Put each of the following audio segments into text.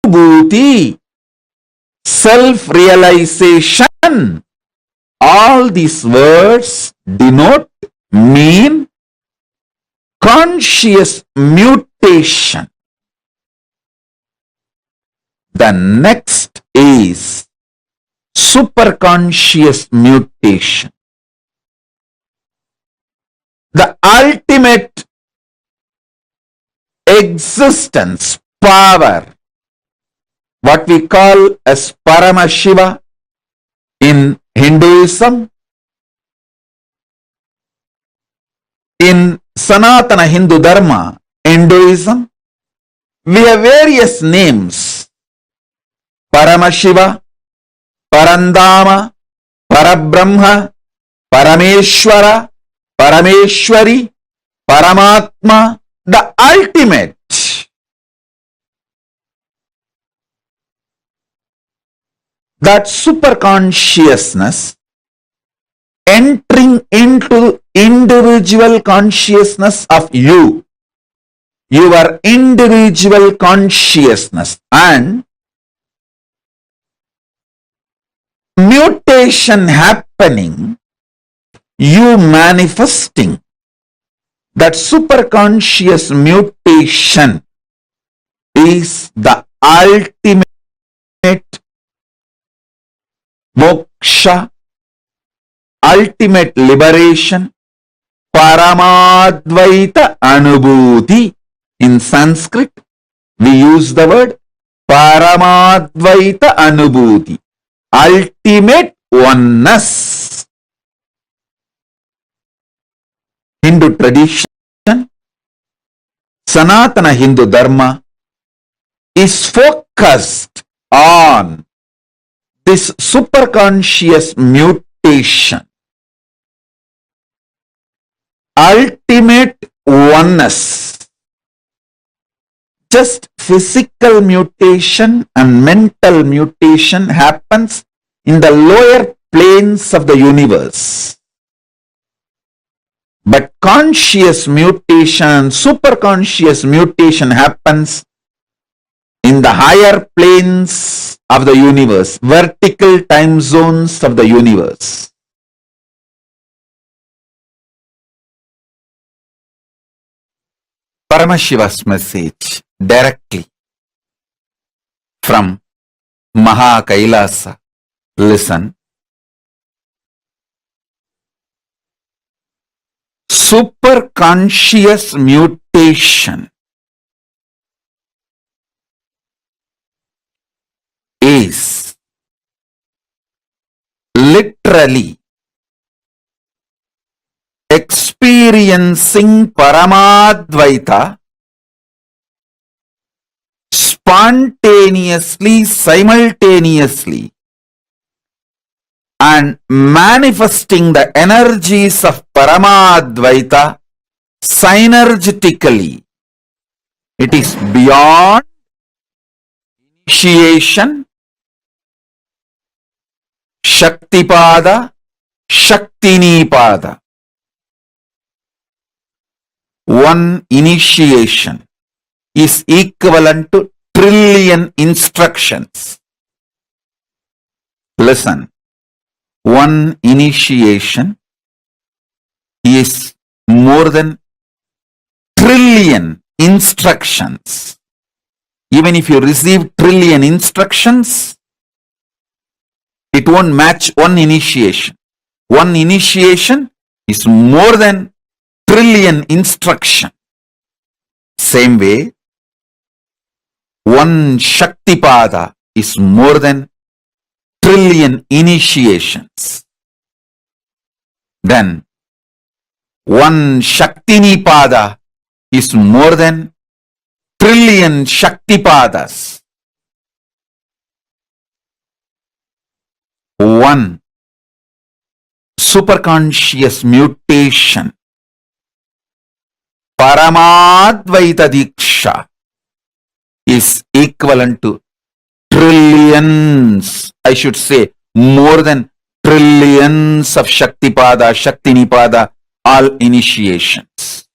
Anubhuti, self-realization. All these words denote, mean conscious mutation. The next is superconscious mutation. The ultimate existence, power, what we call as Paramashiva in Hinduism, in Sanatana Hindu Dharma, Hinduism, we have various names: Paramashiva, Parandama, Parabrahma, Parameshwara, Parameshwari, Paramatma, the ultimate. That superconsciousness entering into individual consciousness of you, your individual consciousness, and mutation happening, you manifesting. That superconscious mutation is the ultimate moksha, ultimate liberation, Parama Advaita Anubhuti. In Sanskrit, we use the word Parama Advaita Anubhuti, ultimate oneness. Hindu tradition, Sanatana Hindu Dharma is focused on this superconscious mutation, ultimate oneness. Just physical mutation and mental mutation happens in the lower planes of the universe. But conscious mutation, superconscious mutation happens in the higher planes of the universe, vertical time zones of the universe. Paramashiva's message directly from Maha Kailasa. Listen. Superconscious mutation is literally experiencing Paramadvaita spontaneously, simultaneously, and manifesting the energies of Paramadvaita synergetically. It is beyond initiation, Shaktipada, Shaktinipada. One initiation is equivalent to trillion instructions. Listen. One initiation is more than trillion instructions. Even if you receive trillion instructions, it won't match one initiation. One initiation is more than trillion instruction. Same way, one Shaktipada is more than trillion initiations. Then one Shaktinipada is more than trillion Shaktipadas. One superconscious mutation, Paramadvaita Diksha, is equivalent to trillions, I should say more than trillions of Shaktipada, Shaktinipada, all initiations.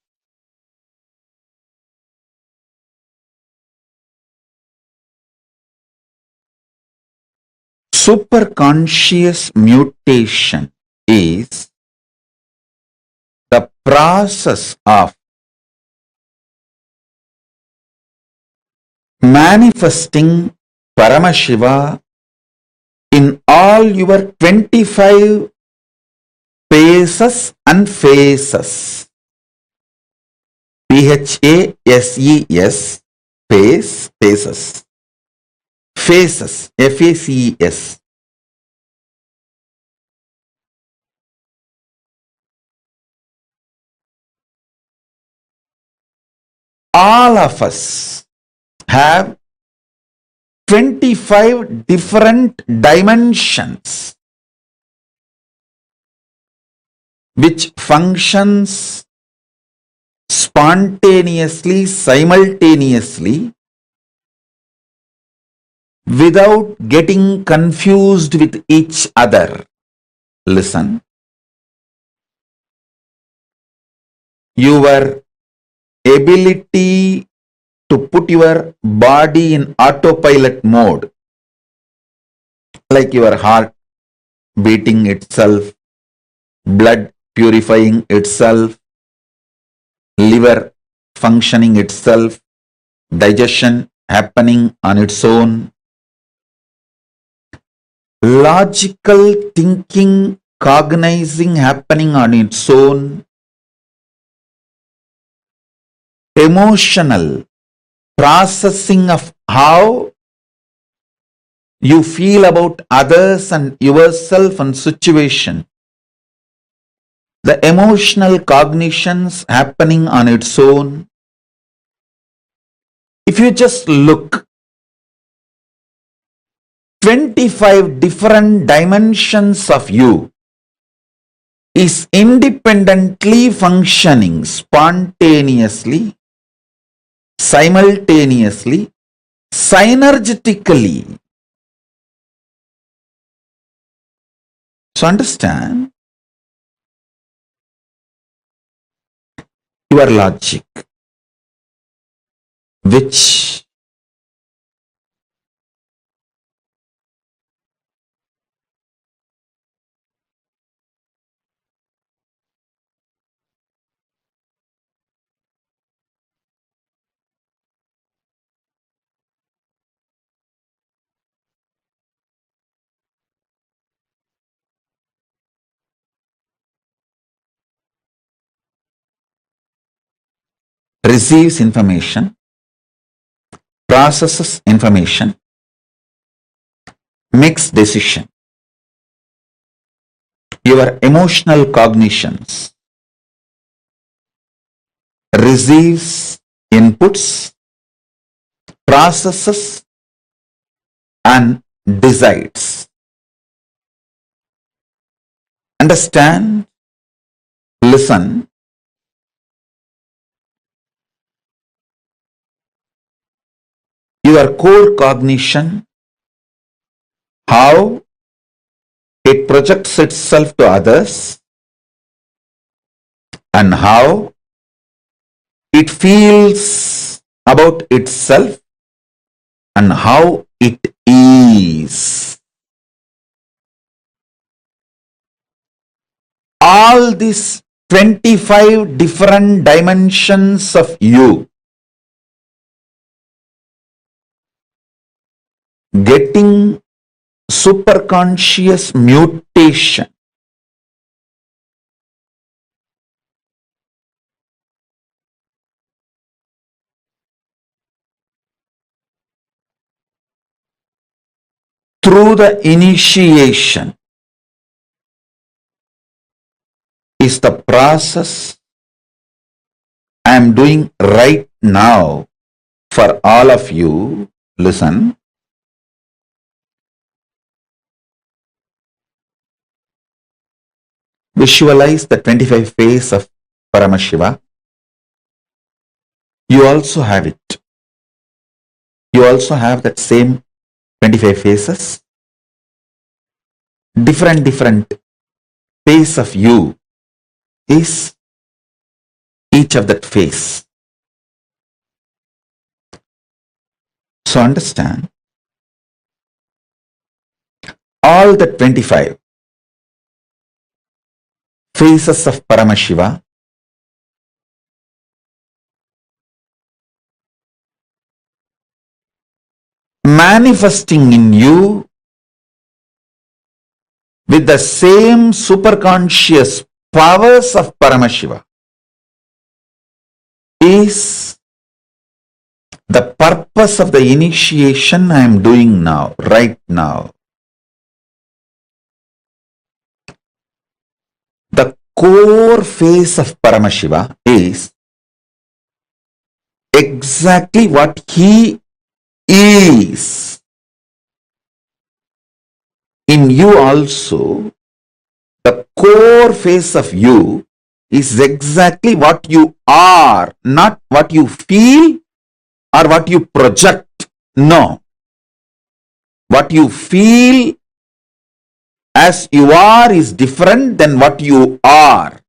Superconscious mutation is the process of manifesting Paramashiva in all your 25 paces and phases. PHASES, paces. Phases, FACES. All of us have 25 different dimensions which functions spontaneously, simultaneously, without getting confused with each other. Listen. Your ability to put your body in autopilot mode, like your heart beating itself, blood purifying itself, liver functioning itself, digestion happening on its own, logical thinking, cognizing happening on its own, emotional processing of how you feel about others and yourself and situation, the emotional cognitions happening on its own. If you just look, 25 different dimensions of you is independently functioning spontaneously, simultaneously, synergetically. So understand, your logic, which receives information, processes information, makes decision. Your emotional cognitions receives inputs, processes and decides. Understand? Listen. Your core cognition, how it projects itself to others and how it feels about itself and how it is. All these 25 different dimensions of you getting superconscious mutation through the initiation is the process I am doing right now for all of you. Listen. Visualize the 25 phase of Paramashiva. You also have it. You also have that same 25 phases. Different phase of you is each of that phase. So understand, all the 25 phases of Paramashiva manifesting in you with the same superconscious powers of Paramashiva is the purpose of the initiation I am doing now, right now. The core phase of Paramashiva is exactly what he is. In you also, the core phase of you is exactly what you are, not what you feel or what you project. No. What you feel as you are is different than what you are.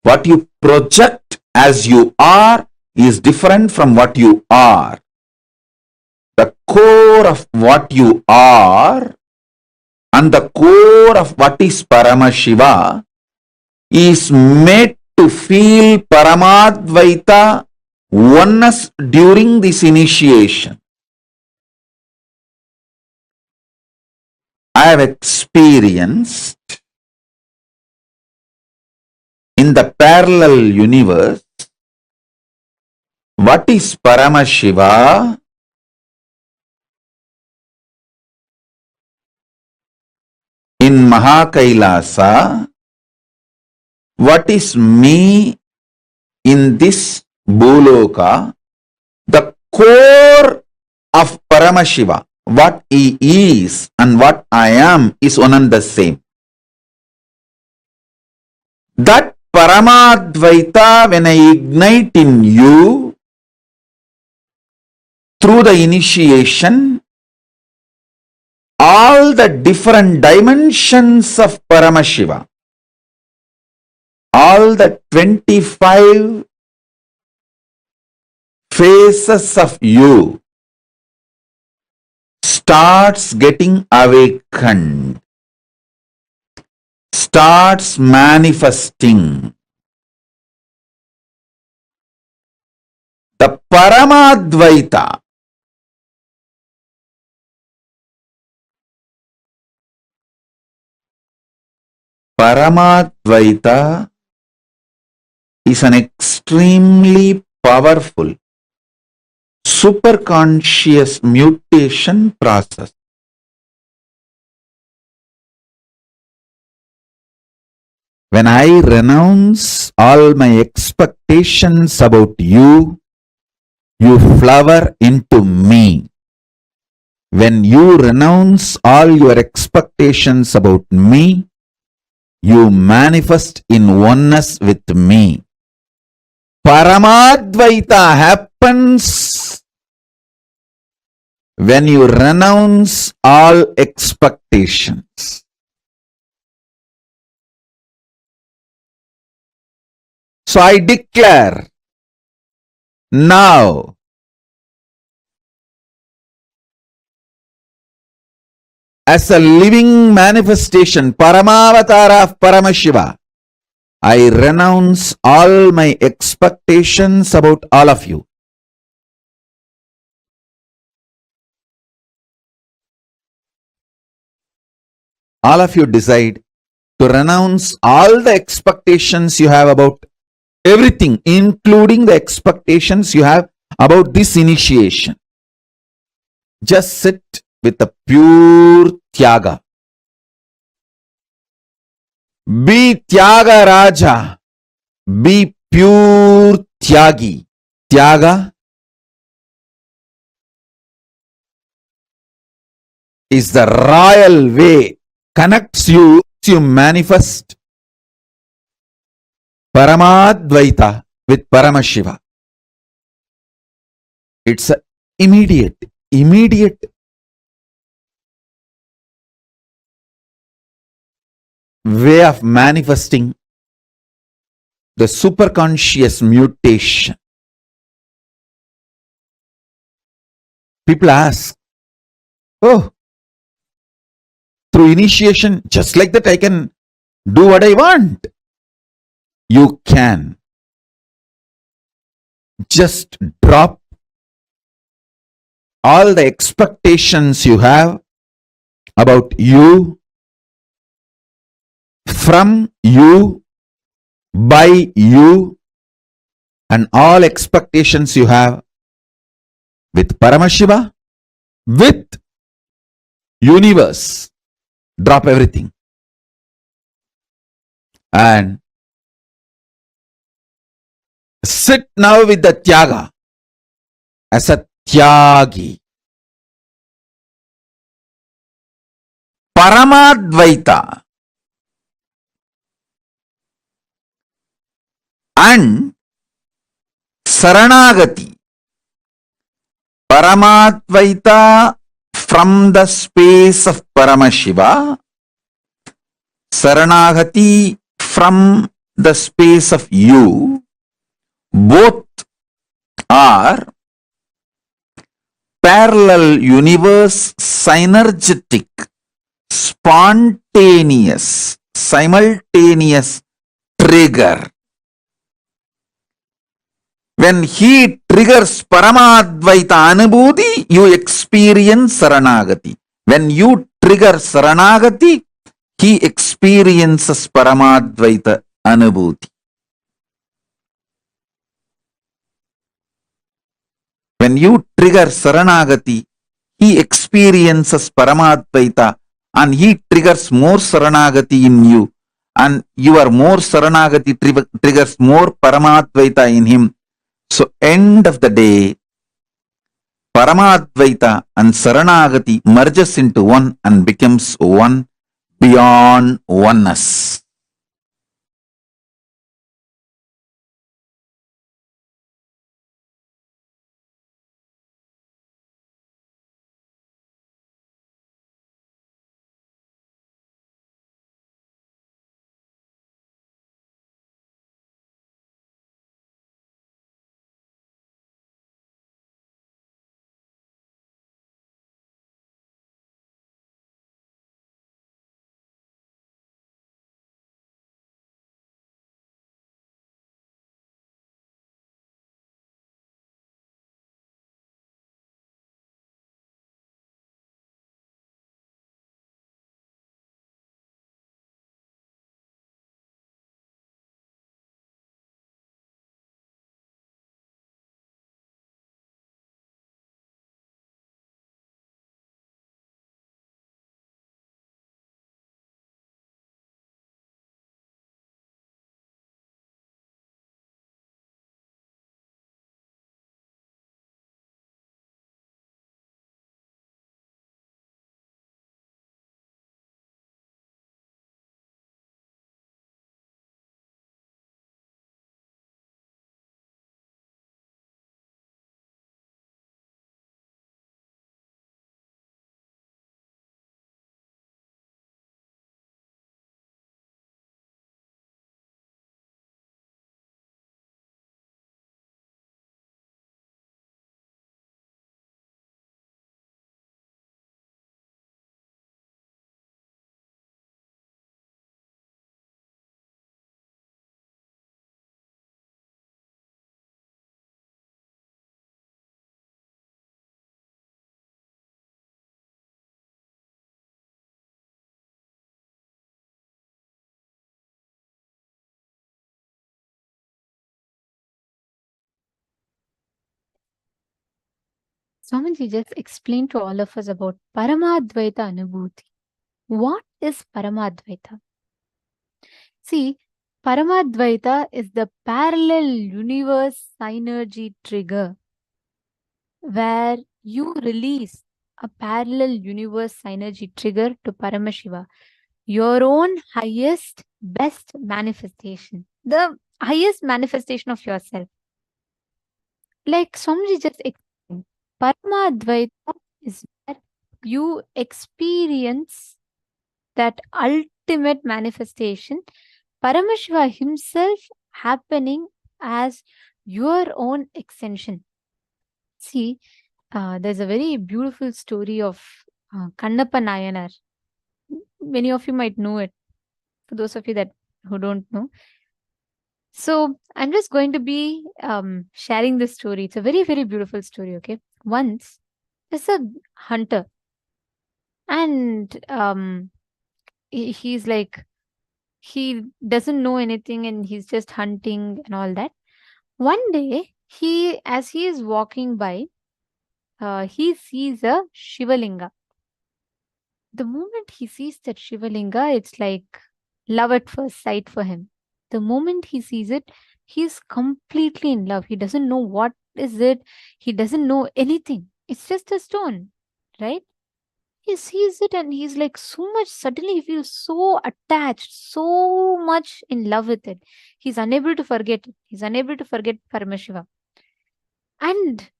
What you project as you are is different from what you are. The core of what you are and the core of what is Paramashiva is made to feel Parama Advaita oneness during this initiation. I have experienced in the parallel universe what is Paramashiva in Mahakailasa, what is me in this Bhuloka, the core of Paramashiva, what he is and what I am is one and the same. That Parama Advaita, when I ignite in you through the initiation, all the different dimensions of Paramashiva, all the 25 phases of you starts getting awakened, starts manifesting. The Parama Advaita, Parama Advaita is an extremely powerful superconscious mutation process. When I renounce all my expectations about you, you flower into me. When you renounce all your expectations about me, you manifest in oneness with me. Paramadvaita happens when you renounce all expectations. So I declare now, as a living manifestation, Paramavatara of Paramashiva, I renounce all my expectations about all of you. All of you decide to renounce all the expectations you have about everything, including the expectations you have about this initiation. Just sit with a pure Tyaga. Be Tyaga Raja. Be pure Tyagi. Tyaga is the royal way, connects you to manifest Paramadvaita with Paramashiva. It's an immediate way of manifesting the superconscious mutation. People ask, oh, through initiation, just like that I can do what I want. You can just drop all the expectations you have about you, from you, by you, and all expectations you have with Paramashiva, with universe. Drop everything and sit now with the Tyaga as a Tyagi. Parama Advaita and Saranagati. Paramadvaita from the space of Paramashiva, Saranagati from the space of you. Both are parallel universe, synergetic, spontaneous, simultaneous trigger. When he triggers Paramadvaita Anubhuti, you experience Saranagati. When you trigger Saranagati, he experiences Paramadvaita Anubhuti. When you trigger Saranagati, he experiences Paramadvaita and he triggers more Saranagati in you. And your more Saranagati triggers more Paramadvaita in him. So, end of the day, Paramadvaita and Saranagati merges into one and becomes one beyond oneness. Swamiji just explained to all of us about Paramadvaita Anubhuti. What is Paramadvaita? See, Paramadvaita is the parallel universe synergy trigger where you release a parallel universe synergy trigger to Paramashiva, your own highest, best manifestation, the highest manifestation of yourself. Like Swamiji just explained, Paramadvaita is where you experience that ultimate manifestation, Paramashiva himself happening as your own extension. See, there's a very beautiful story of Kannappa Nayanar. many of you might know it. For those of you who don't know. So I'm just going to be sharing this story. It's a very, very beautiful story, okay? Once, there's a hunter, and he's like, he doesn't know anything and he's just hunting and all that. One day, as he is walking by, he sees a Shivalinga. The moment he sees that Shivalinga, it's like love at first sight for him. The moment he sees it, he's completely in love. He doesn't know what is it. He doesn't know anything. It's just a stone, right? He sees it and he's like so much, suddenly he feels so attached, so much in love with it. He's unable to forget it. He's unable to forget Paramashiva. And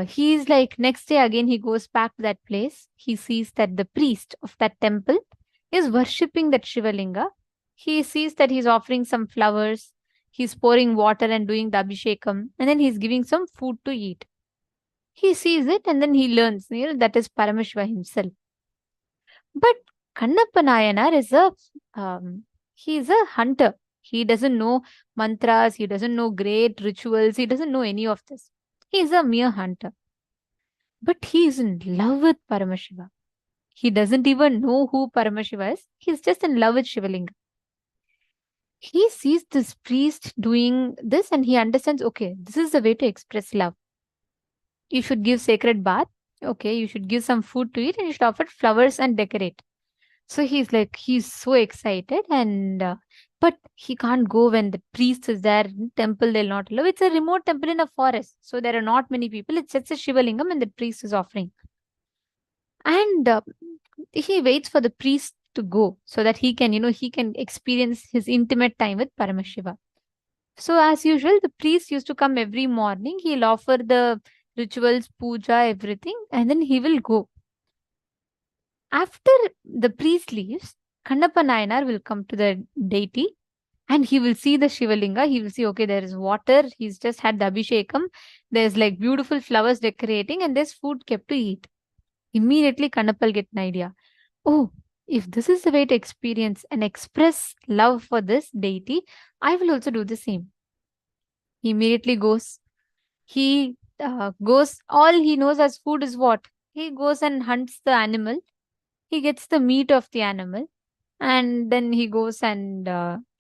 he's like, next day again, he goes back to that place. He sees that the priest of that temple is worshipping that Shivalinga. He sees that he's offering some flowers. He's pouring water and doing the abhishekam. And then he's giving some food to eat. He sees it and then he learns, that is Paramashiva himself. But Kannappa Nayanar is he's a hunter. He doesn't know mantras. He doesn't know great rituals. He doesn't know any of this. He is a mere hunter. But he is in love with Paramashiva. He doesn't even know who Paramashiva is. He's just in love with Shivalinga. He sees this priest doing this and he understands, okay, this is the way to express love. You should give sacred bath. Okay, you should give some food to eat and you should offer flowers and decorate. So he's so excited and but he can't go when the priest is there in temple. They'll not allow. It's a remote temple in a forest, so there are not many people. It's just a Shivalingam and the priest is offering. And he waits for the priest to go so that he can experience his intimate time with Paramashiva. So as usual, the priest used to come every morning. He'll offer the rituals, puja, everything, and then he will go. After the priest leaves, Kannappa Nayanar will come to the deity and he will see the Shivalinga. He will see, okay, there is water. He's just had the Abhishekam. There's like beautiful flowers decorating and there's food kept to eat. Immediately, Kannappa will get an idea. Oh, if this is the way to experience and express love for this deity, I will also do the same. He immediately goes. He goes, all he knows as food is what? He goes and hunts the animal. He gets the meat of the animal and then he goes and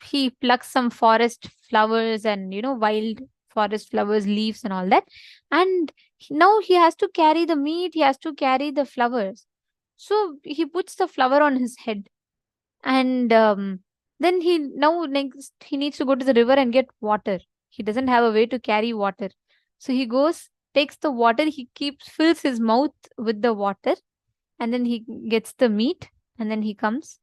he plucks some forest flowers and wild forest flowers, leaves and all that. And now he has to carry the meat, he has to carry the flowers. So he puts the flower on his head and then next he needs to go to the river and get water. He doesn't have a way to carry water. So he goes, takes the water, he fills his mouth with the water and then he gets the meat and then he comes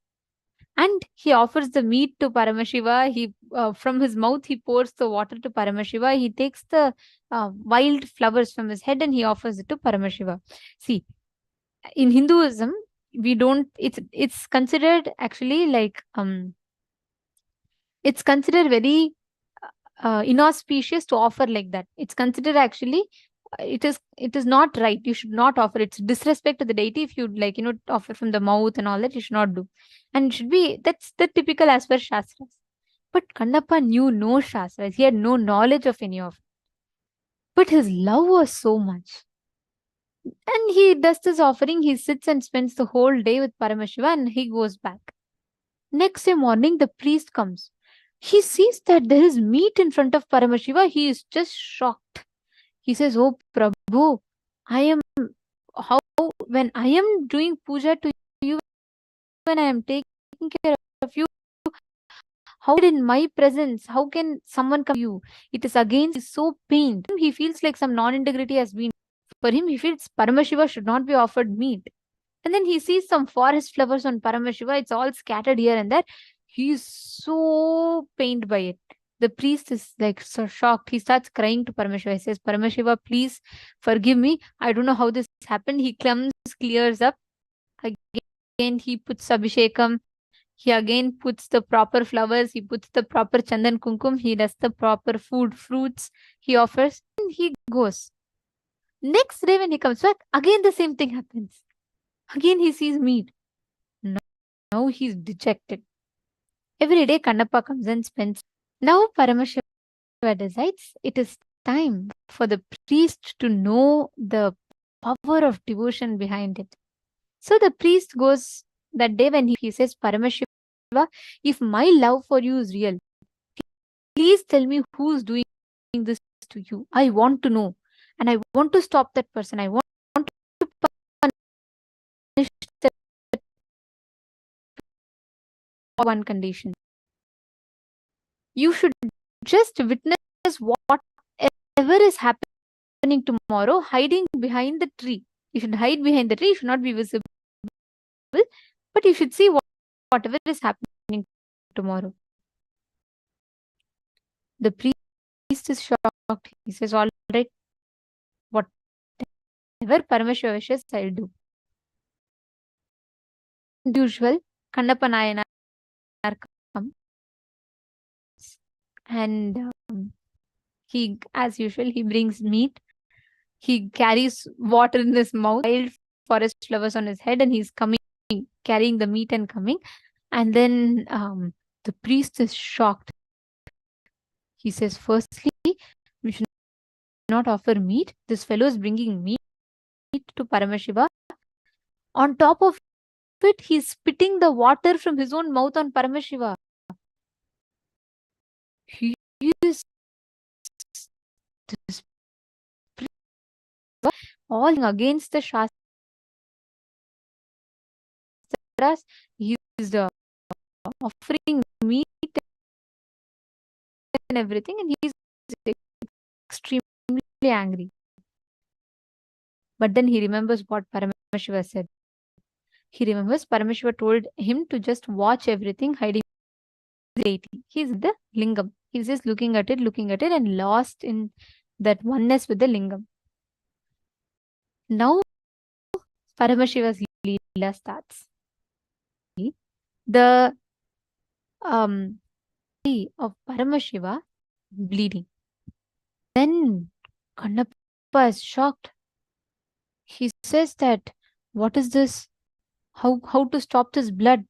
and he offers the meat to Paramashiva. He from his mouth he pours the water to Paramashiva. He takes the wild flowers from his head and he offers it to Paramashiva. See, in Hinduism, we don't. It's considered actually like it's considered very inauspicious to offer like that. It's considered actually it is not right. You should not offer. It's disrespect to the deity if you offer from the mouth and all that. You should not do, and it should be that's the typical as per shastras. But Kannappa knew no shastras. He had no knowledge of any of it. But his love was so much. And he does this offering. He sits and spends the whole day with Paramashiva and he goes back. Next day morning, the priest comes. He sees that there is meat in front of Paramashiva. He is just shocked. He says, "Oh Prabhu, when I am doing puja to you, when I am taking care of you, how in my presence, how can someone come to you? It is against, he's so pained. He feels like some non-integrity has been. For him, he feels Paramashiva should not be offered meat. And then he sees some forest flowers on Paramashiva. It's all scattered here and there. He's so pained by it. The priest is like so shocked. He starts crying to Paramashiva. He says, Paramashiva, please forgive me. I don't know how this happened. He comes, clears up. Again, he puts Abhishekam. He again puts the proper flowers. He puts the proper Chandan Kumkum. He does the proper food, fruits he offers. And he goes. Next day when he comes back, again the same thing happens. Again he sees meat. Now Now he's dejected. Every day Kannappa comes and spends. Now Paramashiva decides it is time for the priest to know the power of devotion behind it. So the priest goes that day when he says, Paramashiva, if my love for you is real, please tell me who's doing this to you. I want to know. And I want to stop that person. I want to punish that one condition. You should just witness whatever is happening tomorrow, hiding behind the tree. You should hide behind the tree. You should not be visible. But you should see whatever is happening tomorrow. The priest is shocked. He says, all right, whatever Paramashiva wishes, I'll do. Usual, Kannappa Nayanar comes. And he, as usual, he brings meat. He carries water in his mouth, wild forest flowers on his head, and he's coming, carrying the meat and coming. And then the priest is shocked. He says, firstly, we should not offer meat. This fellow is bringing meat to Paramashiva. On top of it, he's spitting the water from his own mouth on Paramashiva. He is all against the Shastras. He is offering meat and everything, and he is extremely angry. But then he remembers what Paramashiva said. He remembers Paramashiva told him to just watch everything hiding deity. He's the lingam. He's just looking at it and lost in that oneness with the lingam. Now Paramashiva's Leela starts. The of Paramashiva bleeding. Then Kannappa is shocked. He says that, what is this? How to stop this blood?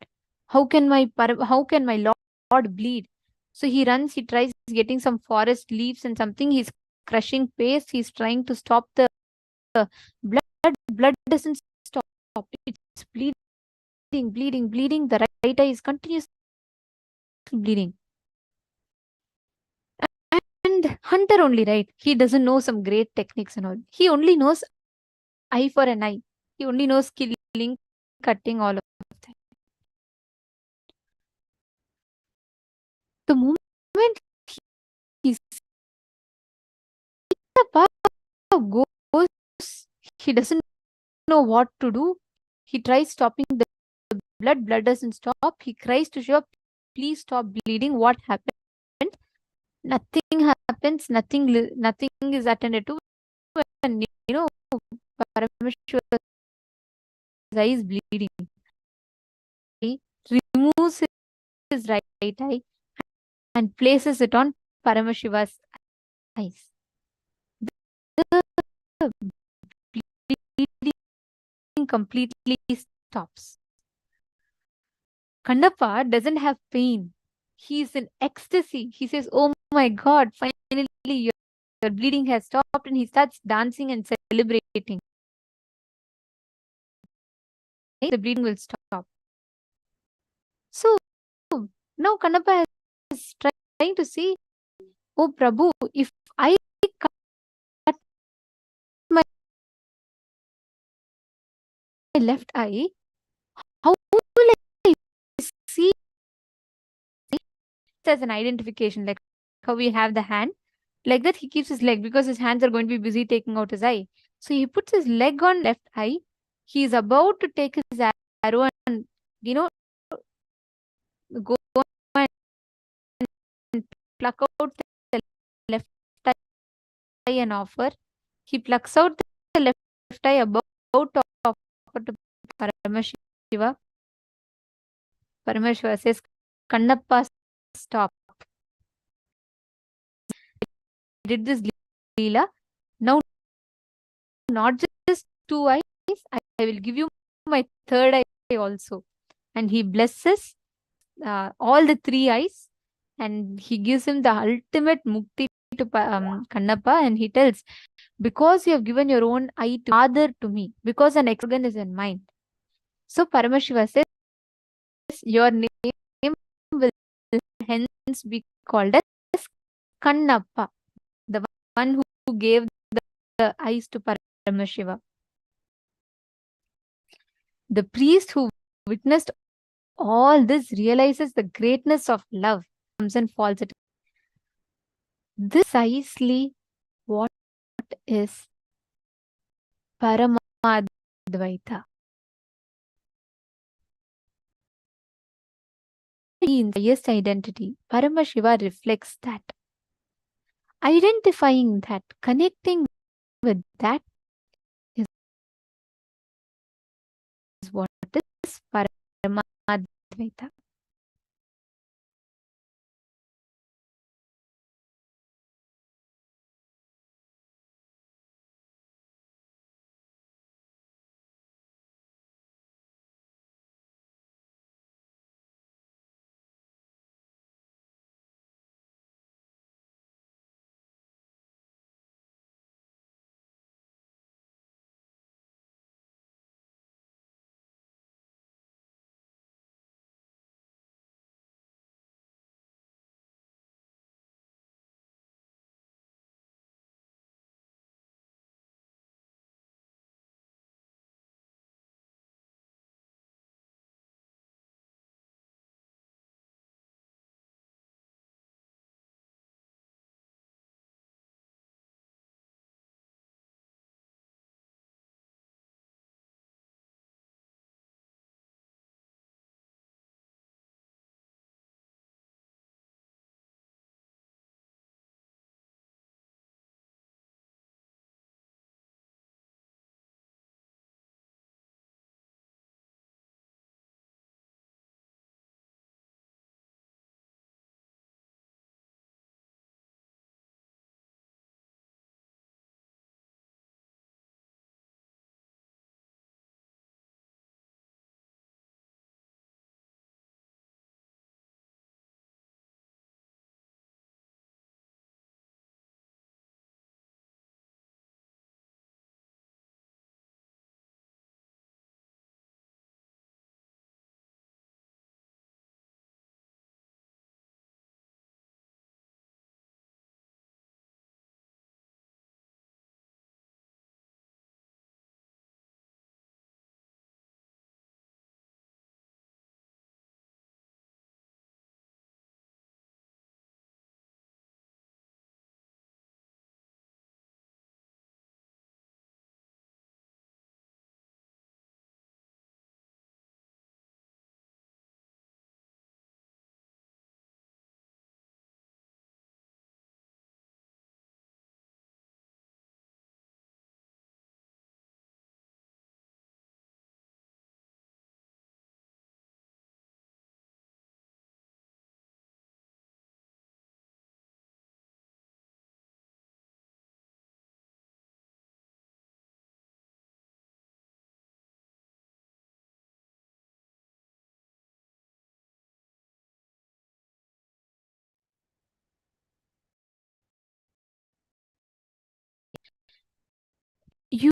How can my Lord bleed? So he runs, he tries getting some forest leaves and something. He's crushing paste. He's trying to stop the blood. Blood doesn't stop. It's bleeding. The right eye is continuously bleeding. And hunter only, right? He doesn't know some great techniques and all. He only knows eye for an eye. He only knows killing, cutting, all of that. The moment he sees the goes, he doesn't know what to do. He tries stopping the blood. Blood doesn't stop. He cries to Shiva, please stop bleeding. What happened? Nothing happens. Nothing is attended to. And Paramashiva's eye is bleeding. He removes his right eye and places it on Paramashiva's eyes. The bleeding completely stops. Kannappa doesn't have pain. He's in ecstasy. He says, oh my God, finally your bleeding has stopped, and he starts dancing and celebrating. The bleeding will stop. So now Kannappa is trying to see, oh Prabhu, if I cut my left eye, how will I see it as an identification? Like how we have the hand, like that he keeps his leg, because his hands are going to be busy taking out his eye. So he puts his leg on left eye. He is about to take his arrow and, go and pluck out the left eye and offer. He plucks out the left eye about to offer to Paramashiva. Paramashiva says, Kannappa, stop. I did this Leela. Now, not just two eyes, I will give you my third eye also. and he blesses all the three eyes, and he gives him the ultimate mukti to Kannappa, and he tells, because you have given your own eye to father to me, because an organ is in mind. So Paramashiva says, your name will hence be called as Kannappa, the one who gave the eyes to Paramashiva. The priest who witnessed all this realizes the greatness of love, comes and falls at. This is precisely what is Parama Advaita. In the highest identity, Paramashiva reflects that. Identifying that, connecting with that is what is Parama Advaita. You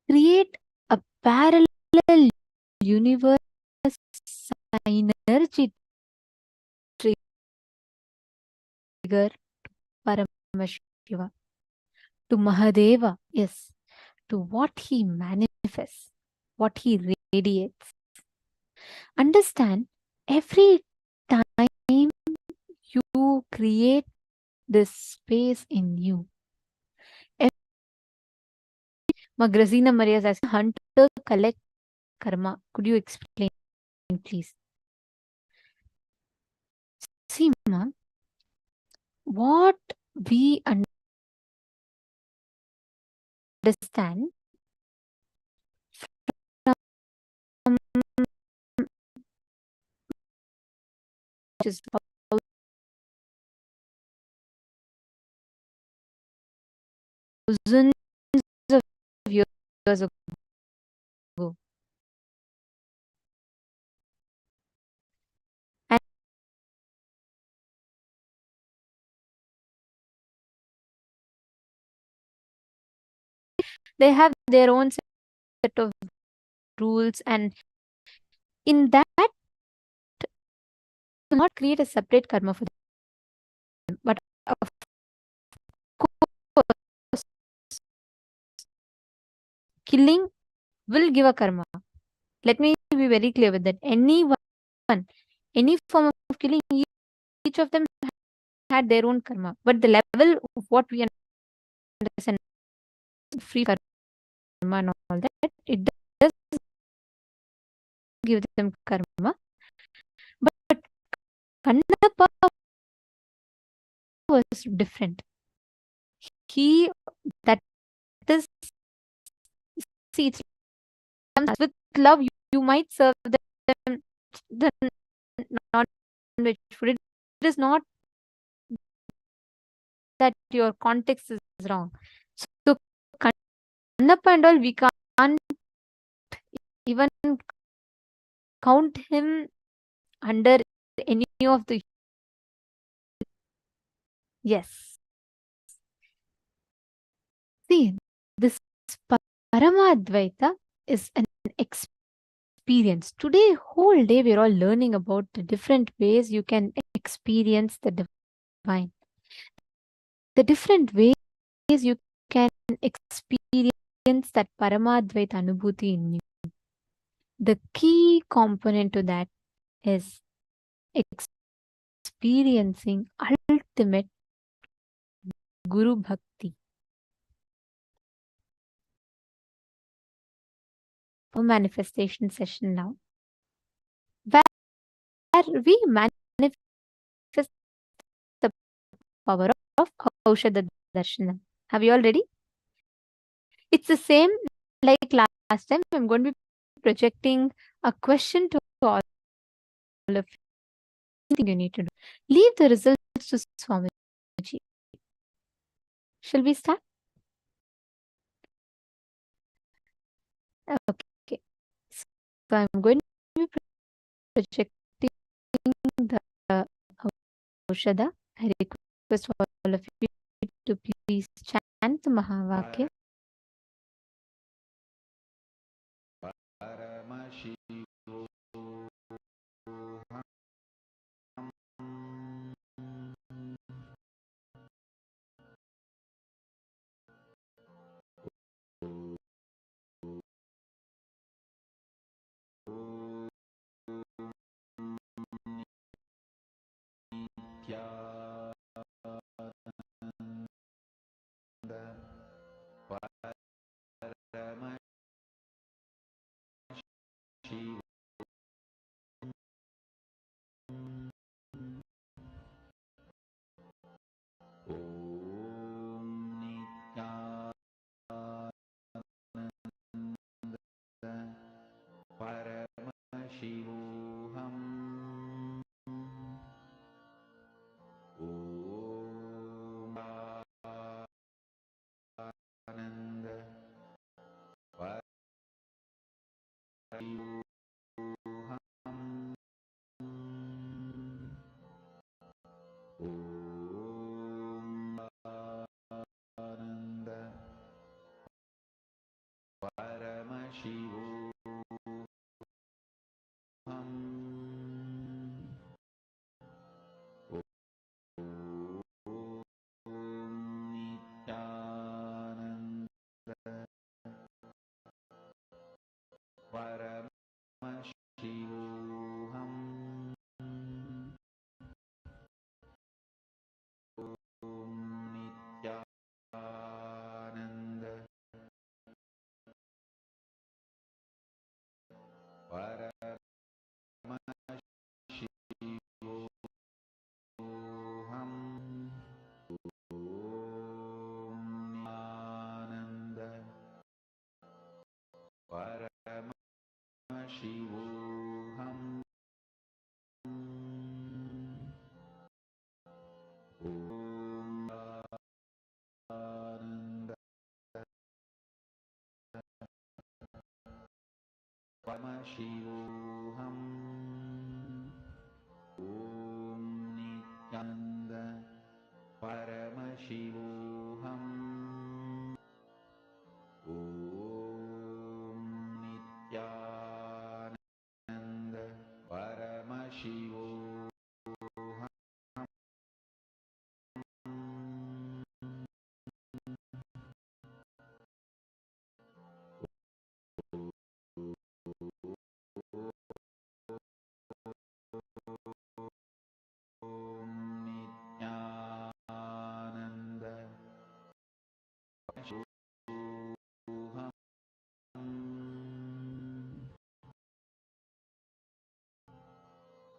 create a parallel universe synergy trigger to Paramashiva, to Mahadeva, yes, to what he manifests, what he radiates. Understand, every time you create this space in you. Magrazina Maria is asking, hunter collect karma. Could you explain, please? See, ma, what we understand from just thousands of years ago, They have their own set of rules, and in that, do not create a separate karma for them. But of course, killing will give a karma. Let me be very clear with that. Any form of killing, each of them had their own karma. But the level of what we understand, free karma and all that, it does give them karma. But Kannappa was different. That is, see, it's with love, you might serve them the non-veg food. It is not that your context is wrong. So Kannappa and all, we can't even count him under any of the. Yes. See, this Parama Advaita is an experience. Today, whole day, we're all learning about the different ways you can experience the divine. The different ways you can experience that Parama Advaita Anubhuti in you. The key component to that is experiencing ultimate Guru Bhakti. A manifestation session now, where we manifest the power of Aushadha Darshanam. Have you all ready? It's the same like last time. I'm going to be projecting a question to all of you. Thing you need to do. Leave the results to Swamiji. Shall we start? Okay. So I'm going to be projecting the Aushadha. I request all of you to please chant the Mahavakya. Paramashivoham. Om Ananda Paramashivoham. Om Ananda Paramashivoham. Nithyananda Paramashivoham. Om Nithyananda Paramashivoham. Om Nithyananda Paramashivoham. Om Ananda Paramashivoham. Om Nithyananda Paramashivoham. Om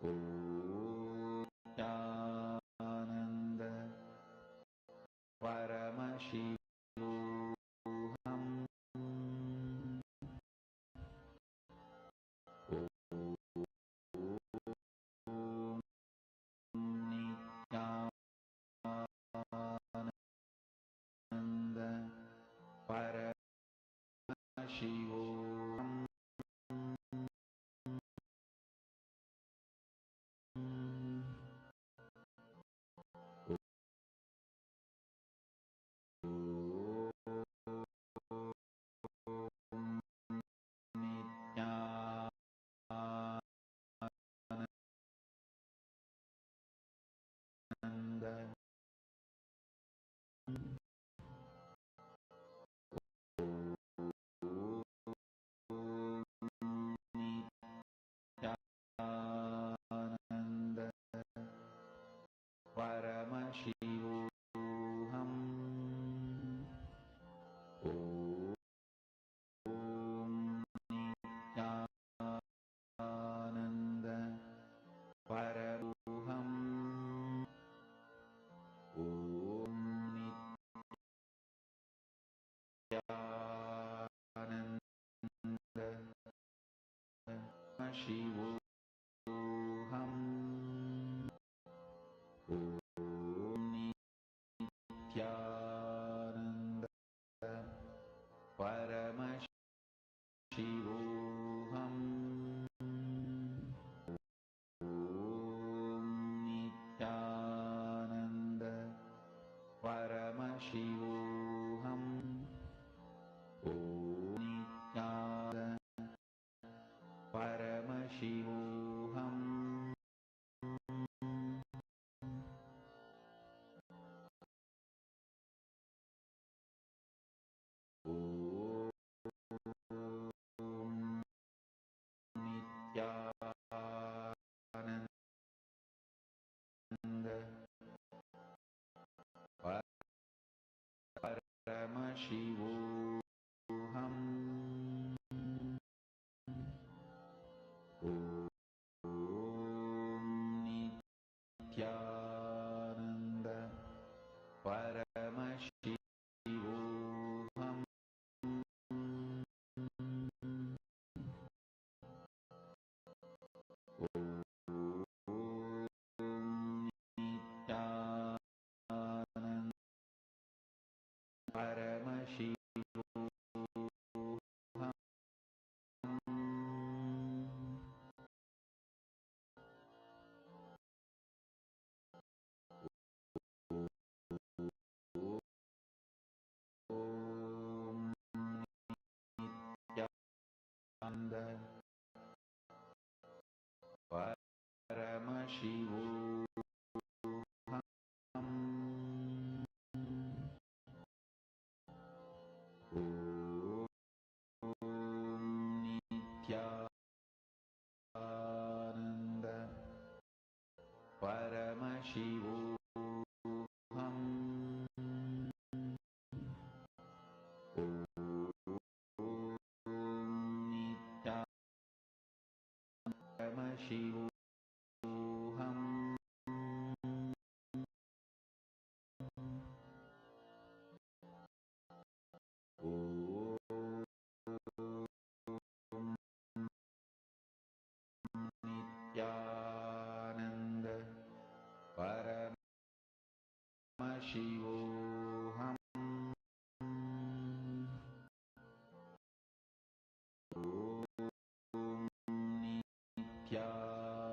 Nithyananda Paramashivoham Nithyananda Paramashivoham Nithyananda Nithyananda Paramashivoham Nithyananda Paramoham Nithyananda Paramashivoham Nithyananda Paramashivoham Nithyananda Paramashivoham Nithyananda Paramashivoham Nithyananda Paramashivoham Nithyananda Paramashivoham Nithyananda Paramashivoham Nithyananda Paramashivoham Nithyananda Paramashivoham Paramashivoham Nithyananda Paramashivoham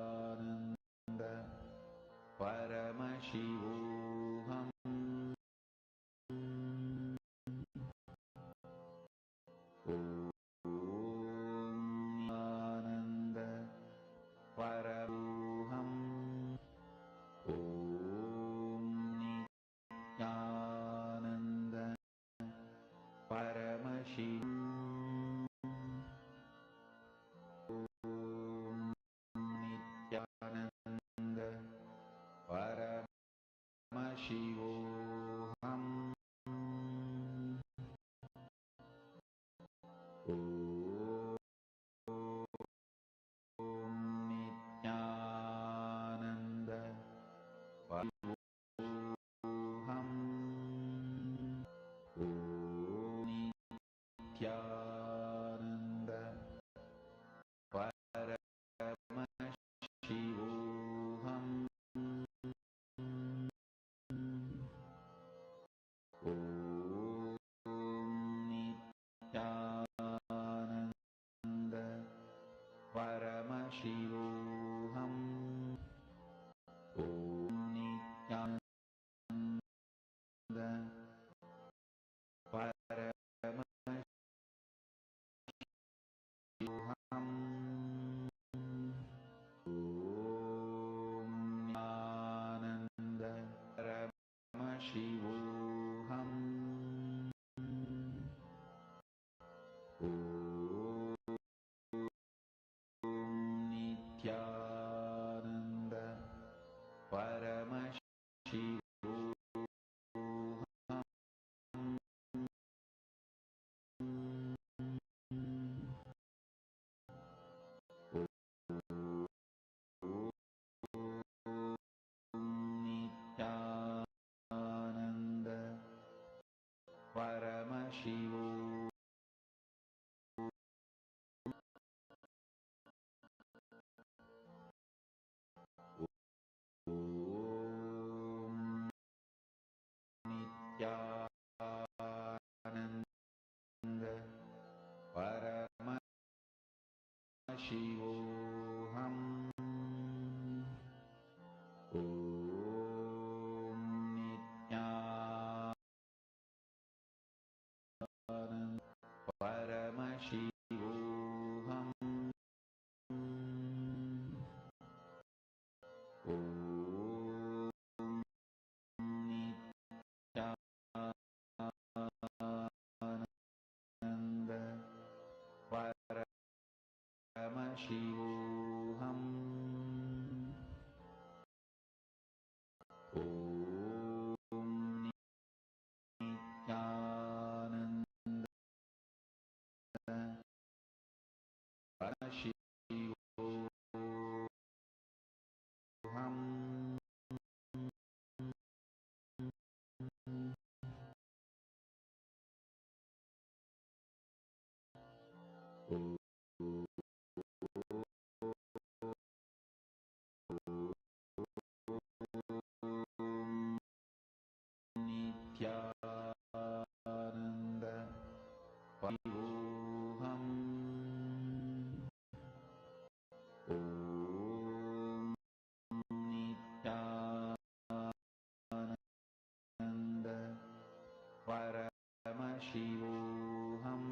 Nithyananda Paramashivoham Nithyananda Paramoham Nithyananda Nithyananda Paramashivoham. Nithyananda Paramashivoham. Nithyananda Paramashivoham. Nithyananda Paramashivoham. Nithyananda Paramashivoham. Nithyananda Paramashivoham. Nithyananda Paramashivoham. Nithyananda Paramashivoham. Nithyananda Paramashivoham.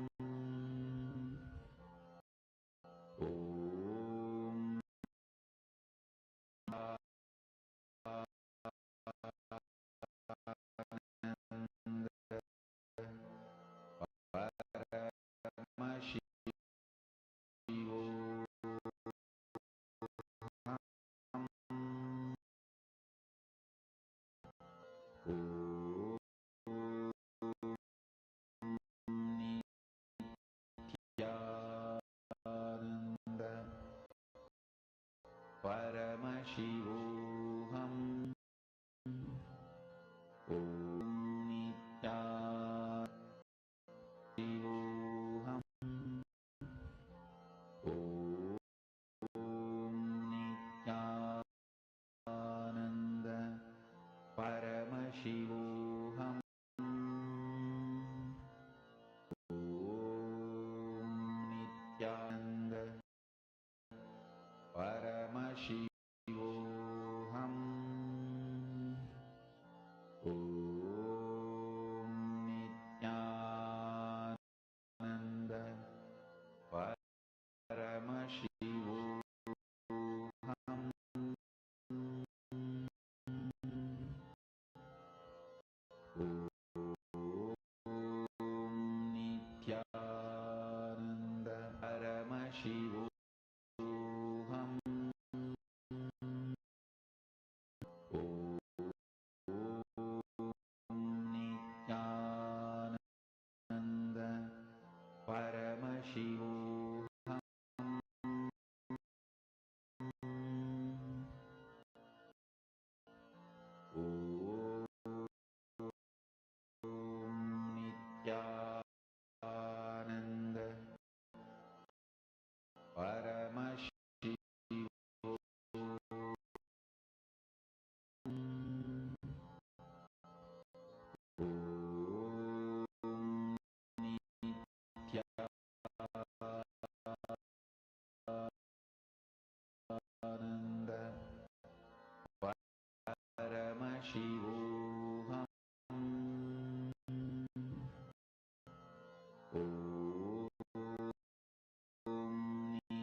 Nithyananda Paramashivoham. Nithyananda Nithyananda Paramashivoham. Nithyananda Paramashivoham. Nithyananda Paramashivoham. Nithyananda Paramashivoham. Nithyananda Paramashivoham. Nithyananda Paramashivoham. Om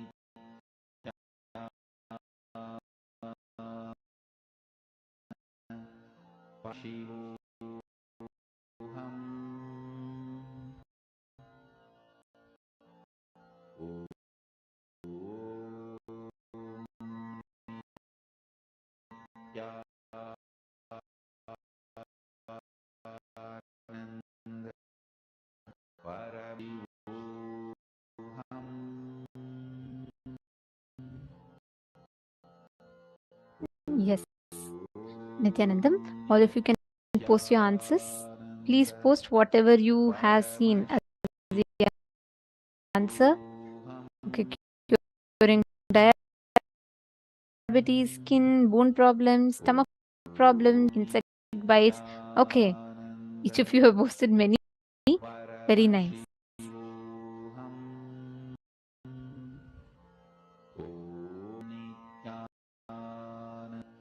Yes, Nithyanandam, all of you can post your answers. Please post whatever you have seen as the answer. Okay, curing diabetes, skin, bone problems, stomach problems, insect bites. Okay, each of you have posted many. Very nice.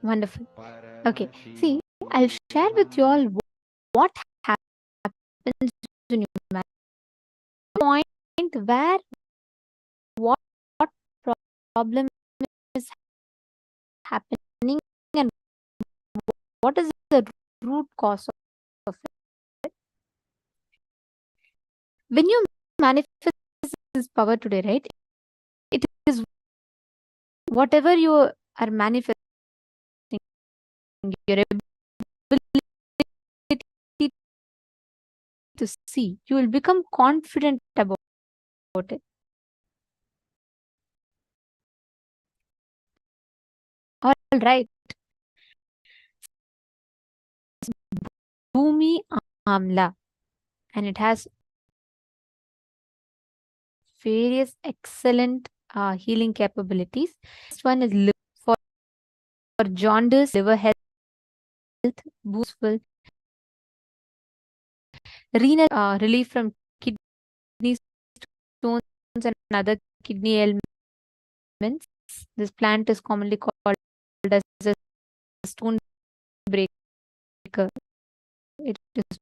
Wonderful. Okay, see, I'll share with you all what happens when you manifest. Point where what problem is happening and what is the root cause of it. When you manifest this power today, right? It is whatever you are manifesting, your ability to see, you will become confident about it. All right. Bhumi Amla, and it has various excellent healing capabilities. This one is for jaundice, liver health, boostful, renal relief from kidney stones and other kidney ailments. This plant is commonly called as a stone breaker. It is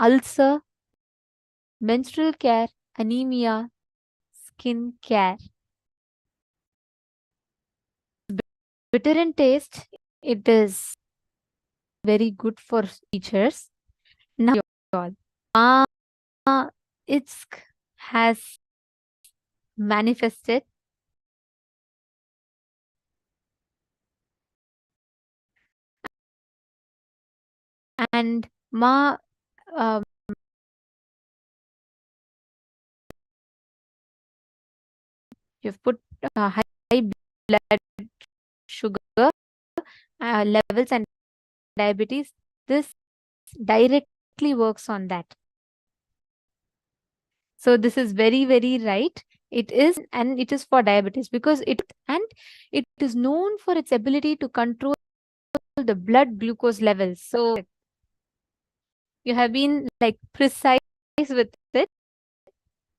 ulcer, menstrual care, anemia, skin care. Bitter in taste, it is very good for teachers. Now, all. It has manifested and you've put high blood sugar levels and diabetes. This directly works on that. So this is very, very right. It is, and it is for diabetes because it is known for its ability to control the blood glucose levels. So you have been like precise with it.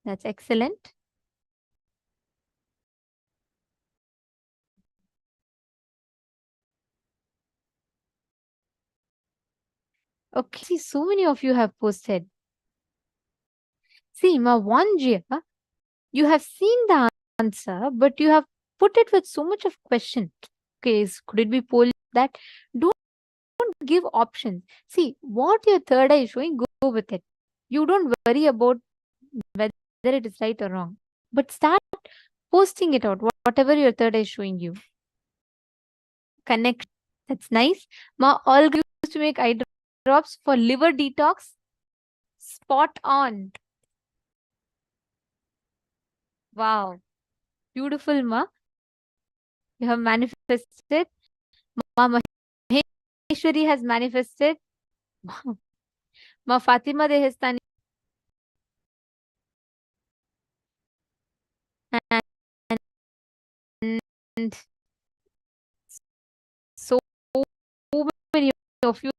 That's excellent. Okay, see, so many of you have posted. See, Mawanjia, you have seen the answer, but you have put it with so much of question. Okay, could it be poll that? Don't give options. See, what your third eye is showing, go with it. You don't worry about whether it is right or wrong. But start posting it out, whatever your third eye is showing you. Connect. That's nice. All used to make eye drops for liver detox. Spot on. Wow. Beautiful, Ma. You have manifested. Ma Maheshwari has manifested. Ma Fatima Dehestani. And so many of you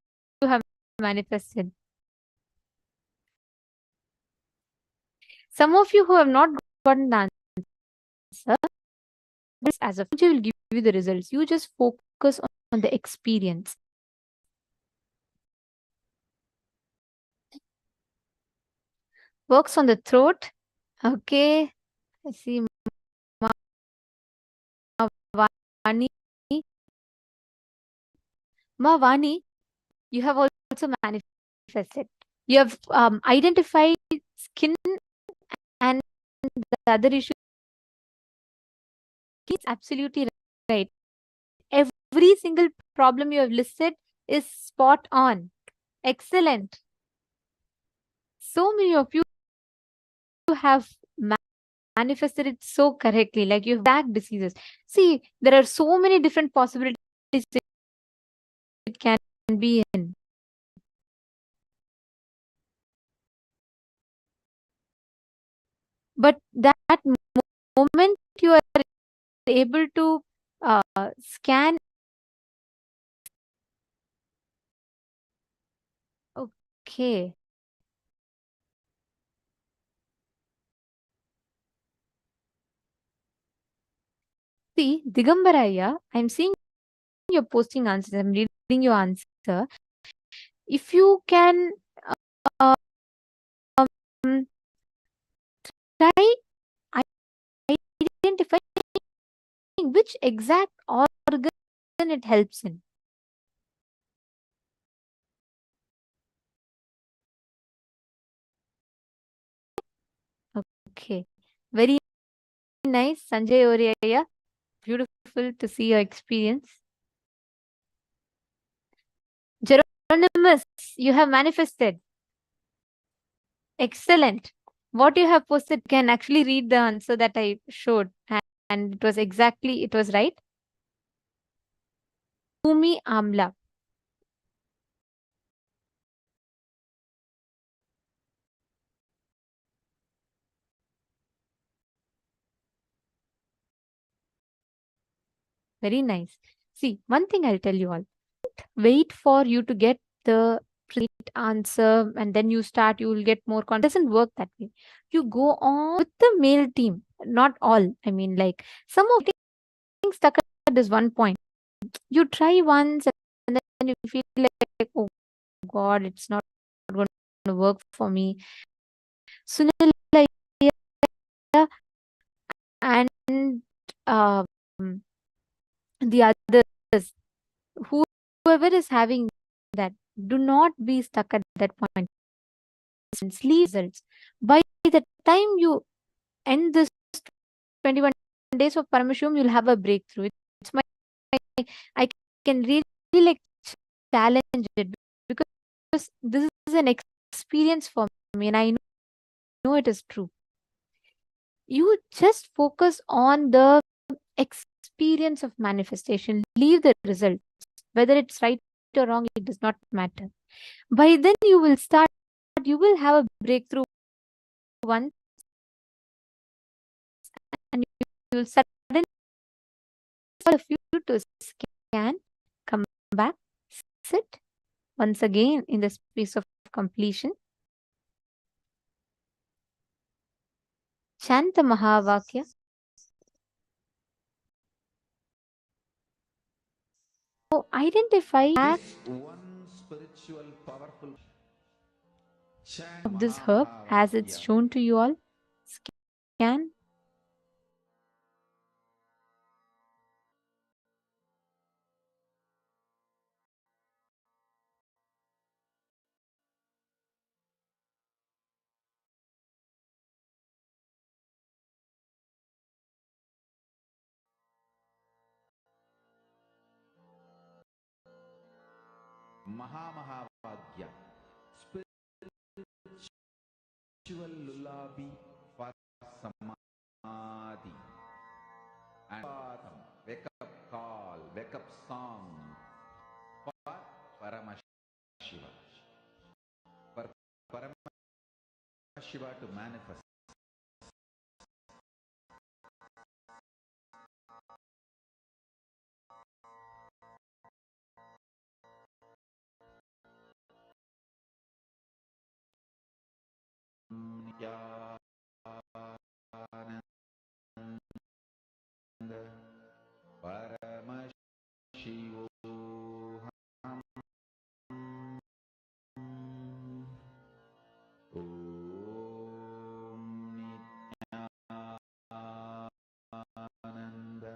have manifested. Some of you who have not gotten the answer, this as a future will give you the results. You just focus on the experience. Works on the throat. Okay. I see. Vani Ma Vani, you have also manifested. You have identified skin and the other issue. It's absolutely right. Every single problem you have listed is spot on. Excellent. So many of you have manifested it so correctly, like you have back diseases. See, there are so many different possibilities it can be in. But that moment you are able to scan. Okay. See, Digambaraya, I'm seeing you're posting answers. I'm reading your answer. If you can um, try identifying which exact organ it helps in. Okay. Very nice, Sanjay Oriya. Beautiful to see your experience. Geronimus, you have manifested. Excellent. What you have posted can actually read the answer that I showed, and it was exactly, it was right. Bhumi Amla. Very nice. See, one thing I'll tell you all. Wait for you to get the right answer and then you start, you will get more confidence. It doesn't work that way. You go on with the male team. Not all. I mean, like some of the things stuck at this one point. You try once and then you feel like, oh God, it's not going to work for me. Sunil and um, the others, whoever is having that, do not be stuck at that point. Leave results. By the time you end this 21 days of Paramashivam, you'll have a breakthrough. It's my, I can really like challenge it because this is an experience for me and I know it is true. You just focus on the experience of manifestation. Leave the results. Whether it's right or wrong, it does not matter. By then you will start, you will have a breakthrough once and you will suddenly all of you to scan, come back, sit once again in the space of completion. Shanta Mahavakya. So identify One spiritual powerful of this herb as it's shown to you all. Scan. Mahavagya, spiritual lullaby for Samadhi, and wake up call, wake up song for Paramashiva, for Paramashiva to manifest. Paramashivoham. Om Nithyananda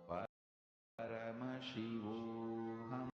Paramashivoham.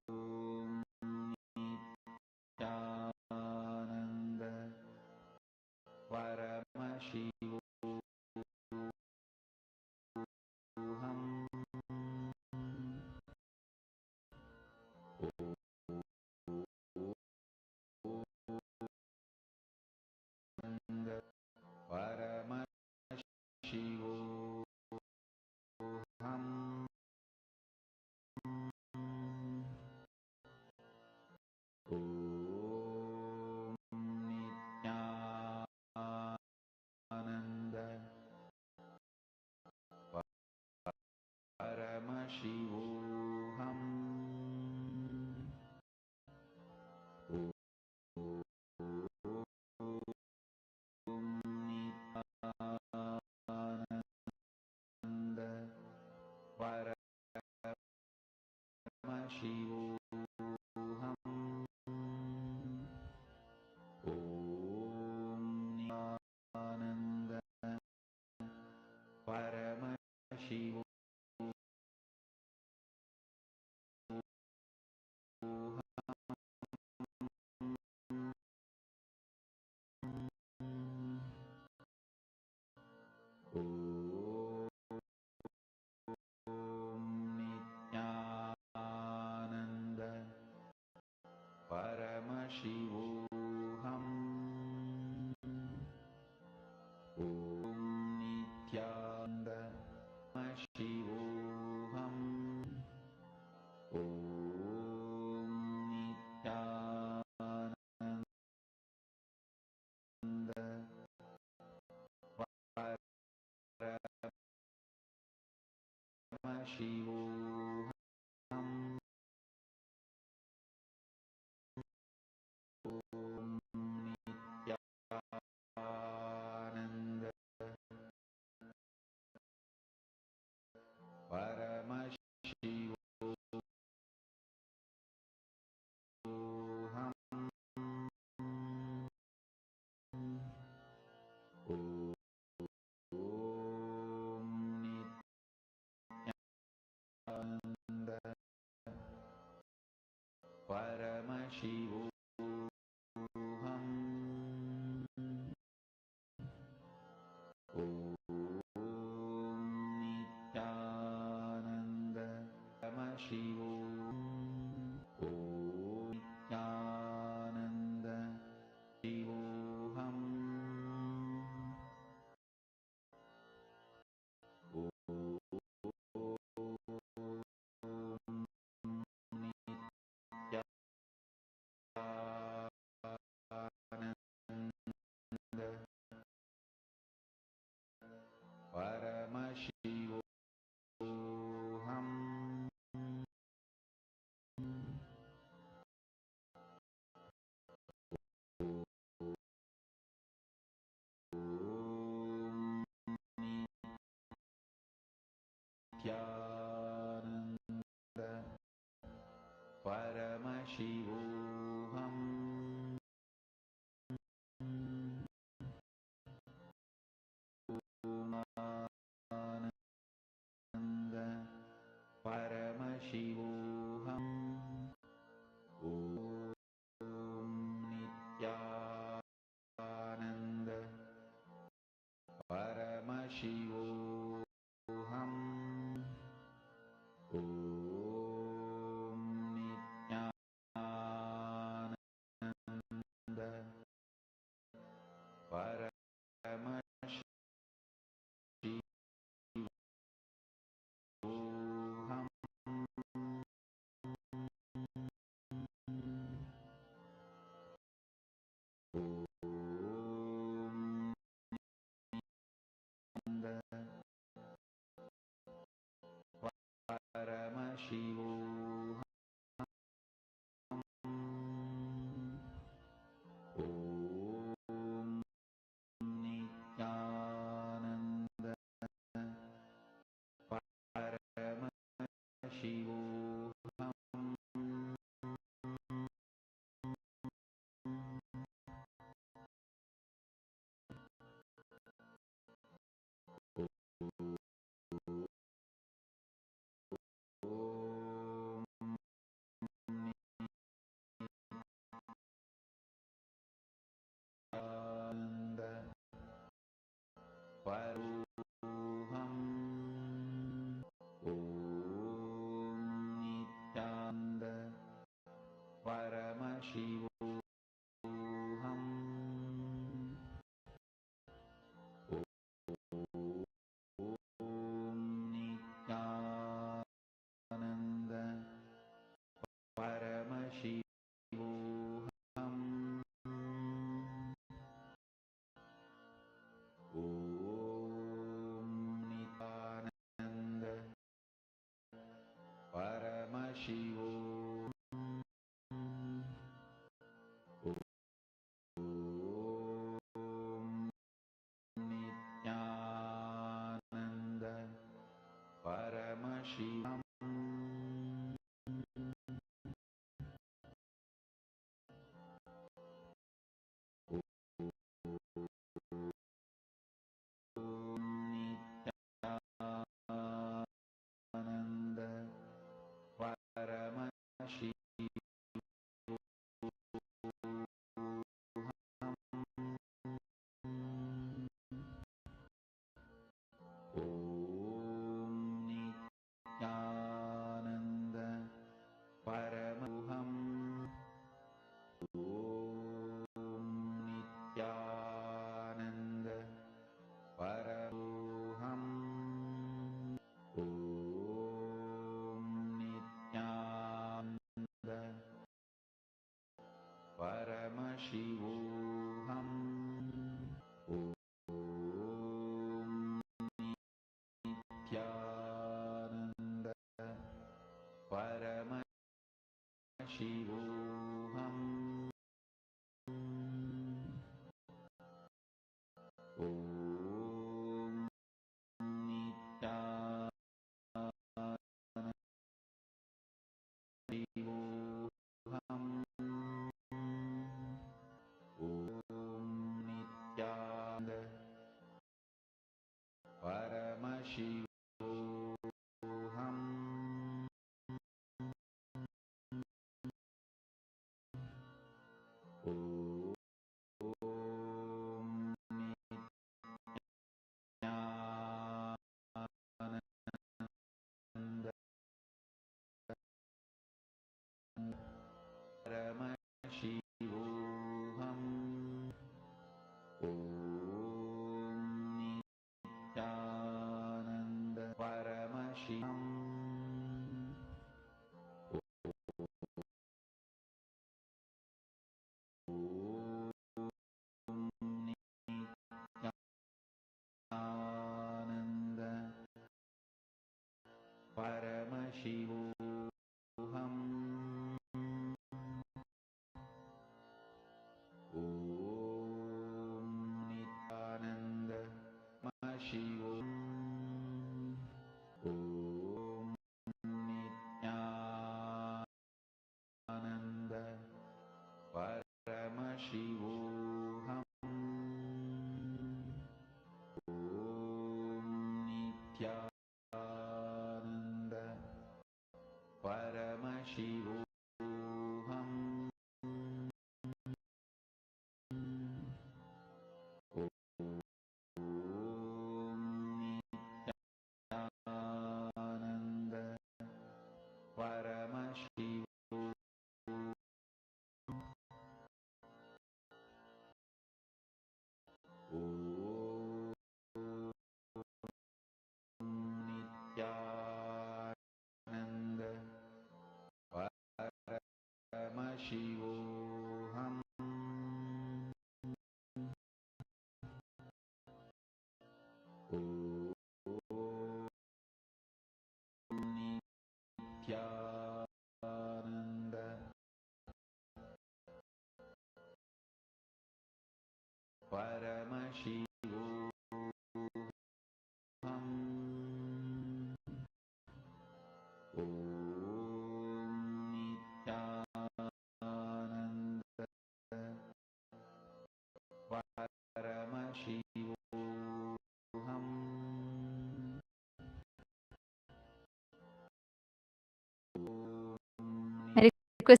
I request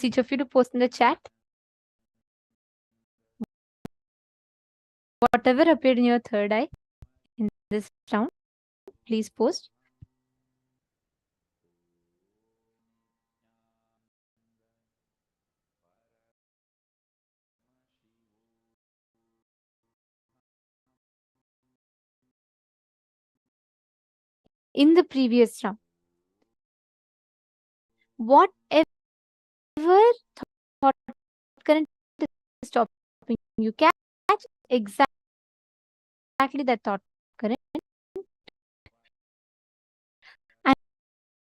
each of you to post in the chat whatever appeared in your third eye in this round. Please post. In the previous round, whatever thought current is stopping you, catch exactly that thought current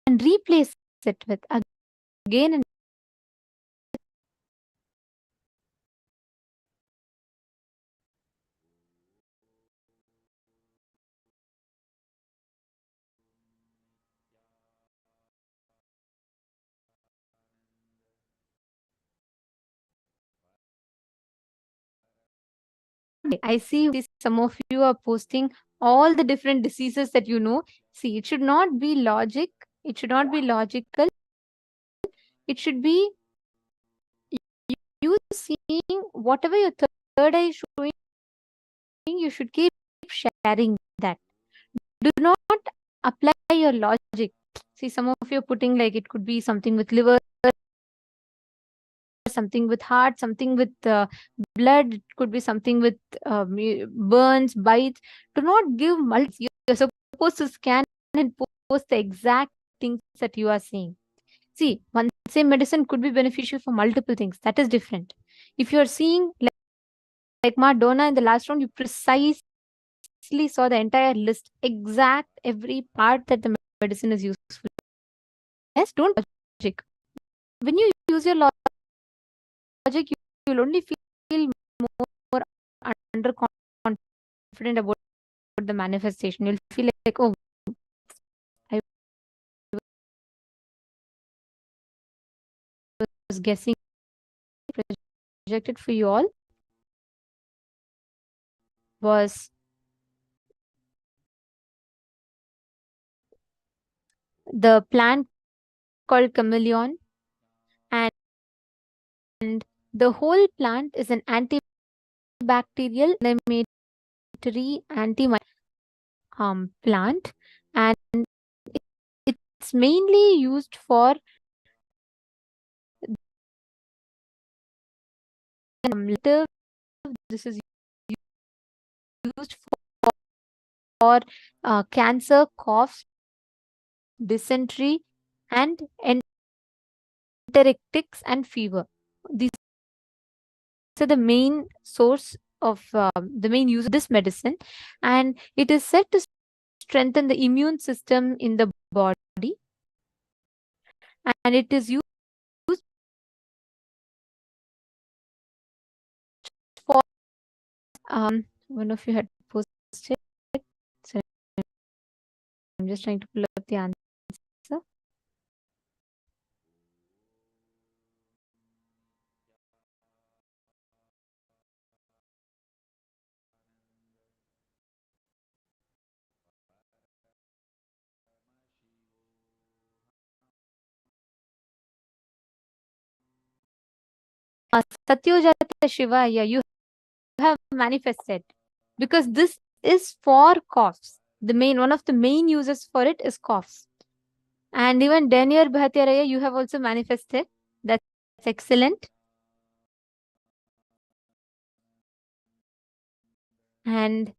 and replace it with again and I see some of you are posting all the different diseases that you know. See, it should not be logic. It should not be logical. It should be you seeing whatever your third eye is showing. You should keep sharing that. Do not apply your logic. See, some of you are putting like it could be something with liver, something with heart, something with blood. It could be something with burns, bites. Do not give multi. You're supposed to scan and post the exact things that you are seeing. See, one same medicine could be beneficial for multiple things. That is different. If you are seeing like Madonna in the last round, you precisely saw the entire list, exact every part that the medicine is useful don't logic. When you use your logic, you'll only feel more underconfident about the manifestation. You'll feel like, oh, I was guessing, projected for you all was the plant called chameleon, and the whole plant is an antibacterial, inflammatory, plant, and it's mainly used for this is used for cancer, coughs, dysentery, and enteritis and fever. These are the main source of the main use of this medicine, and it is said to strengthen the immune system in the body, and it is used for one of you had posted, so I'm just trying to pull up the answer. Satyojata Shiva, yeah, you have manifested, because this is for coughs. One of the main uses for it is coughs. And even Daniel Bhatyaraya, you have also manifested. That's excellent. And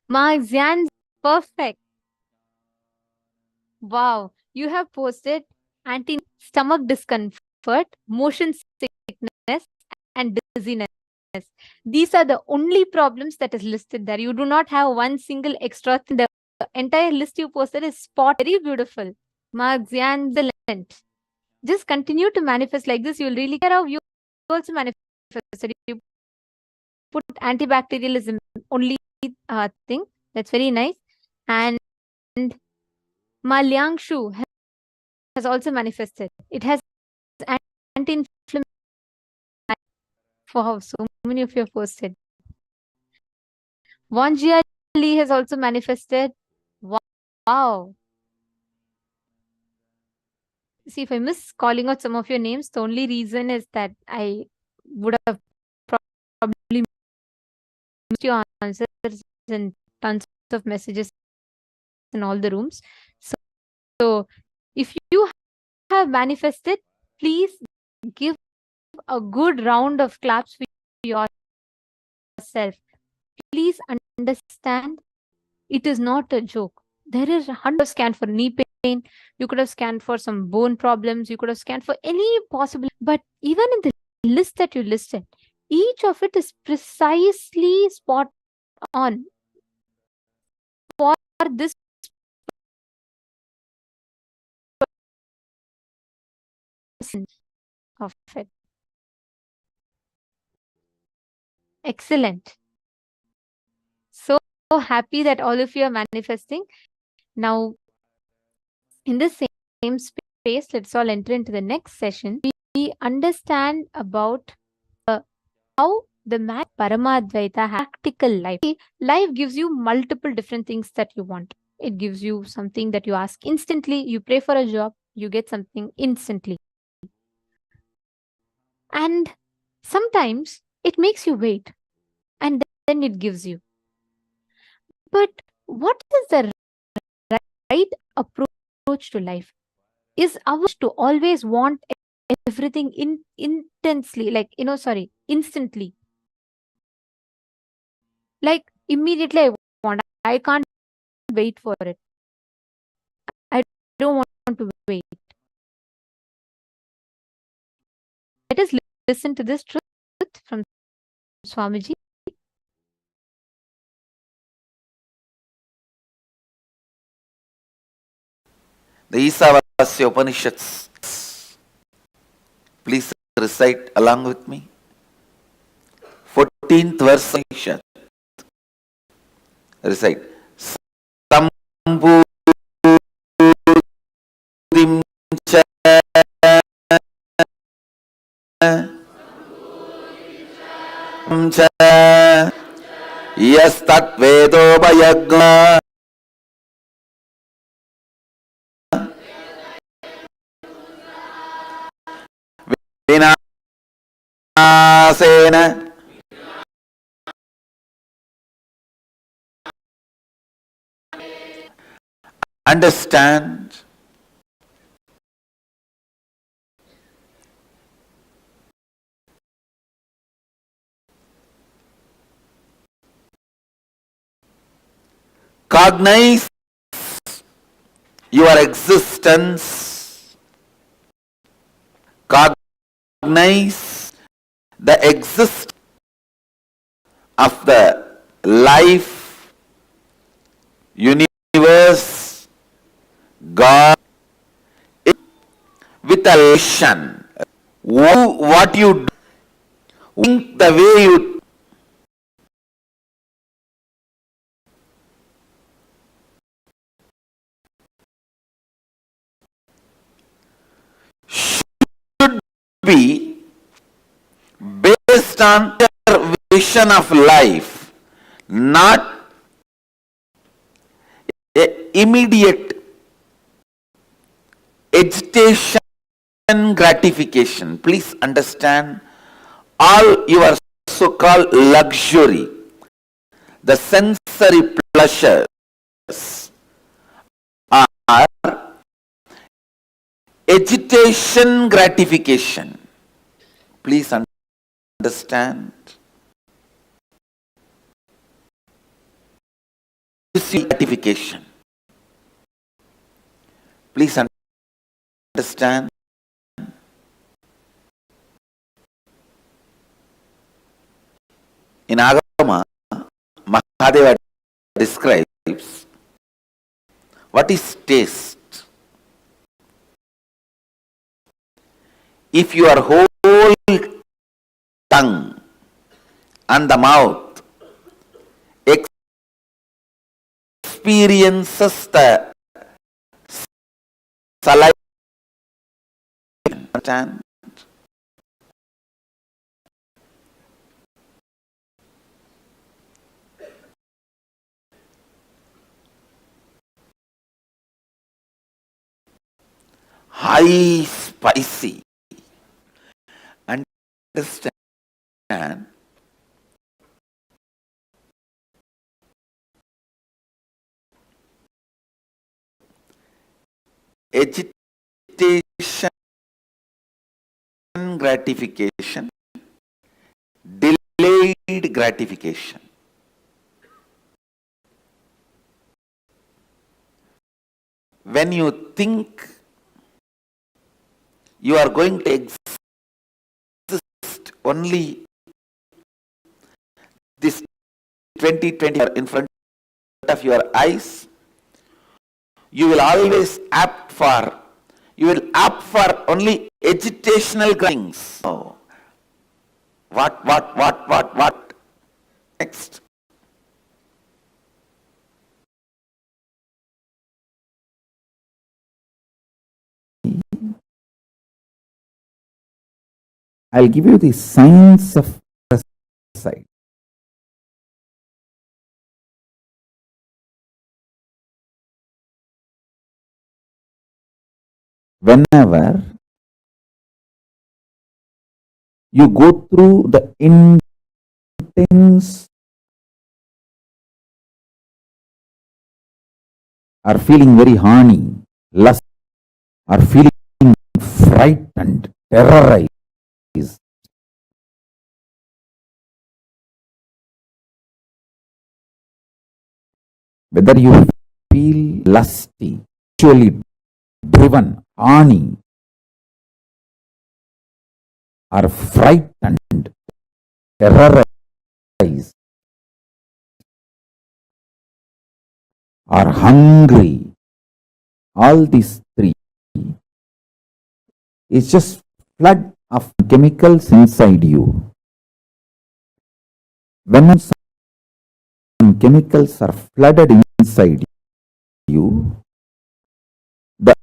Mark Zyan's perfect. Wow, you have posted anti-stomach discomfort, motion sickness, and dizziness. These are the only problems that is listed there. You do not have one single extra thing. The entire list you posted is spot. Very beautiful. Mark Zyan, excellent. Just continue to manifest like this. You will really care of you also manifested. You put antibacterialism only thing. That's very nice. And Ma Liangshu has also manifested. It has anti-inflammatory. Wow, so many of you have posted. Wanjia Lee has also manifested. Wow. See, if I miss calling out some of your names, the only reason is that I would have probably missed your answers and tons of messages in all the rooms. So if you have manifested, please give a good round of claps for yourself. Please understand, it is not a joke. There is 100 scan for knee pain. You could have scanned for some bone problems. You could have scanned for any possible. But even in the list that you listed, each of it is precisely spot on for this of it. Excellent. So happy that all of you are manifesting. Now, in the same space, let's all enter into the next session. We understand about how the Parama Advaita practical life. Life gives you multiple different things that you want. It gives you something that you ask instantly. You pray for a job, you get something instantly. And sometimes it makes you wait, and then it gives you. But what is the right approach to life? Is ours to always want everything intensely, instantly. Like immediately I want. I can't wait for it. I don't want to wait. Let us listen to this truth from Swamiji. the Isavasya Upanishads. Please recite along with me. 14th verse Upanishad. Recite. Sambhudim cha yastat vedobhayagna vinasena understand cognize your existence, cognize the existence of the life, universe, God, with a relation. What you do, think the way you should be based on your vision of life, not immediate agitation, gratification. Please understand, all your so-called luxury, the sensory pleasures are agitation, gratification. Please understand. Gratification. Please understand. In Agama, Mahadeva describes what is taste. If your whole tongue and the mouth experiences the saliva, understand? High spicy. Understand? Agitation, gratification, delayed gratification. When you think you are going to exist only this 2020 in front of your eyes, you will always opt for only agitational things. Oh. What? Next. I'll give you the science of sight. Whenever you go through the intense or feeling very horny, lust, or feeling frightened, terrorized, whether you feel lusty, sexually driven, horny, or frightened, terrorized, or hungry, all these three is just flood of chemicals inside you. When some chemicals are flooded inside you, the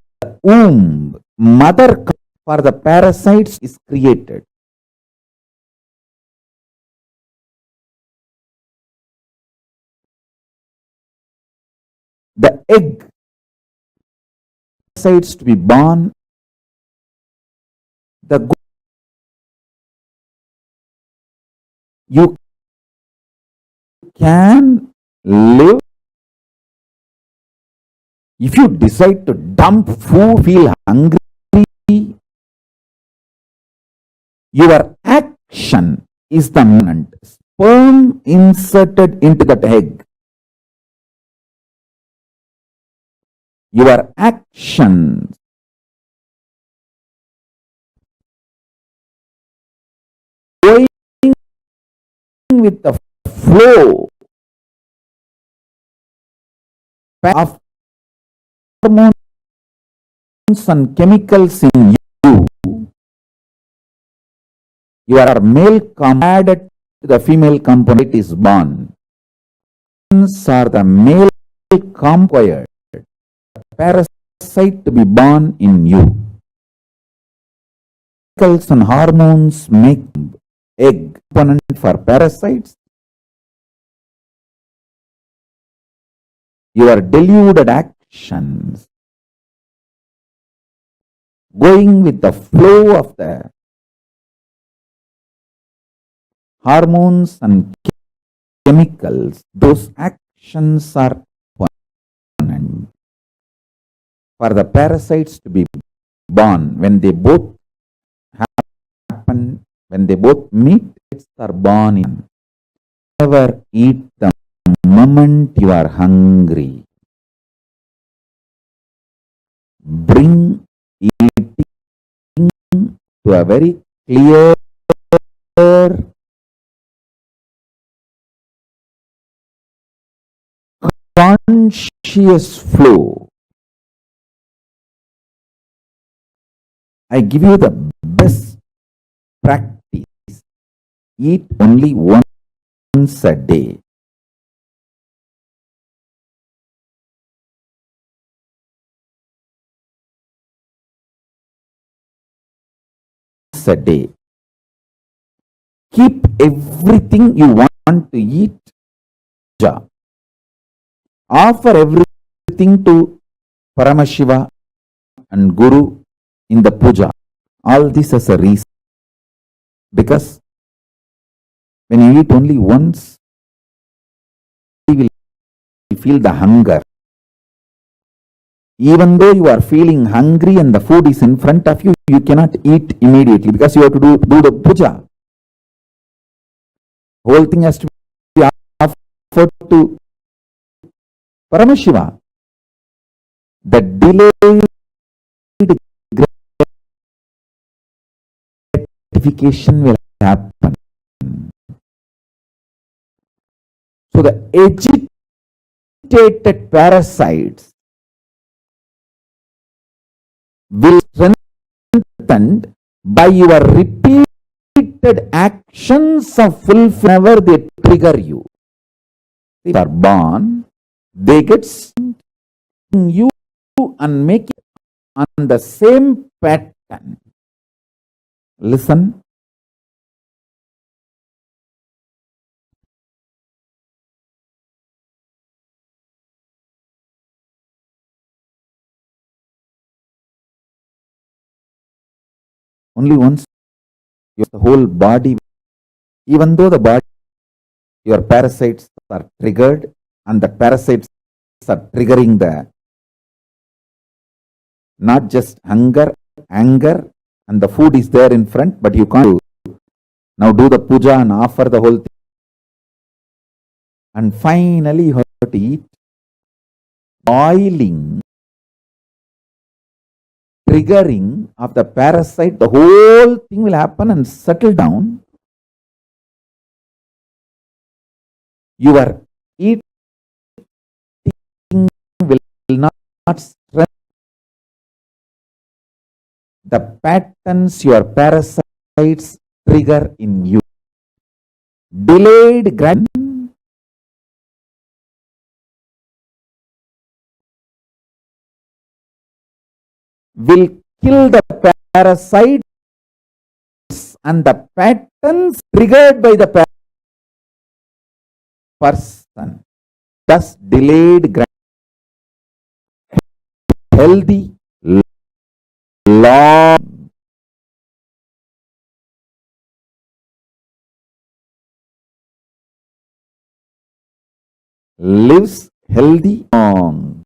womb, mother for the parasites is created. The egg parasites to be born, you can live if you decide to dump food, feel hungry. Your action is the moment. Sperm inserted into that egg. Your actions going with the flow of hormones and chemicals in you. Your male added to the female component is born. Are the male component parasite to be born in you. Chemicals and hormones make egg component for parasites. Your deluded actions going with the flow of the hormones and chemicals, those actions are component for the parasites to be born. When they both happen, when they both meet, it's are born in. Never eat the moment you are hungry. Bring eating to a very clear conscious flow. I give you the best practice. Eat only once a day. A day. Keep everything you want to eat. Offer everything to Paramashiva and Guru in the puja. All this as a reason. Because when you eat only once, you will feel the hunger. Even though you are feeling hungry and the food is in front of you, you cannot eat immediately because you have to do the puja. Whole thing has to be offered to Paramashiva. The delayed gratification will happen. So the agitated parasites will strengthened by your repeated actions of whenever they trigger you. They are born, they get you and make it on the same pattern. Listen. Only once the whole body, even though the body, your parasites are triggered and the parasites are triggering the not just hunger, anger, and the food is there in front, but you can't now do the puja and offer the whole thing. And finally you have to eat. Boiling, triggering of the parasite, the whole thing will happen and settle down. Your eating will not strengthen the patterns your parasites trigger in you. Delayed gratification will kill the parasites and the patterns triggered by the person. Thus, delayed gratification, healthy, long, lives healthy, long,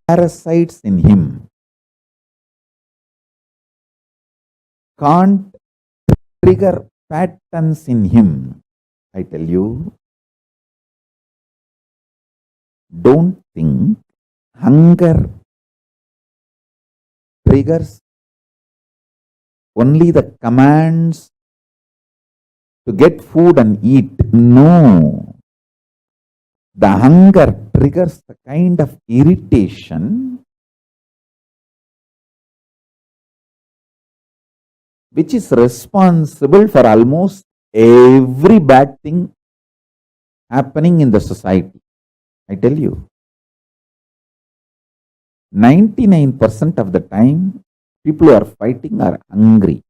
parasites in him can't trigger patterns in him. I tell you, don't think hunger triggers only the commands to get food and eat. No. The hunger triggers the kind of irritation which is responsible for almost every bad thing happening in the society. I tell you, 99% of the time, people who are fighting are hungry,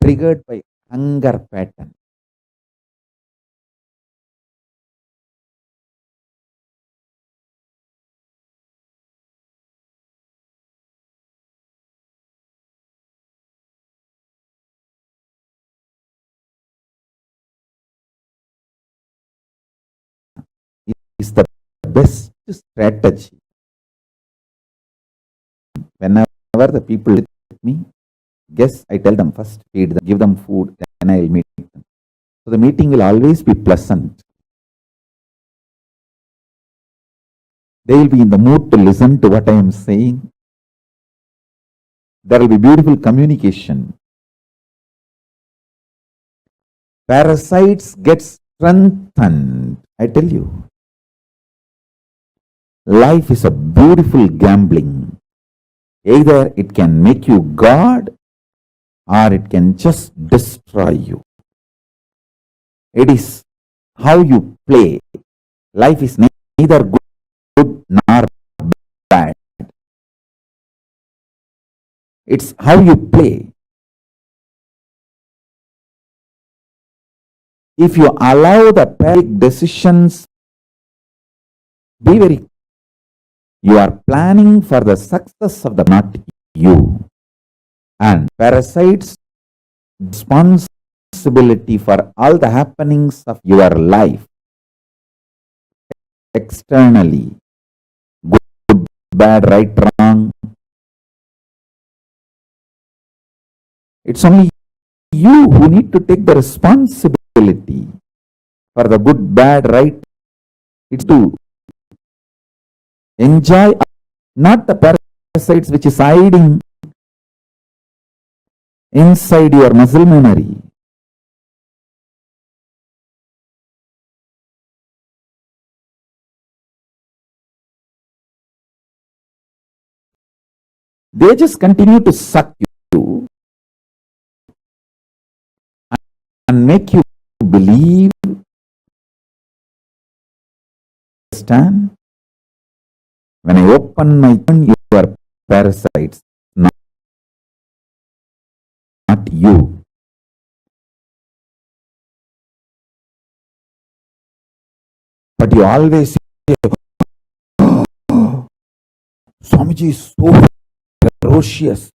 triggered by hunger pattern. Is the best strategy. Whenever the people with me, guess I tell them first, feed them, give them food, then I will meet them. So the meeting will always be pleasant. They will be in the mood to listen to what I am saying. There will be beautiful communication. Parasites get strengthened. I tell you, life is a beautiful gambling. Either it can make you God or it can just destroy you. It is how you play. Life is neither good nor bad. It's how you play. If you allow the big decisions, be very, you are planning for the success of the not you. And parasites responsibility for all the happenings of your life externally, good, bad, right, wrong. It's only you who need to take the responsibility for the good, bad, right. It's to enjoy, not the parasites which is hiding inside your muscle memory. They just continue to suck you and make you believe, understand. When I open my tongue, you are parasites, not you. But you always say, oh, Swamiji is so ferocious.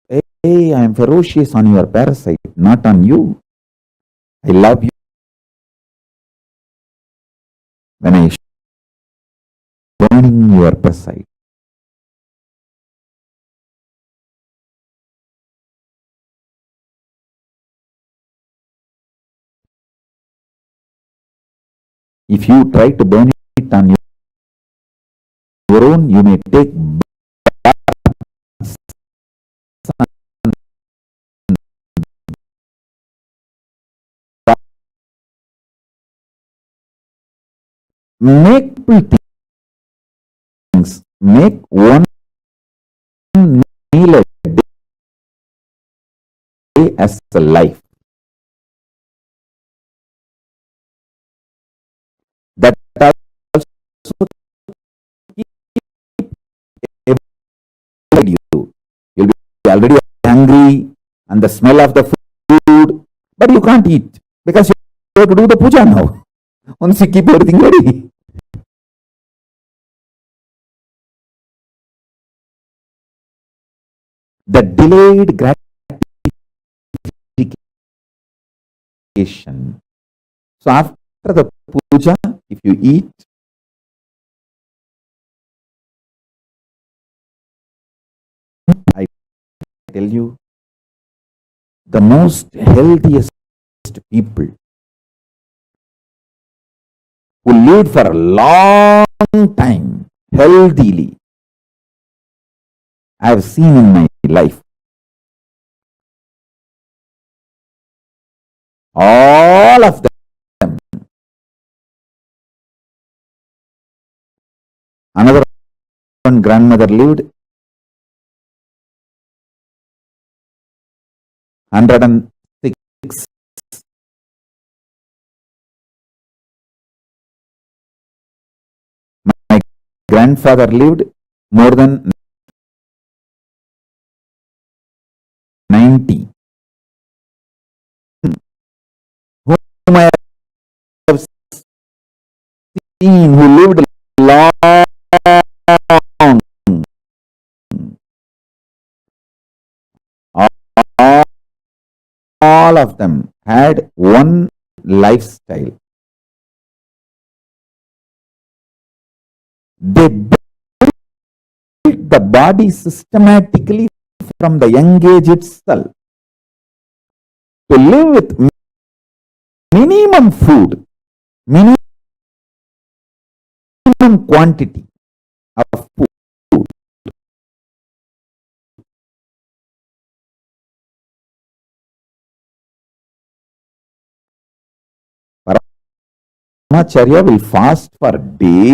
Hey, I am ferocious on your parasite, not on you. I love you. When I burning your parasite. If you try to burn it on your own, you may take make people things, make one as a life. That also keep you. You'll be already hungry and the smell of the food, but you can't eat because you have to do the puja now. Once you keep everything ready. The delayed gratification. So after the puja, if you eat, I tell you, the most healthiest people who lived for a long time healthily, I have seen in my life. All of them. Another one grandmother lived 106. My grandfather lived more than 90. Whom I have seen who lived long, all of them had one lifestyle. They built the body systematically from the young age itself to live with minimum food, minimum quantity of food. Paramacharya will fast for days.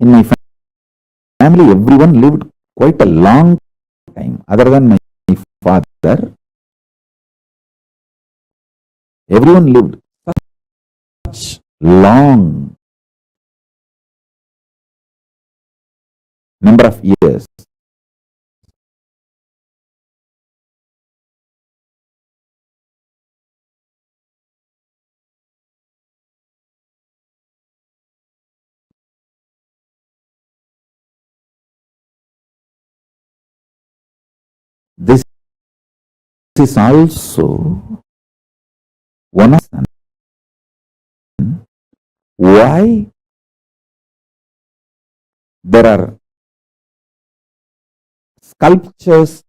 In my family, everyone lived quite a long time. Other than my father, everyone lived such long number of years. This is also one of them. Why there are sculptures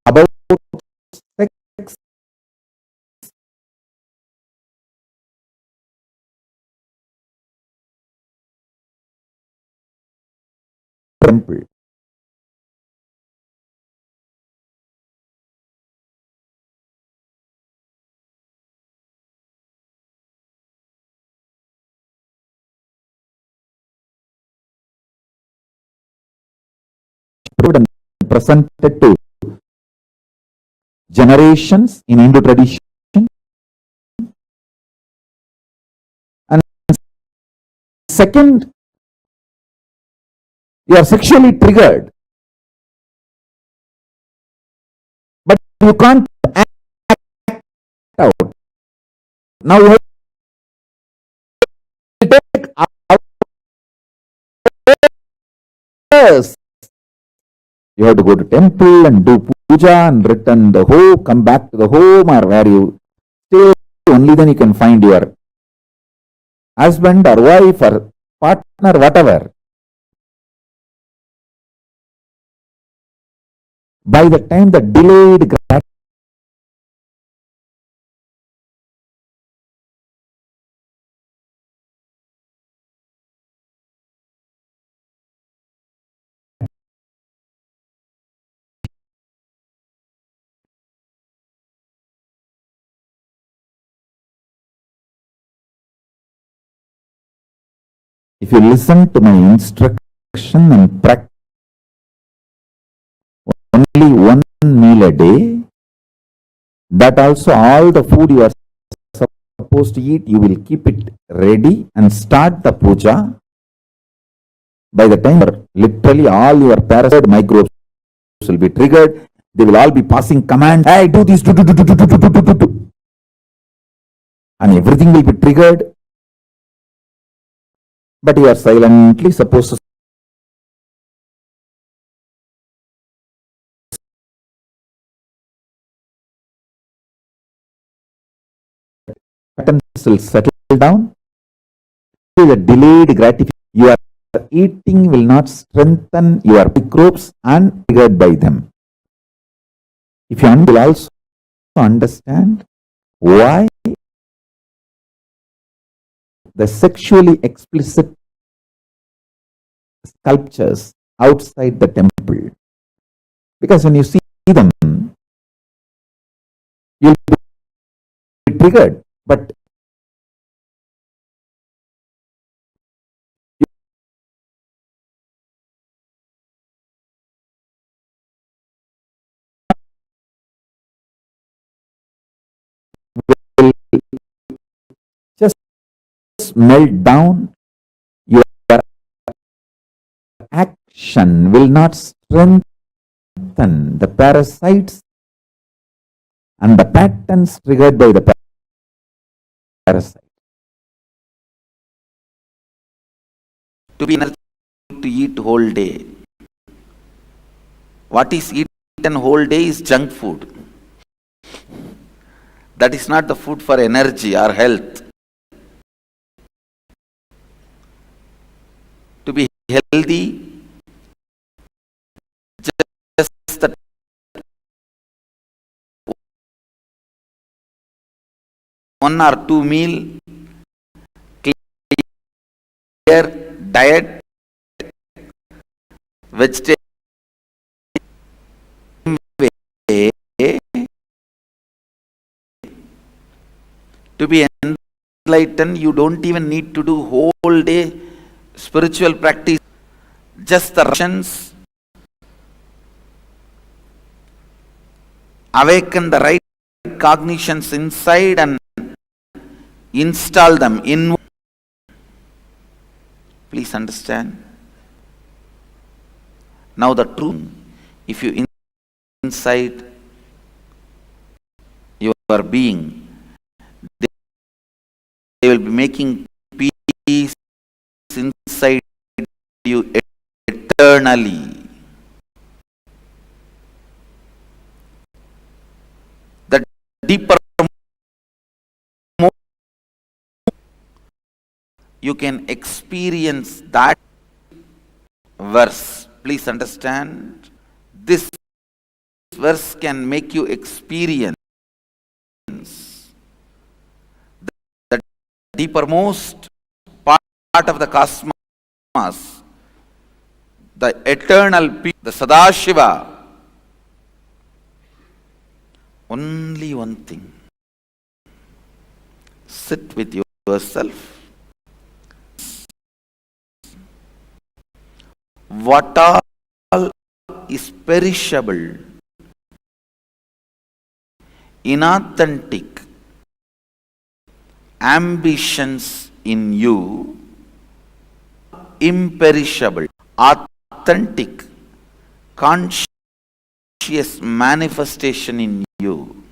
about sex temple. And presented to generations in Hindu tradition. And second, you are sexually triggered, but you can't act out. Now you have to take hours. You have to go to temple and do puja and return the home, come back to the home or where you stay. Only then you can find your husband or wife or partner, whatever. By the time the delayed If you listen to my instruction and practice only one meal a day, that also all the food you are supposed to eat, you will keep it ready and start the puja. By the time literally all your parasite microbes will be triggered, they will all be passing commands, hey, do this, do. And everything will be triggered, but you are silently supposed to will settle down. The delayed gratification, your eating will not strengthen your microbes and triggered by them. If you will also understand why the sexually explicit sculptures outside the temple, because when you see them, you'll be triggered, but will just melt down. Your action will not strengthen the parasites and the patterns triggered by the parasite. To be energetic to eat whole day. What is eaten whole day is junk food. That is not the food for energy or health. To be healthy, just that one or two meal, clear diet, vegetarian way. To be enlightened, you don't even need to do whole day spiritual practice. Just the actions, awaken the right cognitions inside and install them in. Please understand. Now the truth, if you inside your being, they will be making peace inside you eternally. The deeper you can experience that verse. Please understand, this verse can make you experience the deepermost part of the cosmos, the eternal peace, the Sadashiva. Only one thing, sit with yourself. What all is perishable, inauthentic ambitions in you, imperishable, authentic, conscious manifestation in you.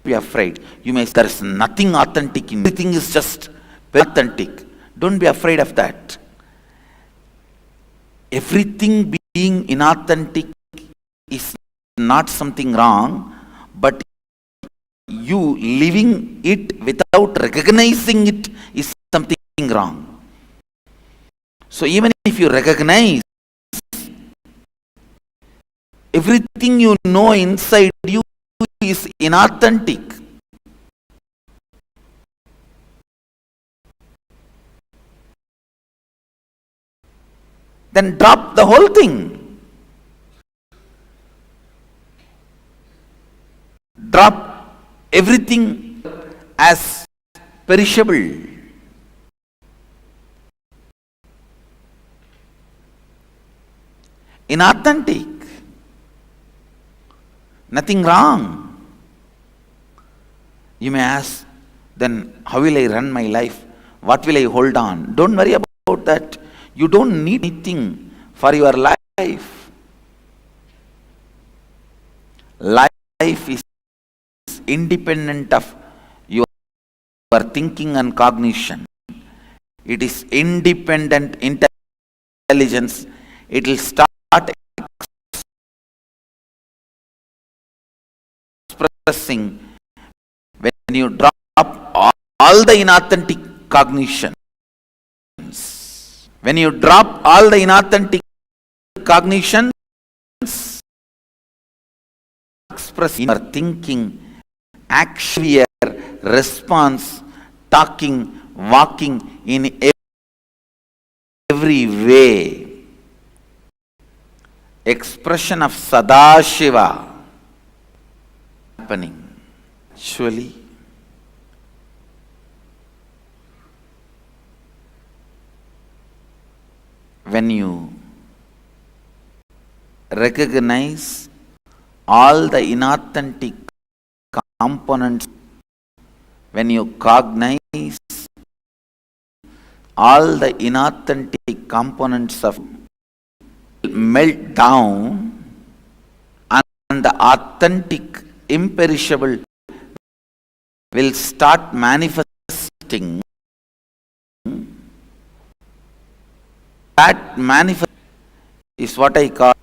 Be afraid. You may say there is nothing authentic in you. Everything is just authentic. Don't be afraid of that. Everything being inauthentic is not something wrong, but you living it without recognizing it is something wrong. So even if you recognize everything you know inside you is inauthentic, then drop the whole thing. Drop everything as perishable. inauthentic. Nothing wrong. You may ask, then how will I run my life? What will I hold on? Don't worry about that. You don't need anything for your life. Life is independent of your thinking and cognition. It is independent intelligence. It will start expressing when you drop all the inauthentic cognitions. When you drop all the inauthentic cognitions, express your thinking, actually response, talking, walking in every way. Expression of Sadashiva happening. Actually, when you recognize all the inauthentic components, when you cognize all the inauthentic components of melt down, and the authentic imperishable will start manifesting. That manifest is what I call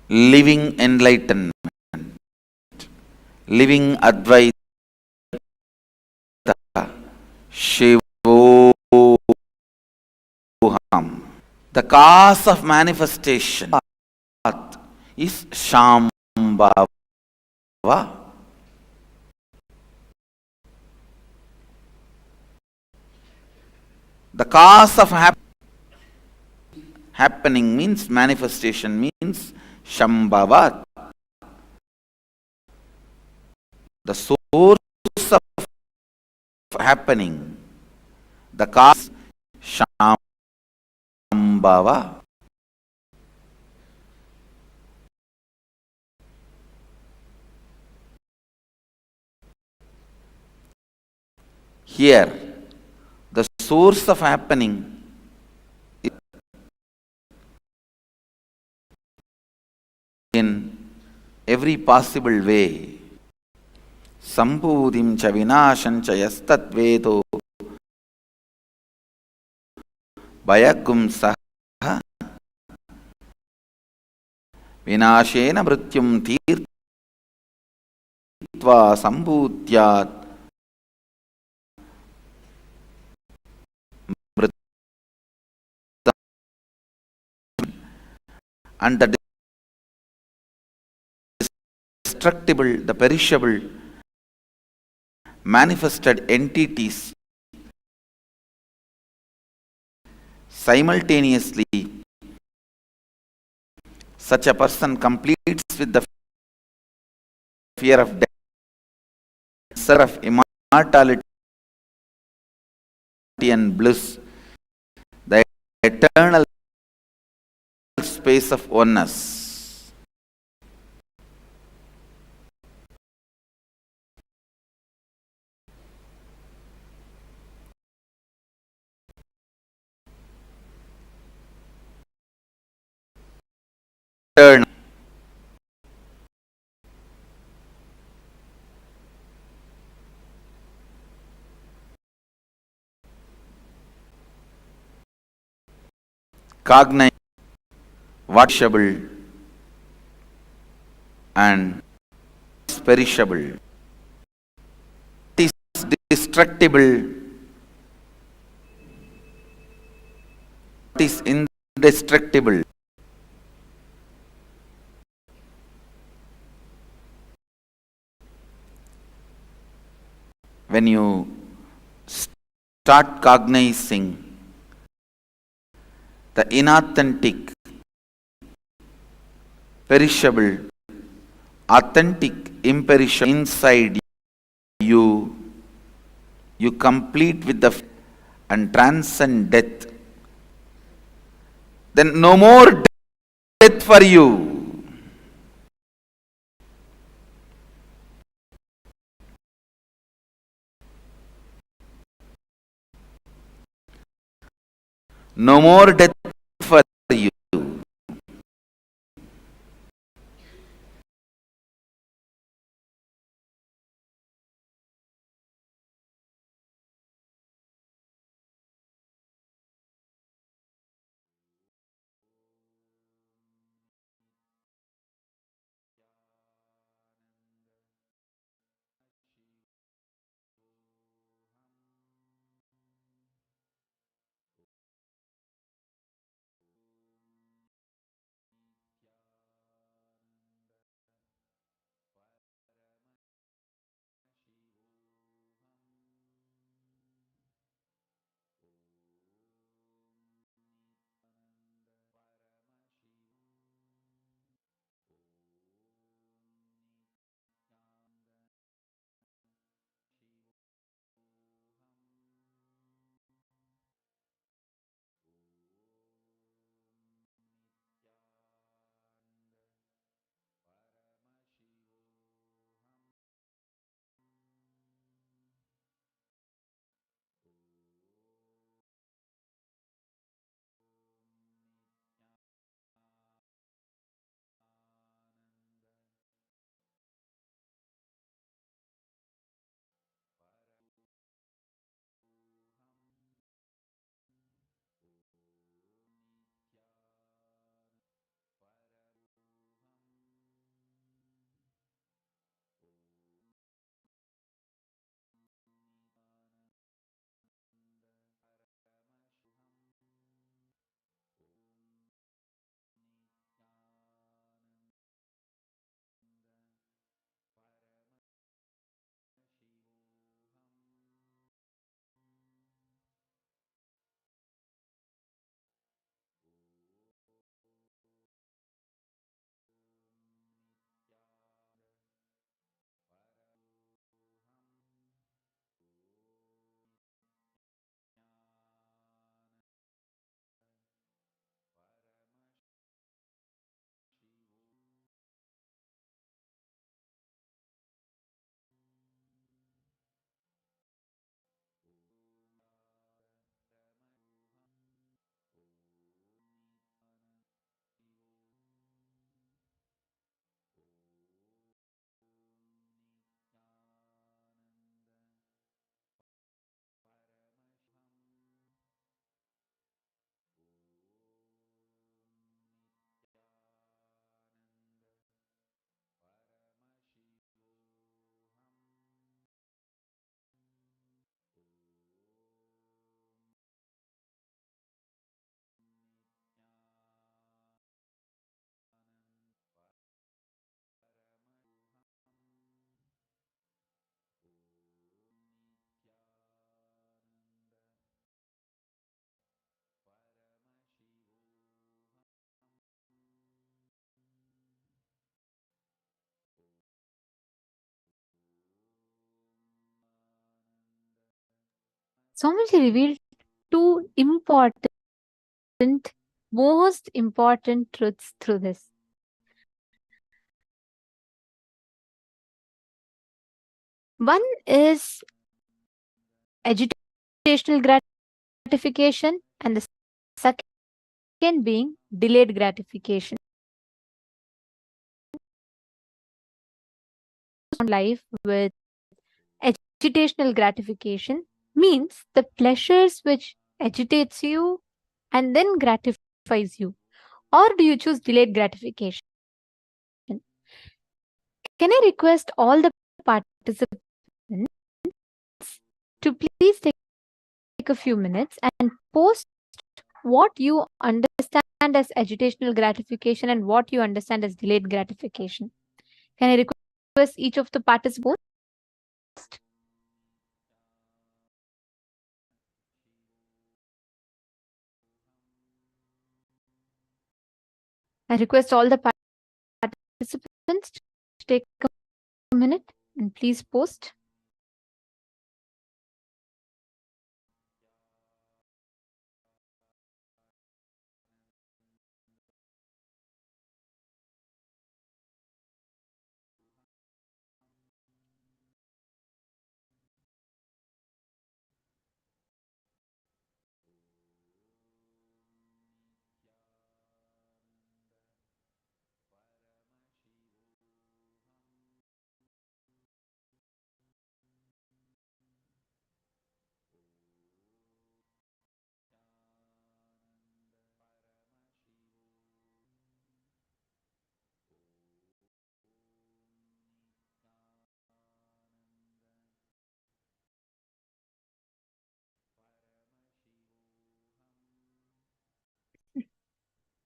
living enlightenment, living Advaita, Shivoham. The cause of manifestation is Shambhava. The cause of happening means manifestation, means Shambhava. The source of happening, the cause, Shambhava. Here, the source of happening is in every possible way. Sambhudim cha vinasham cha yastat vedo bhayagum saha vinashena mrityum tirtva sambhutyat and the destructible, the perishable, manifested entities simultaneously. Such a person completes with the fear of death, fear of immortality and bliss, the eternal space of oneness. Eternal. Cognize watchable and perishable. It is destructible. It is indestructible. When you start cognizing the inauthentic, perishable, authentic, imperishable inside you, you complete with the and transcend death. Then no more death for you. No more death for you. Swamiji revealed two most important truths through this. One is agitational gratification, and the second being delayed gratification. Life with agitational gratification means the pleasures which agitates you and then gratifies you. Or do you choose delayed gratification? Can I request all the participants to please take a few minutes and post what you understand as agitational gratification and what you understand as delayed gratification? Can I request each of the participants? I request all the participants to take a minute and please post.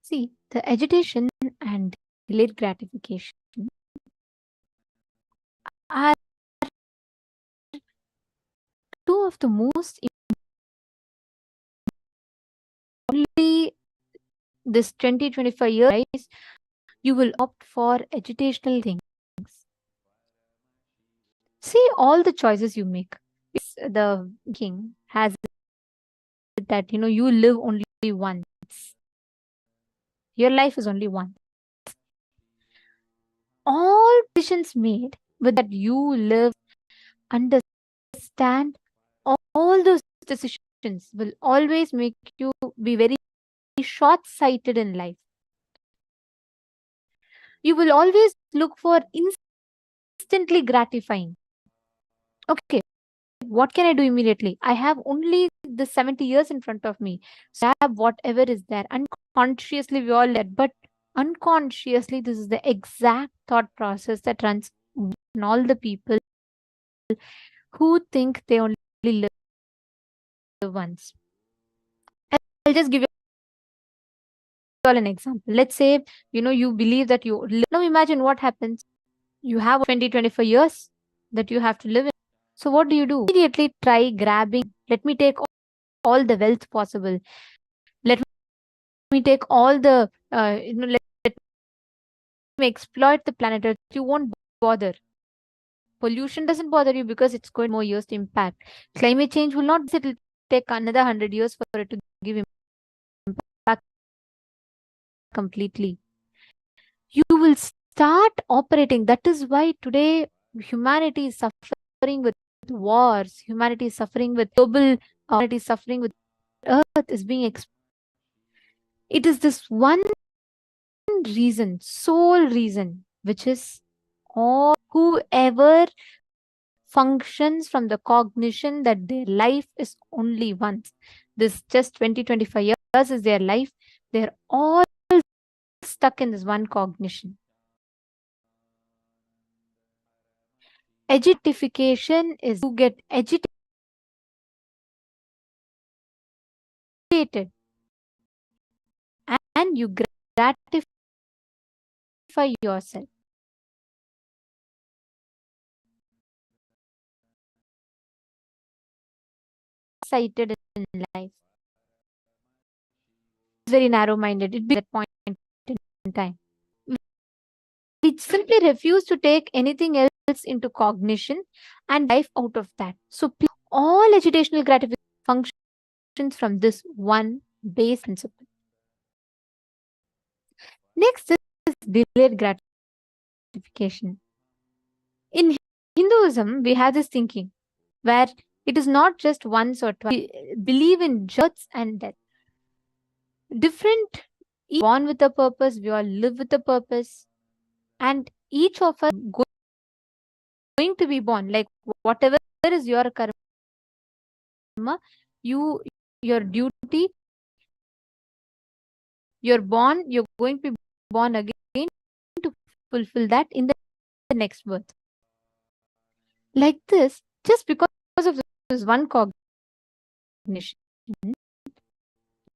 See, the agitation and delayed gratification are two of the most only this 20-25 years, you will opt for agitational things. See all the choices you make. The king has it that you live only once. Your life is only one. All decisions made with that you live, understand, all those decisions will always make you be very short-sighted in life. You will always look for instantly gratifying. Okay, what can I do immediately? I have only the 70 years in front of me. So I have whatever is there. Unconsciously, we all let, but unconsciously, this is the exact thought process that runs in all the people who think they only live once. I'll just give you all an example. Let's say, you believe that you live. Now imagine what happens. You have 20-25 years that you have to live in. So what do? Immediately try grabbing. Let me take all the wealth possible. Let me take all the, let me exploit the planet Earth. You won't bother. Pollution doesn't bother you because it's going more years to impact. Climate change will not, it will take another 100 years for it to give impact completely. You will start operating. That is why today humanity is suffering with wars. Humanity is suffering with global. Humanity is suffering with Earth is being. It is this one reason, sole reason, which is all whoever functions from the cognition that their life is only once. This just 20-25 years is their life. They're all stuck in this one cognition. Agitification is you get agitated and you gratify yourself. Sighted in life. It's very narrow-minded. It be that point in time. We simply refuse to take anything else into cognition and life out of that. So all agitational gratification functions from this one base principle. Next is delayed gratification. In Hinduism, we have this thinking where it is not just once or twice. We believe in births and death. Different, born with a purpose, we all live with a purpose, and each of us going to be born, like whatever is your karma, your duty, you're born, you're going to be born again to fulfill that in the next birth. Like this, just because of this one cognition,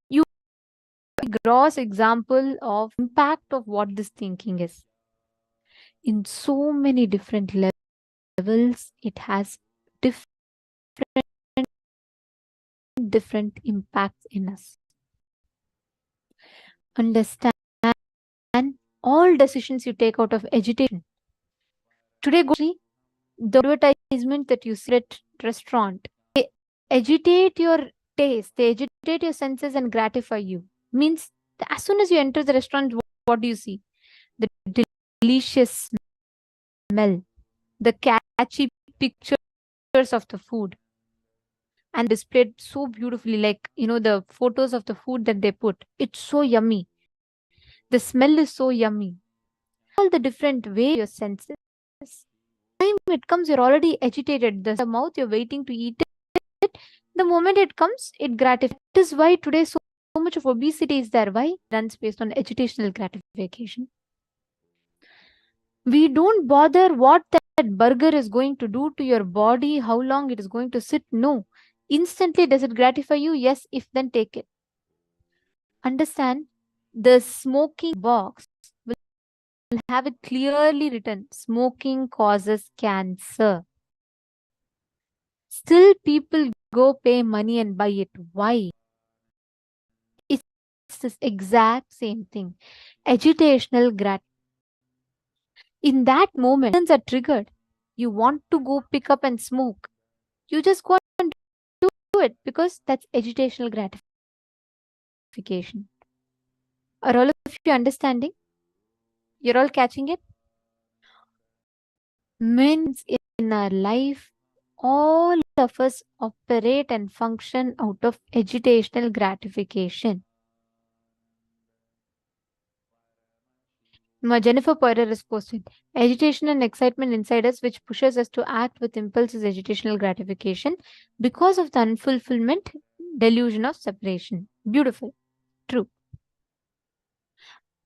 you gross example of impact of what this thinking is. In so many different levels, it has different impacts in us. Understand all decisions you take out of agitation. Today, go see the advertisement that you see at restaurant. They agitate your taste, they agitate your senses and gratify you. Means as soon as you enter the restaurant, what do you see? The delicious smell, the catchy pictures of the food, and displayed so beautifully, like the photos of the food that they put. It's so yummy. The smell is so yummy. All the different way your senses. Time it comes, you're already agitated. The mouth, you're waiting to eat it. The moment it comes, it gratifies. That is why today so much of obesity is there. Why? Runs based on agitational gratification. We don't bother what that burger is going to do to your body, how long it is going to sit. No. Instantly, does it gratify you? Yes. If then take it. Understand, the smoking box will have it clearly written, smoking causes cancer. Still people go pay money and buy it. Why? It's this exact same thing. Agitational grat. In that moment, emotions are triggered. You want to go pick up and smoke. You just go and do it because that's agitational gratification. Are all of you understanding? You're all catching it? Means in our life, all of us operate and function out of agitational gratification. Jennifer Poirier has posted, agitation and excitement inside us which pushes us to act with impulse is agitational gratification because of the unfulfillment delusion of separation. Beautiful. True.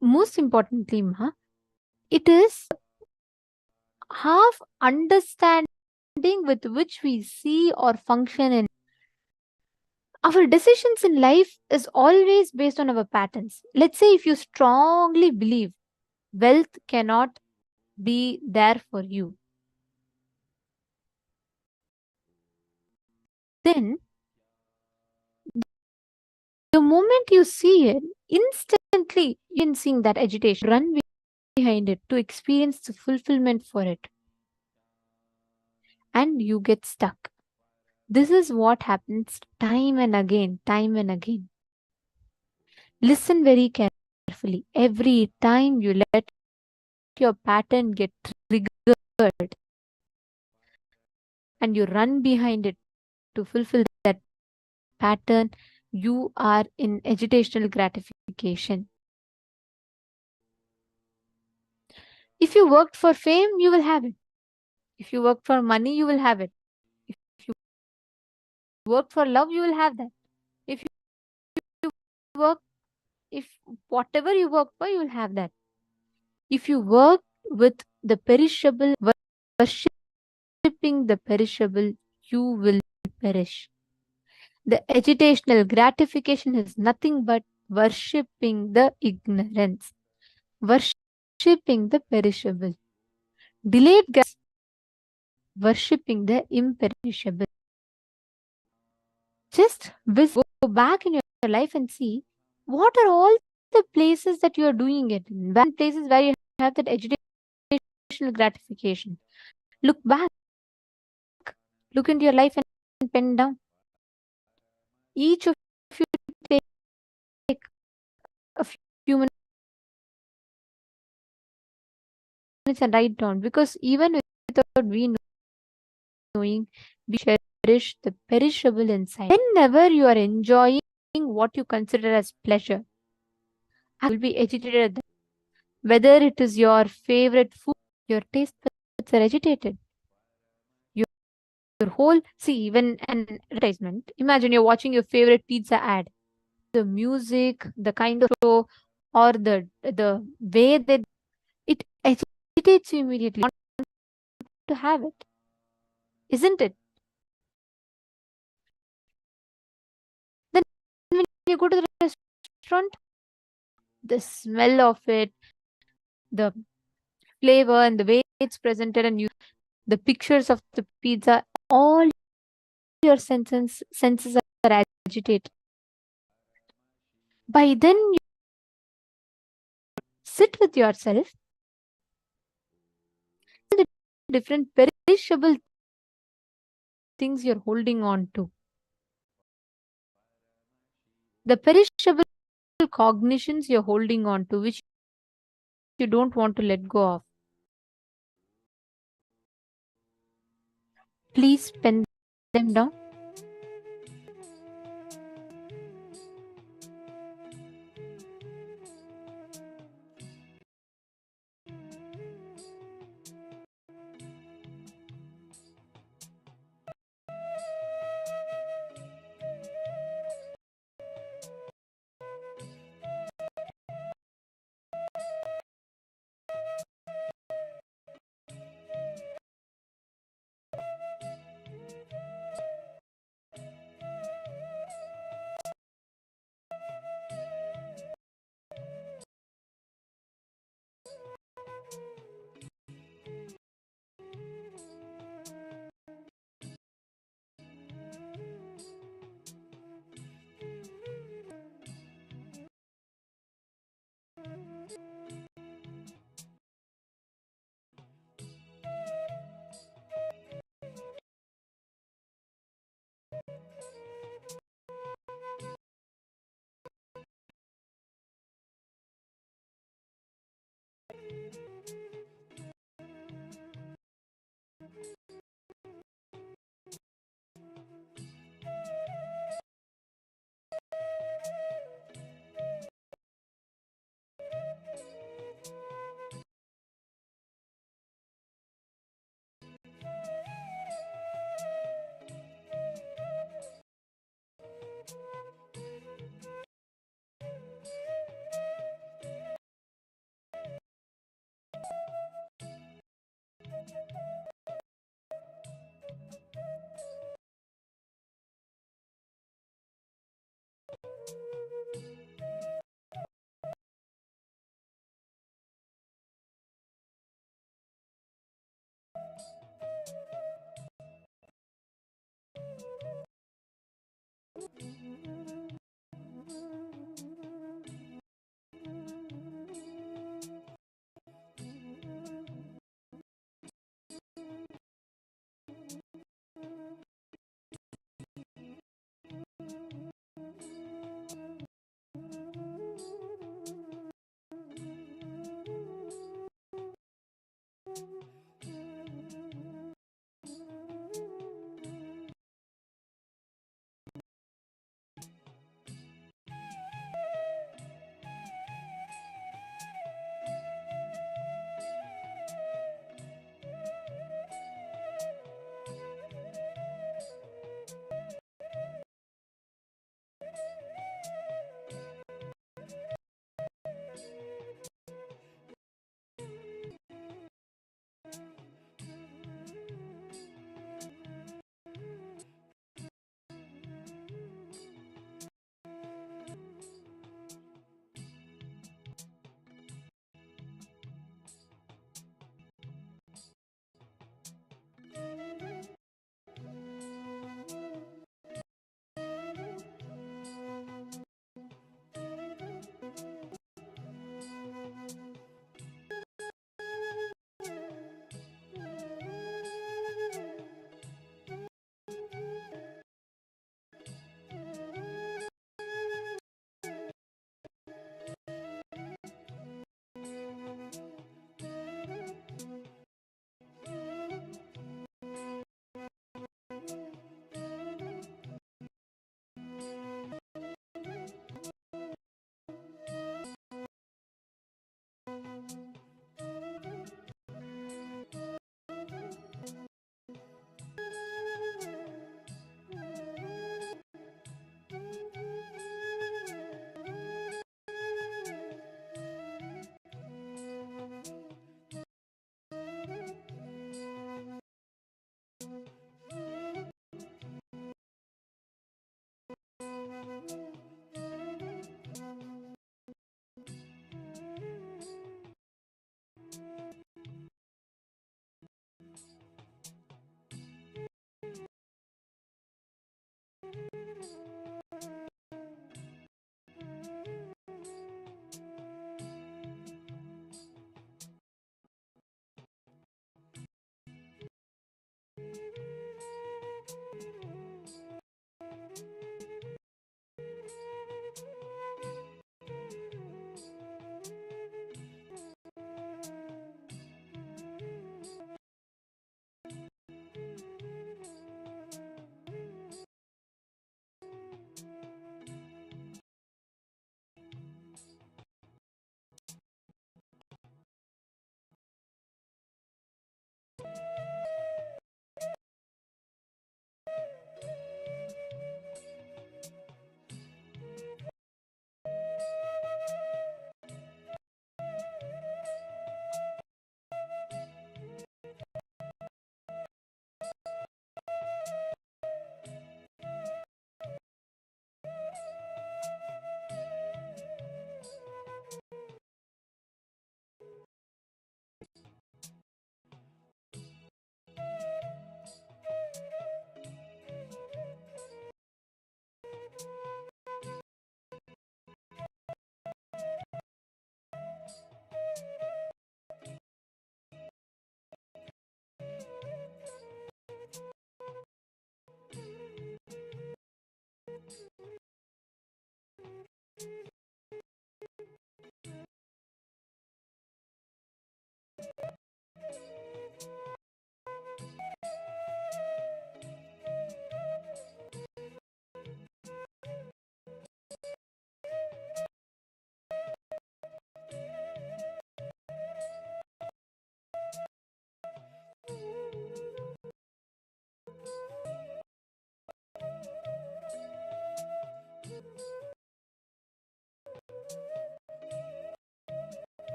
Most importantly, it is half understanding with which we see or function in. Our decisions in life is always based on our patterns. Let's say if you strongly believe wealth cannot be there for you, then the moment you see it, instantly you can see that agitation, run behind it to experience the fulfillment for it. And you get stuck. This is what happens time and again, time and again. Listen very carefully. Every time you let your pattern get triggered and you run behind it to fulfill that pattern, you are in agitational gratification. If you worked for fame, you will have it. If you work for money, you will have it. If you work for love, you will have that. If you work, if whatever you work for, you will have that. If you work with the perishable, worshipping the perishable, you will perish. The agitational gratification is nothing but worshipping the ignorance, worshipping the perishable. Delayed worshipping the imperishable. Just go back in your life and see what are all the places that you are doing it in. Places where you have that agitational gratification. Look back. Look into your life and pen down. Each of you take a few minutes and write down, because even without we knowing, we cherish the perishable inside. Whenever you are enjoying what you consider as pleasure, I will be agitated at that. Whether it is your favorite food, your taste buds are agitated. Your whole, see, even an advertisement. Imagine you're watching your favorite pizza ad. The music, the kind of show, or the way that it agitates you immediately. You want to have it, isn't it? Then when you go to the restaurant, the smell of it, the flavor, and the way it's presented, and the pictures of the pizza, all your senses are agitated. By then, you sit with yourself, the different perishable things you're holding on to. The perishable cognitions you're holding on to, which you don't want to let go of. Please pen them down.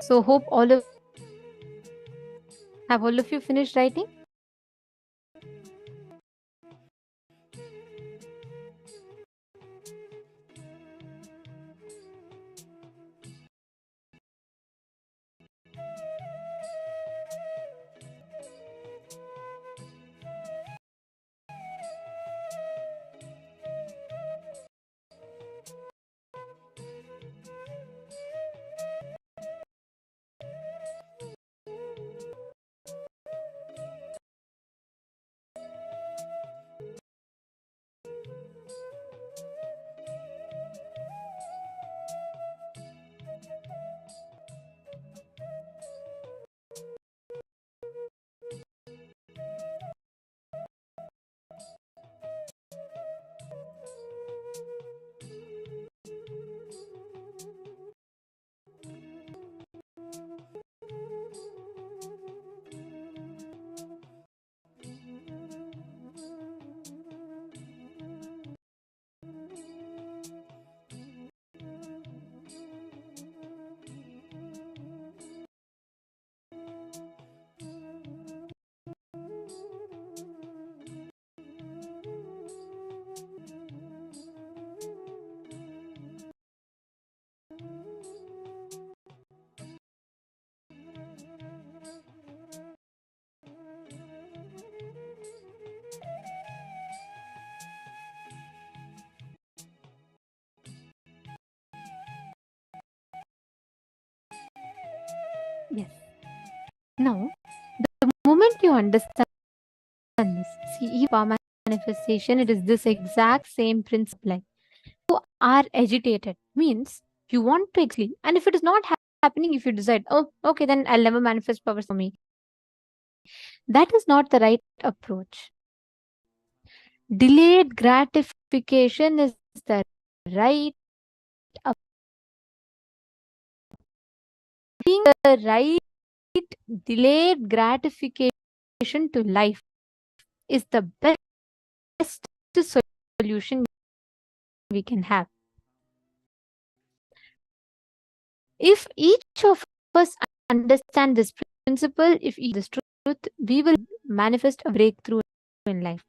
So hope all of you finished writing? Yes. Now, the moment you understand this, see, even power manifestation, it is this exact same principle. Like, you are agitated, means you want to explain. And if it is not happening, if you decide, oh, okay, then I'll never manifest powers for me. That is not the right approach. Delayed gratification is the right being the right delayed gratification to life is the best solution we can have. If each of us understand this principle, if each this truth, we will manifest a breakthrough in life.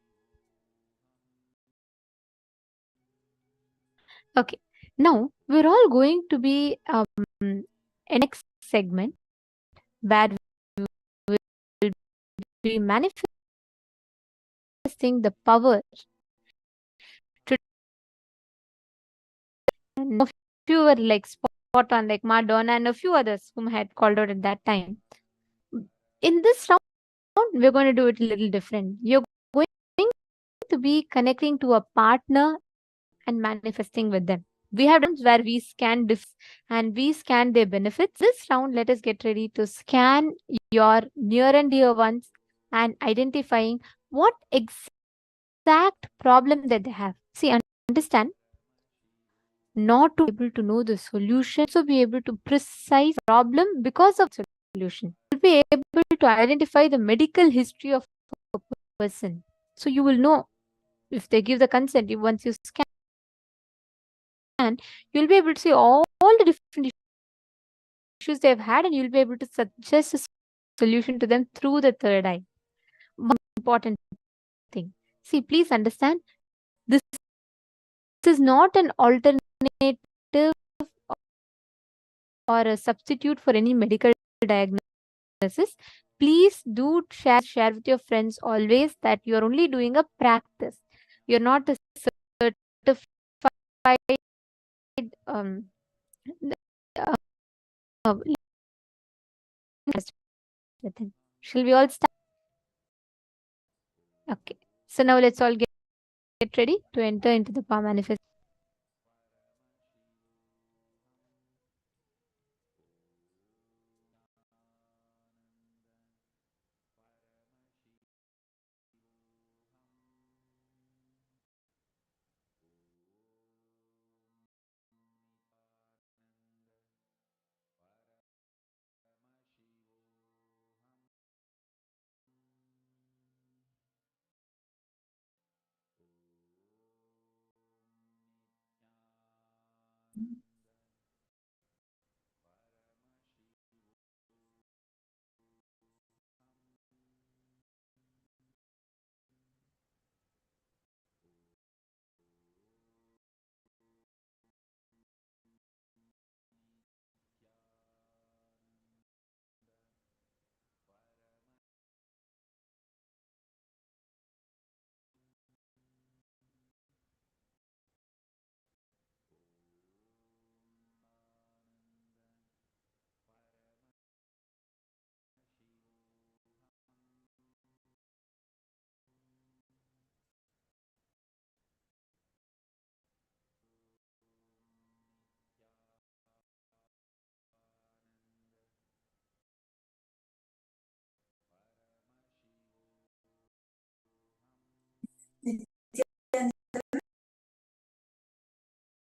Okay, now we're all going to be in next segment where we will be manifesting the power to, and a few were like spot on, like Madonna and a few others whom I had called out at that time. In this round, we're going to do it a little different. You're going to be connecting to a partner and manifesting with them. We have rounds where we scan diffs and we scan their benefits. This round, let us get ready to scan your near and dear ones and identifying what exact problem that they have. See, understand, not to be able to know the solution, so be able to precise problem because of solution. You'll be able to identify the medical history of a person. So you will know if they give the consent, once you scan, you'll be able to see all the different issues they've had, and you'll be able to suggest a solution to them through the third eye. One important thing. See, please understand, this is not an alternative or a substitute for any medical diagnosis. Please do share with your friends always that you are only doing a practice. You're not a certified um, uh, shall we all start? Okay. So now let's all get ready to enter into the power manifest.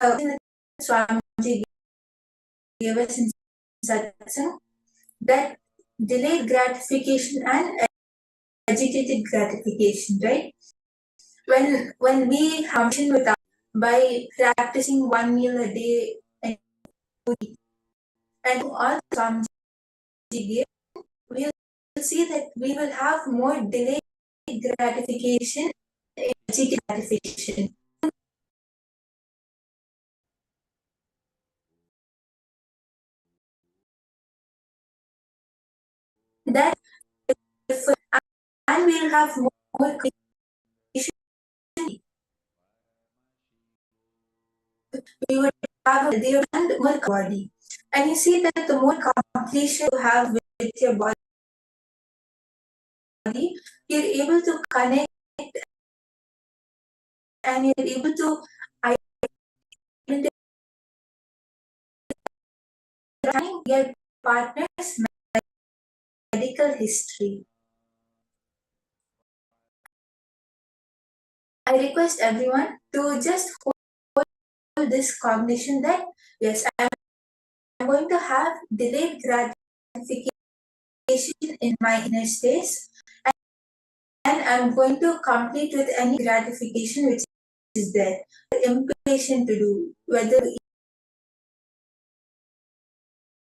Swamiji gave us in satsang, that delayed gratification and agitated gratification, right? When we function with by practicing one meal a day and all Swamiji gave, we will see that we will have more delayed gratification, agitated gratification. That and we'll have more we would have a healthier and more body. And you see that the more completion you have with your body, you're able to connect and you're able to identify your partner's medical history. I request everyone to just hold this cognition that yes, I'm going to have delayed gratification in my inner space, and I'm going to complete with any gratification which is there. Impatient to do, whether to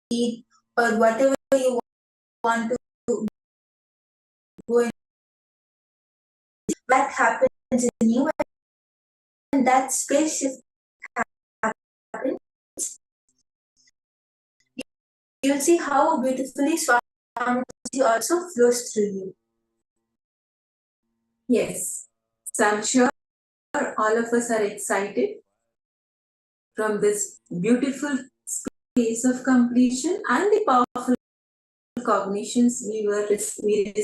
eat or whatever you want to go in. That happens in you, and that space shift happens. You'll see how beautifully Swamiji also flows through you. Yes. So I'm sure all of us are excited from this beautiful space of completion and the powerful cognitions we received,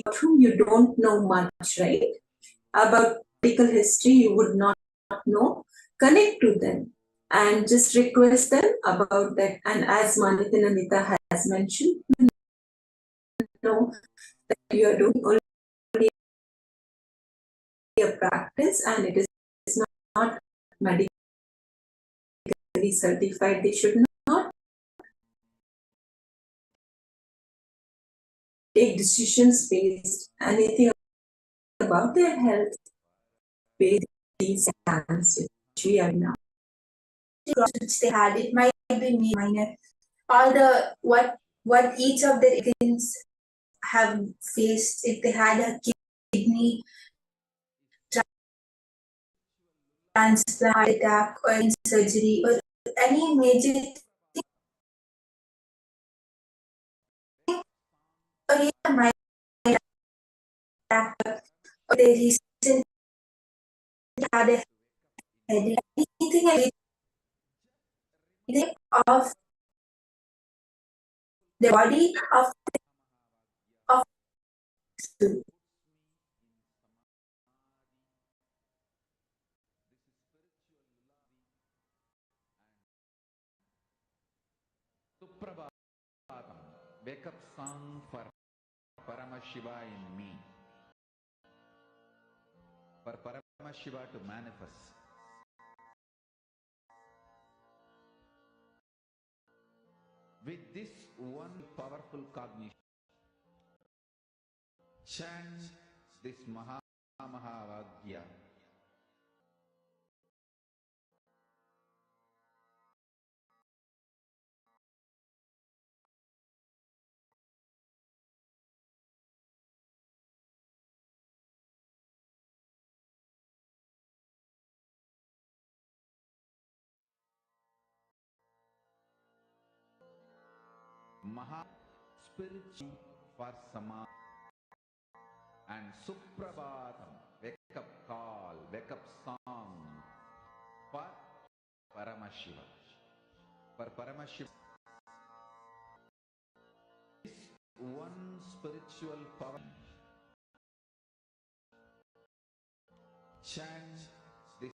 about whom you don't know much, right? About medical history you would not know. Connect to them and just request them about that. And as Nithyananda has mentioned, know that you are doing only a practice and it is not medically certified. They should not take decisions based anything about their health based these times which we are now. Which they had, it might be minor. All the what each of the organs have faced, if they had a kidney transplant, attack, or surgery, or any major thing, or even minor attack, or they recently had a headache, anything of the body of Suprabhatam, wake up song for Paramashiva in me, for Paramashiva to manifest. With this one powerful cognition, chant this Mahavagya. Maha spiritual for Samadhi, and Suprabhatam, wake up call, wake up song for Paramashiva. For Paramashiva, this one spiritual power, chant this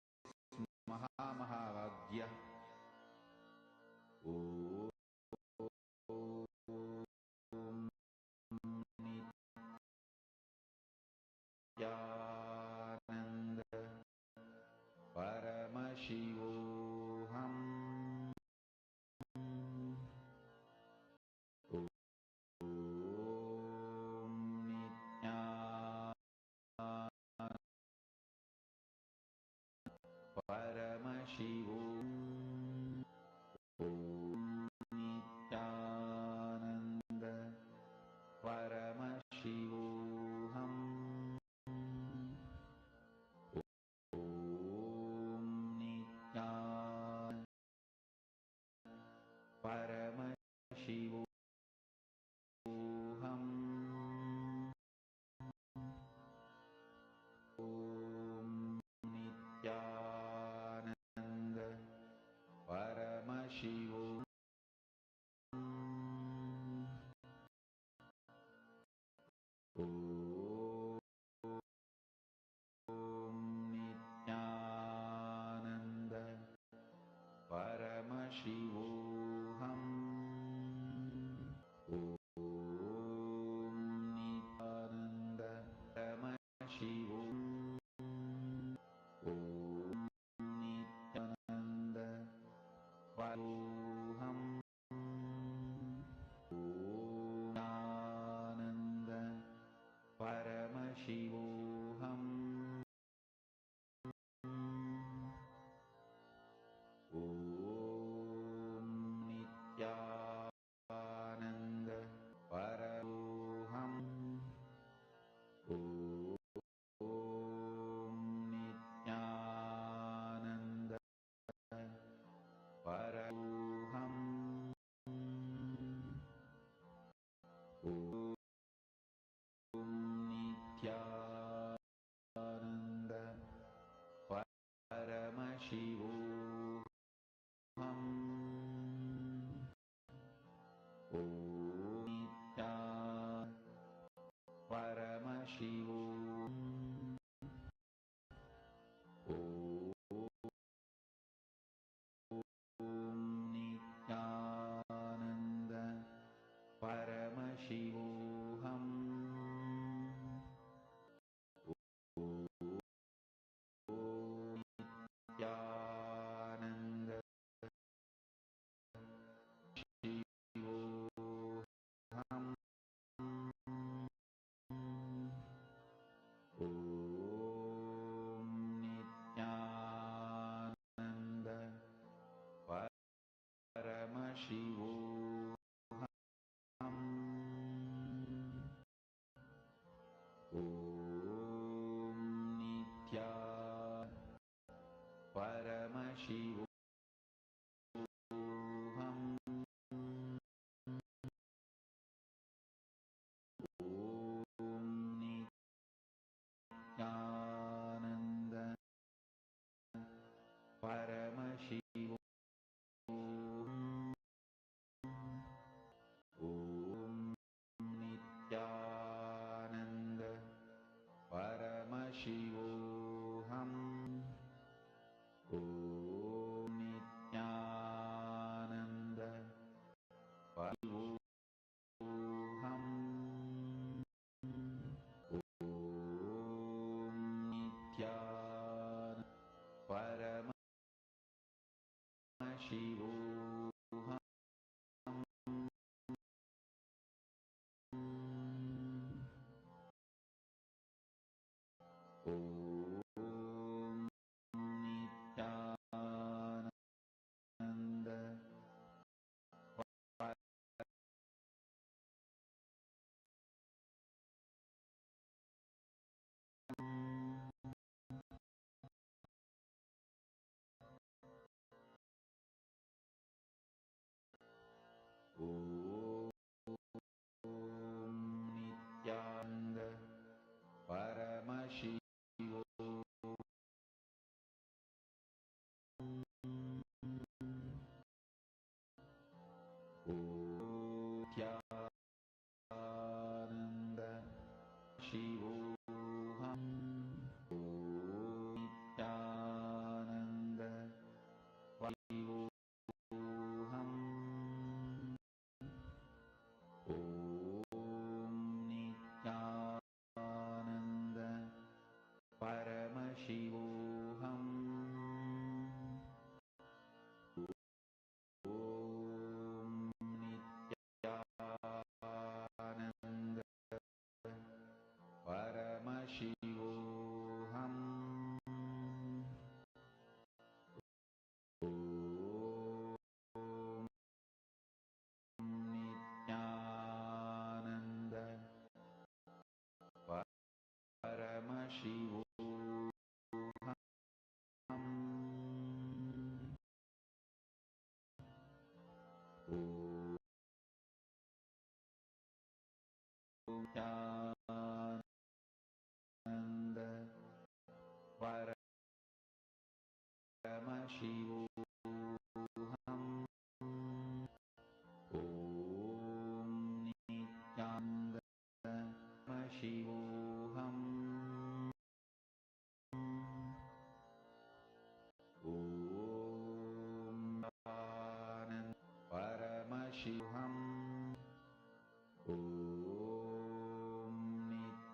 Mahavagya. Om Nithyananda Paramashivoham. Nityananda Paramashivoham. Om Nityananda Paramashivoham. Om Anand Paramashivoham. Om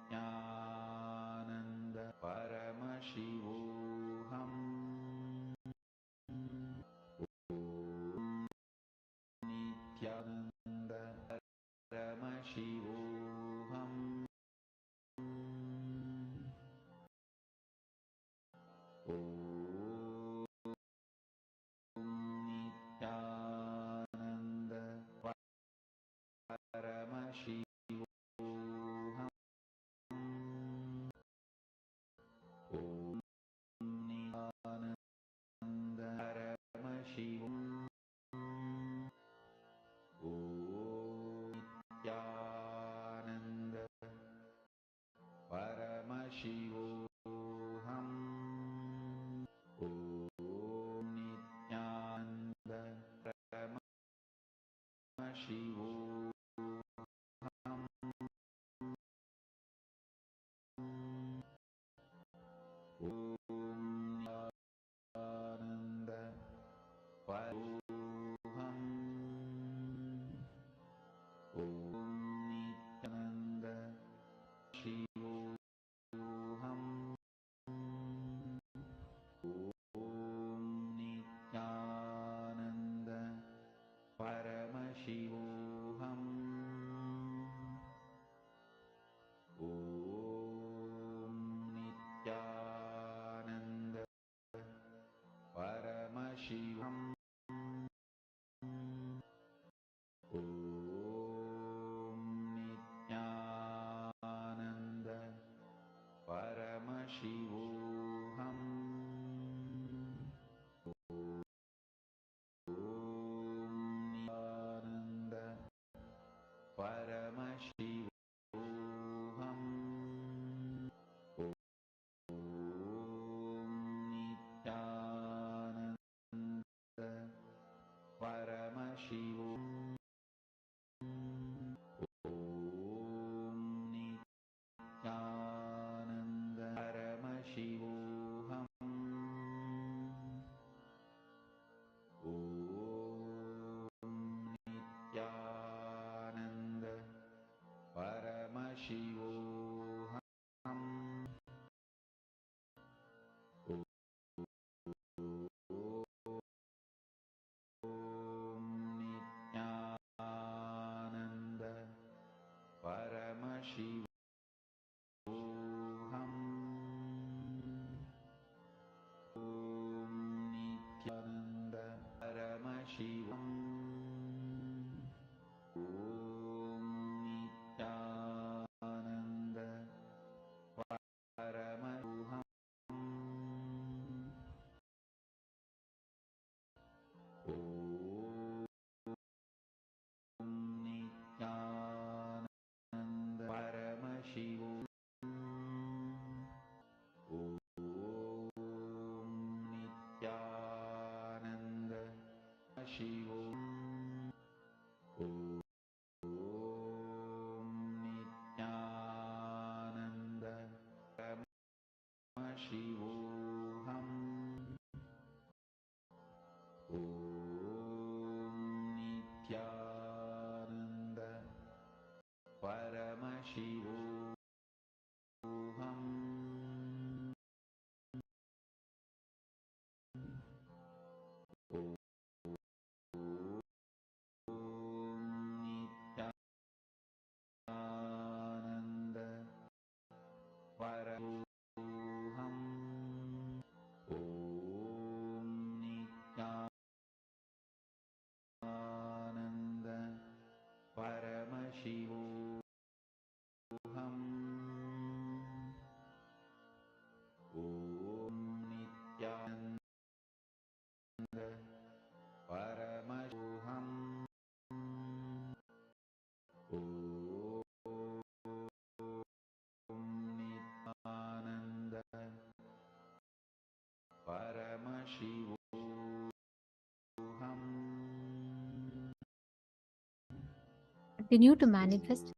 Nityananda Paramashivoham. Om Nityananda Paramashivoham. Om Nityananda Paramashivoham. Om Nityananda Paramashivoham. Om Nityananda Paramashivoham. Om Nityananda Paramashivoham. Om Nityananda Paramashivoham. Om Nityananda Shivoham. Om Nityananda Paramashivoham. Om Nityananda Paramashivam. Om Nityananda Paramashivoham. Om Nityananda Paramashivoham. Om Nityananda Paramashivoham. Om Nityananda Paramashivoham. Om Nityananda Paramashivoham. Om Nityananda Paramashivoham. Om Nityananda Paramashivam. Om Nityananda Paramashivoham. Om Nityananda Paramashivoham. Om Nityananda Paramashivoham. Om Nityananda Paramashivoham. Om Nityananda Paramashivoham. Om Nityananda Paramashivoham. Om Nityananda Paramashivoham. Om Nityananda Paramashivoham. Continue to manifest.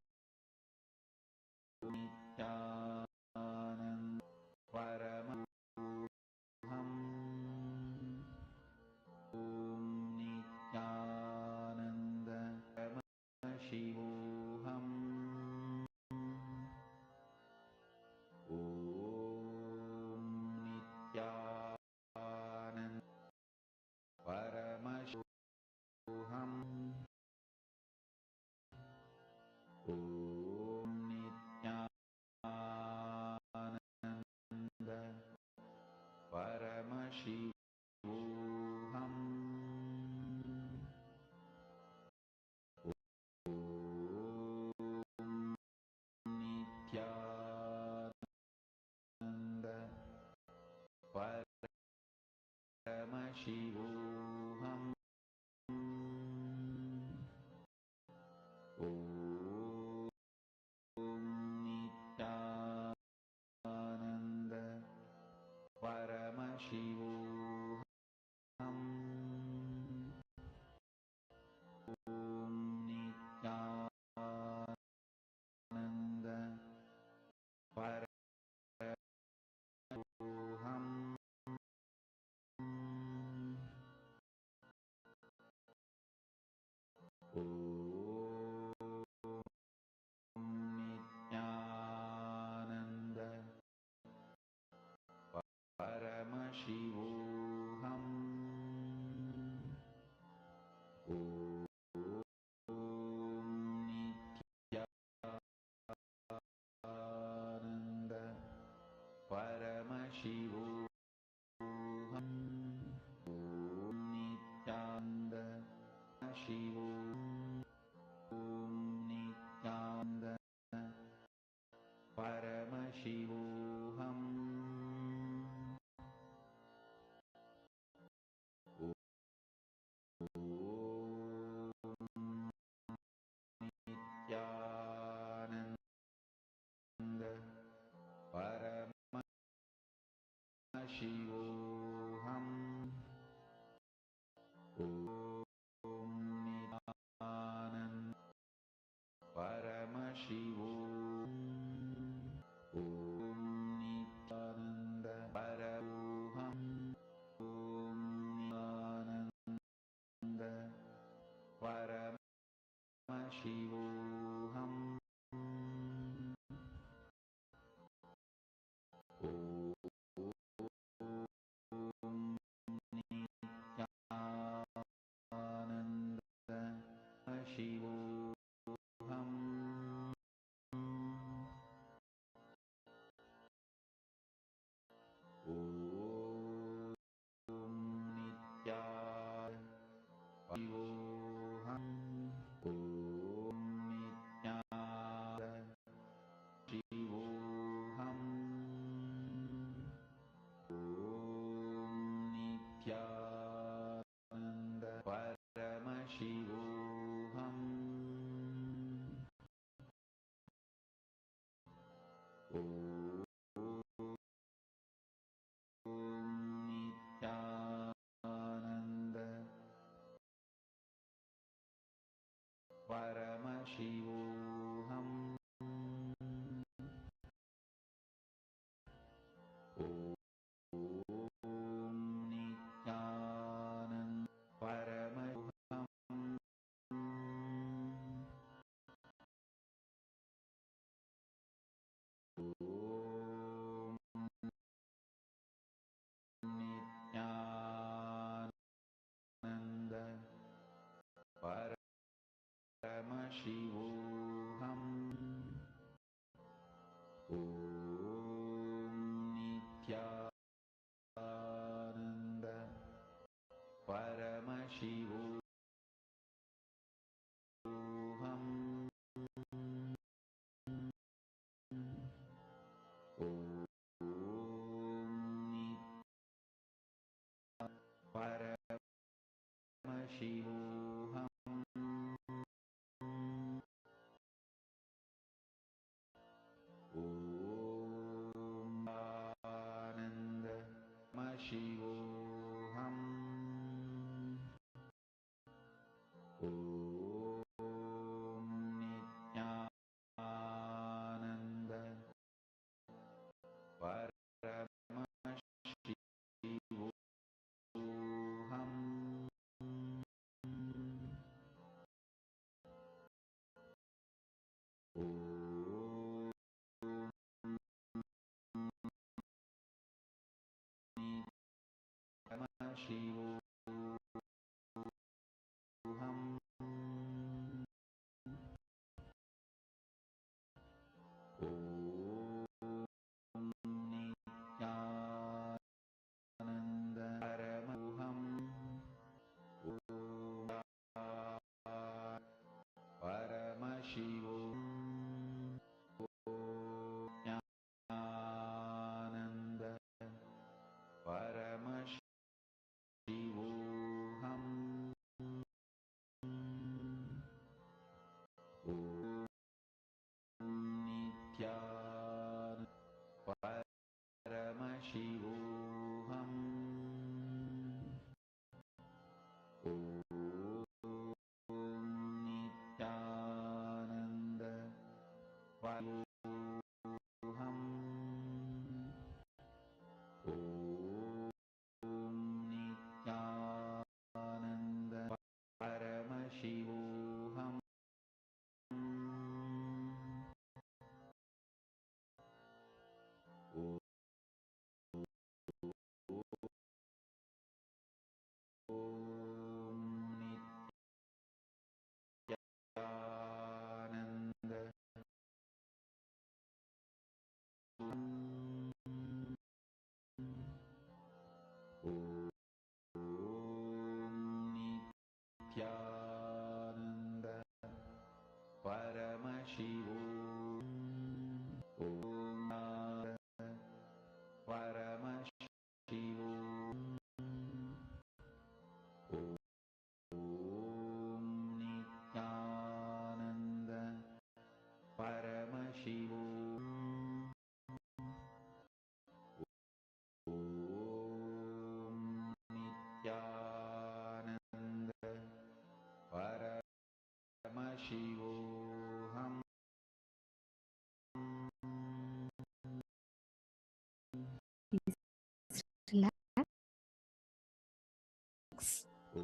Relax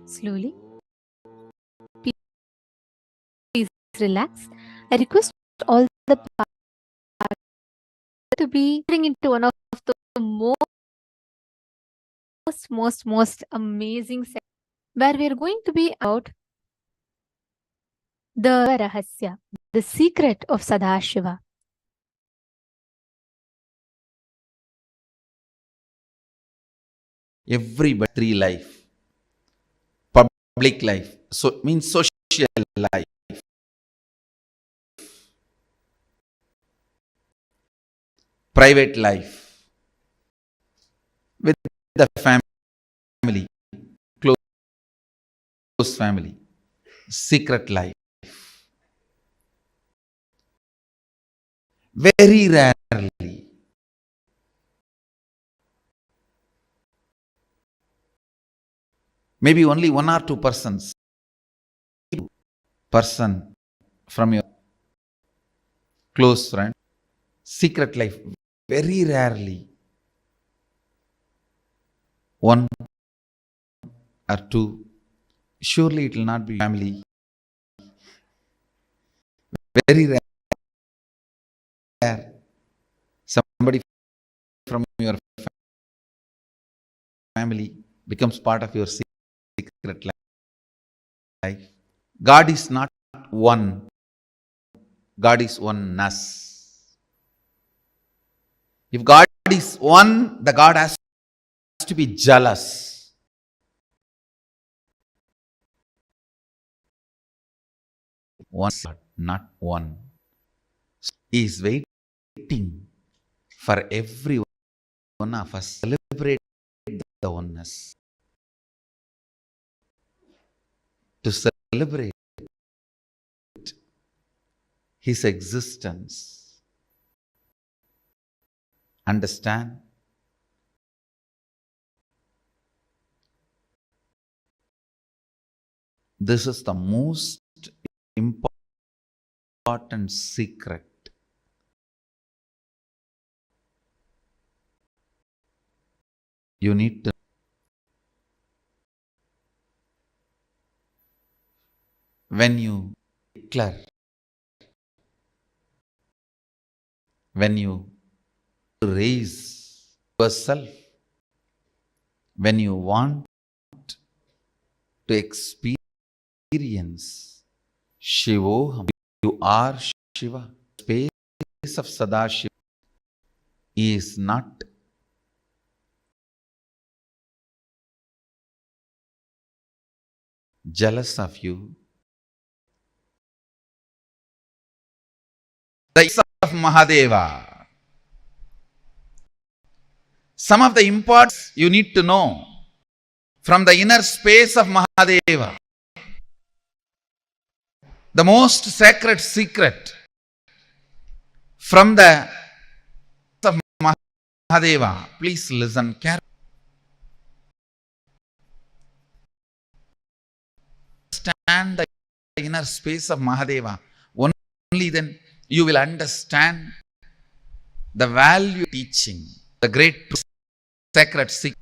slowly. Please relax. I request all the parts to be entering into one of the most amazing sessions where we are going to be about the Rahasya, the secret of Sadashiva. Everybody, three life, public life, so means social life, private life, with the family, close family, secret life. Very rarely, maybe only 1 or 2% from your close friend, secret life, very rarely, 1 or 2, surely it will not be family, very rare. Somebody from your family becomes part of your secret life. God is not one. God is oneness. If God is one, the God has to be jealous. One, not one. He is waiting for every one of us to celebrate the oneness, to celebrate His existence. Understand? This is the most important secret. You need to. When you declare, when you raise yourself, when you want to experience Shivoham. You are Shiva. Space of Sadashiva is not jealous of you. The space of Mahadeva. Some of the imports you need to know from the inner space of Mahadeva. The most sacred secret from the of Mahadeva. Please listen carefully. Understand the inner space of Mahadeva. Only then you will understand the value of teaching, the great sacred secret.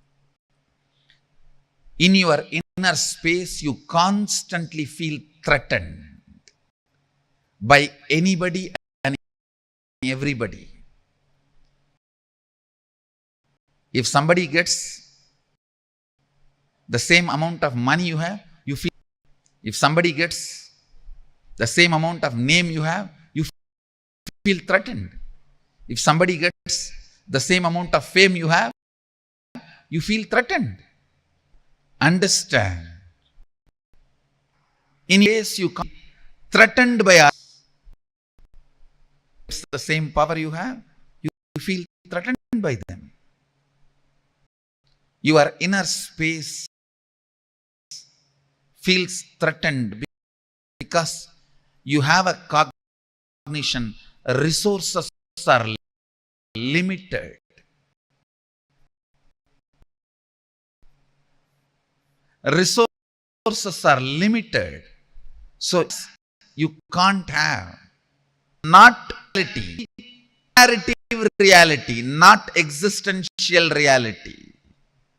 In your inner space, you constantly feel threatened by anybody and everybody. If somebody gets the same amount of money you have, you feel. If somebody gets the same amount of name you have, you feel threatened. If somebody gets the same amount of fame you have, you feel threatened. Understand. In case you come threatened by others, it's the same power you have, you feel threatened by them. Your inner space feels threatened because you have a cognition, resources are limited. Resources are limited. So you can't have not reality, narrative reality, not existential reality.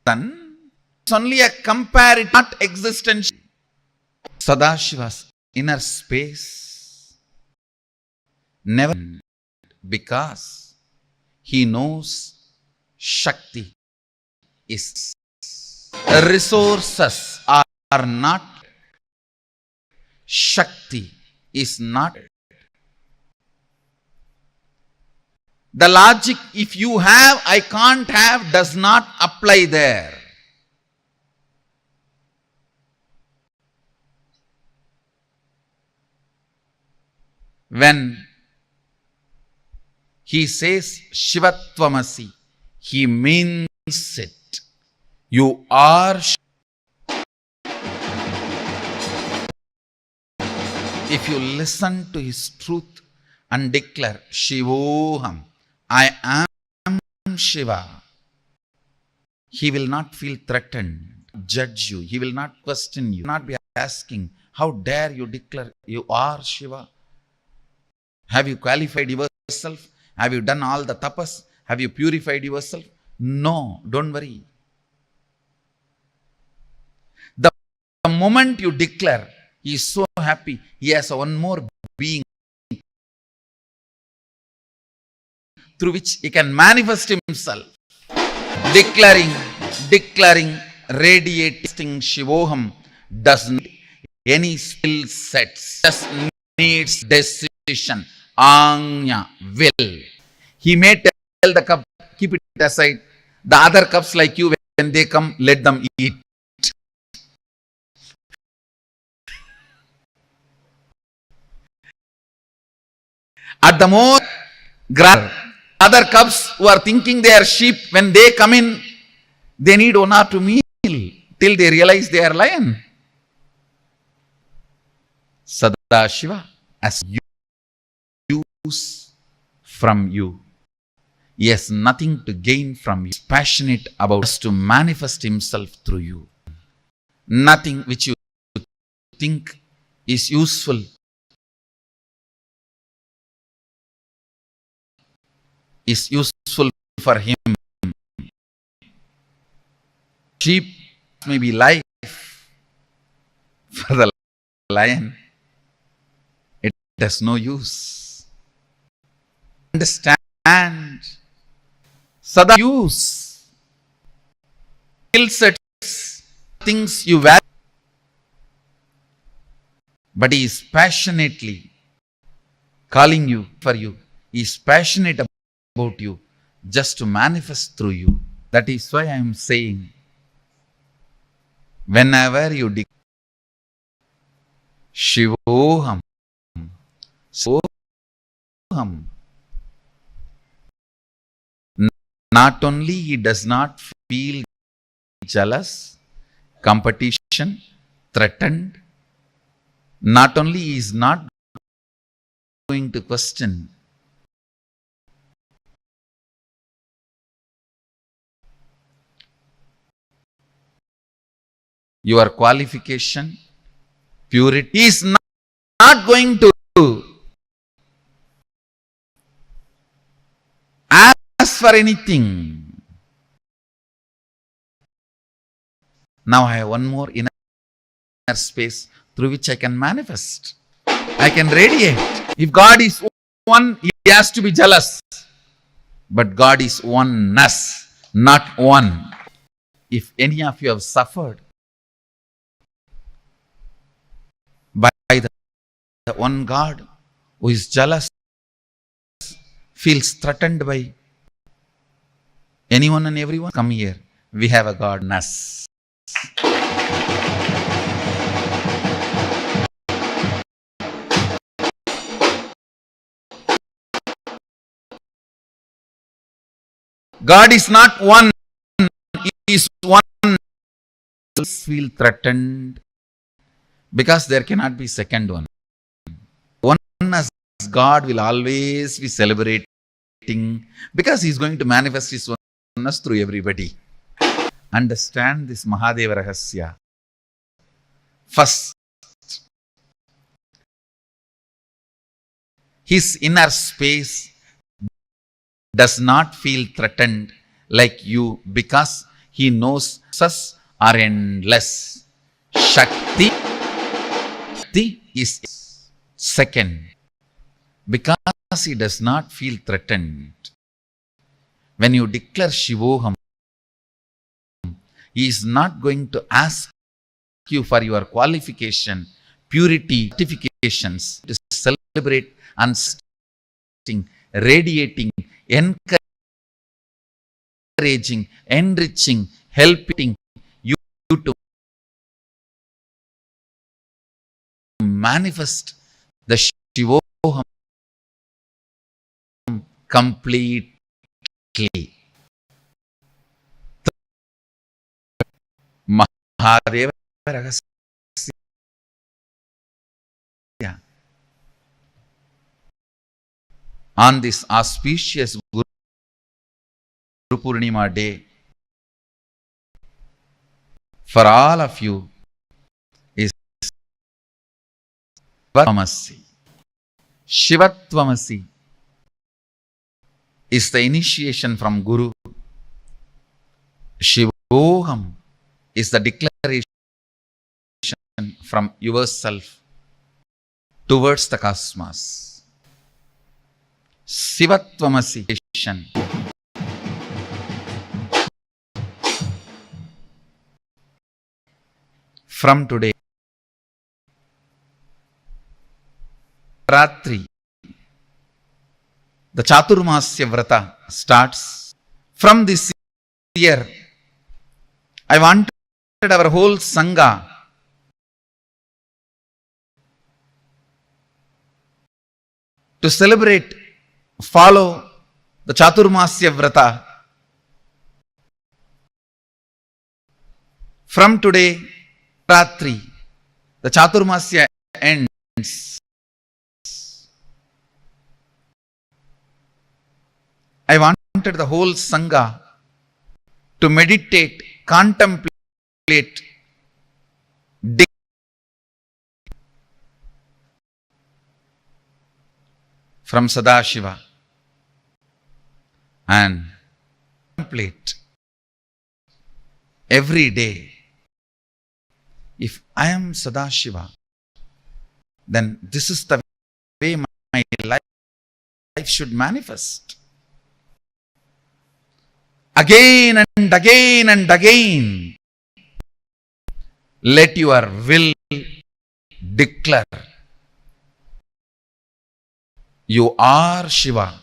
Then it's only a comparative, not existential. Sadashiva's inner space never, because he knows Shakti is. Resources are not. Shakti is not. The logic, if you have, I can't have, does not apply there. When he says Shivatvamasi, he means it. You are. If you listen to his truth and declare Shivoham, I am Shiva, he will not feel threatened, judge you, he will not question you, he will not be asking, how dare you declare you are Shiva? Have you qualified yourself? Have you done all the tapas? Have you purified yourself? No, don't worry. The moment you declare, he is so happy, he has one more being through which he can manifest himself. Declaring, radiating Shivoham doesn't need any skill sets, just needs decision, Anya, will. He may tell the cup, keep it aside. The other cups like you, when they come, let them eat. At the more other cubs who are thinking they are sheep, when they come in, they need 1 or 2 meal till they realize they are lion. Sadashiva as use from you. He has nothing to gain from you. He is passionate about us to manifest himself through you. Nothing which you think is useful is useful for him. Sheep may be life. For the lion, it has no use. Understand. Sada use. Skill sets things you value, but he is passionately calling you for you. He is passionate about you just to manifest through you. That is why I am saying, whenever you declare Shivoham, Soham, not only he does not feel jealous, competition, threatened, not only he is not going to question your qualification, purity, he is not going to ask for anything. Now I have one more inner space through which I can manifest. I can radiate. If God is one, he has to be jealous. But God is oneness, not one. If any of you have suffered by the one God who is jealous, feels threatened by anyone and everyone, come here. We have a Godness. God is not one, he is one. Feel threatened because there cannot be second one. One as God will always be celebrating because he is going to manifest his oneness through everybody. Understand this Mahadeva Rahasya. First, his inner space does not feel threatened like you because he knows us are endless. Shakti is second because he does not feel threatened. When you declare Shivoham, he is not going to ask you for your qualification, purity, certifications, to celebrate and radiating, encouraging, enriching, helping you to manifest the Shivoham completely. Mahadeva Rahasya. On this auspicious Guru Purnima day, for all of you is Sohamasmi. Shivatvamasi is the initiation from Guru. Shivoham is the declaration from yourself towards the cosmos. Shivatvamasi. From today, Ratri, the Chaturmasya Vrata starts. From this year, I wanted our whole Sangha to celebrate, follow the Chaturmasya Vrata. From today, Ratri, the Chaturmasya ends. I wanted the whole Sangha to meditate, contemplate, from Sadashiva and contemplate every day. If I am Sadashiva, then this is the way my life should manifest. Again and again and again. Let your will declare you are Shiva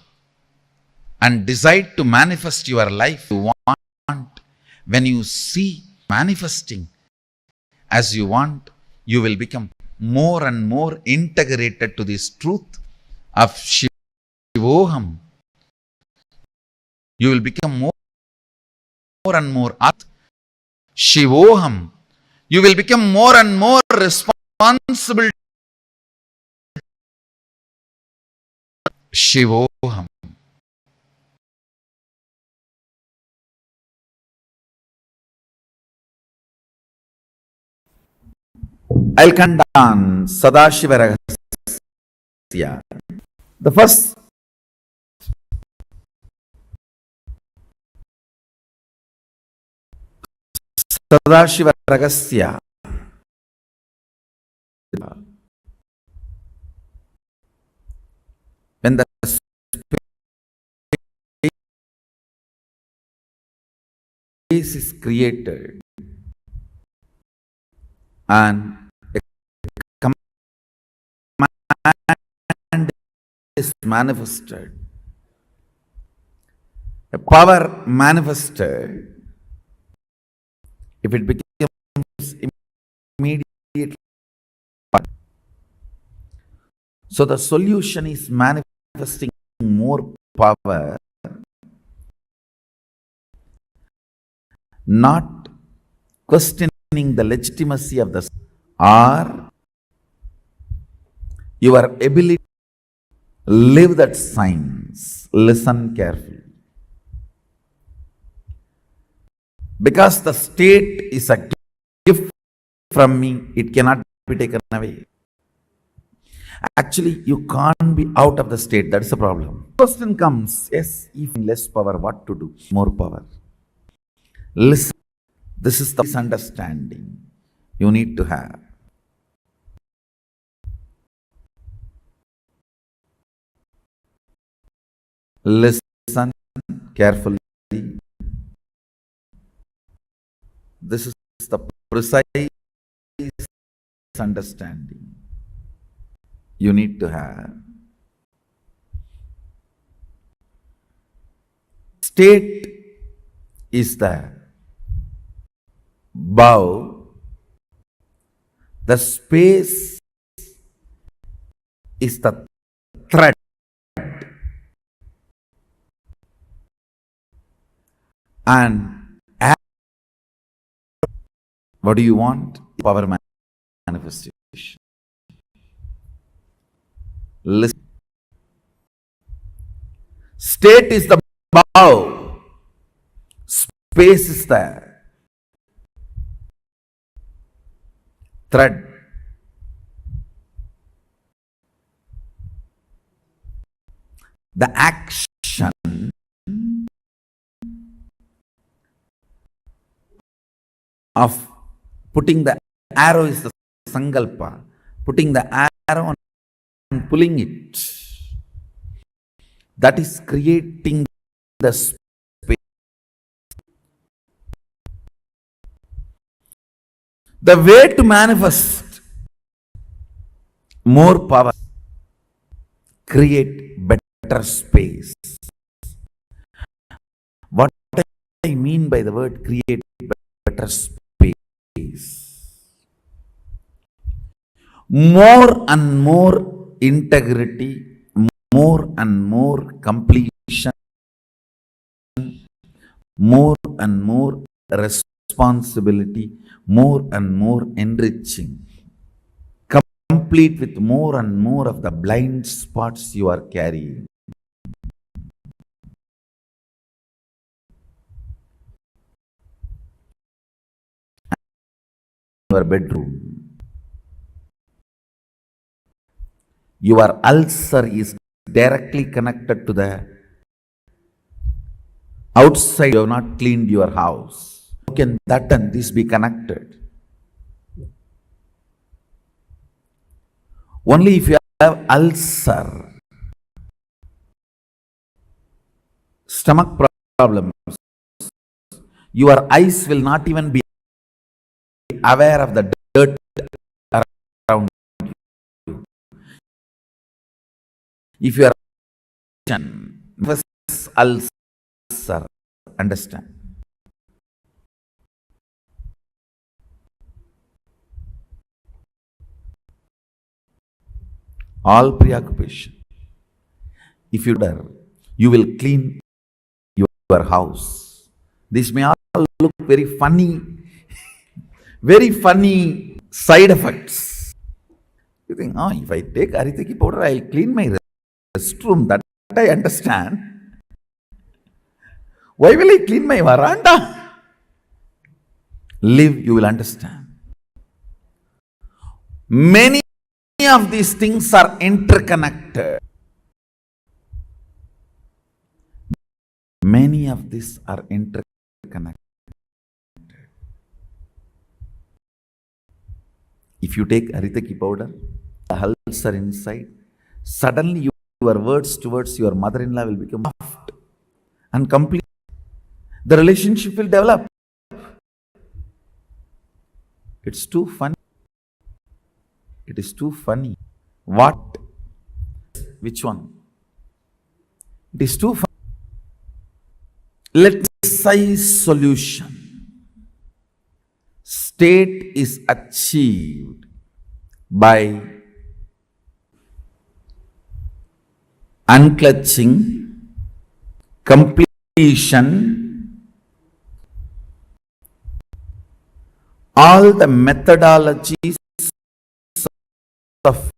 and decide to manifest your life you want. When you see manifesting as you want, you will become more and more integrated to this truth of Shivoham. You will become more and more Shivoham. You will become more and more responsible. Shivoham. I'll come down Sadashiva Rahasya. The first Sadashiva Rahasya. When the space is created and a command is manifested, a power manifested, if it becomes immediately, so the solution is manifesting more power, not questioning the legitimacy of the or your ability to live that science. Listen carefully. Because the state is a gift from me, it cannot be taken away. Actually, you can't be out of the state. That's the problem. Question comes, yes, if less power, what to do? More power. Listen, this is the understanding you need to have. Listen carefully. This is the precise understanding you need to have. State is the bow, the space is the thread, and what do you want? Power manifestation. Listen. State is the bow, space is the thread. The action of putting the arrow is the sankalpa, putting the arrow and pulling it. That is creating the space. The way to manifest more power, create better space. What I mean by the word create better space, more and more integrity, more and more completion, more and more responsibility, more and more enriching, complete with more and more of the blind spots you are carrying. Your bedroom, your ulcer is directly connected to the outside. You have not cleaned your house. How can that and this be connected? Only if you have ulcer, stomach problems, your eyes will not even be aware of the dirt around you. If you are ulcer, understand. All preoccupation. If you will clean your house. This may all look very funny side effects. You think, oh, if I take Aritaki powder, I'll clean my restroom. That I understand. Why will I clean my veranda? Live, you will understand. Many of these things are interconnected. Many of these are interconnected. If you take Aritaki powder, the ulcer inside, suddenly your words towards your mother-in-law will become soft and complete. The relationship will develop. It's too funny. It is too funny. What? Which one? It is too funny. Let's say solution. State is achieved by unclutching, completion, all the methodologies of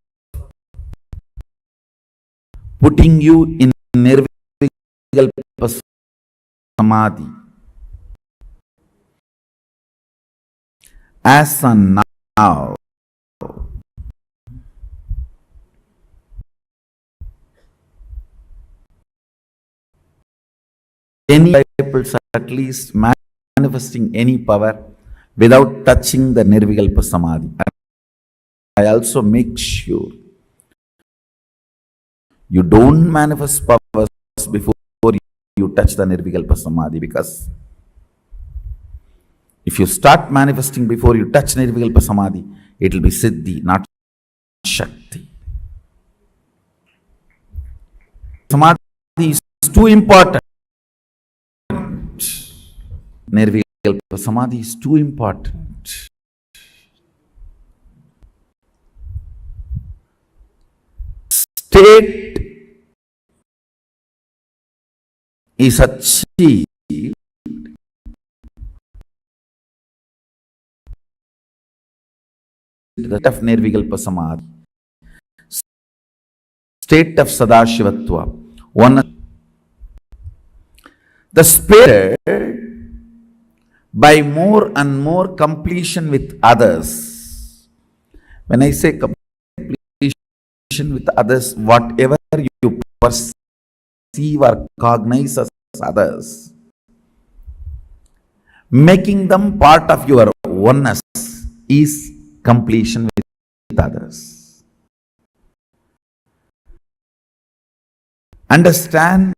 putting you in nirvikalpa samadhi. As on now, any disciples at least manifesting any power without touching the nirvikalpa samadhi. I also make sure you don't manifest powers before you touch the nirvikalpa samadhi, because if you start manifesting before you touch nirvikalpa samadhi, it will be siddhi, not shakti. Samadhi is too important. Nirvikalpa samadhi is too important. State is achieved that of nirvikalpa samadhi, state of sadashivatva, one. The spirit, by more and more completion with others. When I say completion with others, whatever you perceive or cognize as others, making them part of your oneness is completion with others. Understand?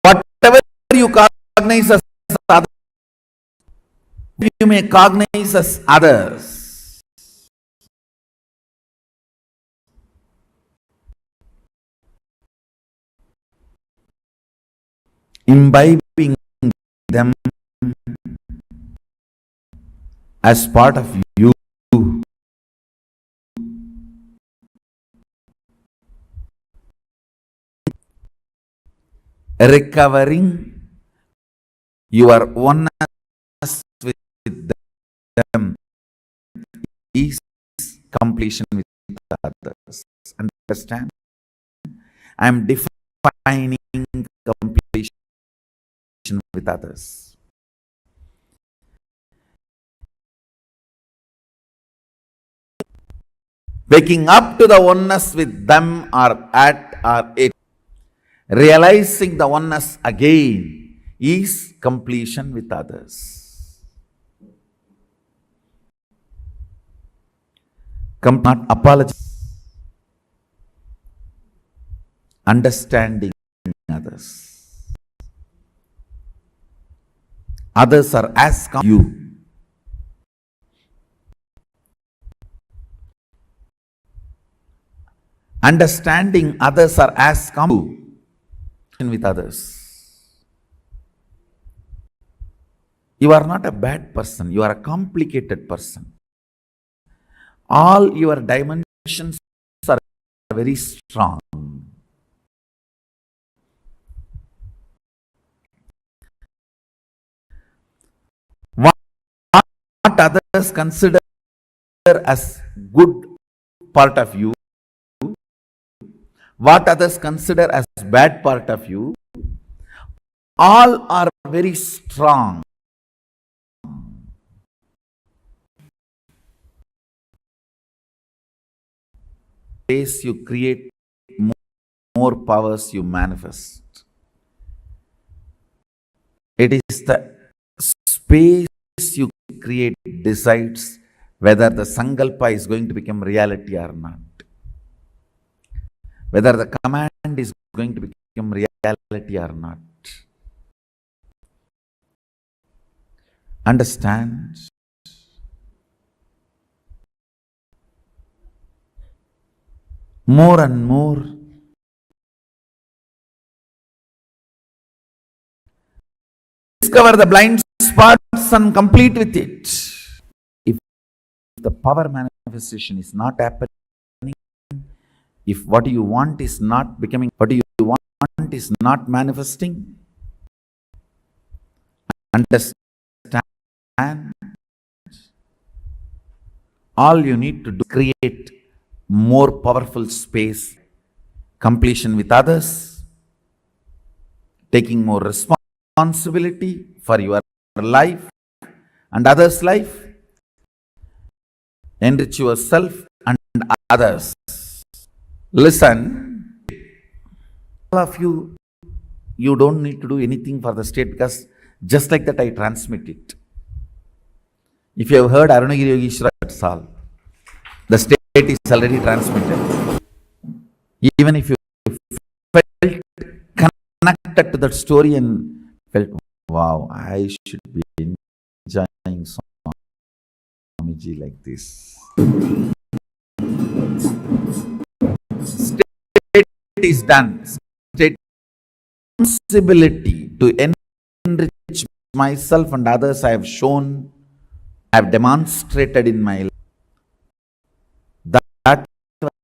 Whatever you cognize as others, you may cognize as others. Imbibing them as part of you. Recovering your oneness with them is completion with others. Understand? I am defining completion with others. Waking up to the oneness with them or at or it. Realizing the oneness again is completion with others. Not apology. Understanding others. Others are as you. Understanding others are as with others. You are not a bad person. You are a complicated person. All your dimensions are very strong. What others consider as good part of you, what others consider as bad part of you, all are very strong. Space you create, more powers you manifest. It is the space you create decides whether the sankalpa is going to become reality or not. Whether the command is going to become reality or not. Understand? More and more, discover the blind spots and complete with it. If the power manifestation is not happening, if what you want is not becoming, what you want is not manifesting, understand, all you need to do is create more powerful space, completion with others, taking more responsibility for your life and others' life, enrich yourself and others. Listen, all of you, you don't need to do anything for the state, because just like that I transmit it. If you have heard Arunagiri Yogeshwara, that's all. The state is already transmitted. Even if you felt connected to that story and felt, wow, I should be enjoying Swamiji like this. State is done. State responsibility to enrich myself and others I have shown, I have demonstrated in my life. That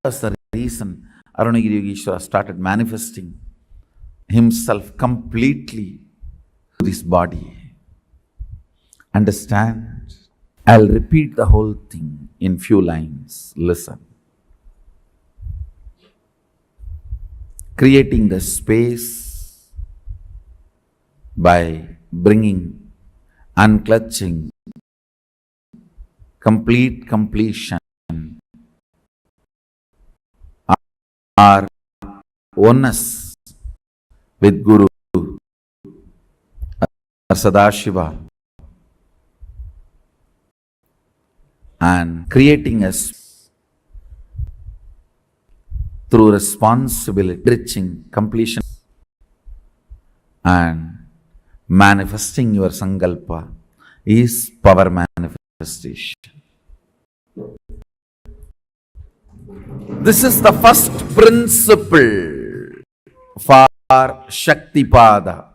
was the reason Arunagiri Yogeshwara started manifesting himself completely to this body. Understand? I'll repeat the whole thing in few lines. Listen. Creating the space by bringing, unclutching, complete completion, our oneness with Guru or Sadashiva, and creating us through responsibility, enriching, completion, and manifesting your sankalpa is power manifestation. This is the first principle for Shaktipada.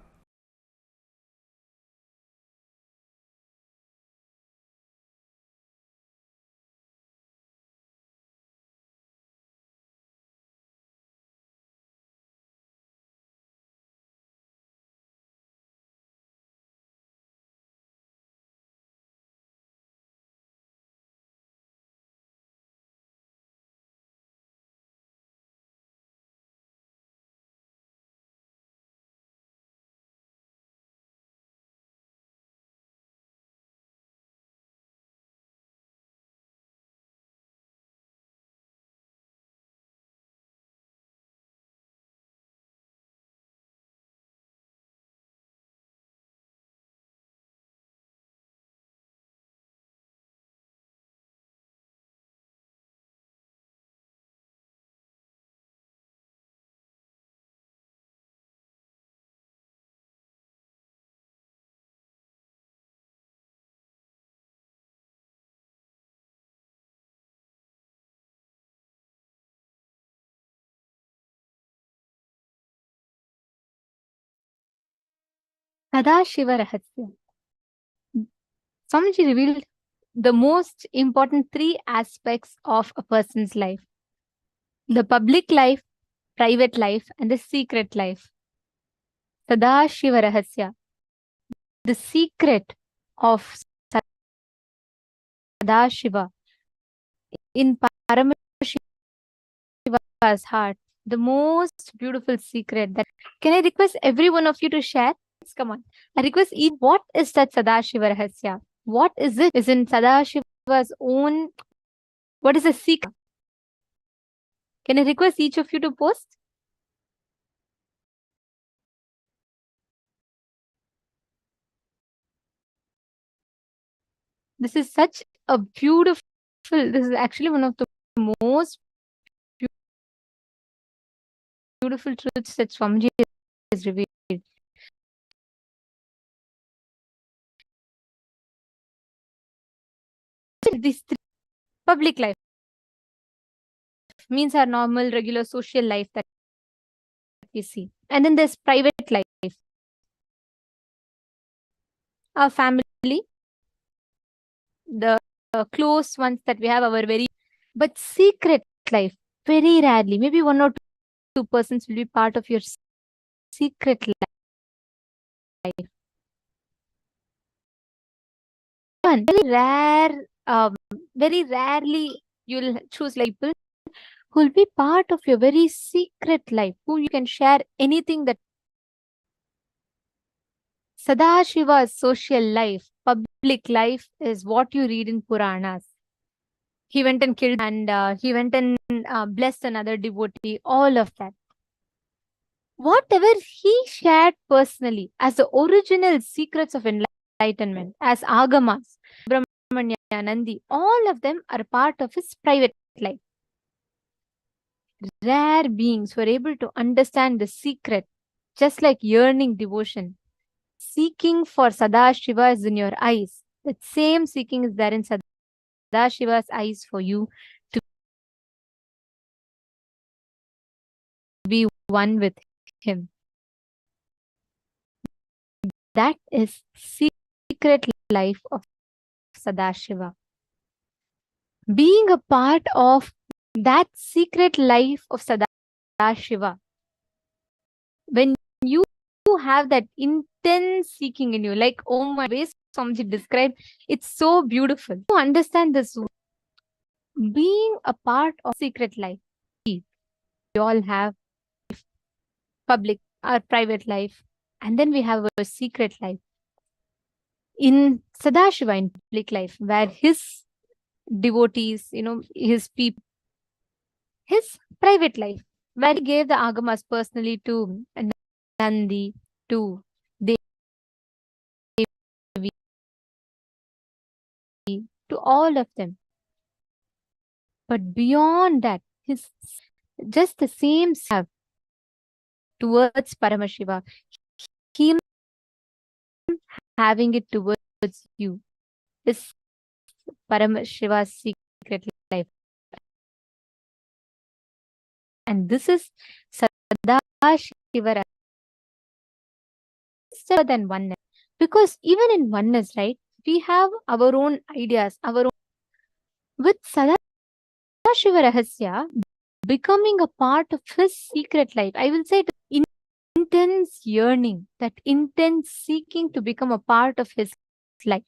Sadashiva Rahasya. Swamiji revealed the most important three aspects of a person's life: the public life, private life, and the secret life. Sadashiva Rahasya. The secret of Sadashiva in Paramashiva's heart, the most beautiful secret. That can I request every one of you to share? Come on. I request each. What is that Sadashiva Rahasya? What is it? Is in Sadashiva's own? What is the secret? Can I request each of you to post? This is such a beautiful. This is actually one of the most beautiful truths that Swamiji has revealed. These three: public life means our normal, regular social life that we see. And then there's private life, our family, the close ones that we have, our very, but secret life, very rarely, maybe 1 or 2 persons will be part of your secret life. Very rare, very rarely you'll choose people who will be part of your very secret life, who you can share anything that. Sadashiva's social life, public life, is what you read in Puranas. He went and killed, and he went and blessed another devotee, all of that. Whatever he shared personally as the original secrets of enlightenment, as agamas, Brahmanyam, all of them are part of his private life. Rare beings were able to understand the secret, just like yearning devotion. Seeking for Sadashiva is in your eyes. That same seeking is there in Sadashiva's eyes for you to be one with him. That is secret life of Sadashiva. Being a part of that secret life of Sadashiva, when you have that intense seeking in you, like, oh my, way Swamiji described, it's so beautiful. To understand this, being a part of secret life, we all have public or private life, and then we have a secret life. In Sadashiva, in public life, where his devotees, his people, his private life, where he gave the agamas personally to Nandi, to Devi, to all of them. But beyond that, his just the same have towards Paramashiva, him having it towards you is Paramashiva's secret life. And this is Sadashiva than oneness. Because even in oneness, right, we have our own ideas, our own. With Sadashiva Rahasya becoming a part of his secret life, I will say intense yearning, that intense seeking to become a part of his life.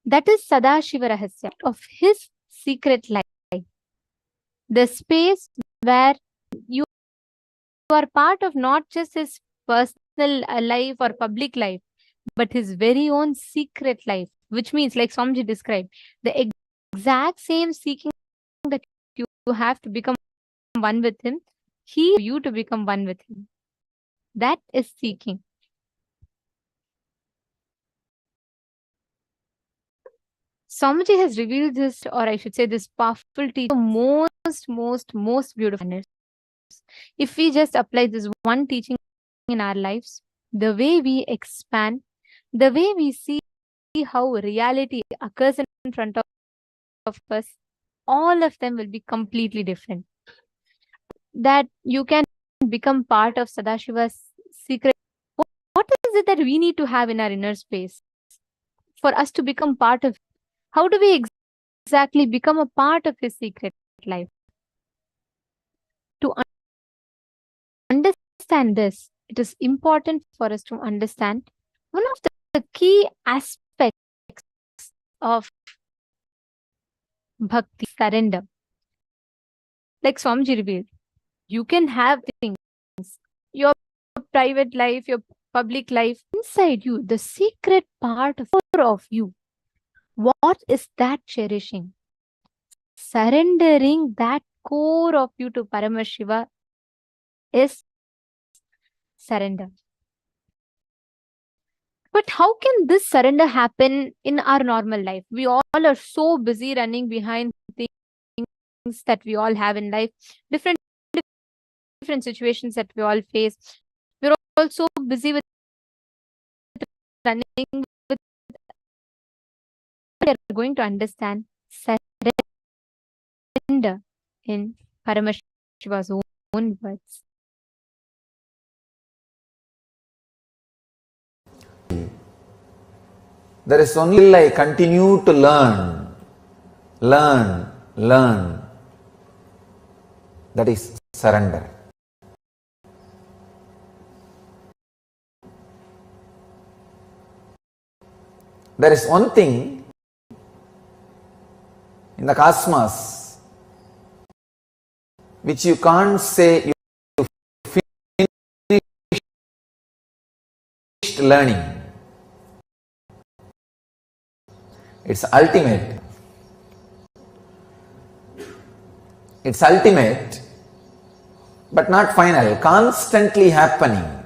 That is Sadashiva Rahasya of his secret life. The space where you are part of not just his personal life or public life, but his very own secret life, which means, like Swamiji described, the exact same seeking that you have to become one with him, you to become one with him. That is seeking. Swamiji has revealed this, or I should say, this powerful teaching, most beautiful. If we just apply this one teaching in our lives, the way we expand, the way we see how reality occurs in front of us, all of them will be completely different. That you can become part of Sadashiva's secret what is it that we need to have in our inner space for us to become part of? How do we exactly become a part of his secret life? To understand this, it is important for us to understand one of the key aspects of bhakti, surrender. Like Swamiji revealed, you can have things, your private life, your public life, inside you, the secret part of you. What is that cherishing? Surrendering that core of you to Paramashiva is surrender. But how can this surrender happen in our normal life? We all are so busy running behind things that we all have in life, different situations that we all face. We're all so busy with running with. We are going to understand surrender in Paramashiva's own words. There is only I continue to learn. That is surrender. There is one thing in the cosmos which you can't say you finished learning. It's ultimate. It's ultimate, but not final, constantly happening.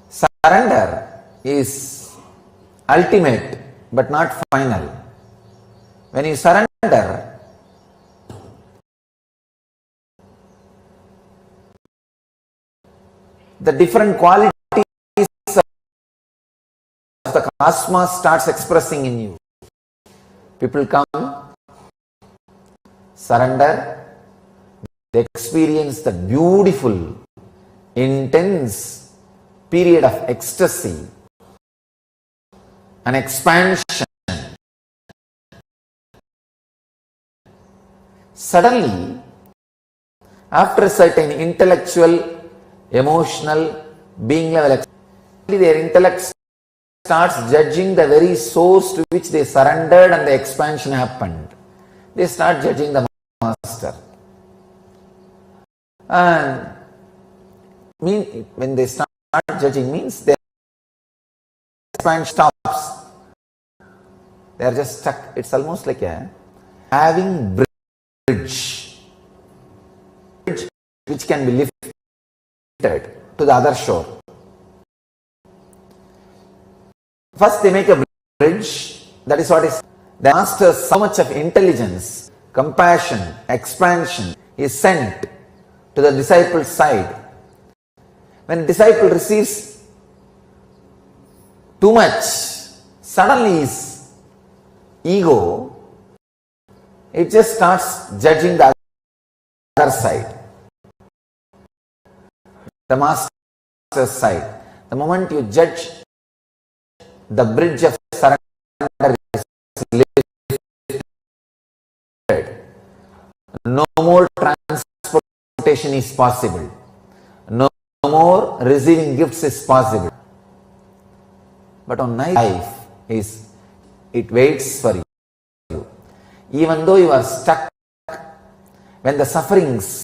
Surrender is ultimate, but not final. When you surrender, the different qualities of the cosmos starts expressing in you. People come, surrender, they experience the beautiful, intense period of ecstasy, an expansion. Suddenly, after a certain intellectual, emotional, being level, their intellect starts judging the very source to which they surrendered and the expansion happened. They start judging the master. And when they start judging means their expansion stops. They are just stuck. It's almost like having bridge which can be lifted to the other shore. First they make a bridge, that is what is. The master, so much of intelligence, compassion, expansion is sent to the disciple's side. When the disciple receives too much, suddenly his ego, it just starts judging the other side, the master's side. The moment you judge, the bridge of surrender is lifted. No more transportation is possible. No more receiving gifts is possible. But on life is, it waits for you. Even though you are stuck, when the sufferings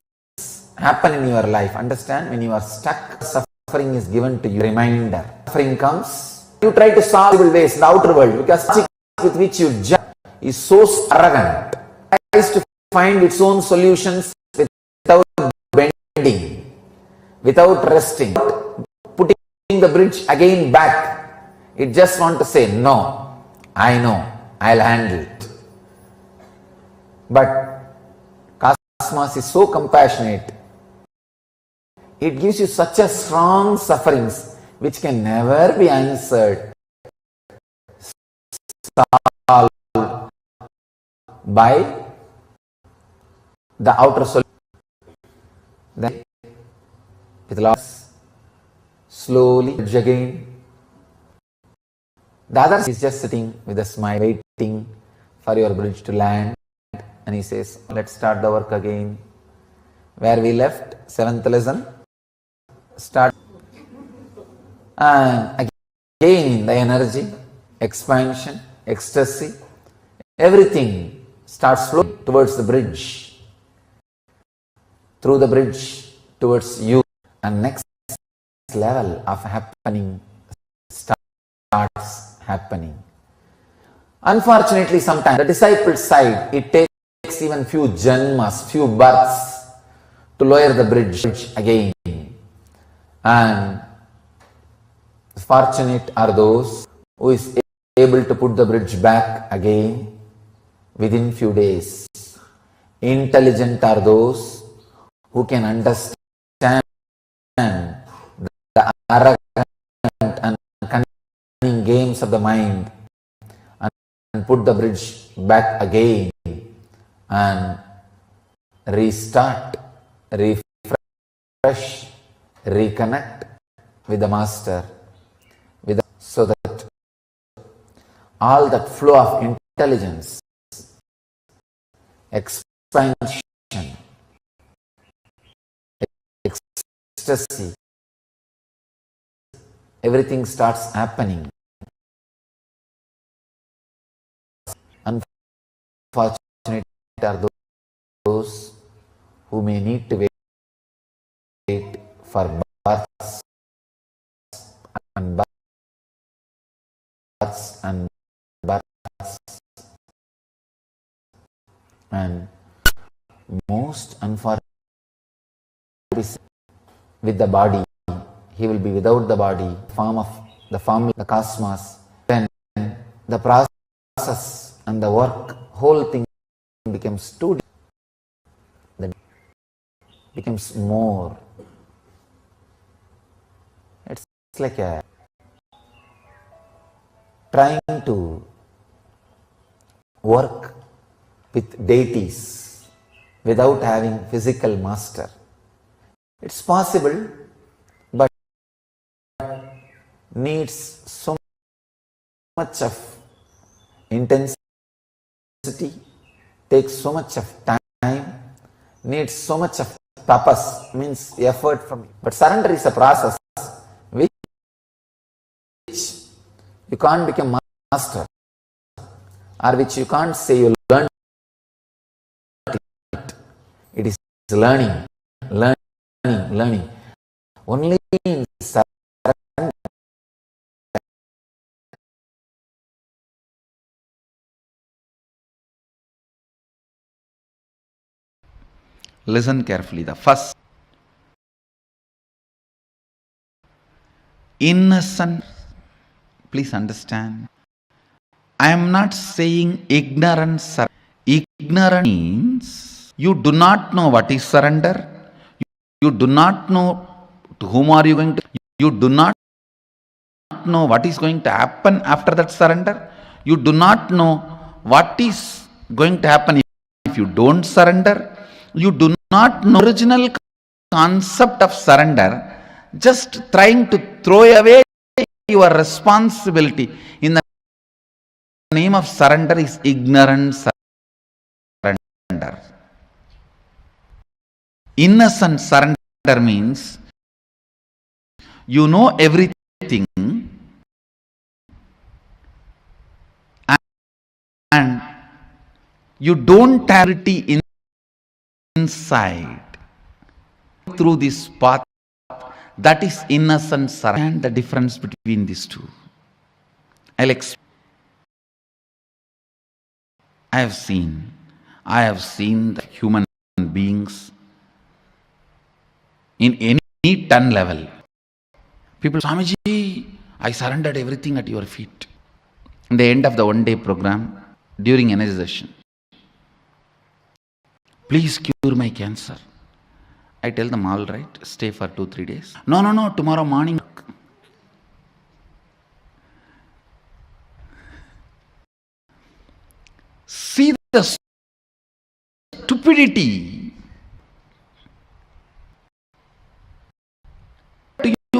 happen in your life, understand, when you are stuck, suffering is given to you. Reminder. Suffering comes, you try to solve ways in the outer world, because the with which you judge is so arrogant. It tries to find its own solutions without bending, without resting, putting the bridge again back. It just wants to say, no, I know, I'll handle it. But cosmos is so compassionate. It gives you such a strong sufferings which can never be answered, solved by the outer solution. Then, with loss, slowly bridge again. The other is just sitting with a smile, waiting for your bridge to land. And he says, let's start the work again. Where we left, 7th lesson, start. And again, the energy, expansion, ecstasy, everything starts flowing towards the bridge. Through the bridge towards you. And next level of happening starts happening. Unfortunately, sometimes the disciple's side, it takes even few janmas, few births to lower the bridge again. And fortunate are those who is able to put the bridge back again within few days. Intelligent are those who can understand the arrogant and cunning games of the mind and put the bridge back again and restart, refresh, reconnect with the Master, so that all that flow of intelligence, expansion, ecstasy, everything starts happening. Unfortunate are those who may need to wait for births and births and births. And most unfortunate with the body, he will be without the body, the cosmos. Then the process and the work, whole thing becomes too deep. Then becomes more. It's like a trying to work with deities without having physical master. It's possible, but needs so much of intensity, takes so much of time, needs so much of tapas, means effort from you. But surrender is a process which you can't become master, or which you can't say you learn it. It is learning. Only in surrender. Listen carefully. The first, innocent. Please understand. I am not saying ignorance. Ignorance means you do not know what is surrender. You do not know to whom are you going to. You do not know what is going to happen after that surrender. You do not know what is going to happen if you don't surrender. You do not know the original concept of surrender. Just trying to throw away your responsibility in the name of surrender is ignorant surrender. Innocent surrender means you know everything and you don't have clarity inside. Through this path, that is innocent surrender. And the difference between these two, I'll explain. I have seen the human beings in any 10 level. People, Swamiji, I surrendered everything at your feet. In the end of the one-day program, during energization, please cure my cancer. I tell them, all right, stay for 2-3 days. No, tomorrow morning. See the stupidity.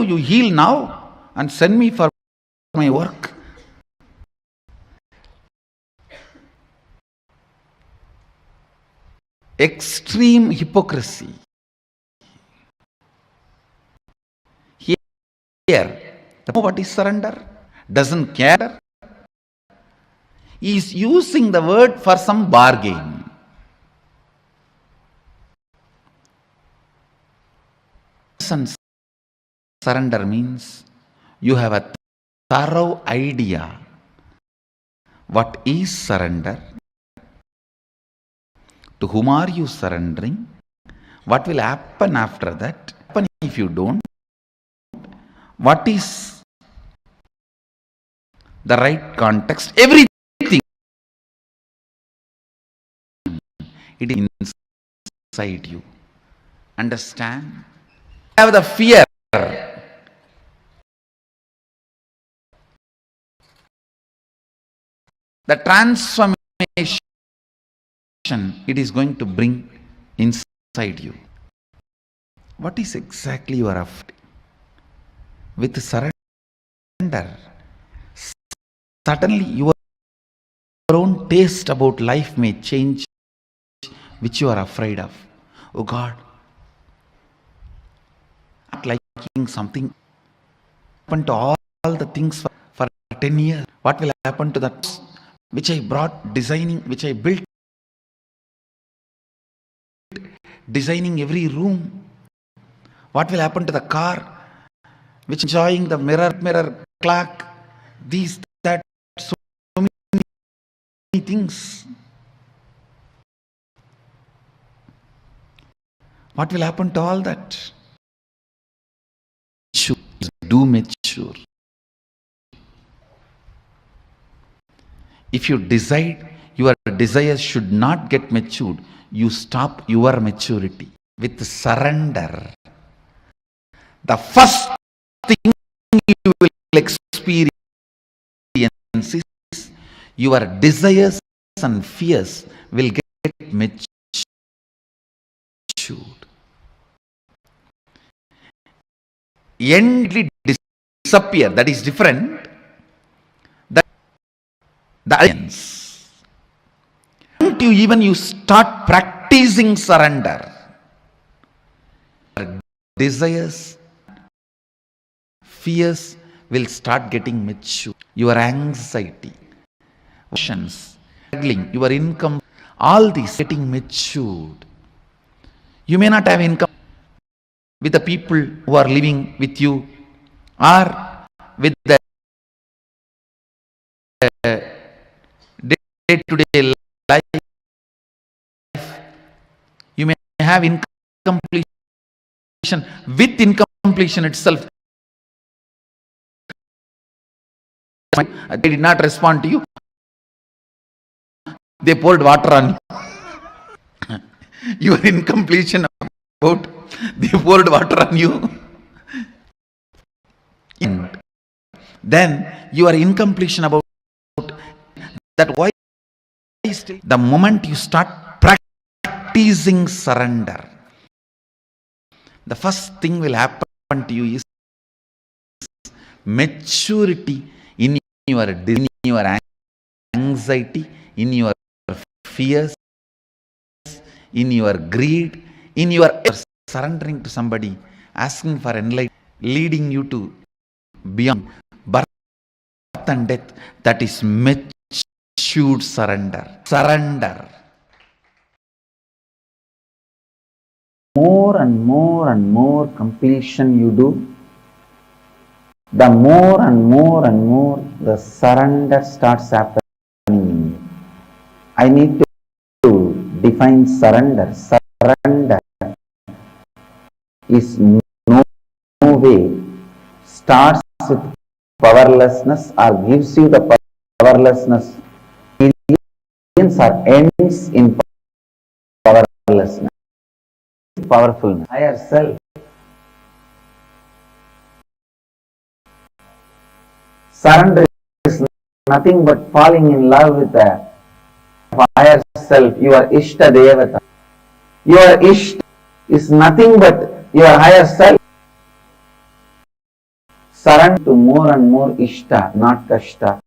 you heal now and send me for my work. Extreme hypocrisy. Here, what is surrender? Doesn't care. He is using the word for some bargain. Surrender means you have a thorough idea what is surrender, to whom are you surrendering, what will happen after that, happen if you don't, what is the right context, everything. It is inside you. Understand? Have the fear. The transformation it is going to bring inside you. What is exactly you are after? With surrender, suddenly your own taste about life may change, which you are afraid of. Oh God, not liking something, happen to all the things for 10 years. What will happen to that which I brought designing, which I built, designing every room? What will happen to the car which enjoying the mirror clock, these, that, so many things? What will happen to all that? Do mature. If you decide your desires should not get matured, you stop your maturity. With surrender, the first thing you will experience is your desires and fears will get matured. Endly disappear, that is different. The alliance. Until even you start practicing surrender, desires, fears will start getting mature. Your anxiety, emotions, struggling, your income, all these getting matured. You may not have income with the people who are living with you or with the day-to-day life. You may have incompletion. With incompletion itself, they did not respond to you. They poured water on you. Your incompletion about, they poured water on you. And then you are incompletion about that. Why? The moment you start practicing surrender, the first thing will happen to you is maturity in your anxiety, in your fears, in your greed, in your surrendering to somebody, asking for enlightenment, leading you to beyond birth and death. That is matured surrender. Surrender. More and more completion you do, the more and more the surrender starts happening in you. I need to define surrender. Surrender is no way starts with powerlessness or gives you the powerlessness, experience or ends in powerlessness. Powerfulness, higher self. Surrender is nothing but falling in love with the higher self, your Ishta Devata. Your Ishta is nothing but your higher self. surrender to more and more ishta, not kashta.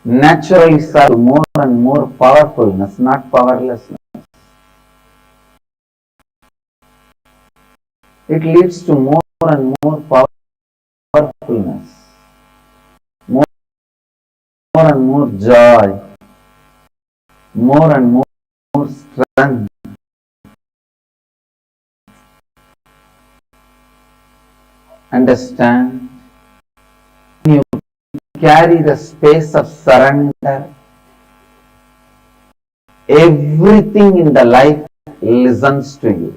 Naturally serve more and more powerfulness, not powerlessness. It leads to more and more powerfulness, more and more joy, more and more strength. Understand? When you carry the space of surrender, everything in the life listens to you.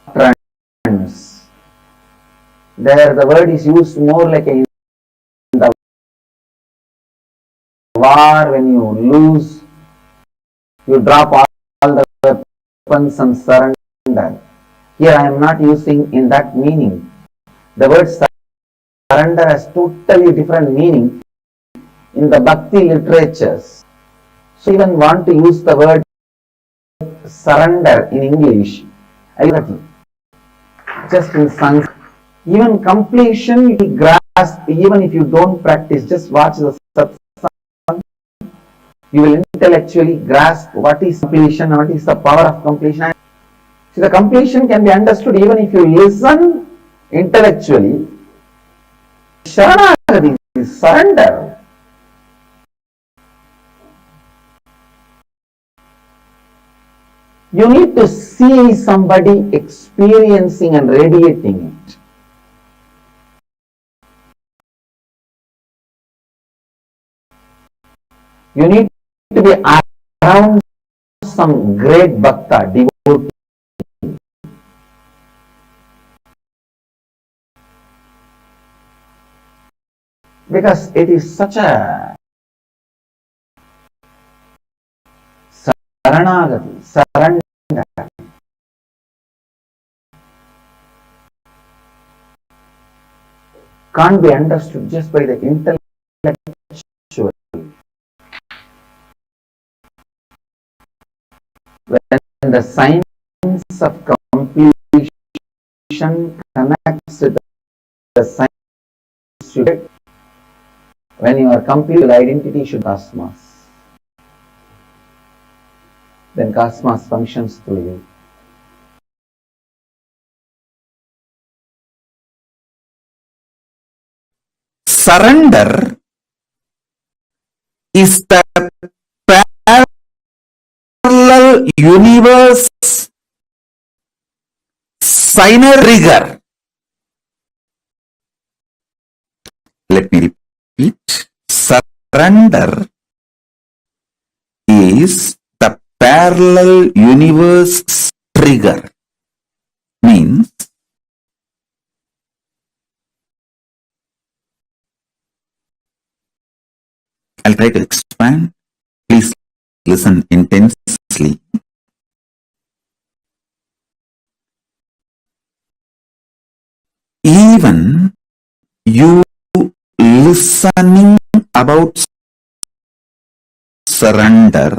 Trends. There the word is used more like in the war, when you lose, you drop all the weapons and surrender. Here I am not using in that meaning. The word surrender has totally different meaning in the Bhakti literatures. So even want to use the word surrender in English, just in Sanskrit. Even completion you grasp, even if you don't practice, just watch the satsang, you will intellectually grasp what is completion, what is the power of completion. See, the completion can be understood even if you listen intellectually. Sharanagati is surrender. You need to see somebody experiencing and radiating it. You need to be around some great bhakta, devotee. Because it is such a saranagati, surrender. Can't be understood just by the intellectual. When the science of completion connects with the science, when your complete identity should cosmos, then cosmos functions through you. Surrender is the parallel universe trigger. Let me repeat. Surrender is the parallel universe trigger. Means I'll try to expand. Please listen intensely. Even you listening about surrender,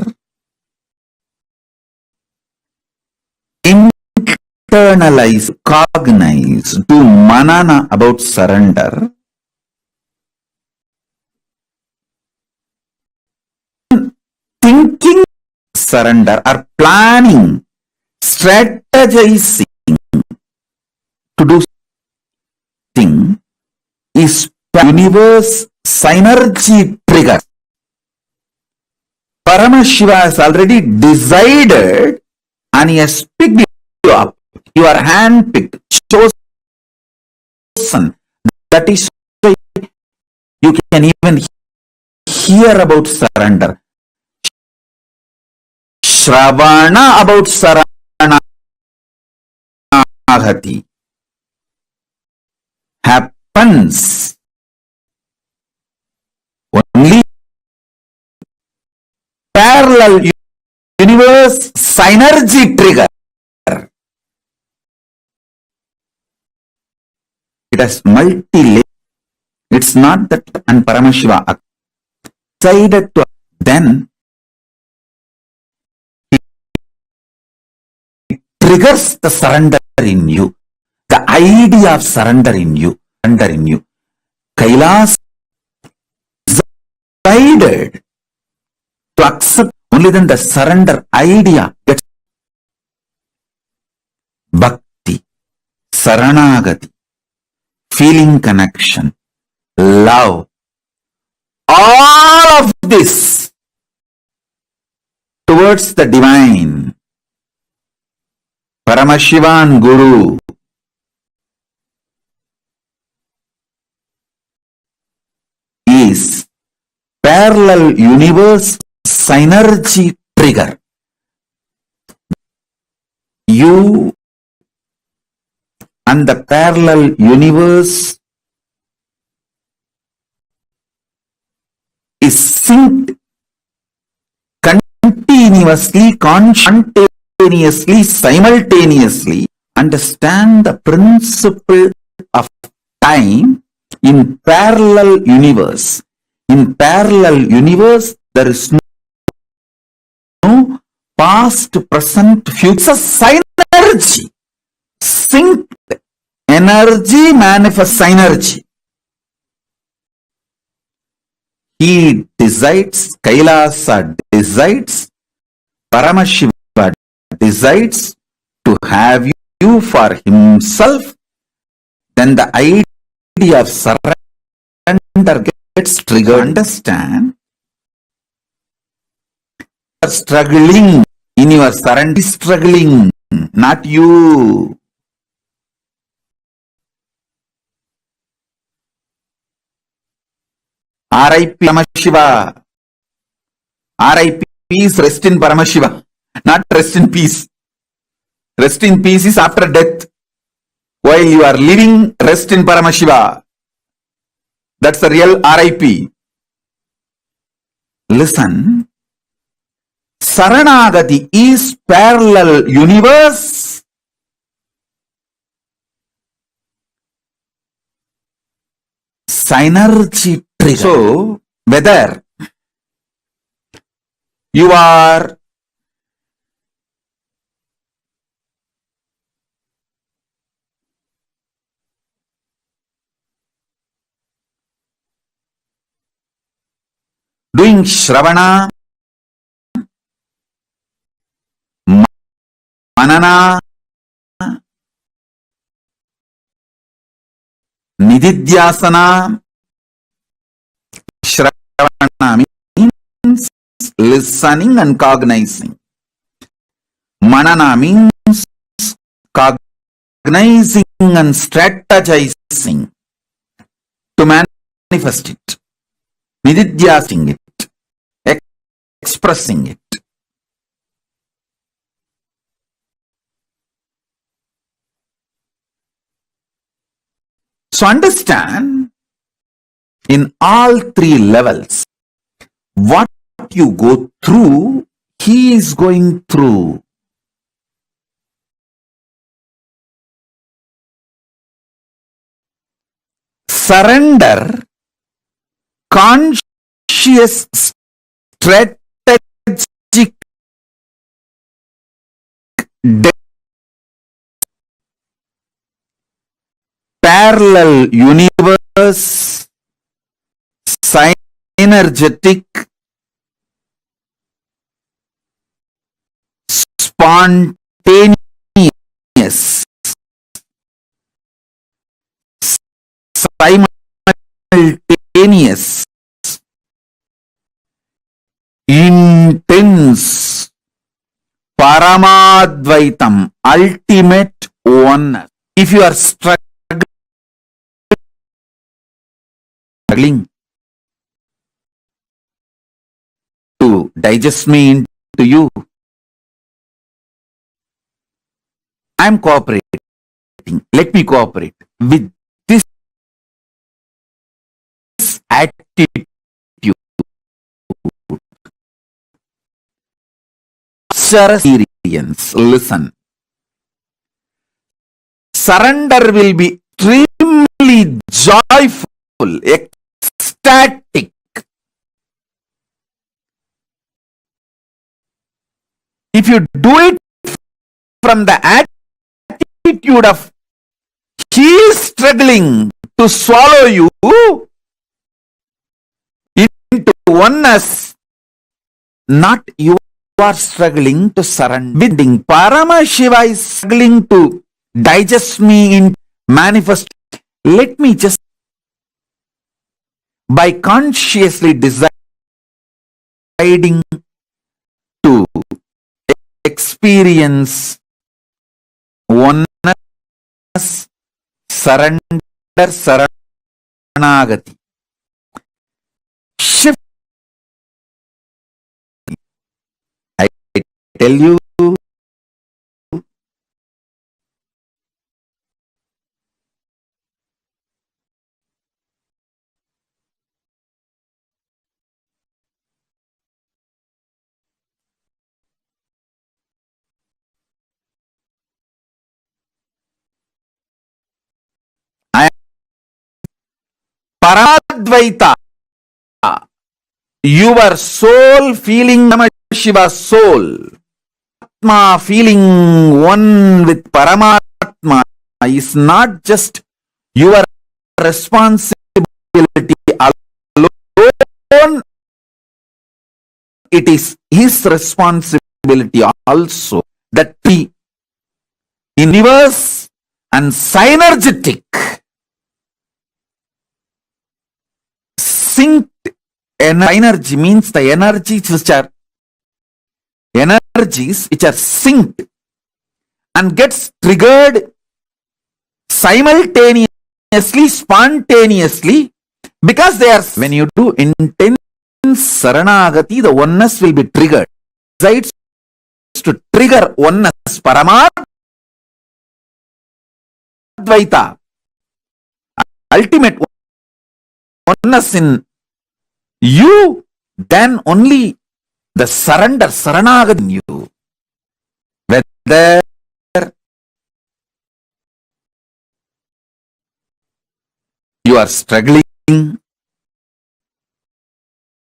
internalize, cognize, do manana about surrender, thinking surrender or planning, strategizing to do thing is universe synergy trigger. Paramashiva has already decided and he has picked you up. You are handpicked, chosen. That is why you can even hear about surrender. Shravana about Saranagati happens only parallel universe synergy trigger. It has multi-layered It's not that and Paramashiva decided to, then it triggers the surrender in you, the idea of surrender in you. Kailas decided to accept, only then the surrender idea gets Bhakti, Saranagati, feeling connection, love. All of this towards the divine. Paramashivan Guru is parallel universe synergy trigger. You and the parallel universe is synced continuously, conscientiously, simultaneously. Understand the principle of time in parallel universe. In parallel universe, there is no past, present, future. It's a synergy. Synced energy manifests synergy. He decides, Kailasa decides, Paramashiva decides to have you for himself. Then the idea of surrender gets triggered. Understand? You are struggling in your surrender, struggling, not you. R.I.P. Paramashiva. R.I.P. Peace, rest in Paramashiva. Not rest in peace. Rest in peace is after death. While you are living, rest in Paramashiva. That's the real R.I.P. Listen. Saranagati is parallel universe. Synergy trigger. So, whether you are doing Shravana, Manana, Nididhyasana. Shravana means listening and cognizing. Manana means cognizing and strategizing to manifest it. Nididhyasing it. Expressing it. So understand, in all three levels, what you go through, he is going through. Surrender, conscious, strategic, parallel universe, synergetic, spontaneous, simultaneous, intense, Parama Advaitam, ultimate oneness. If you are struggling to digest me into you, I am cooperating. Let me cooperate with this attitude. Experience. Listen. Surrender will be extremely joyful. ecstatic. If you do it from the attitude of he is struggling to swallow you into oneness, not you are struggling to surrender. Paramashiva is struggling to digest me in manifest. Let me just, by consciously deciding to experience oneness, surrender, saranagati. Shift. I tell you, Parama Advaita, your soul feeling Paramashiva soul, Atma feeling one with Paramatma is not just your responsibility alone, it is his responsibility also. That the universe and synergetic synced energy means the energies which are synced and gets triggered simultaneously, spontaneously, because they are, when you do intense saranagati, the oneness will be triggered. Decides to trigger oneness, Parama Advaita, ultimate oneness in you, then only the surrender, saranagati in you. Whether you are struggling,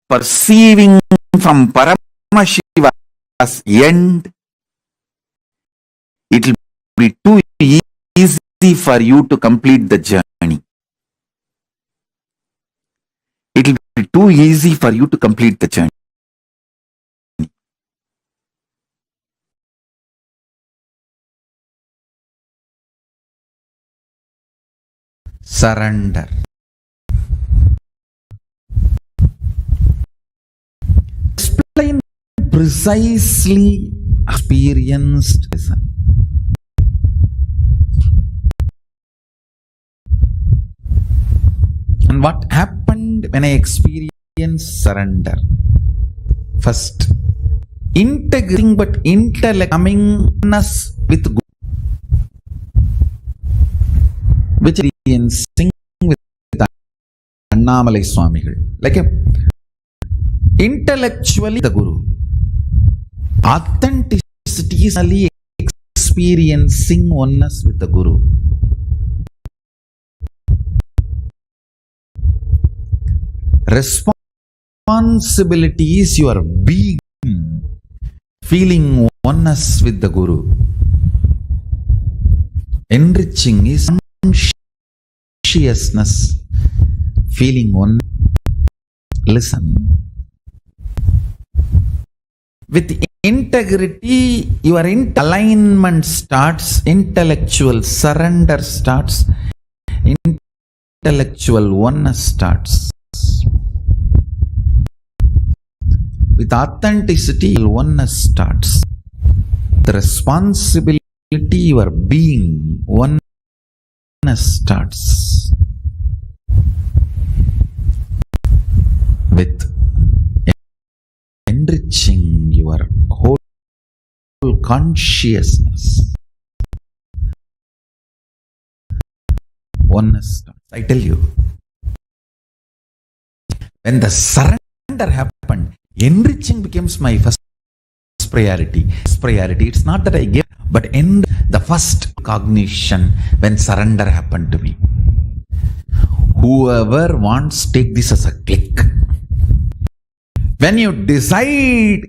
perceiving from Paramashiva's end, it will be too easy for you to complete the journey. It will be too easy for you to complete the journey. Surrender. Explain precisely experienced lesson. And what happened when I experienced surrender? First, integrating but intellect comingness with good, which is in sync with Annamalai Swamigal. Like intellectually the Guru, authenticity is only experiencing oneness with the Guru. Responsibility is your being, feeling oneness with the Guru. Enriching is consciousness, feeling one. Listen. With integrity, your alignment starts, intellectual surrender starts, intellectual oneness starts. With authenticity, oneness starts. The responsibility, your being, oneness starts. With enriching your whole consciousness, oneness starts. I tell you, when the surrender happened, enriching becomes my first priority. It's not that I gave, but in the first cognition when surrender happened to me. Whoever wants, take this as a click. When you decide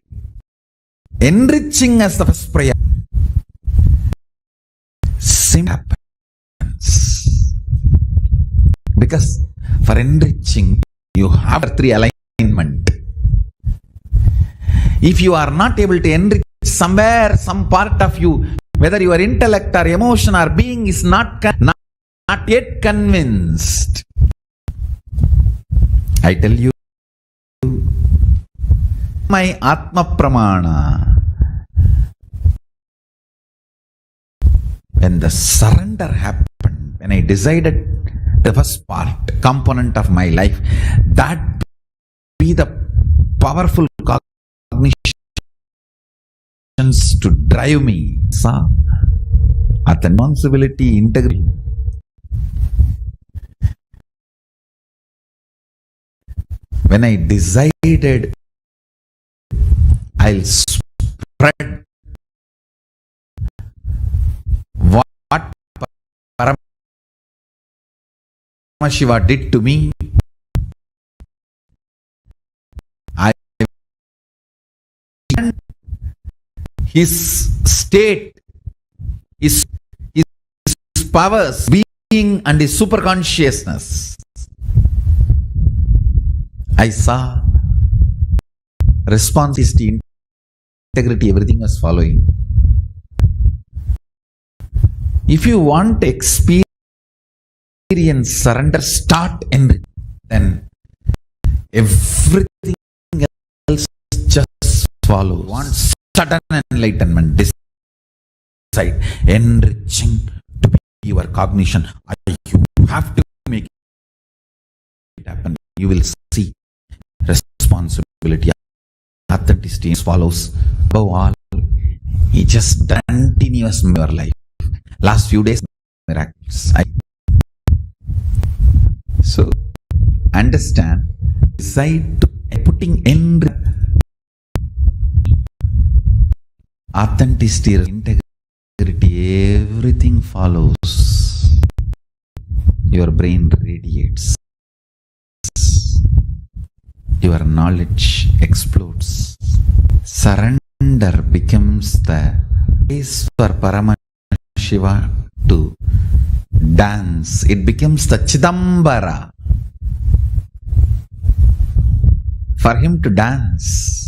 enriching as the first prayer, simple happens. Because for enriching, you have 3 alignment. If you are not able to enrich somewhere, some part of you, whether your intellect or emotion or being is not yet convinced, I tell you, my Atma Pramana, when the surrender happened, when I decided the first part, component of my life, that be the powerful cognitions to drive me. At the responsibility, integrity. When I decided I'll spread what Paramashiva did to me, I his state, his powers, being and his super consciousness. I saw responsibility, integrity, everything was following. If you want to experience surrender, start and then everything else just follows. Want sudden enlightenment, decide enriching to be your cognition. You have to make it happen. You will see responsibility, authenticity follows. Above all, he just continuous in your life. Last few days, miracles. So, understand, decide to putting in authenticity, integrity, everything follows. Your brain radiates. Your knowledge explodes. Surrender becomes the place for Paramashiva to dance. It becomes the Chidambara for him to dance.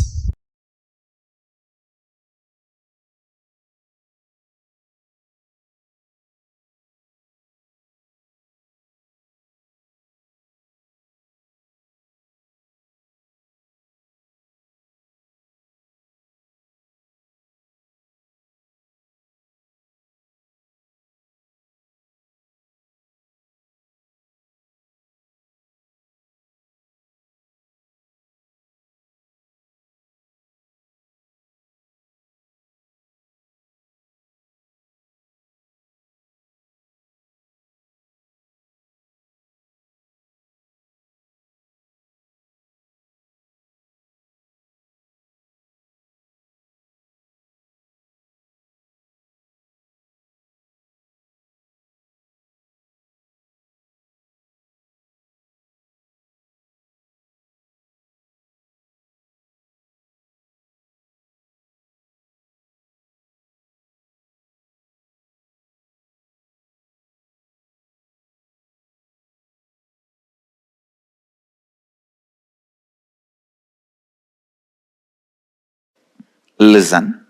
Listen.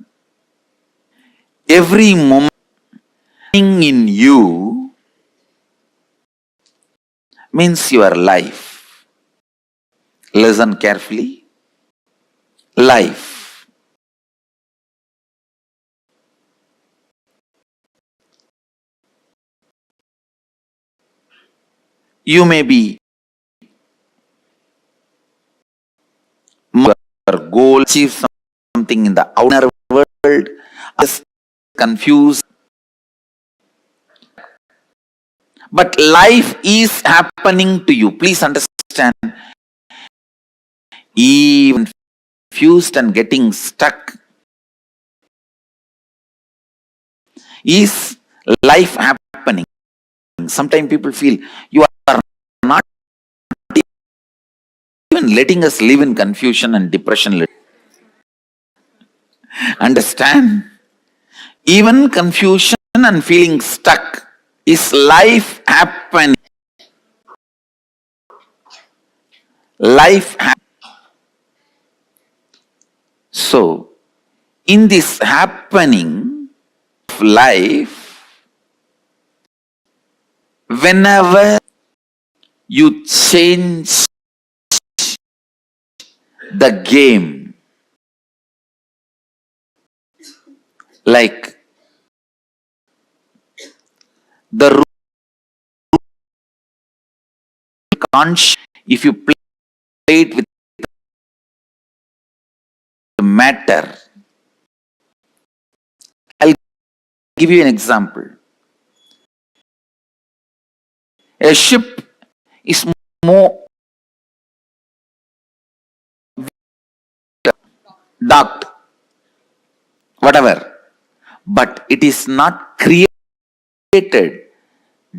Every moment in you means your life. Listen carefully. Life. You may be your goal, achieve something in the outer world, just confused. But life is happening to you. Please understand. Even confused and getting stuck. Is life happening? Sometimes people feel you are not even letting us live in confusion and depression. Understand? Even confusion and feeling stuck is life happening. So, in this happening of life, whenever you change the game, like the rule conscious, if you play it with matter, I'll give you an example. A ship is more docked, whatever, but it is not created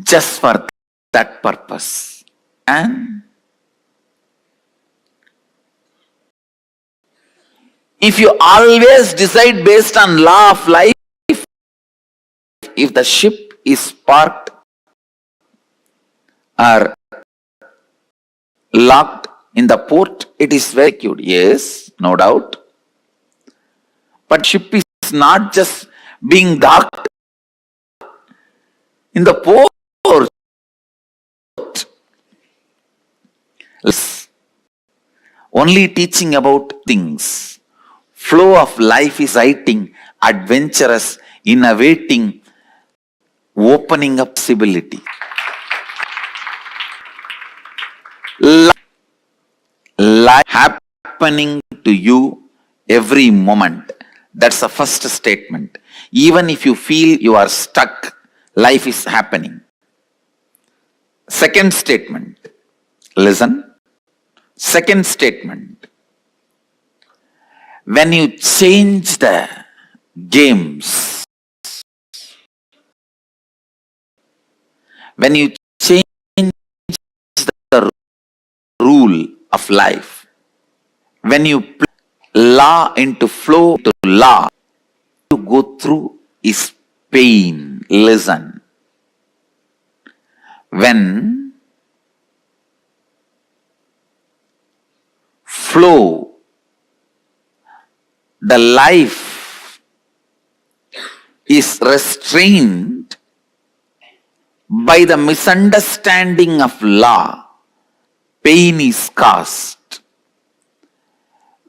just for that purpose. And if you always decide based on law of life, if the ship is parked or locked in the port, it is very cute. Yes, no doubt. But ship is not just being docked in the port. Only teaching about things. Flow of life is exciting, adventurous, innovating, opening up possibility. Life happening to you every moment. That's the first statement. Even if you feel you are stuck, life is happening. Second statement. Listen. Second statement. When you change the games, when you change the rule of life, when you put law into flow to law, to go through is pain. Listen. When flow, the life is restrained by the misunderstanding of law, pain is caused.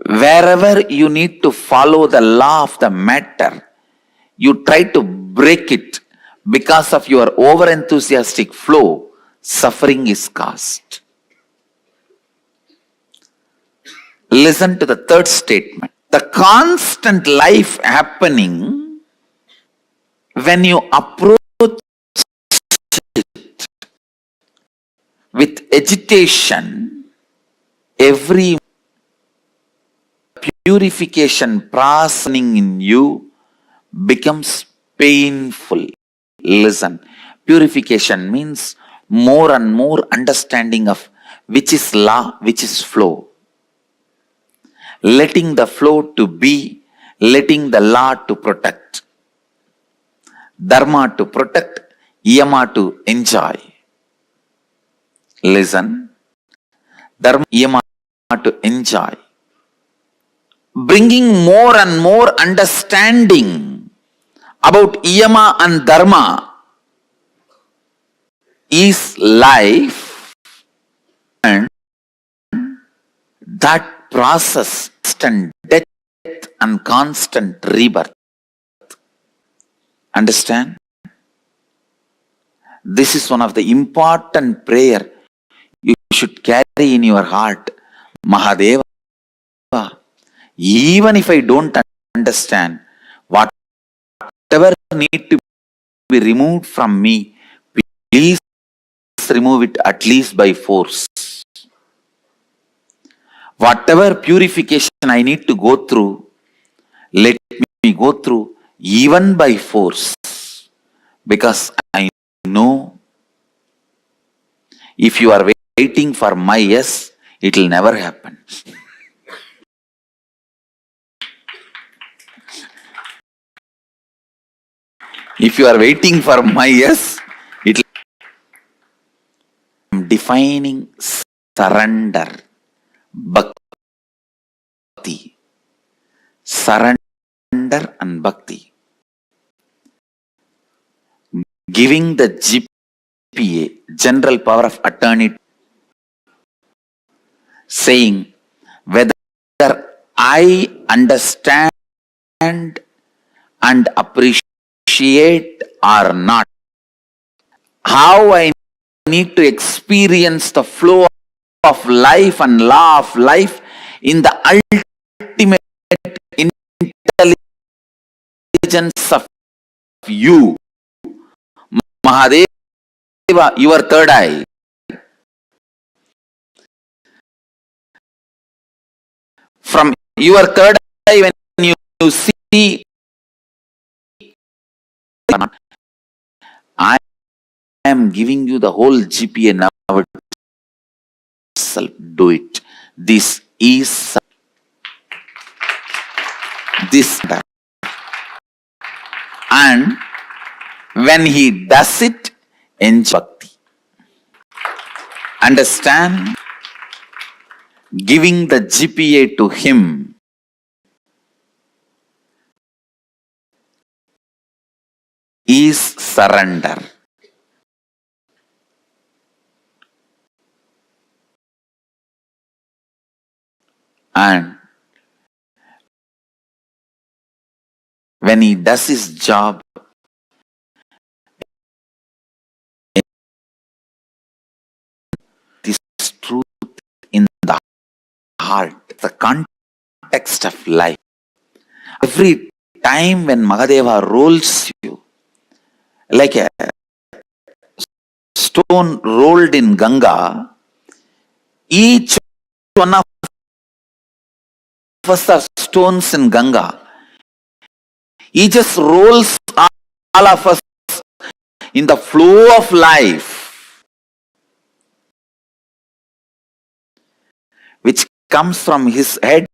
Wherever you need to follow the law of the matter, you try to break it because of your over-enthusiastic flow, suffering is caused. Listen to the third statement. The constant life happening, when you approach it with agitation, every purification process in you becomes painful. Listen, purification means more and more understanding of which is law, which is flow. Letting the flow to be, letting the law to protect. Dharma to protect, yama to enjoy. Listen, dharma, yama to enjoy. Bringing more and more understanding about yama and dharma is life, and that process, constant death and constant rebirth. Understand? This is one of the important prayer you should carry in your heart. Mahadeva, even if I don't understand, whatever need to be removed from me, please remove it at least by force. Whatever purification I need to go through, let me go through even by force. Because I know if you are waiting for my yes, It will never happen. If you are waiting for my yes, it will. I am defining surrender, bhakti. Surrender and bhakti. Giving the GPA, general power of attorney, saying whether I understand and appreciate or not, how I need to experience the flow of life and law of life in the ultimate intelligence of you, Mahadeva, your third eye. From your third eye, when you see, I am giving you the whole GPA now itself. Do it. This is this that. And when he does it, enjoy bhakti. Understand? Giving the GPA to him is surrender. And when he does his job, this truth in the heart, the context of life. Every time when Mahadeva rolls you, like a stone rolled in Ganga, each one of us are stones in Ganga. He just rolls all of us in the flow of life, which comes from his head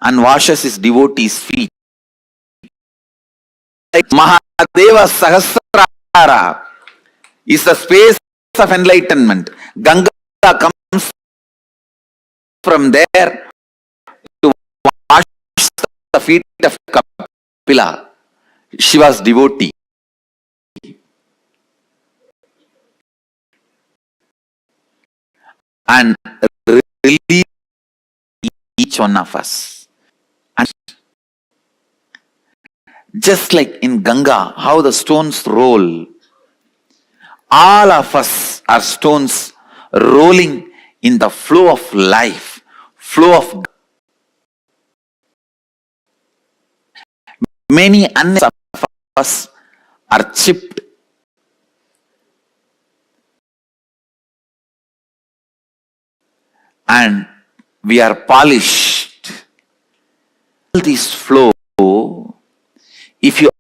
and washes his devotees' feet. Like Mahadeva Sahasrara is the space of enlightenment. Ganga comes from there to wash the feet of Kapila, Shiva's devotee. And release each one of us. And just like in Ganga, how the stones roll, all of us are stones rolling in the flow of life, flow of many unnecessary of us are chipped and we are polished. All this flow, if you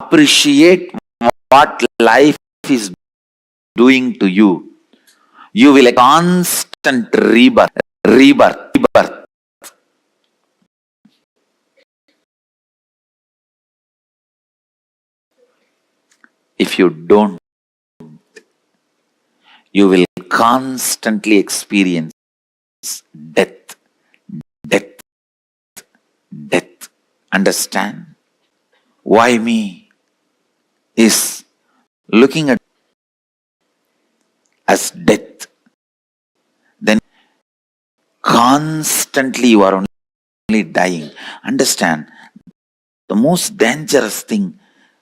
appreciate what life is doing to you, you will constant rebirth. If you don't, you will constantly experience death. Understand? Why me? Is looking at as death. Then constantly you are only dying. Understand? The most dangerous thing,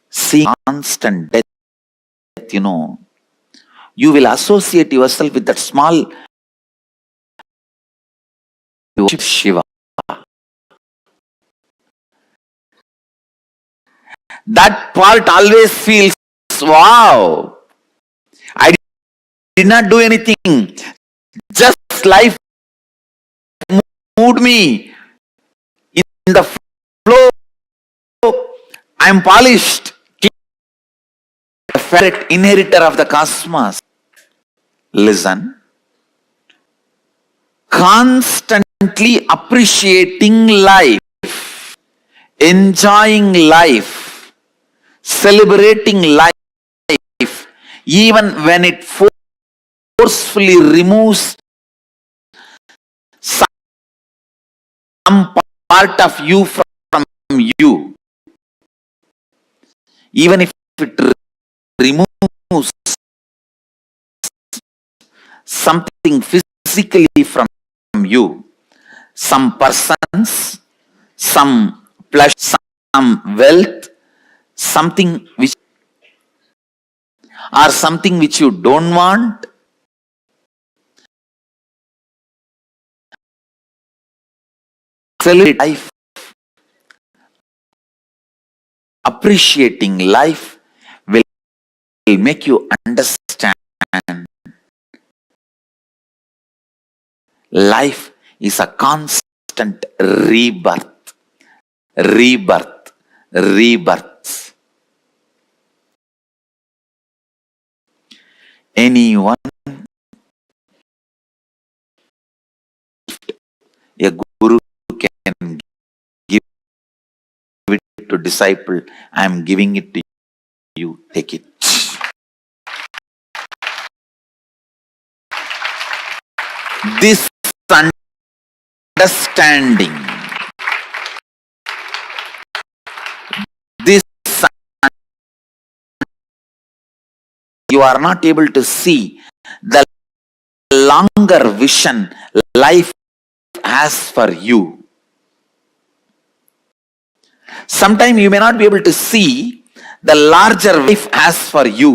seeing constant death, you will associate yourself with that small Shiva. That part always feels, wow, I did not do anything. Just life moved me in the flow. I am polished, inheritor of the cosmos. listen, constantly appreciating life, enjoying life, celebrating life, even when it forcefully removes some part of you from you, even if it removes something physically from you, some persons, some pleasure, some wealth, something which or something which you don't want, celebrate life, appreciating life will make you understand life is a constant rebirth, rebirth, rebirth. Anyone, a guru can give it to disciple. I am giving it to you. Take it. This understanding, this you are not able to see the longer vision life has for you. Sometimes you may not be able to see the larger life has for you,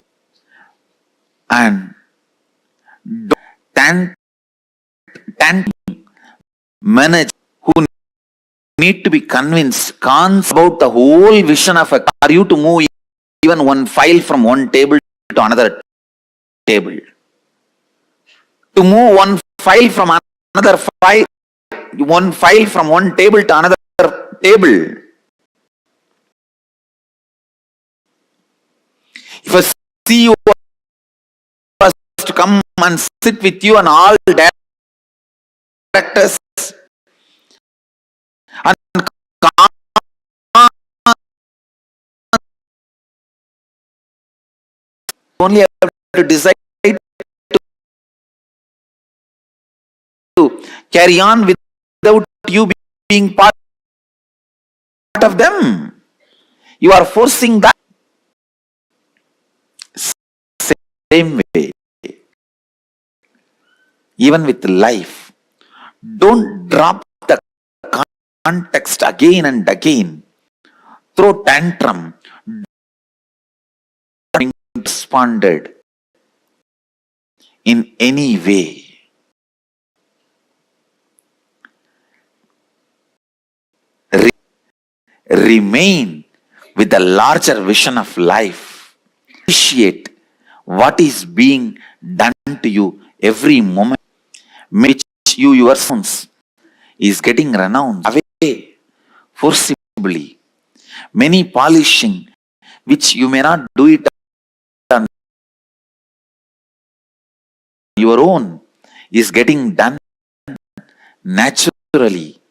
and manage who need to be convinced about the whole vision of a car, you to move even one file from one table to another table, to move one file from another file, one file from one table to another table. If a CEO was to come and sit with you and all directors and only have to decide to carry on without you being part of them. You are forcing that. Same way, even with life, don't drop the context again and again. Throw tantrum, responded in any way. Remain with the larger vision of life. Appreciate what is being done to you every moment, which you yourselves is getting renounced away forcibly. Many polishing, which you may not do it on your own, is getting done naturally.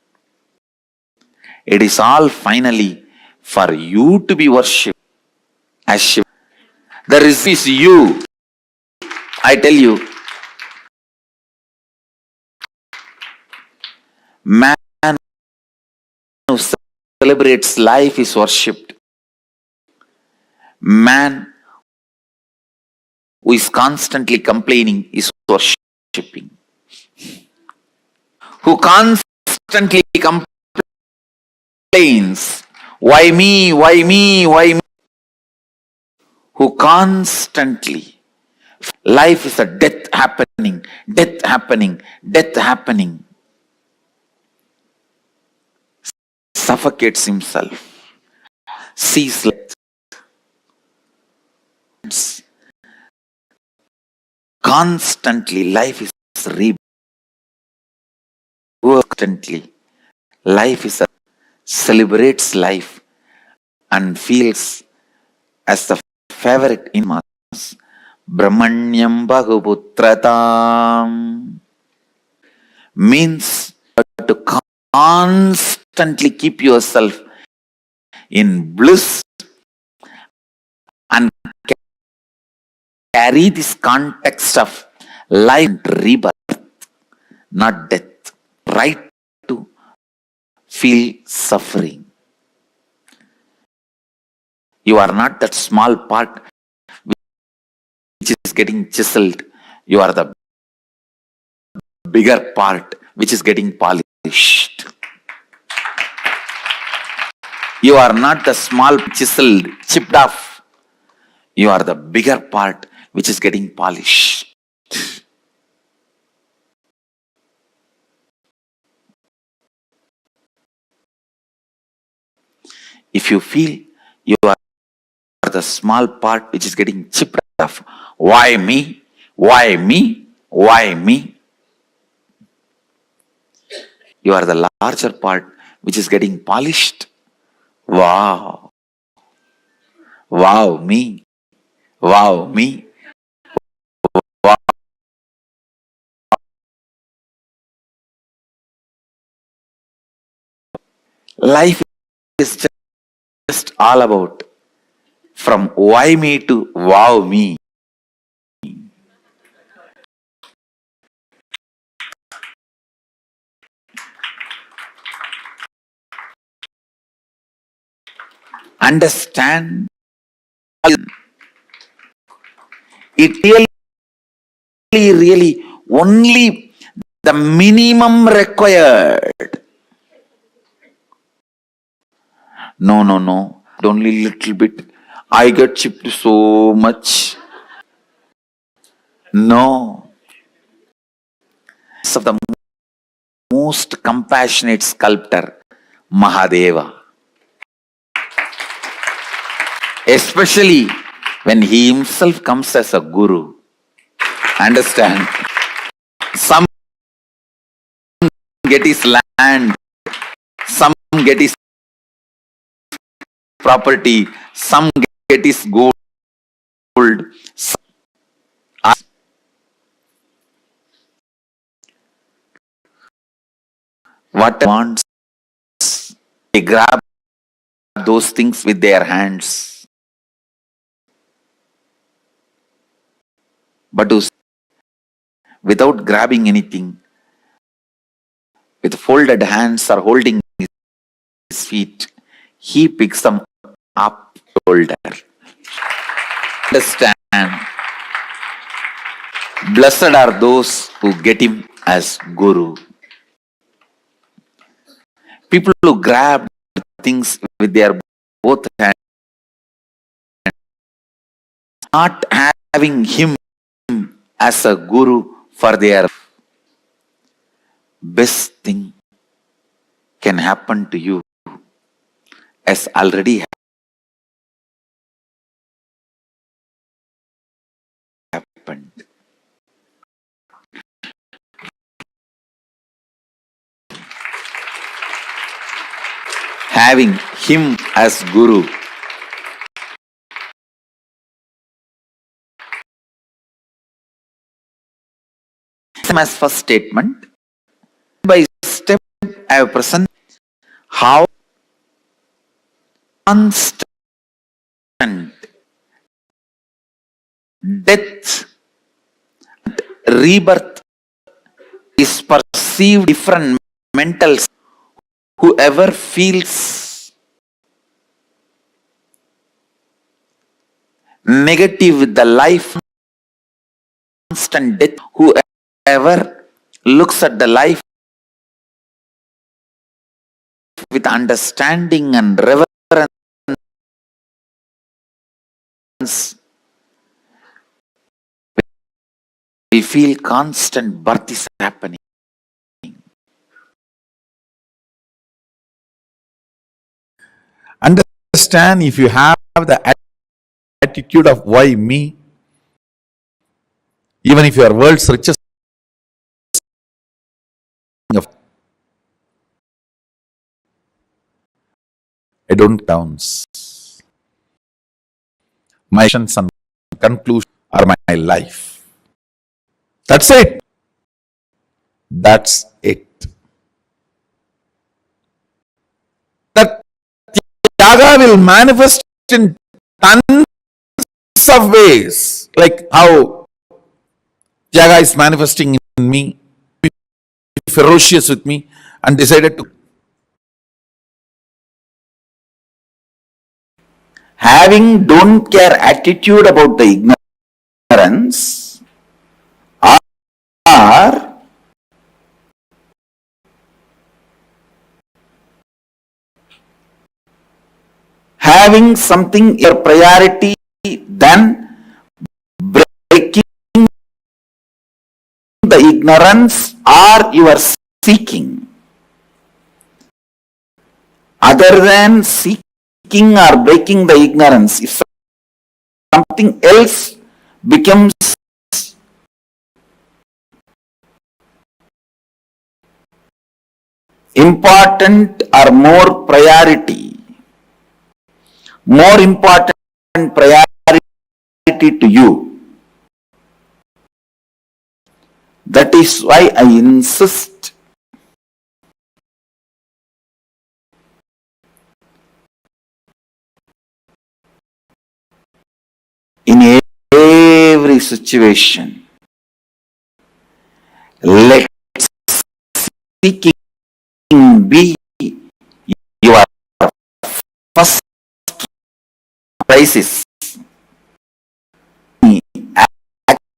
It is all finally for you to be worshipped as Shiva. The result is you. I tell you, man who celebrates life is worshipped. Man who is constantly complaining is worshipping. Who constantly complains, why me, why me, why me? Who constantly, life is a death happening, death happening, death happening, suffocates himself, sees life. Constantly, life is rebirth. Constantly, life is celebrates life and feels as the favorite in us, Brahmanyam Bahuputhrathaam means to constantly keep yourself in bliss and carry this context of life and rebirth, not death. Right to feel suffering. You are not that small part which is getting chiseled. You are the bigger part which is getting polished. You are not the small chiseled, chipped off. You are the bigger part which is getting polished. If you feel you are the small part which is getting chipped off, why me? Why me? Why me? You are the larger part which is getting polished. Wow. Wow, me. Wow, me. Wow. Life is just all about from why me to wow me. Understand it really only the minimum required. No. Only little bit. I get chipped so much. No. Of the most compassionate sculptor, Mahadeva. Especially when he himself comes as a guru. Understand? Some get his land, some get his property, some get his gold. What wants, they grab those things with their hands. But without grabbing anything, with folded hands or holding his feet, he picks them up shoulder. Understand? Blessed are those who get him as guru. People who grab things with their both hands, not having him as a guru for their best thing can happen to you as already happened. Having him as guru as first statement. By step I have presented how constant death and rebirth is perceived different mental. Whoever feels negative with the life, constant death, whoever looks at the life with understanding and reverence will feel constant birth is happening. Understand, if you have the attitude of why me, even if you are world's richest, I don't downs. My actions and conclusion or my life. That's it. That's it. That Tyaga will manifest in tons of ways, like how Tyaga is manifesting in me, be ferocious with me, and decided to. Having don't care attitude about the ignorance, or having something your priority than breaking the ignorance or your seeking. Other than seeking or breaking the ignorance, if something else becomes important or more important priority to you. That is why I insist in every situation, let seeking be your first crisis.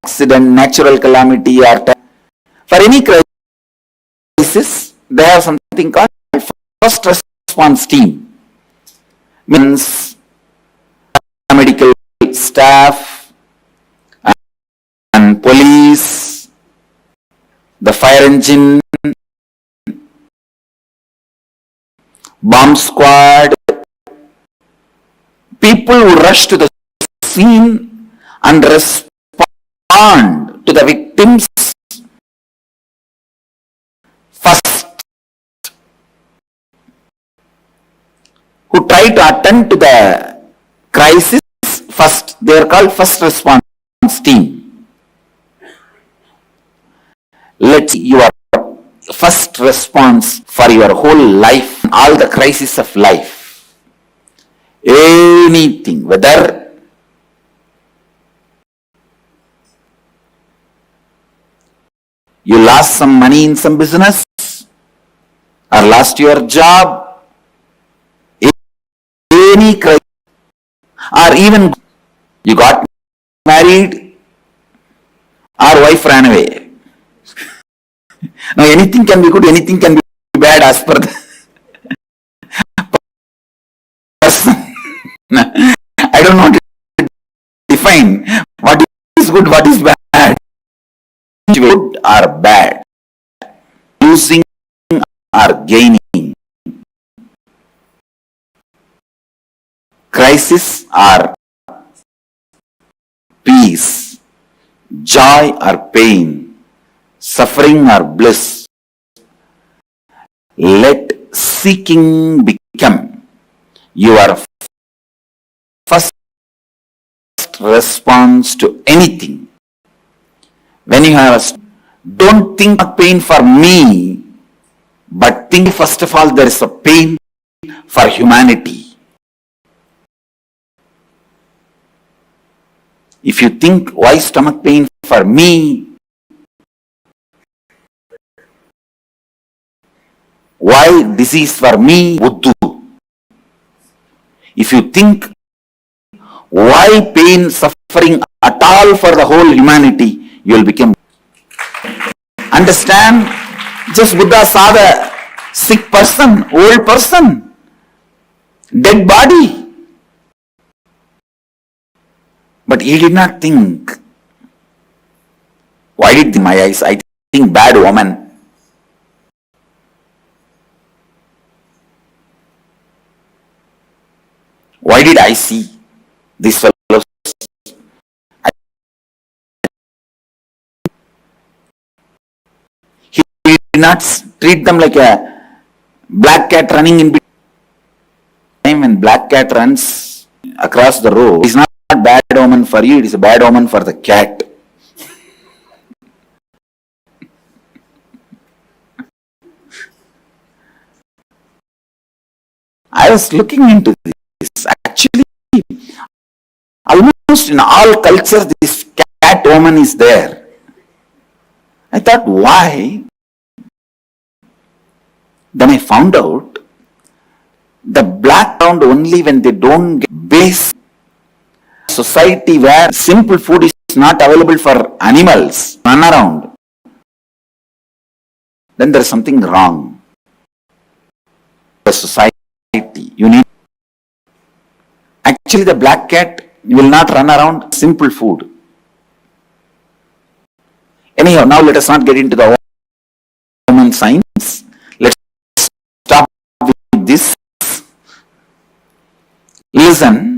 Accident, natural calamity, or for any crisis, they have something called first response team. Means medical staff and police, the fire engine, bomb squad, people who rush to the scene and respond to the victims first, who try to attend to the crisis first. They are called first response team. Let your first response for your whole life, all the crises of life, anything, whether you lost some money in some business, or lost your job, any crisis, or even you got married, or wife ran away. Now anything can be good, anything can be bad as per the person. I don't know to define what is good, what is bad. Good or bad, losing or gaining, crisis or peace, joy or pain, suffering or bliss. Let seeking become your first response to anything. When you have don't think of pain for me, but think first of all there is a pain for humanity. If you think why stomach pain for me, why disease for me, Uddu. If you think why pain, suffering at all for the whole humanity, you will become. Understand? Just Buddha saw the sick person, old person, dead body. But he did not think, why did my eyes, I think bad woman. Why did I see these fellows? He did not treat them like a black cat running in between. When black cat runs across the road, he is not bad omen for you, it is a bad omen for the cat. I was looking into this. Actually, almost in all cultures, this cat omen is there. I thought, why? Then I found out the black found only when they don't get base. Society where simple food is not available for animals, run around, then there is something wrong. The society, you need. Actually, the black cat will not run around simple food. Anyhow, now let us not get into the human science. Let's stop with this. Listen,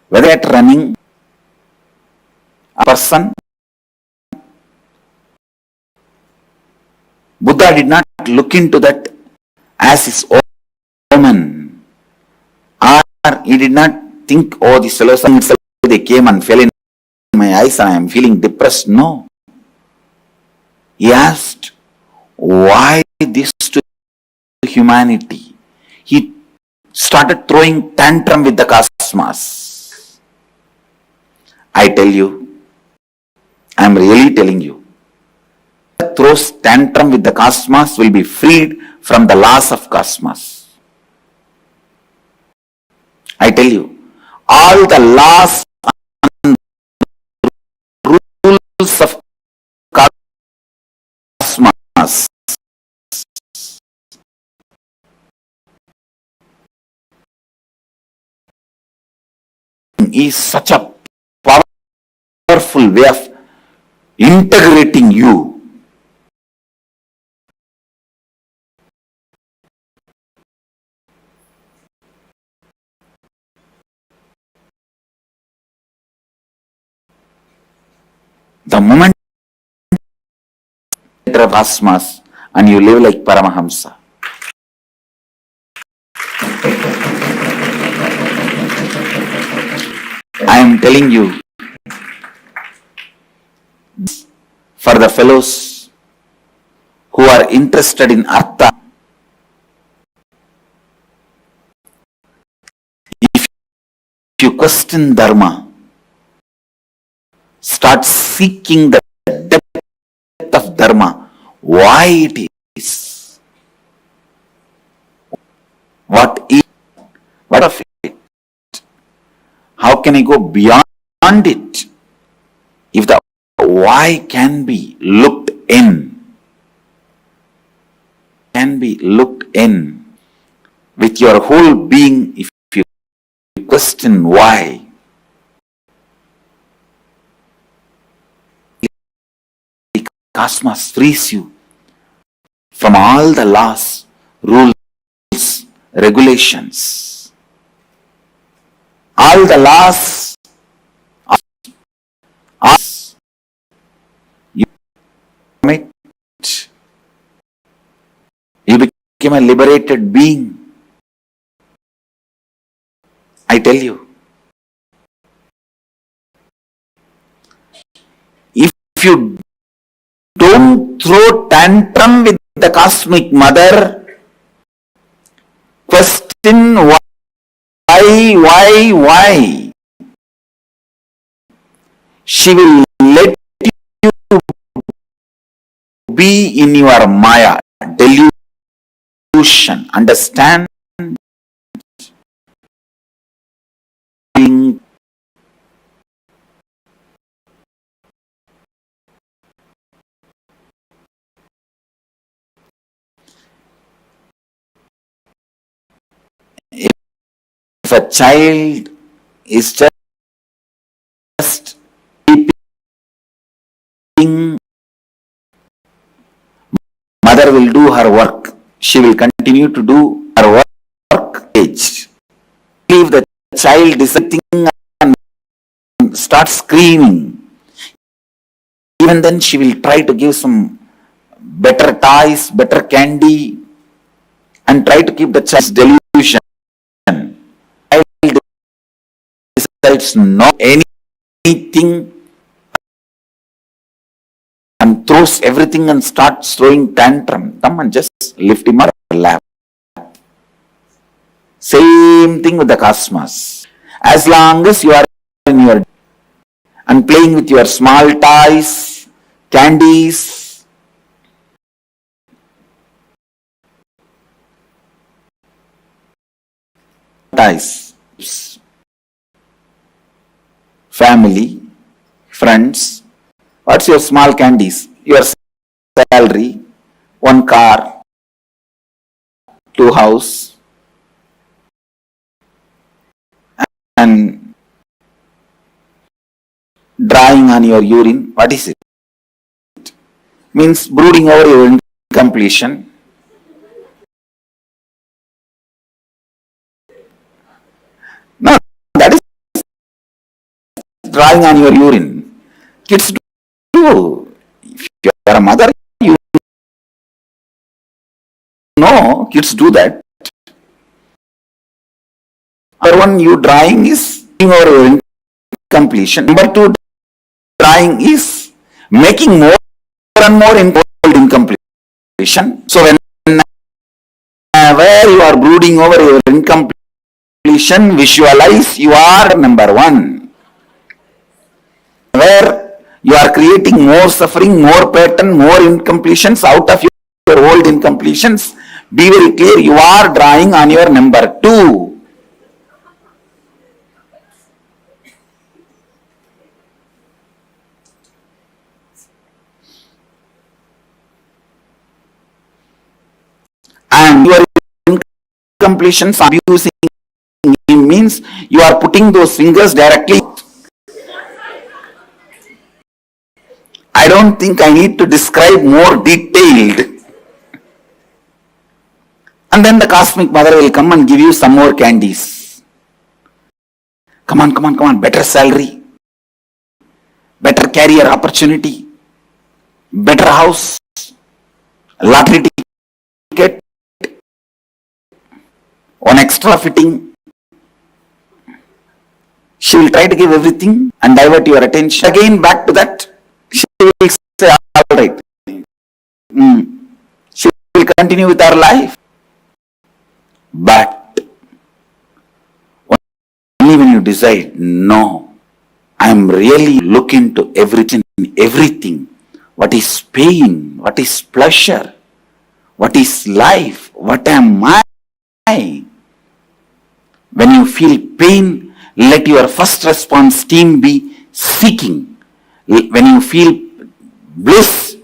whether at running, a person, Buddha did not look into that as his omen, or he did not think, oh, the fellows itself, they came and fell in my eyes and I am feeling depressed. No. He asked, why this to humanity? He started throwing tantrum with the cosmos. I tell you, I am really telling you, whoever throws tantrum with the cosmos will be freed from the laws of cosmos. I tell you, all the laws and rules of cosmos is such a powerful way of integrating you. The moment you enter cosmos and you live like Paramahamsa. I am telling you, for the fellows who are interested in Artha, if you question Dharma, start seeking the depth of Dharma, why it is, what is, what of it, how can I go beyond it? If the why can be looked in, with your whole being, if you question why, the cosmos frees you from all the laws, rules, regulations, all the laws of us. You became a liberated being. I tell you, if you don't throw tantrum with the cosmic mother, question why, she will let you be in your Maya, delusion, understand? If a child is just keeping, mother will do her work. She will continue to do her work age. If the child is sitting and starts screaming, even then she will try to give some better toys, better candy, and try to keep the child's delusion. Child results, no anything, and throws everything and starts throwing tantrum. Come and just lift him up and laugh. Same thing with the cosmos. As long as you are in your and playing with your small toys, candies, toys, family, friends. What's your small candies? Your salary, one car, two house, and drying on your urine. What is it? Means brooding over your incompletion. No, that is drying on your urine. Kids do. If you are a mother, you know kids do that. Number one, you drying is over your incompletion. Number two, drying is making more and more incompletion. So whenever you are brooding over your incompletion, visualize you are number one. Where you are creating more suffering, more pattern, more incompletions out of your old incompletions, be very clear, you are drawing on your number two. And your incompletions abusing means you are putting those fingers directly. I don't think I need to describe more detailed. And then the cosmic mother will come and give you some more candies. Come on, better salary, better career opportunity, better house, lottery ticket, one extra fitting. She will try to give everything and divert your attention. Again, back to that. She will say, all right. She will continue with her life. But only when you decide, no, I am really looking to everything. What is pain? What is pleasure? What is life? What am I? When you feel pain, let your first response team be seeking. When you feel bliss,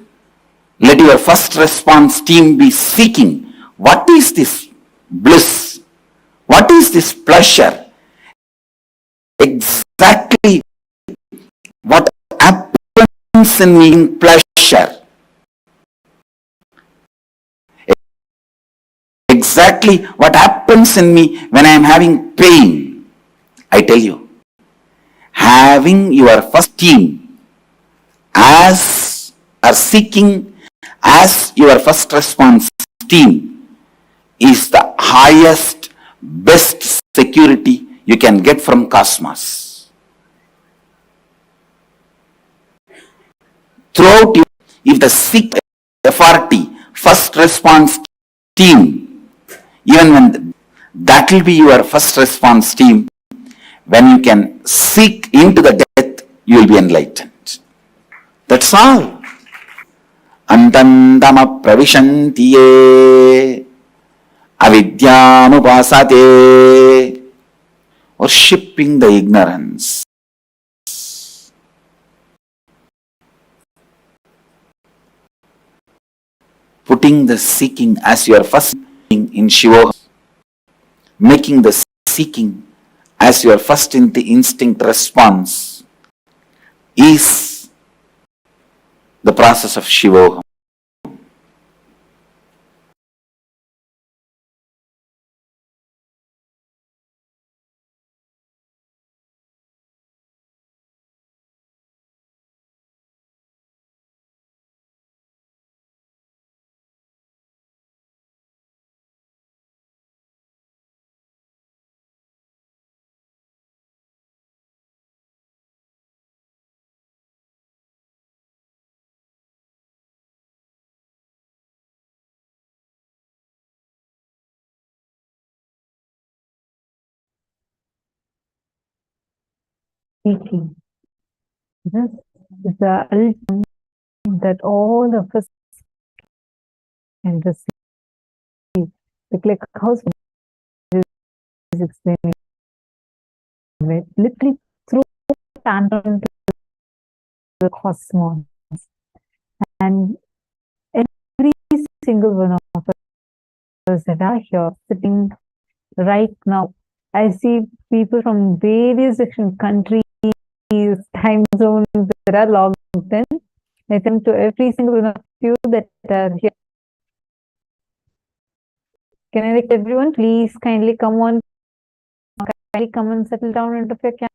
let your first response team be seeking. What is this bliss? What is this pleasure? Exactly what happens in me in pleasure. Exactly what happens in me when I am having pain. I tell you, having your first team as or seeking as your first response team is the highest, best security you can get from cosmos. Throughout you, if the seek FRT, first response team, even when that will be your first response team, when you can seek into the death, you will be enlightened. That's all. Antandama pravishantiye avidyamupasate, worshipping the ignorance. Putting the seeking as your first in Shivoham, making the seeking as your first instinct response is the process of Shivoham. speaking. This is the ultimate that all of us can receive. The Clubhouse is explaining it literally through tantrum to the cosmos. And every single one of us that are here sitting right now, I see people from various different countries, time zones that are logged in. I thank to every single one of you that are here. Can I request everyone, please kindly come and settle down into your camp.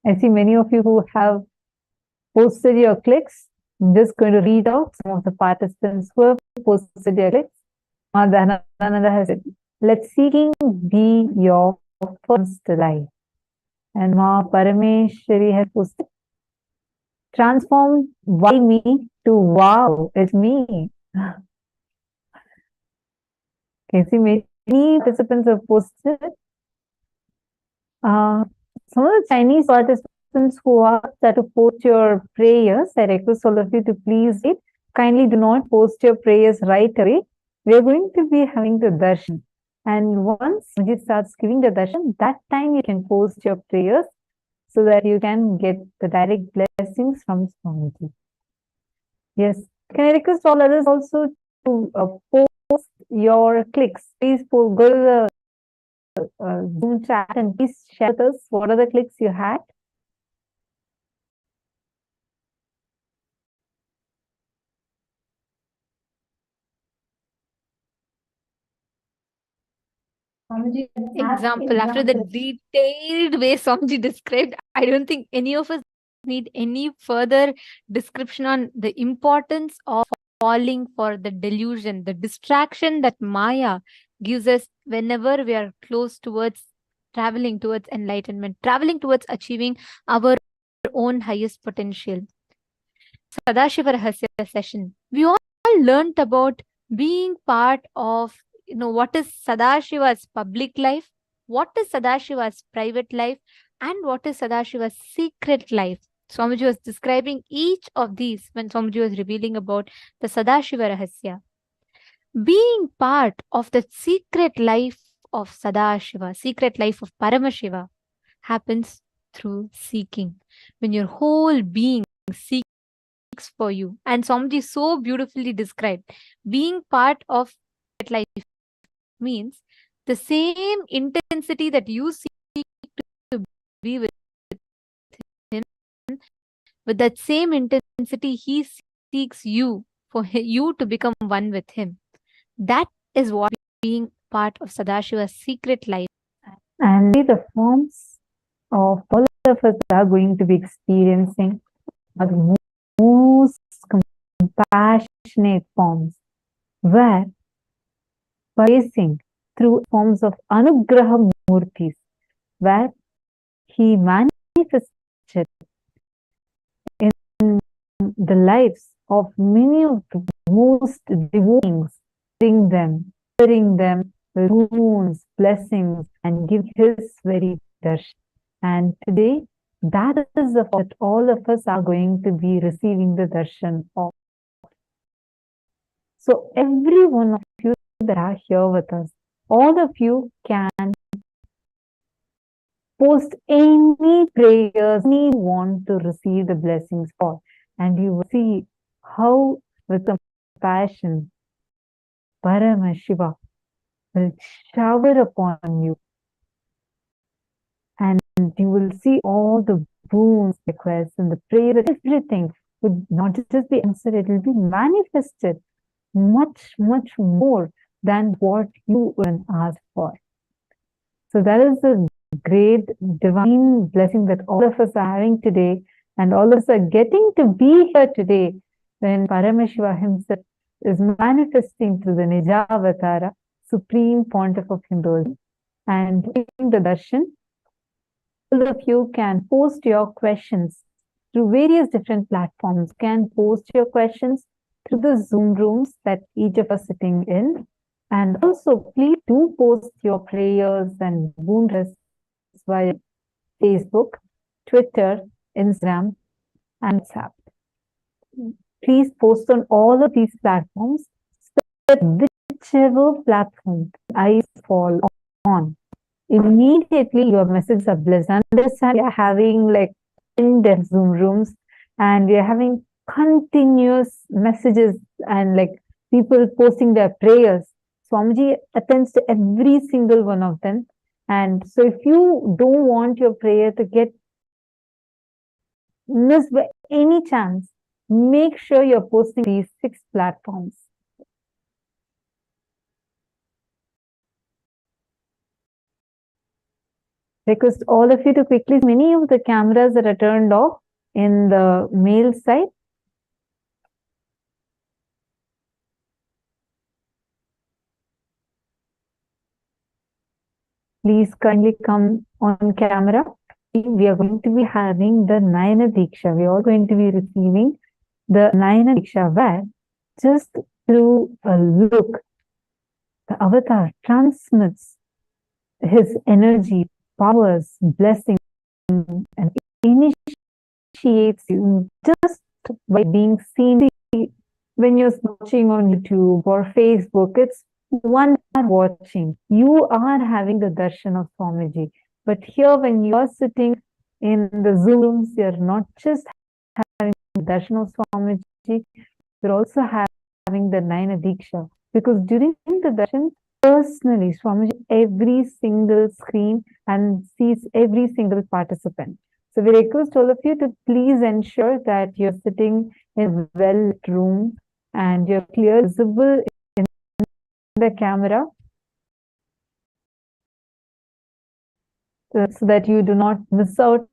I see many of you who have posted your clicks. I'm just going to read out some of the participants who have posted their clicks. Nithyananda has said, let seeking be your first life. And Ma Parameshwari has posted, transform why me to wow, it's me. Can you see many participants have posted? Some of the Chinese participants who are that to post your prayers, I request all of you to please wait. Kindly do not post your prayers right away. We are going to be having the darshan. And once it starts giving the darshan, that time you can post your prayers so that you can get the direct blessings from Swamiji. Yes. Can I request all others also to post your clicks? Please go to the Zoom chat and please share with us what are the clicks you had. Example, after the detailed way Swamiji described, I don't think any of us need any further description on the importance of falling for the delusion, the distraction that Maya gives us whenever we are close towards traveling towards enlightenment, traveling towards achieving our own highest potential. Sadashiva Rahasya session, we all learnt about being part of, what is Sadashiva's public life, what is Sadashiva's private life, and what is Sadashiva's secret life. Swamiji was describing each of these when Swamiji was revealing about the Sadashiva Rahasya. Being part of the secret life of Sadashiva, secret life of Paramashiva, happens through seeking. When your whole being seeks for you. And Swamiji so beautifully described, being part of that life means the same intensity that you seek to be with him, with that same intensity he seeks you, for you to become one with him. That is what being part of Sadashiva's secret life. And the forms of all of us are going to be experiencing are the most compassionate forms, where facing through forms of Anugraha Murtis, where he manifested in the lives of many of the most devotees, bring them boons, blessings, and give his very darshan. And today, that is the fact that all of us are going to be receiving the darshan of. So every one of you that are here with us, all of you can post any prayers you want to receive the blessings for. And you will see how with compassion, Paramashiva will shower upon you. And you will see all the boons, requests, and the prayer, everything would not just be answered, it will be manifested much, much more than what you would ask for. So that is the great divine blessing that all of us are having today, and all of us are getting to be here today when Paramashiva himself is manifesting through the Nijavatara, Supreme Pontiff of Hinduism, and doing the darshan. All of you can post your questions through various different platforms. You can post your questions through the Zoom rooms that each of us sitting in. And also, please do post your prayers and boon requests via Facebook, Twitter, Instagram, and WhatsApp. Please post on all of these platforms so that whichever platform I fall on, immediately your messages are blessed. Understand we are having like 10 Zoom rooms and we are having continuous messages and like people posting their prayers. Swamiji attends to every single one of them. And so if you don't want your prayer to get missed by any chance, make sure you're posting these 6 platforms. Request all of you to quickly, many of the cameras that are turned off in the male side. Please kindly come on camera. We are going to be having the Nayana Diksha. We are going to be receiving the Nayana Diksha where just through a look, the avatar transmits his energy, powers, blessings, and initiates you just by being seen. When you're watching on YouTube or Facebook, it's one watching. You are having the darshan of Swamiji. But here, when you're sitting in the Zoom rooms, you're not just having the darshan of Swamiji, you're also having the Nayana Diksha. Because during the darshan, personally, Swamiji every single screen and sees every single participant. So we request all of you to please ensure that you're sitting in a well-lit room and you're clearly visible in the camera so that you do not miss out.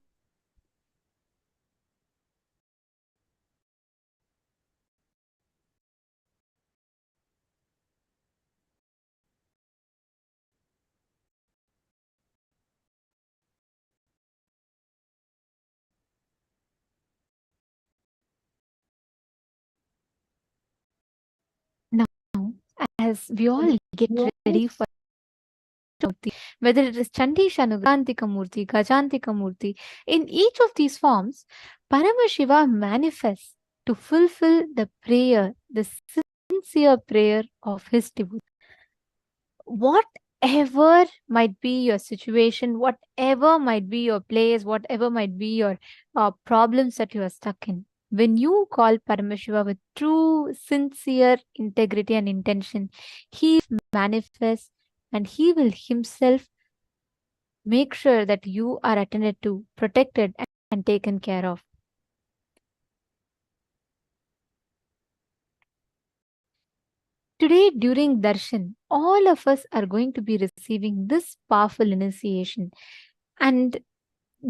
Now, as we all get ready for whether it is Chandishanu, Gantika Murti, Gajantika Murti, in each of these forms, Paramashiva manifests to fulfill the prayer, the sincere prayer of his devotee. Whatever might be your situation, whatever might be your place, whatever might be your problems that you are stuck in, when you call Paramashiva with true, sincere integrity and intention, he manifests and he will himself make sure that you are attended to, protected, and taken care of. Today, during Darshan, all of us are going to be receiving this powerful initiation. And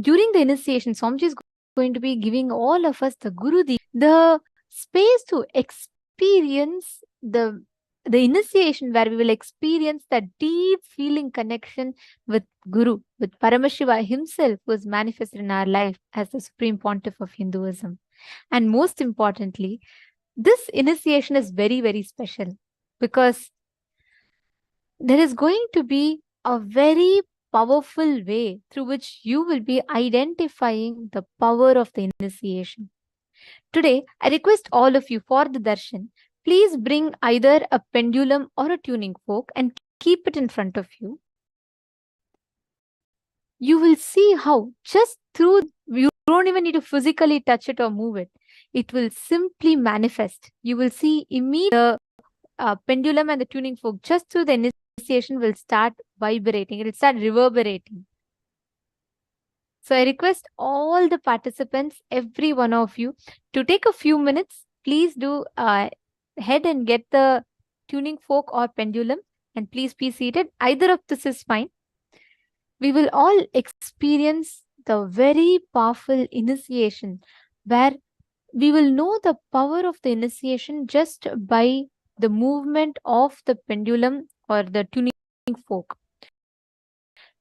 during the initiation, Swamiji is going to be giving all of us the Guru, the space to experience the initiation, where we will experience that deep feeling connection with Guru, with Paramashiva himself, who is manifested in our life as the Supreme Pontiff of Hinduism. And most importantly, this initiation is very, very special because there is going to be a very powerful way through which you will be identifying the power of the initiation. Today, I request all of you for the darshan, please bring either a pendulum or a tuning fork and keep it in front of you. You will see how just through, you don't even need to physically touch it or move it. It will simply manifest. You will see immediately the pendulum and the tuning fork just through the initiation will start vibrating. It will start reverberating. So I request all the participants, every one of you, to take a few minutes. Please do head and get the tuning fork or pendulum and please be seated. Either of this is fine. We will all experience the very powerful initiation where we will know the power of the initiation just by the movement of the pendulum or the tuning fork.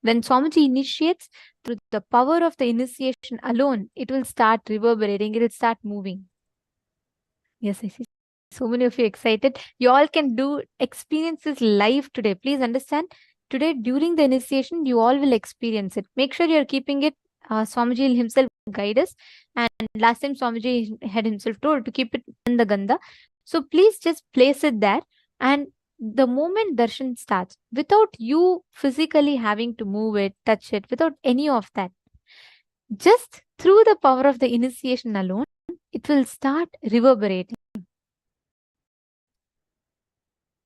When Swamiji initiates, through the power of the initiation alone, it will start reverberating, it will start moving. Yes, I see So many of you excited. You all can do experiences live today. Please understand. Today, during the initiation, you all will experience it. Make sure you're keeping it. Swamiji himself guide us. And last time Swamiji had himself told to keep it in the Ganda. So please just place it there. And the moment darshan starts, without you physically having to move it, touch it, without any of that, just through the power of the initiation alone, it will start reverberating.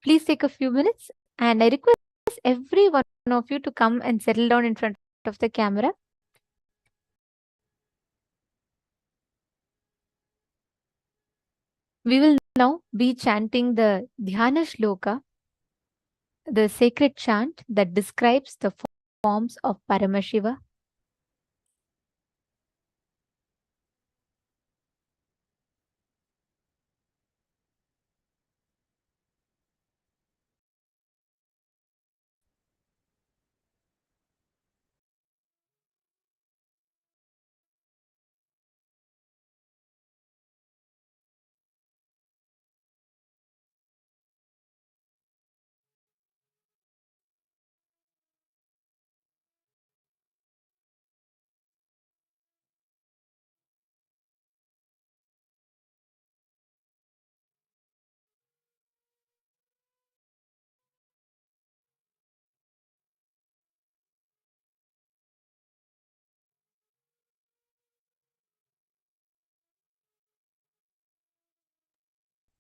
Please take a few minutes, and I request every one of you to come and settle down in front of the camera. We will now be chanting the Dhyana Shloka, the sacred chant that describes the forms of Paramashiva.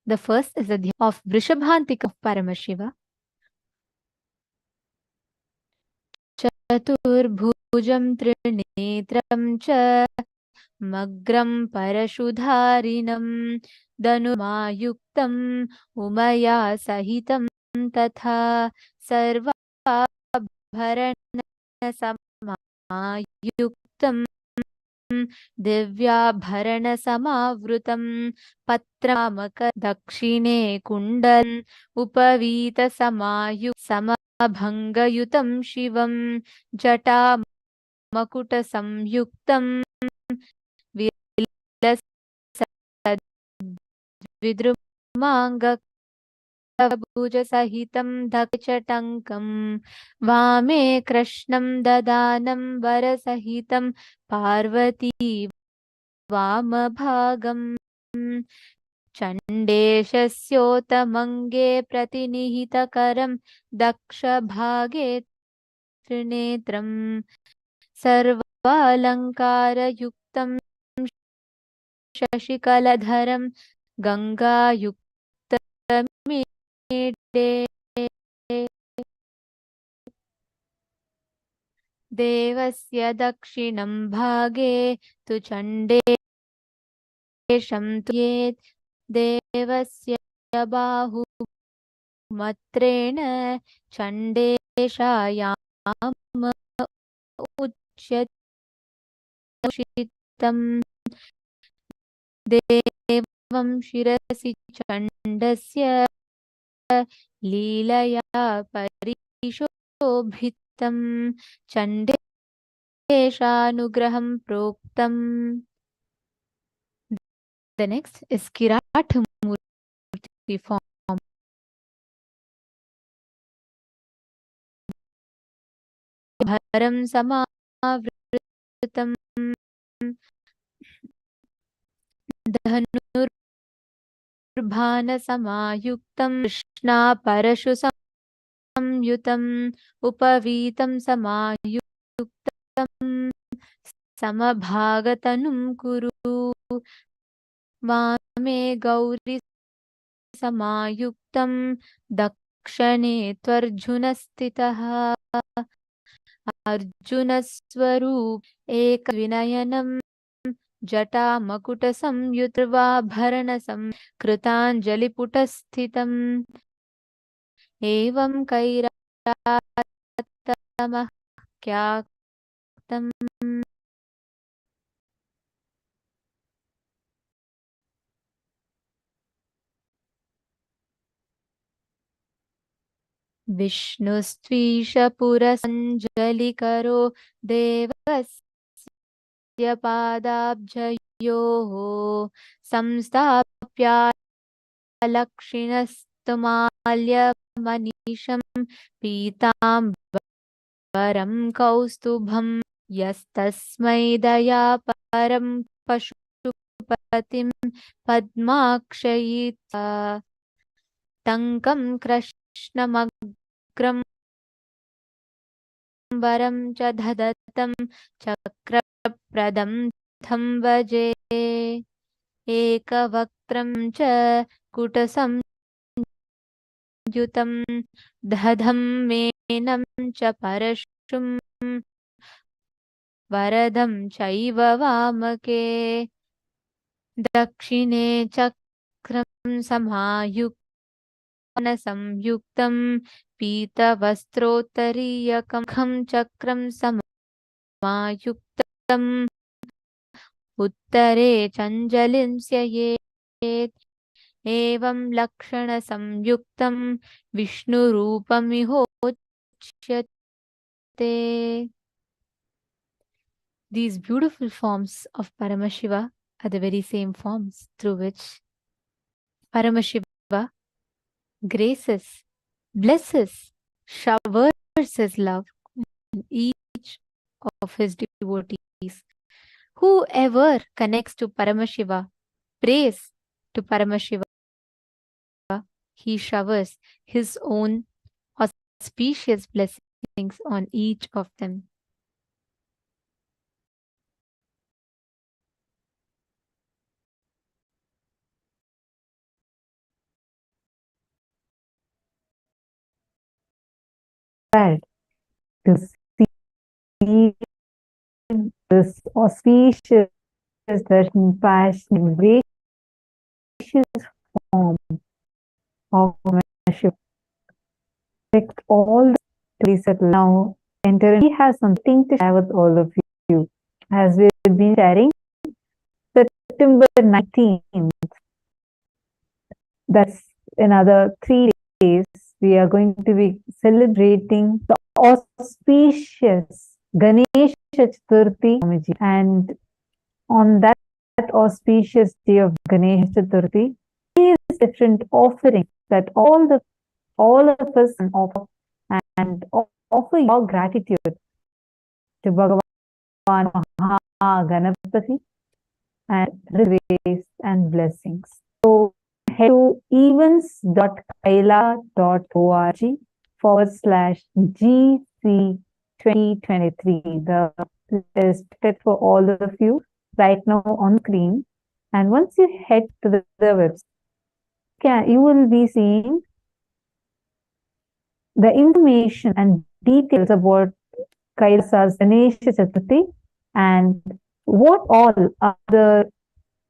The first is the Dhyana of Vrishabhantika of Paramashiva. Chaturbhujam Trinetram cha Magram Parashudharinam Danumayuktam Umaya Sahitam Tatha Sarva Bharana Samayuktam Divya Samavrutam Patramaka Dakshine Kundan Upavita Samabhangayutam Shivam Jata Makuta Samyuktam Vidrumanga Bhuja Sahitam Dakchatankam Vame Krishnam Dadanam Varasahitam Parvati Vamabhagam Chandeshasyotamange Pratinihitakaram Daksha Bhage Trinetram Sarvalankara Yuktam Shashikaladharam Ganga Yuktamide Devasya Dakshinam Bhage Tu Chandesham Tuyet Devasya Bahu Matrena Chandeshayam Uchyatam Devam Shirasi Chandasya Leelaya Parishobhitam Chandeshanugraham Proktam. The next is Kirathamurti form. Bharam Samavritam Dhanurbhana Samayuktam Krishna Parashu Samyutam Upavitam Samayuktam Samabhagatanum Kuru Vame Gauri Samayuktam Dakshane Tvarjunastitaha Arjuna Swarup Ekavinayanam Jata Makuta Samyutrva Bharanasam Kritanjali Putassthitam Evam Kairatamah Kyaktam Vishnustvisha Purasanjalikaro Devasya Padabjayoho Samstapya लक्षिणस्तमाल्यमनीशं पीताम्बरं कौस्तुभं यस्तस्मै दयापरं पशुपतिं पद्माक्षयिता तङ्कं कृष्णमग्रं वरं च दधतं चक्रप्रदं थं भजे एकवक्त्रं च कुटसंयुतं दधं मेनं च परशुं वरदं चैव वामके दक्षिणे चक्रं संयुक्तं पीतवस्त्रोत्तरीयकं चक्रं समायुक्तम् उत्तरे चञ्जलिं स्ययेत् एवं लक्षणसंयुक्तं विष्णुरूपमिहोच्यते. These beautiful forms of Paramashiva are the very same forms through which Paramashiva graces, blesses, showers his love on each of his devotees. Whoever connects to Paramashiva, prays to Paramashiva, he showers his own auspicious blessings on each of them. To see this auspicious, compassionate, gracious form of Shiva. Respect all the trees that now enter. He has something to share with all of you. As we've been sharing, September 19th, that's another 3 days, we are going to be celebrating the auspicious Ganesha Chaturthi. And on that auspicious day of Ganesha Chaturthi, there is different offerings that all of us can offer, and offer your gratitude to Bhagavan Ganapati and grace and blessings. So head to events.kaila.org/GC2023. The is set for all of you right now on screen. And once you head to the website, you will be seeing the information and details about Kailasa's Ganesha Chaturthi and what all are the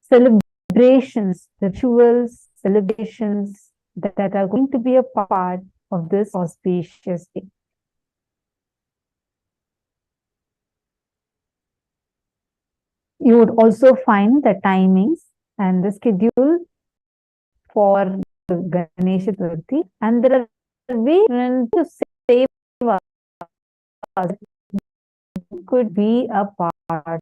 celebrations, rituals, celebrations that are going to be a part of this auspicious day. You would also find the timings and the schedule for the Ganesha Chaturthi, and there are ways to save us could be a part of.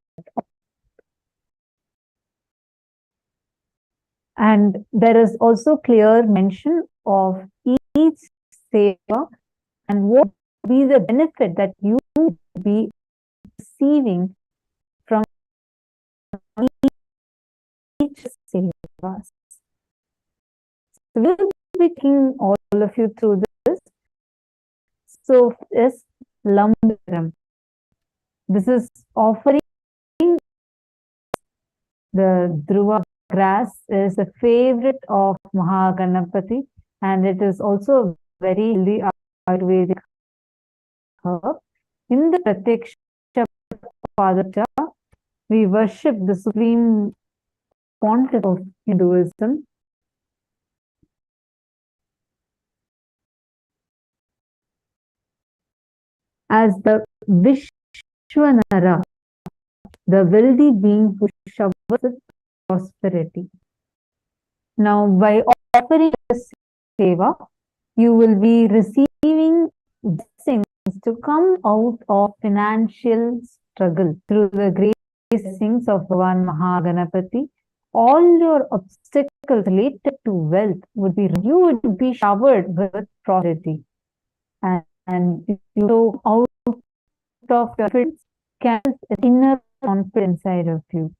And there is also clear mention of each seva and what would be the benefit that you would be receiving from each seva. So we'll be taking all of you through this. So is Lambaram. This is offering the Dhruva grass is a favorite of Mahaganapati, and it is also very healthy Ayurvedic herb. In the Pratyaksha Padacha, we worship the supreme pontiff of Hinduism. As the Vishwanara, the wealthy being who showers with prosperity. Now, by offering this seva, you will be receiving blessings to come out of financial struggle through the grace blessings of Bhagavan Mahaganapati. All your obstacles related to wealth would be, you would be showered with prosperity. And if you go out of your confidence, can inner confidence inside of you.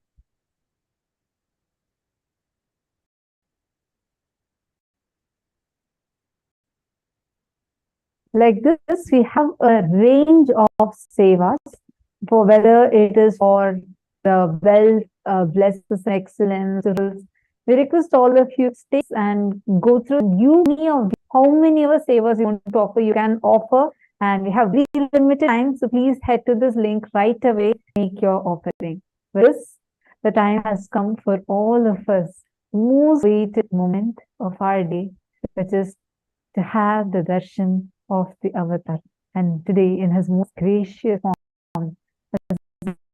Like this, we have a range of sevas, for whether it is for the wealth, blessings, excellence. We request all of you stay and go through how many of sevas you want to offer. You can offer, and we have really limited time, so please head to this link right away. Make your offering. With this, the time has come for all of us. Most waited moment of our day, which is to have the darshan of the avatar. And today, in his most gracious form,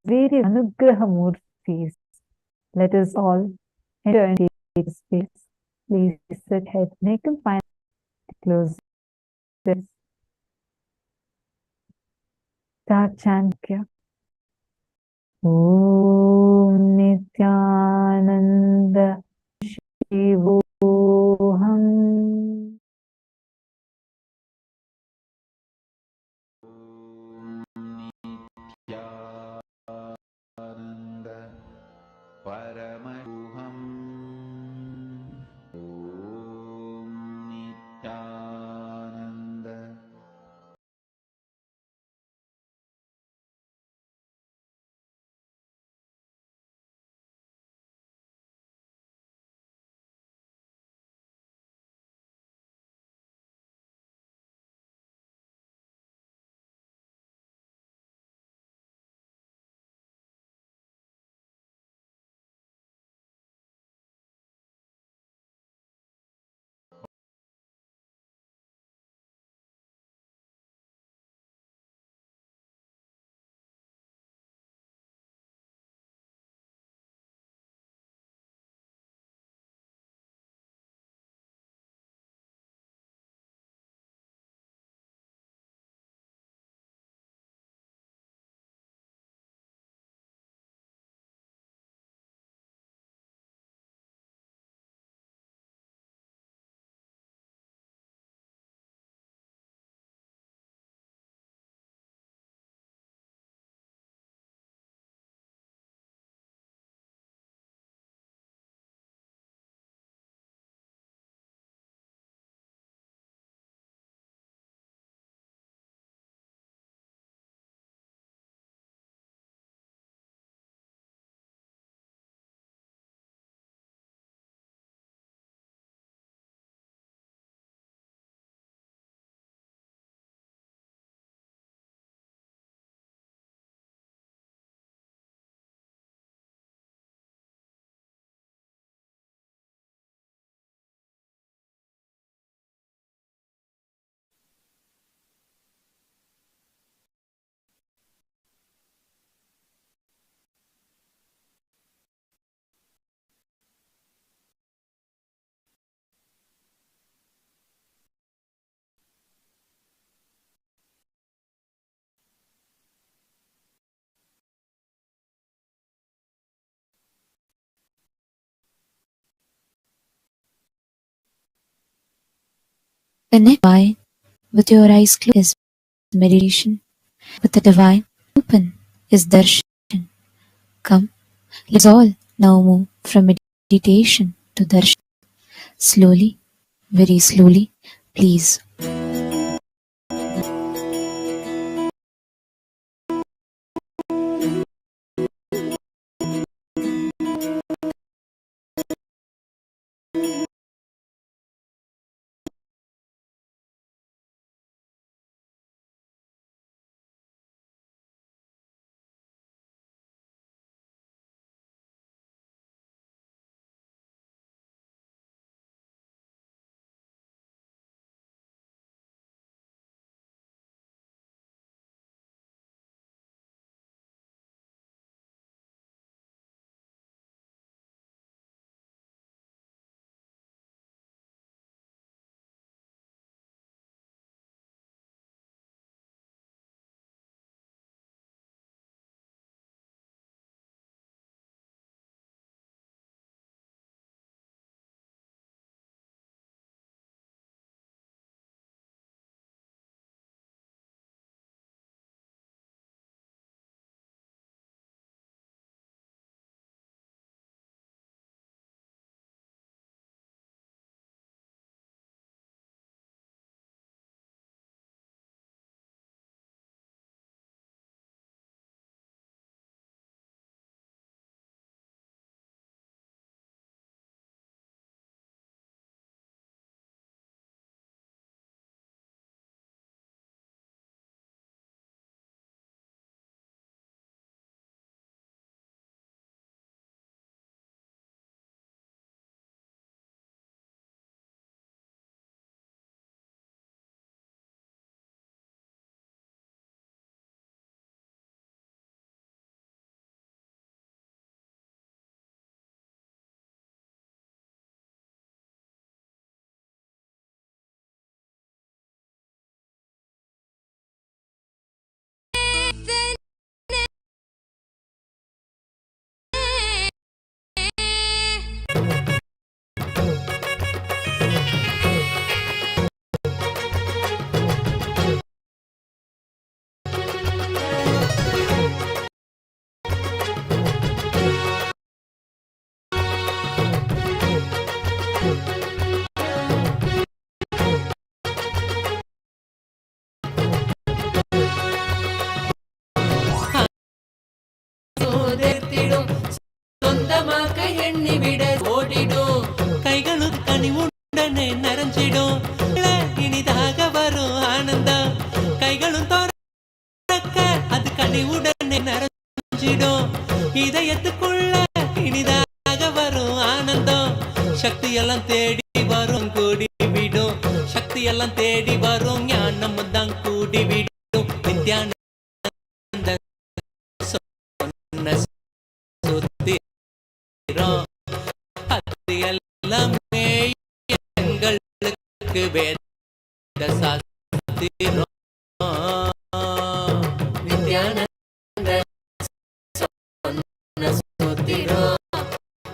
various anugraha murtis, let us all enter into this space. Please sit head, neck, and finally close this. Start chanting. Om Nithyananda Shivoham. Nithyananda Paramashivoham. Om Nithyananda. Connect by with your eyes closed is meditation. With the divine open is darshan. Come, let's all now move from meditation to darshan. Slowly, very slowly, please. எல்லாம் தேடி வரும் கூடி விடும், சக்தி எல்லாம் தேடி வரும், ஞானம் தான் கூடி விடும். நித்யானந்த சொன்ன சூத்திரம் அது எல்லாமே எங்களுக்கு வேத சாஸ்திரம். நித்யானந்த சொன்ன சூத்திரம்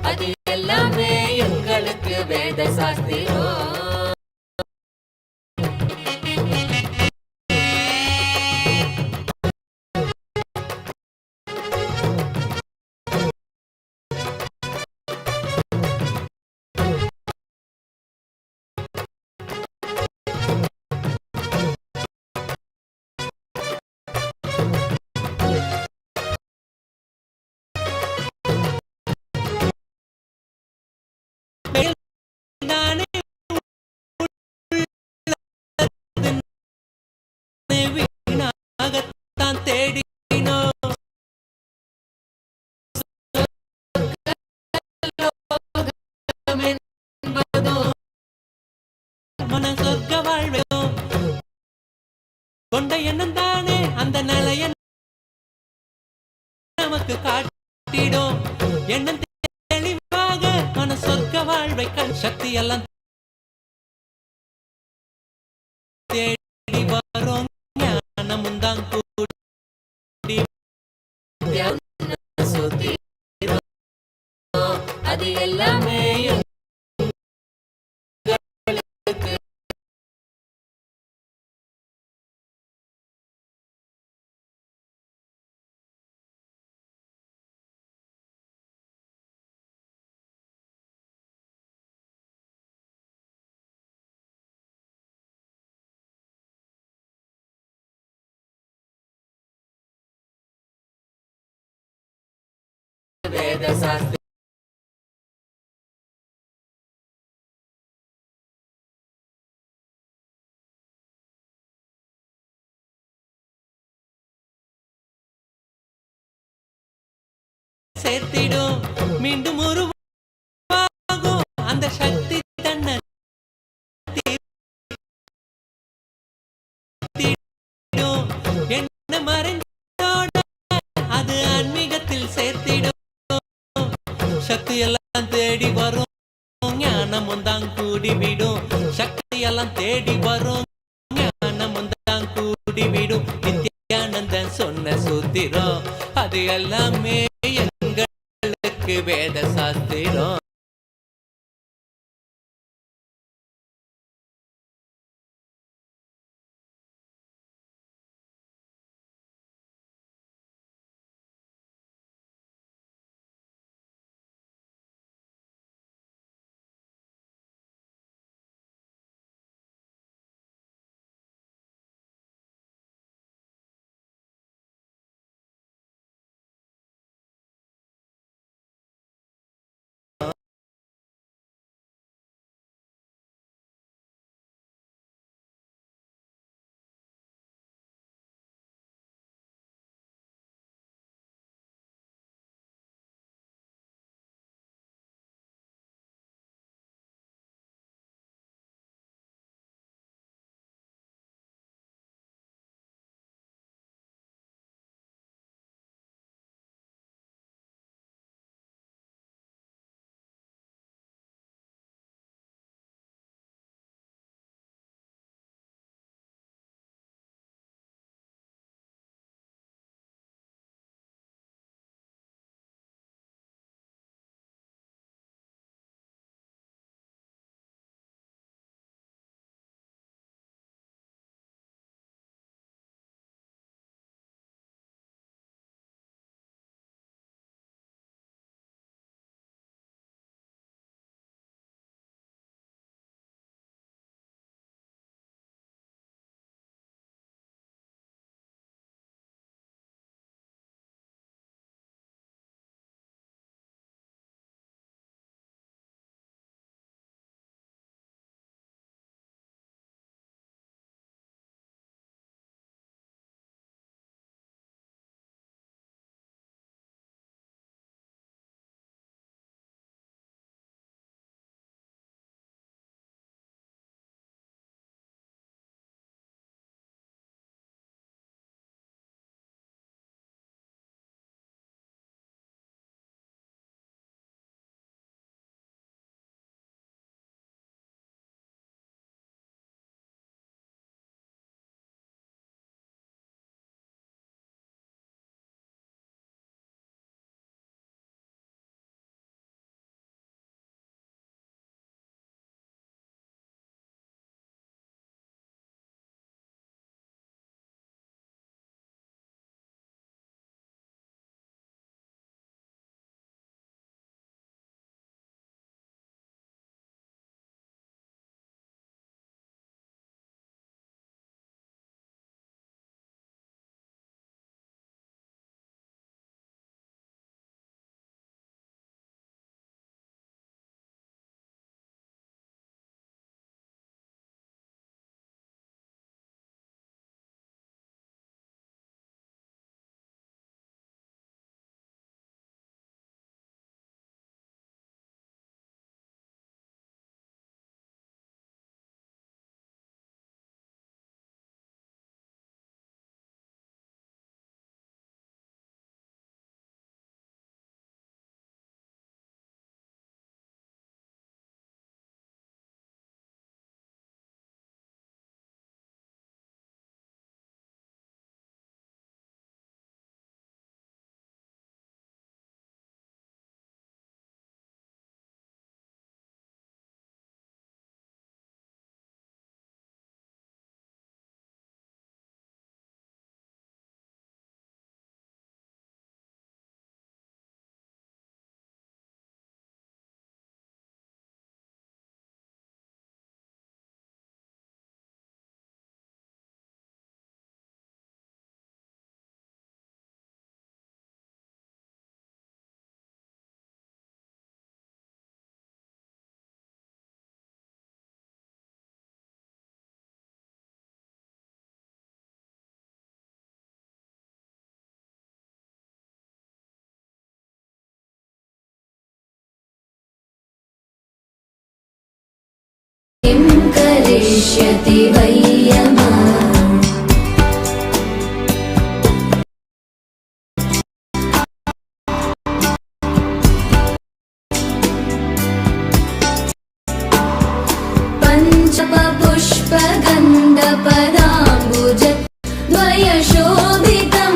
அது எல்லாமே எங்களுக்கு வேத சாஸ்திரம். வீணாகத்தான் தேடினோம், மன சொர்க்க வாழ்வையும் கொண்ட எண்ணம் தானே அந்த நிலைய நமக்கு காட்டிடும். எண்ணம் தெளிவாக மன சொர்க்க வாழ்வை கண் சக்தி எல்லாம் தேடி வரும், ஞானமும் தான் கூடி சூத்திரம் அது எல்லாமே வேத சாஸ்திரம். சேர்த்திடும், மீண்டும் உருவாகும் அந்த சக்தி தன்னை தீர்த்திடும். என்ன மறைந்தோட அது ஆன்மீகத்தில் சேர்த்திடும், சக்தி எல்லாம் தேடி வரும், ஞானமும் தான் கூடி விடும், சக்தி எல்லாம் தேடி வரும், ஞானமும் தான் கூடி விடும். நித்யானந்தன் சொன்ன சூத்திரம் அது எல்லாமே எங்களுக்கு வேத சாஸ்திரம். भविष्यति वैयमा पुष्पगन्धपदाम्बुज द्वयशोभितं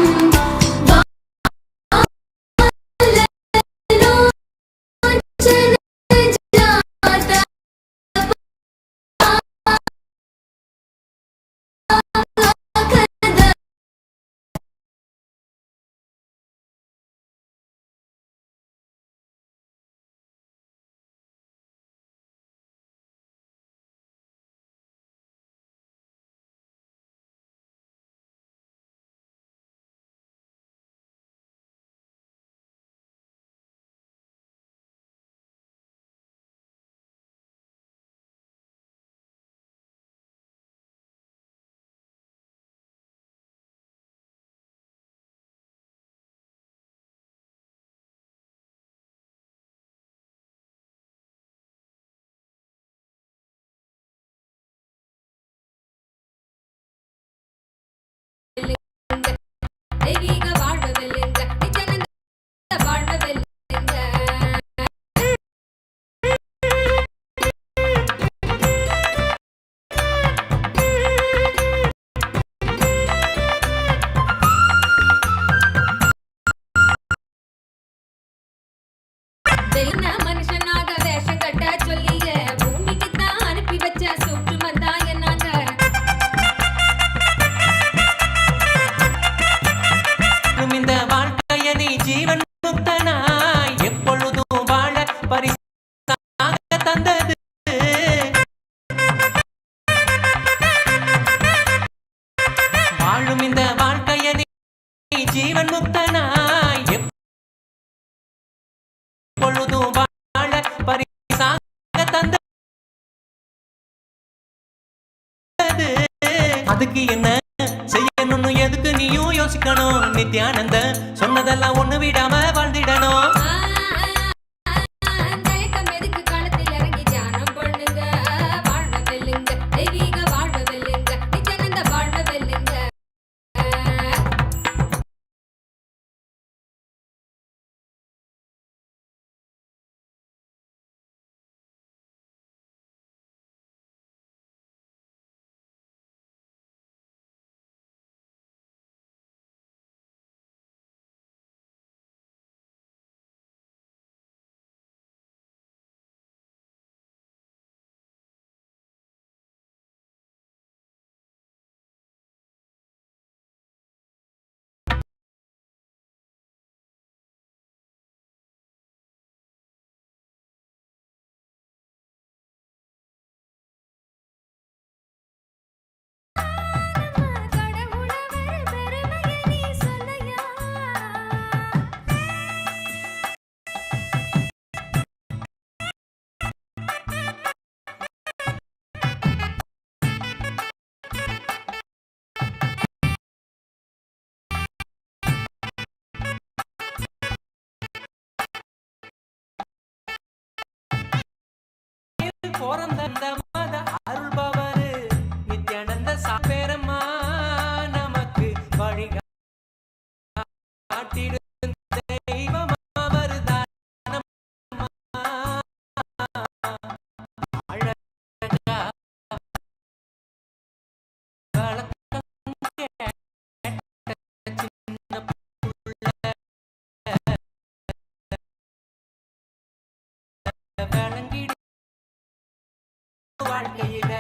தெய்வீக வாழ்வு வெல்லுங்க நித்யானந்த வாழ்வு வெல்லுங்க தெய்வ மனுஷனாக வேஷம் கட்ட சொல்லிய பூமிக்கு தான் அனுப்பி வச்ச சூற்றுமந்தாய நாங்க இந்த வாழ்க்கைய நீ ஜீவன் முக்தனாய் எப்பொழுதும் வாழ பரிசாக தந்தது வாழும் இந்த வாழ்க்கைய நீ ஜீவன் முக்தனாய் எப்பொழுதும் வாழ பரிசாக தந்தது அதுக்கு என்ன செய்யணும்னு எதுக்கு நீயும் யோசிக்கணும் நித்யானந்த சொன்னதெல்லாம் ஒண்ணு விடாம வாழ்ந்திடணும் தயக்கம் எதுக்கு காலத்தில் இறங்கி தியானம் பண்ணுங்க வாழ்வு வெல்லுங்க தெய்வீக வாழ்வு வெல்லுங்க நித்யானந்த வாழ்வு வெல்லுங்க பிறந்த மத அருள்பவரு நித்யானந்த சாப்பேரம்மா நமக்கு வழிகாட்டிடும் தெய்வம் அவர்தான் அழகா வாழ்க்கையில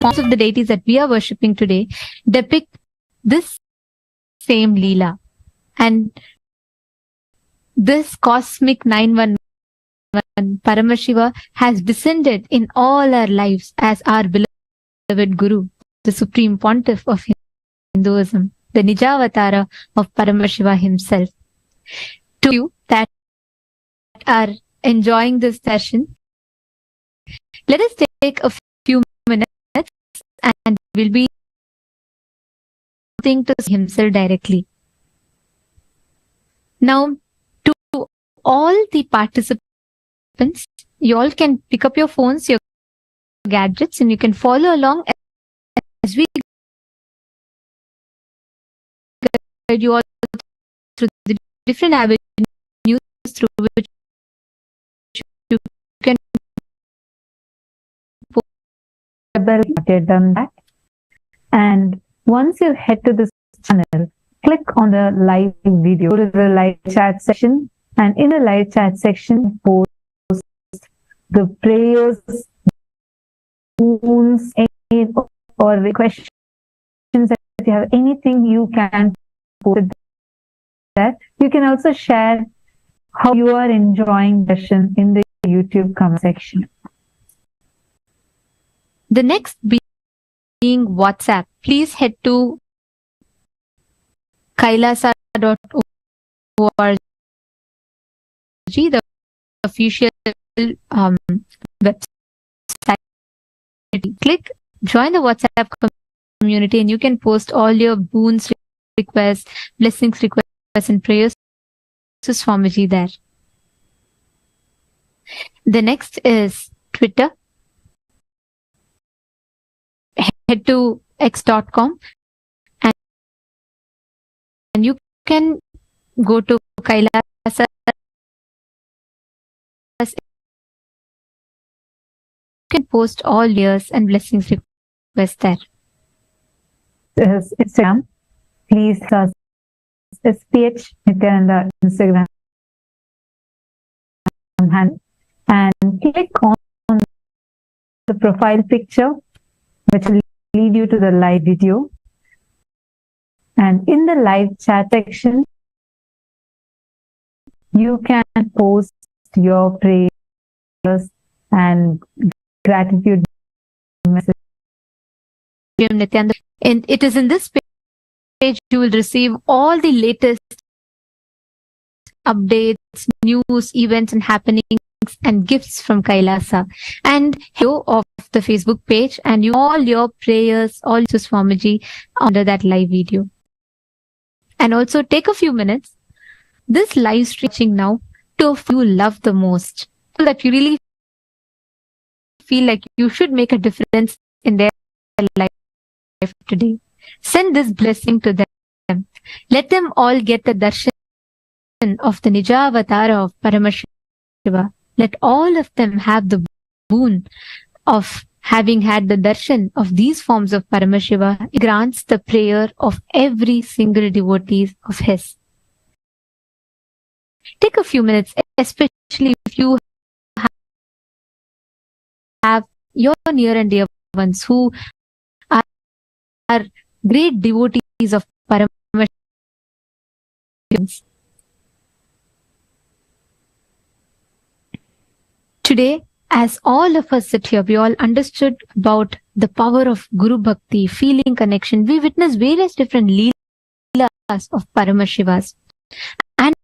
forms of the deities that we are worshipping today depict this same Leela. And this cosmic 911 Paramashiva has descended in all our lives as our beloved Guru, the Supreme Pontiff of Hinduism, the Nijavatara of Paramashiva himself. To you that are enjoying this session, let us take a few minutes and we'll be saying to himself directly. Now, to all the participants, you all can pick up your phones, your gadgets, and you can follow along as we guide you all through the different avenues through which you can get done that. And once you head to this channel, click on the live video, go to the live chat section, and in the live chat section, post the prayers, wounds, or the questions that you have, anything you can post that. You can also share how you are enjoying the session in the YouTube comment section. The next being WhatsApp. Please head to kailasa.org, the official website. Click join the WhatsApp community and you can post all your boons, requests, blessings, requests, and prayers to Swamiji there. The next is Twitter. Head to x.com and you can go to Kailasa. You can post all yours and blessings requests there. Instagram, please SPH Nithyananda Instagram handle and click on the profile picture, which will lead you to the live video. And in the live chat section, you can post your prayers and gratitude message. And it is in this page you will receive all the latest updates, news, events, and happenings and gifts from Kailasa. And here of the Facebook page, and you all your prayers, all to Swamiji under that live video. And also take a few minutes, this live streaming now, to a few you love the most, so that you really feel like you should make a difference in their life today. Send this blessing to them. Let them all get the darshan of the Nijavatara of Paramashiva. Let all of them have the boon of having had the darshan of these forms of Paramashiva. It grants the prayer of every single devotee of his. Take a few minutes, especially if you have your near and dear ones who are great devotees of Paramashiva. Today, as all of us sit here, we all understood about the power of Guru Bhakti, feeling connection. We witnessed various different leelas of Paramashivas. And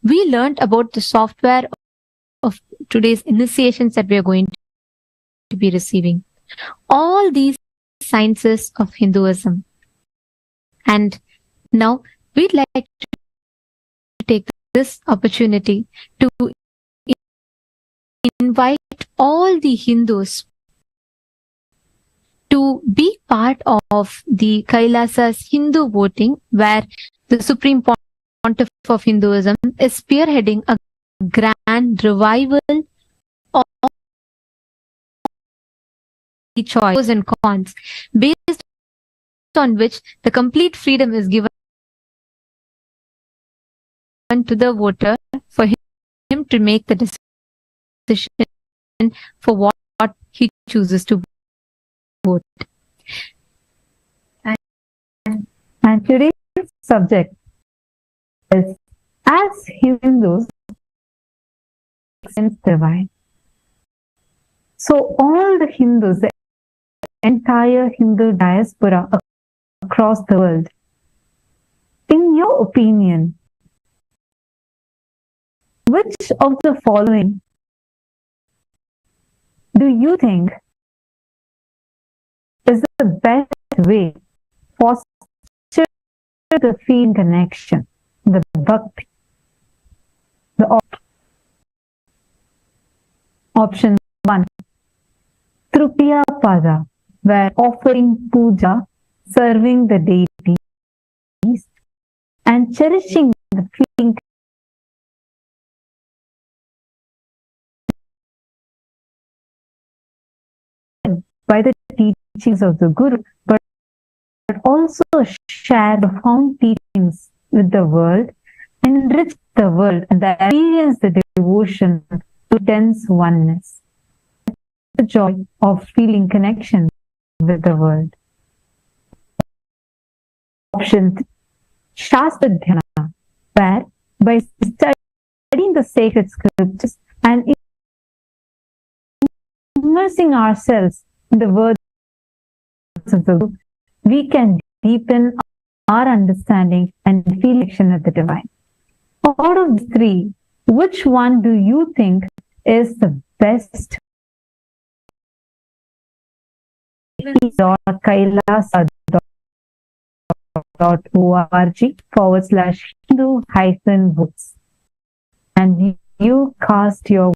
we learned about the software of today's initiations that we are going to be receiving. All these sciences of Hinduism. And now we'd like to take this opportunity to invite all the Hindus to be part of the Kailasa's Hindu voting, where the Supreme Pontiff of Hinduism is spearheading a grand revival of the choice and cons, based on which the complete freedom is given to the voter for him to make the decision for what he chooses to vote. And today's subject is, as Hindus, sense divine. So all the Hindus, the entire Hindu diaspora across the world, in your opinion, which of the following do you think is the best way for the feeling connection, the Bhakti? The option 1, Trupya Pada, where offering puja, serving the deities, and cherishing the feeling by the teachings of the Guru, but also share the profound teachings with the world and enrich the world and experience the devotion to dense oneness. The joy of feeling connection with the world. Option 3, Shastra Dhyana, where by studying the sacred scriptures and immersing ourselves in the words of the Guru, we can deepen our understanding and feel connection with the divine. Out of the three, which one do you think is the best? kailasa.org/Hindu-votes, and you cast your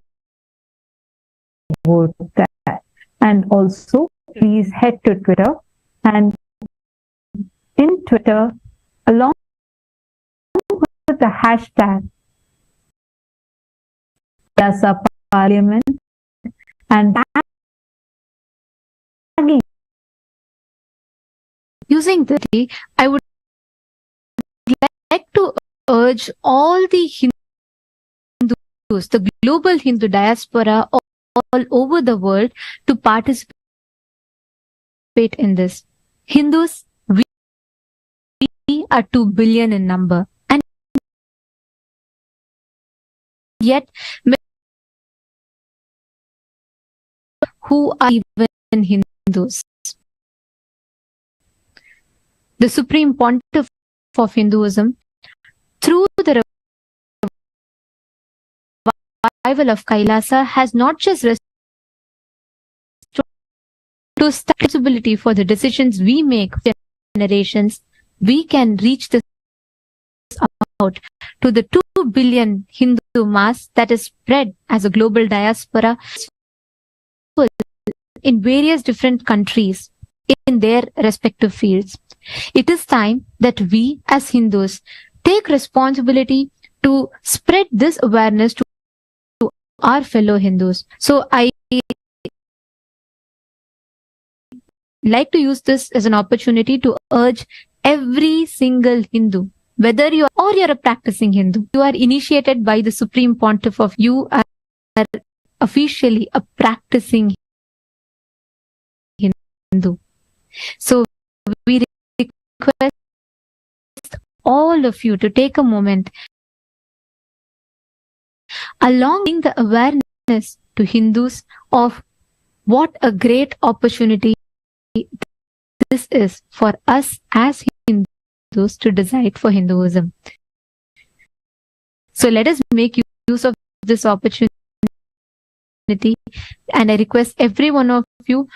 vote there. And also, please head to Twitter, and in Twitter, along with the hashtag Kailasa Parliament and tagging. Using the day, I would like to urge all the Hindus, the global Hindu diaspora all over the world, to participate in this. Hindus, we are 2 billion in number, and yet who are even Hindus? The Supreme Pontiff of Hinduism, through the revival of Kailasa, has not just restored responsibility for the decisions we make for generations. We can reach this out to the 2 billion Hindu mass that is spread as a global diaspora in various different countries in their respective fields. It is time that we as Hindus take responsibility to spread this awareness to our fellow Hindus. So I like to use this as an opportunity to urge every single Hindu, whether you're a practicing Hindu, you are initiated by the Supreme Pontiff of, you are officially a practicing Hindu. So we request all of you to take a moment along the awareness to Hindus of what a great opportunity this is for us as Hindus to decide for Hinduism. So let us make use of this opportunity, and I request every one of you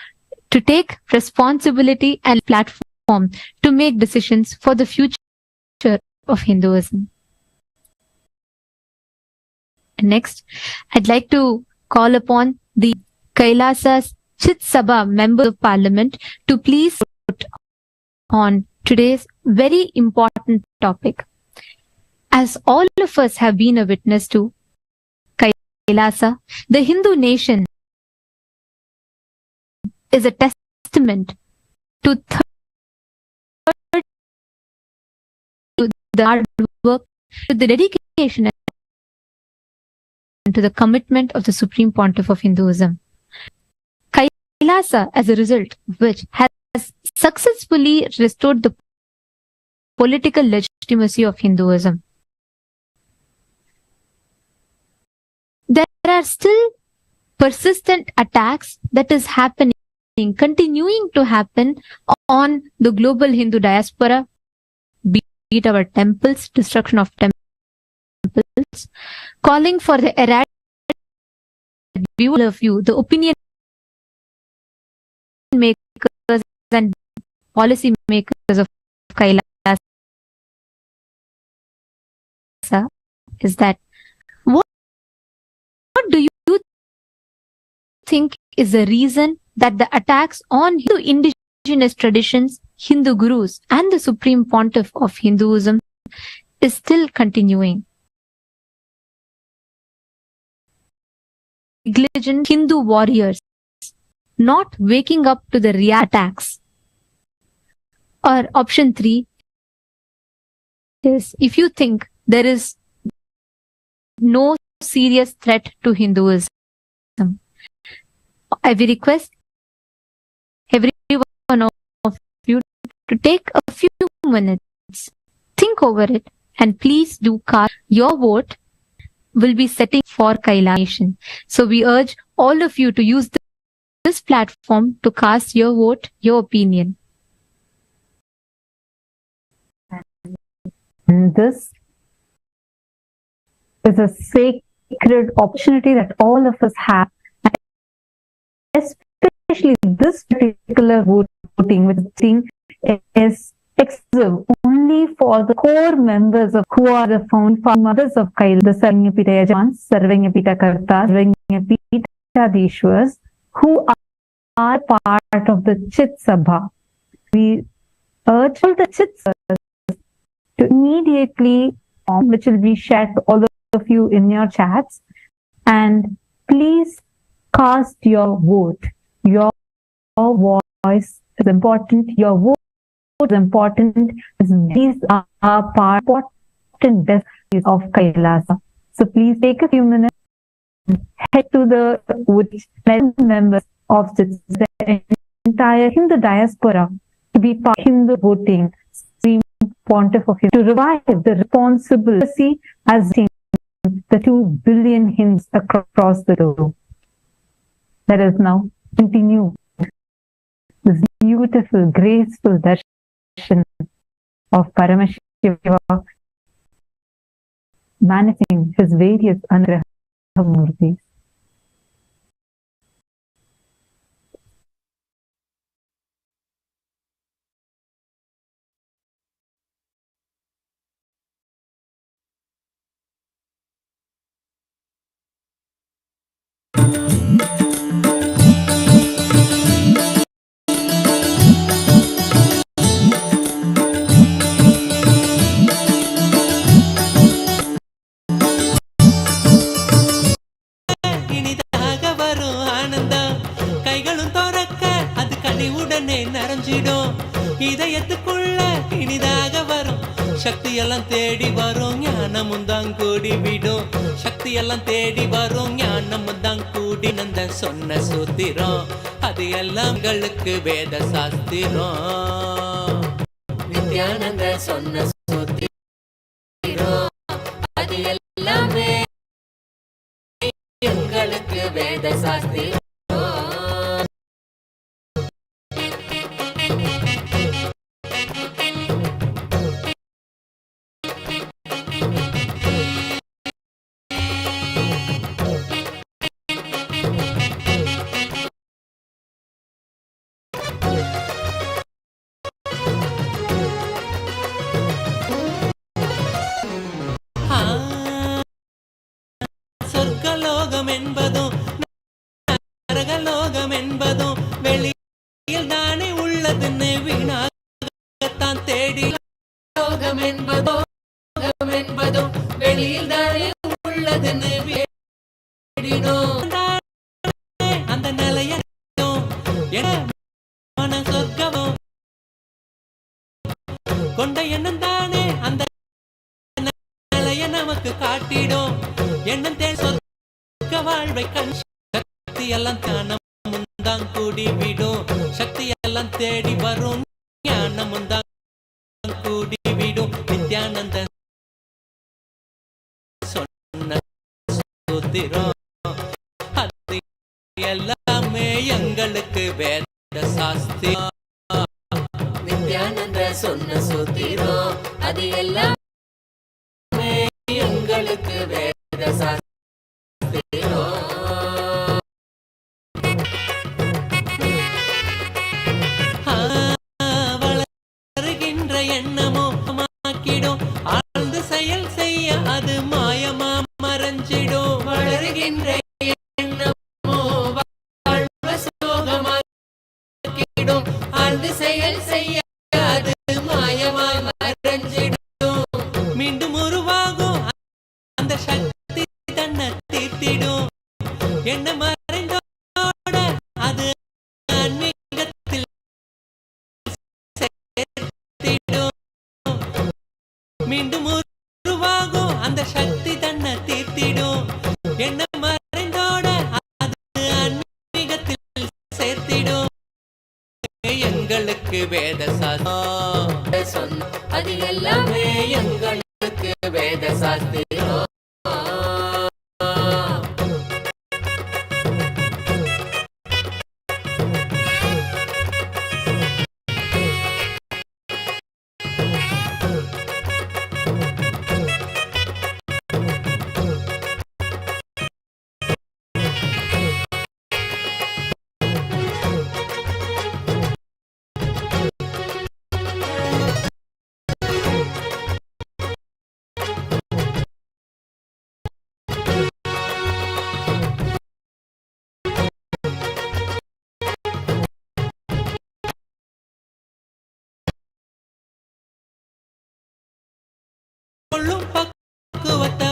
to take responsibility and platform to make decisions for the future of Hinduism. Next, I'd like to call upon the Kailasa's Chit Sabha Member of Parliament to please vote on today's very important topic. As all of us have been a witness to, Kailasa, the Hindu nation, is a testament to the hard work, to the dedication, and to the commitment of the Supreme Pontiff of Hinduism. Kailasa, as a result, which has successfully restored the political legitimacy of Hinduism. There are still persistent attacks that is happening, continuing to happen on the global Hindu diaspora, be it our temples, destruction of temples, calling for the erratic view of you, the opinion makers and policy makers of Kailasa is that what do you think is the reason that the attacks on Hindu indigenous traditions, Hindu gurus, and the supreme pontiff of Hinduism is still continuing? Negligent Hindu warriors not waking up to the real attacks. Or option 3 is, if you think there is no serious threat to Hinduism, I will request every one of you to take a few minutes, think over it, and please do cast your vote. Will be setting for Kailasa. So we urge all of you to use this platform to cast your vote, your opinion. And this is a sacred opportunity that all of us have, especially this particular voting, which is exclusive only for the core members of who are the founders of Kailasa, the Sarvanyapita Yajamans, Sarvanyapita Kartas, Sarvanyapita Dishwas, who are part of the Chit Sabha. We urge all the Chit Sabhas to immediately form, which will be shared to all of you in your chats, and please cast your vote. Your voice is important. Your vote is important. These are important destinies of Kailasa. So please take a few minutes, head to the members of the entire Hindu diaspora to be part of Hindu voting, Supreme Pontiff of Hindu, to revive the responsibility as the 2 billion Hindus across the globe. Let us now continue this beautiful, graceful darshan of Paramashivam manifesting his various anugraha murtis. இதயத்துக்குள்ள இனிதாக வரும் சக்தி எல்லாம் தேடி வரும் ஞானமும் தான் கூடி விடும் சக்தி எல்லாம் தேடி வரும் ஞானமும் தான் கூடி நந்த சொன்ன சூத்திரம் அது எல்லாம் உங்களுக்கு வேத சாஸ்திரம் நித்யானந்த சொன்ன சூத்திரம் அது எல்லாமே உங்களுக்கு வேத சாஸ்திரம். சொர்க்கலோகம் என்பதும் நரகலோகம் என்பதும் வெளியில் தானே உள்ளதுன்னு வீணாகத்தான் தேடி லோகம் என்பதும் வெளியில் தானே உள்ளதுன்னு தேடினோம் அந்த நிலையும் மன சொர்க்கமும் கொண்ட எண்ணம் தானே அந்த நிலைய நமக்கு காட்டிடும் எண்ணம் தேடி சொர்க்க வாழ்வை கண் சக்தி எல்லாம் தானம் தான் கூடிவிடும் சக்தி எல்லாம் தேடி வரும் ஞானமும் தான் கூடிவிடும் நித்யானந்த சொன்ன சூத்திரம் அது எல்லாமே எங்களுக்கு வேத சாஸ்திரம் நித்யானந்த சொன்ன சூத்திரம் அது எல்லாமே எங்களுக்கு வேத சாஸ்திரம் வளர்கின்ற எண்ணமோ மாக்கிடும் ஆழ்ந்து செயல் செய்ய அது மாயமா மறைஞ்சிடும் வளர்கின்ற எண்ணமோ வாழ்வ சோகமாக்கிடும் ஆழ்ந்து செயல் செய்ய அது மாயமாய் மறைஞ்சிடும் மீண்டும் உருவாகும் அந்த சக்தி தன்னை தீர்த்திடும் என்ன மறைந்தோட அது ஆன்மீகத்தில் சேர்த்திடும் மீண்டும் உருவாகும் அந்த சக்தி தன்னை தீர்த்திடும் என்ன மறைந்தோட அது ஆன்மீகத்தில் சேர்த்திடும் எங்களுக்கு வேத சாஸ்திரம் அது எல்லாமே எங்களுக்கு வேத சாஸ்திரம் கொள்ளும் பக்குவத்தை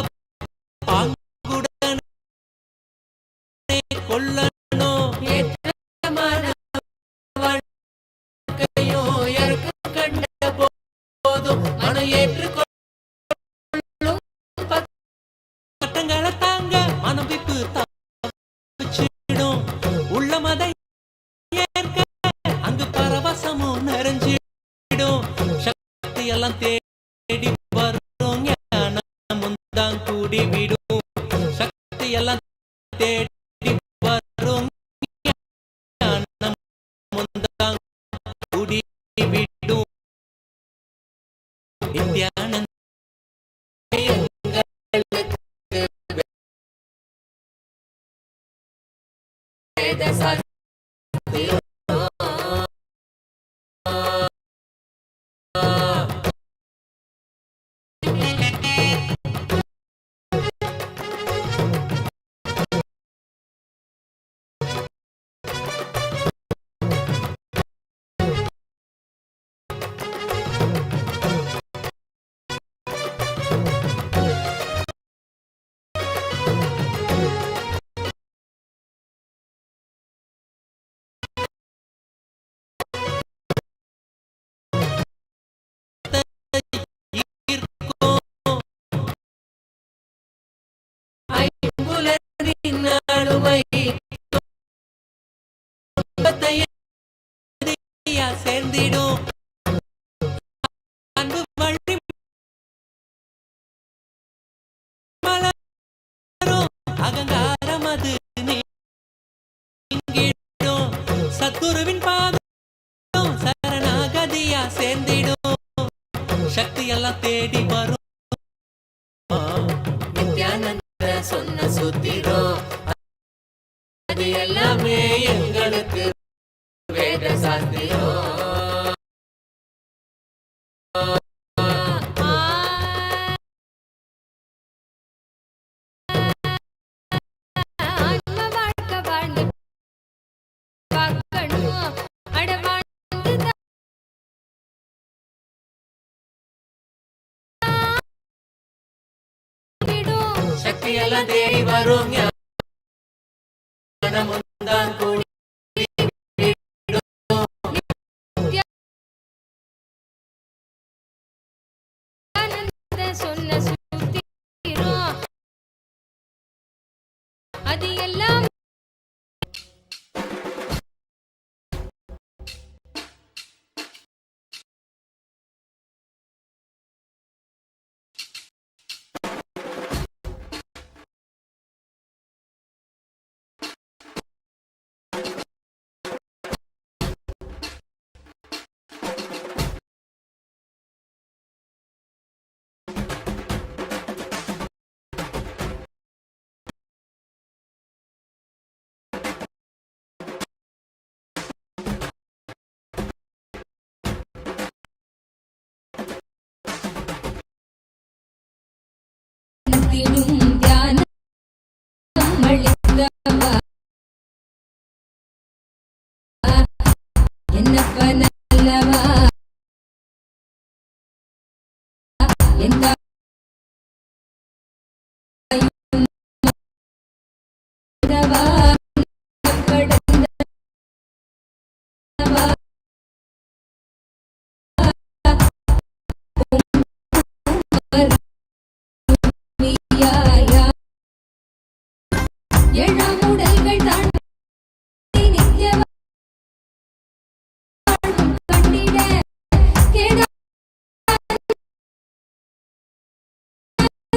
பாங்குடனே கொள்ளணும் ஏற்றமான வாழ்க்கையோ யாருக்கு கண்ட போதும் மன ஏற்றுக்கொள்ளும் பட்டங்களை தாங்க மனம் விப்பு தாச்சிடும் உள்ள மத ஏற்க அங்கு பரவசமும் நிறைஞ்சிடும் சக்தி எல்லாம் தேடி வரும் ஞானமும் கூடிவிடும் சக்தி எல்லாம் தேடி வரும் ஞானமும் கூடிவிடும் நித்யானந்த எங்களுக்கு வேத சாஸ்திரம் சேர்ந்திடும் அன்பு வழி மலரும் அகங்காரம் அது நீங்கிடும் சத்குருவின் பாதம் சரணாகதியா சேர்ந்திடும் சக்தி எல்லாம் தேடி வரும் நித்யானந்த சொன்ன சூத்திரம் அது எல்லாமே எங்களுக்கு வேத சாஸ்திரம் ஆன்ம வாழ்க்கை வாழ்ந்து பார்க்கணும் அடவாழ்ந்து சக்தி எல்லாம் தேடி வரும் ஞானமும் தான் கூடி சொன்ன சூத்திரம் அது எல்லாம் என்னப்பனல்லவா என் தாயுமல்லவா கடந்தவா வியாயா ஏழாம் உடல்கள் தாண்டி நித்திய வாழ்வும் கண்டிட கேடான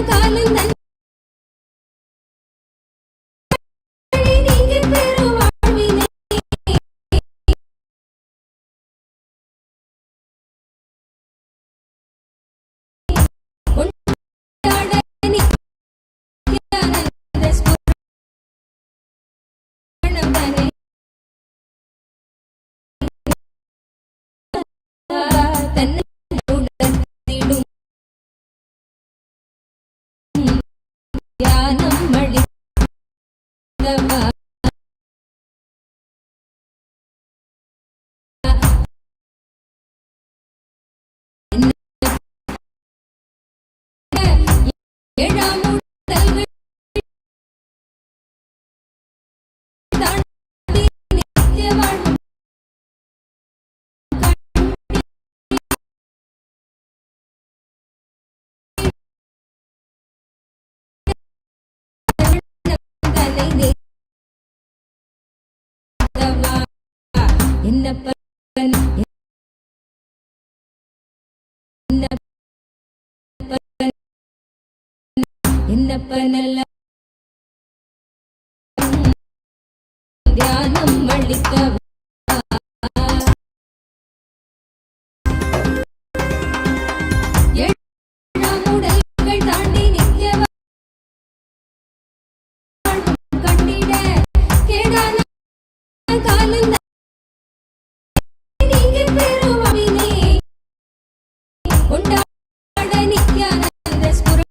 காலம் தன்னை நீங்கி பெறும் வாழ்வினை கொண்டாட நித்யானந்த ஸ்புரணம் தன்னை தன்னை உணர்த்திடும் தியானம் அளித்தவா ஏழாம் உடல்கள் தாண்டி நித்திய வாழ்வும் தன்னை நேர்ந்தவா என்னப்பன் என்னப்பனல்ல தியானம் அளித்தவா ஏழாம் உடல்கள் தாண்டி நித்திய வாழ்வும் கண்டிட கேடான காலம் நீங்கி பெறும் வாழ்வினை கொண்டாட நித்யானந்த ஸ்புரணம்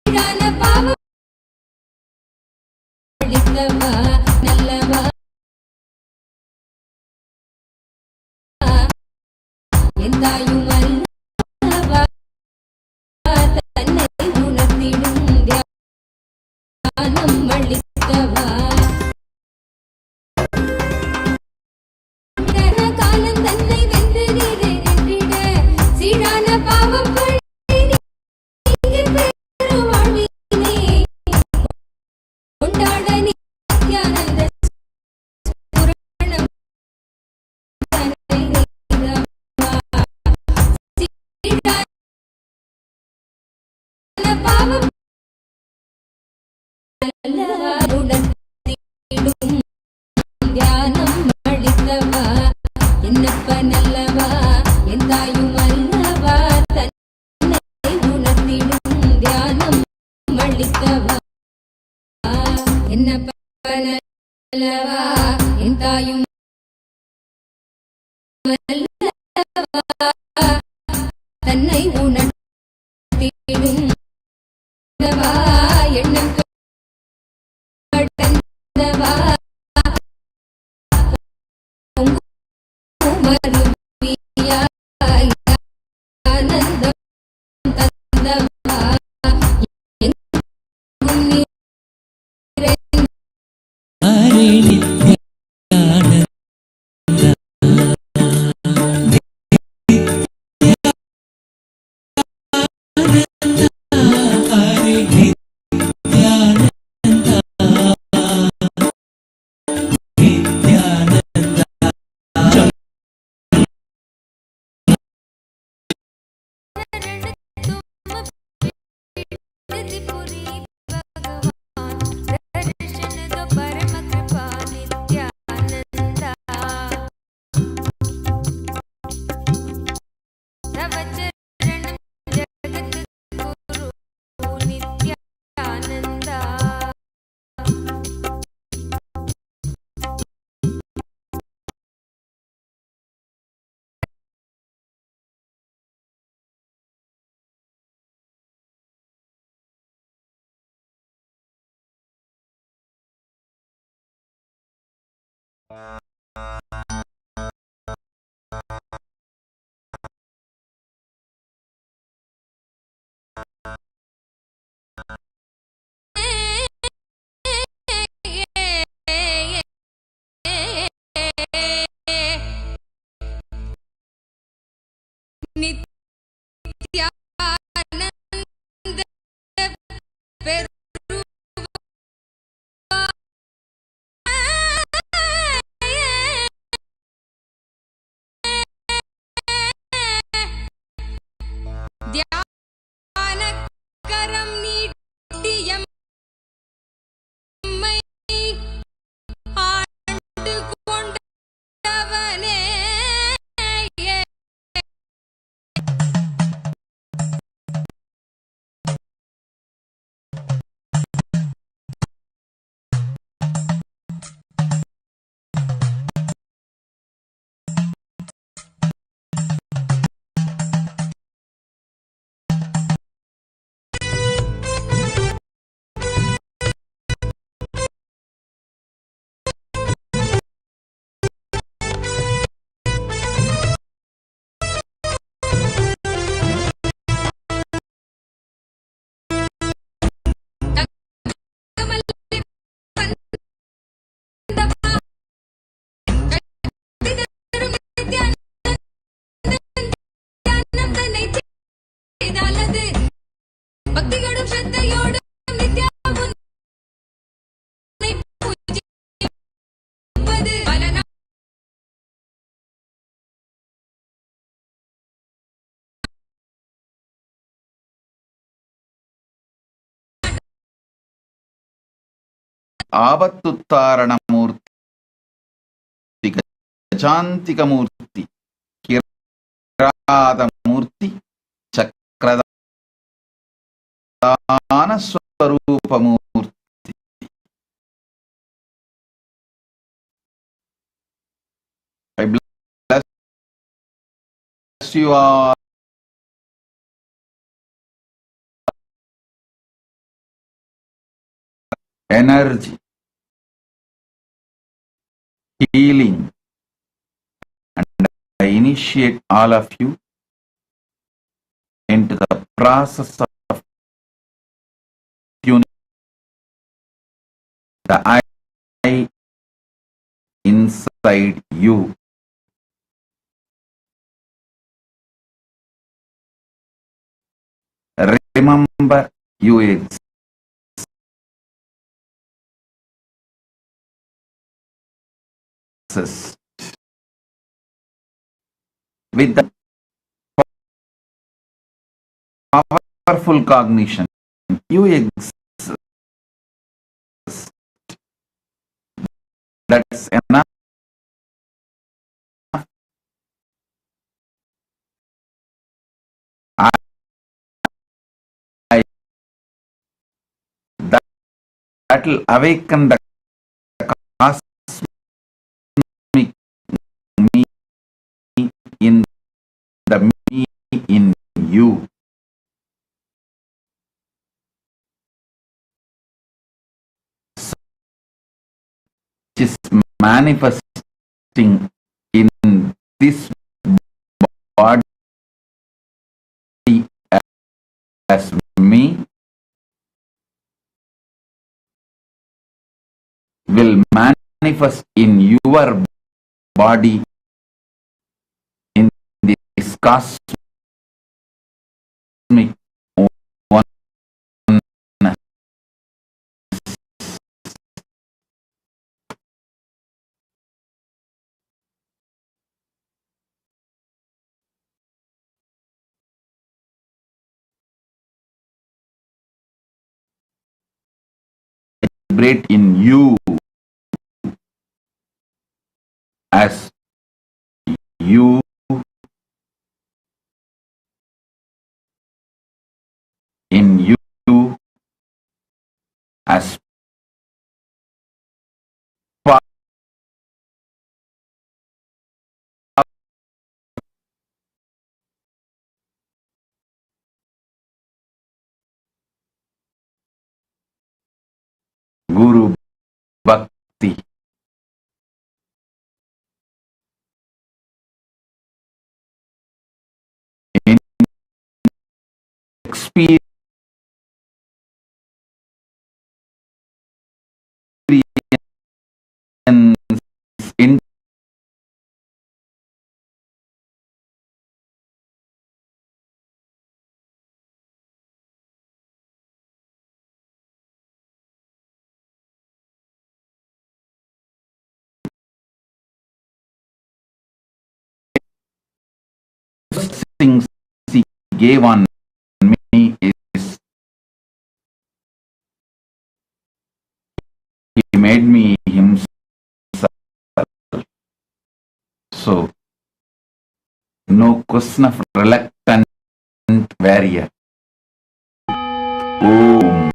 சீரான பாவம் அளித்தவா நல்லவா என் தாயுமல்லவா தன்னை உணர்த்திடும் தியானம் அளித்தவா காலம் தன்னை வென்று நீரை வென்றிட சீரான பாவம் நீங்கி பெறும் வாழ்வினை கொண்டாட நித்யானந்த ஸ்புரணம் தன்னை நேர்ந்தவா சீரான பாவம் அல்லவா உணர்த்திடும் தியானம் அளித்தவா என்னப்பனல்லவா என் தாயுமல்லவா தன்னை உணர்த்திடும் தியானம் அளித்தவா என்னப்பனல்லவா என் தாயுமல்லவா தன்னை உணர்த்திடும் எண்ணம் கடந்தவா மறுவியாய் ஆனந்தம் தந்தவா எங்கும் நிறைந்த ஞானக்கரம் நீட்டியம் ஆண்டு கொண்டவனே பக்தியோடும் ஸ்ரத்தையோடும் நித்யம் உன்னை பூஜிப்பது பல ఆపత్తుత్తారణమూర్తి గజాంతికమూర్తి కిరాతమూర్తి చక్రదాన స్వరూపమూర్తి I bless you all. Energy, healing, and I initiate all of you into the process of tuning the I inside you. Remember, you exist. With the powerful cognition, you exist. That's enough. That will awaken the cosmic me in the me in you. Which is manifesting in this body as me, will manifest in your body in this cosmic oneness. Vibrate in you as you in you as Guru Bhakti. In experience in things he gave on me is made me himself. So, no question of reluctant warrior. Om.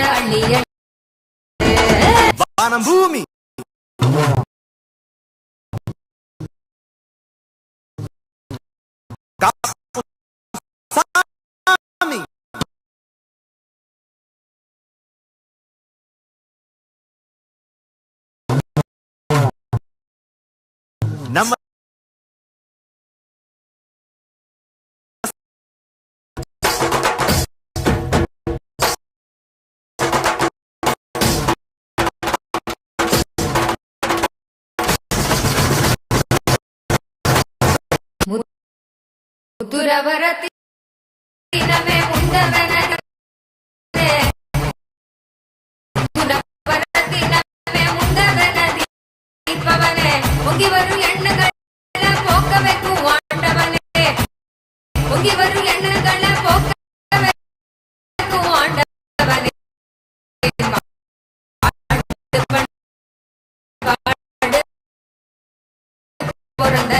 அள்ளி வானம் பூமி சாமி நம்ம முத்துரவரத்தினமே உண்டவன முத்துரவரத்தினமே உண்டவன தீபவனே பொங்கி வரும் எண்ணங்களை போக்க வைக்கும் ஆண்டவனே பொங்கி வரும் எண்ணங்களை போக்க வைக்கும் ஆண்டவனே பிறந்த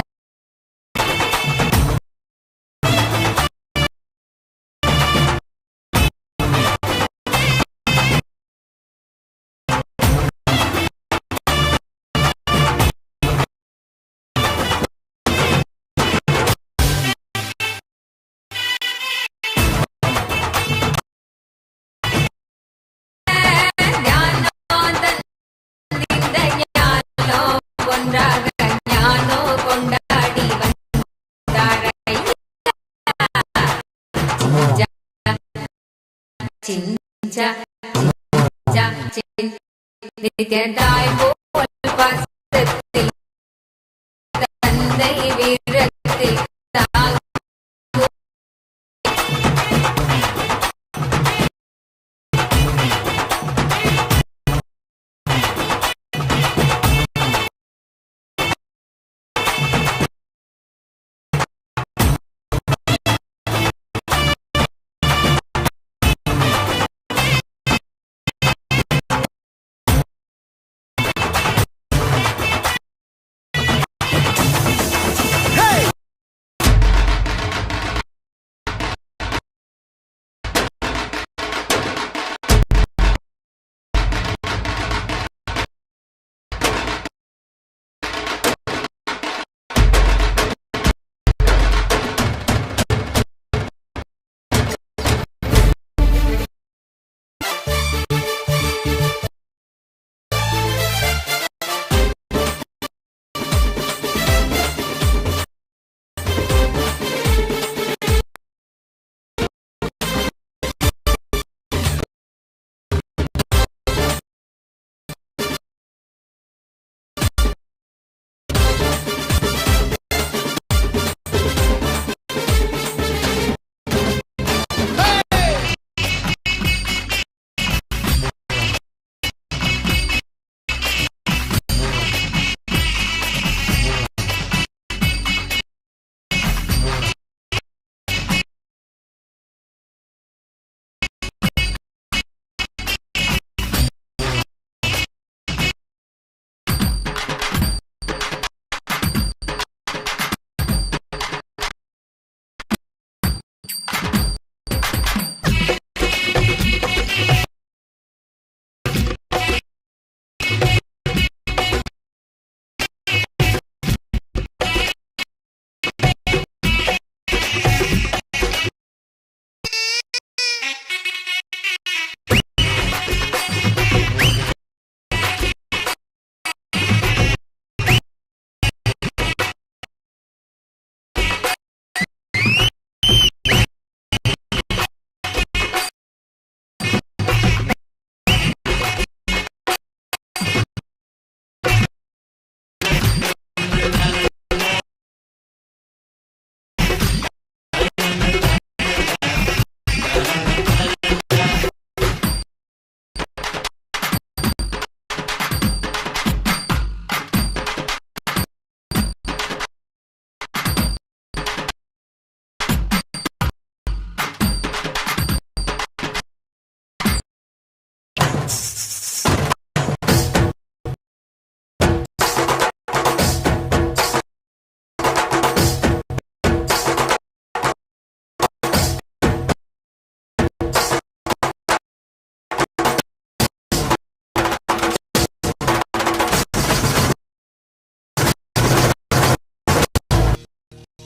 நித்யதாய் போல் பாசத்தில் தந்தை வீரத்தில்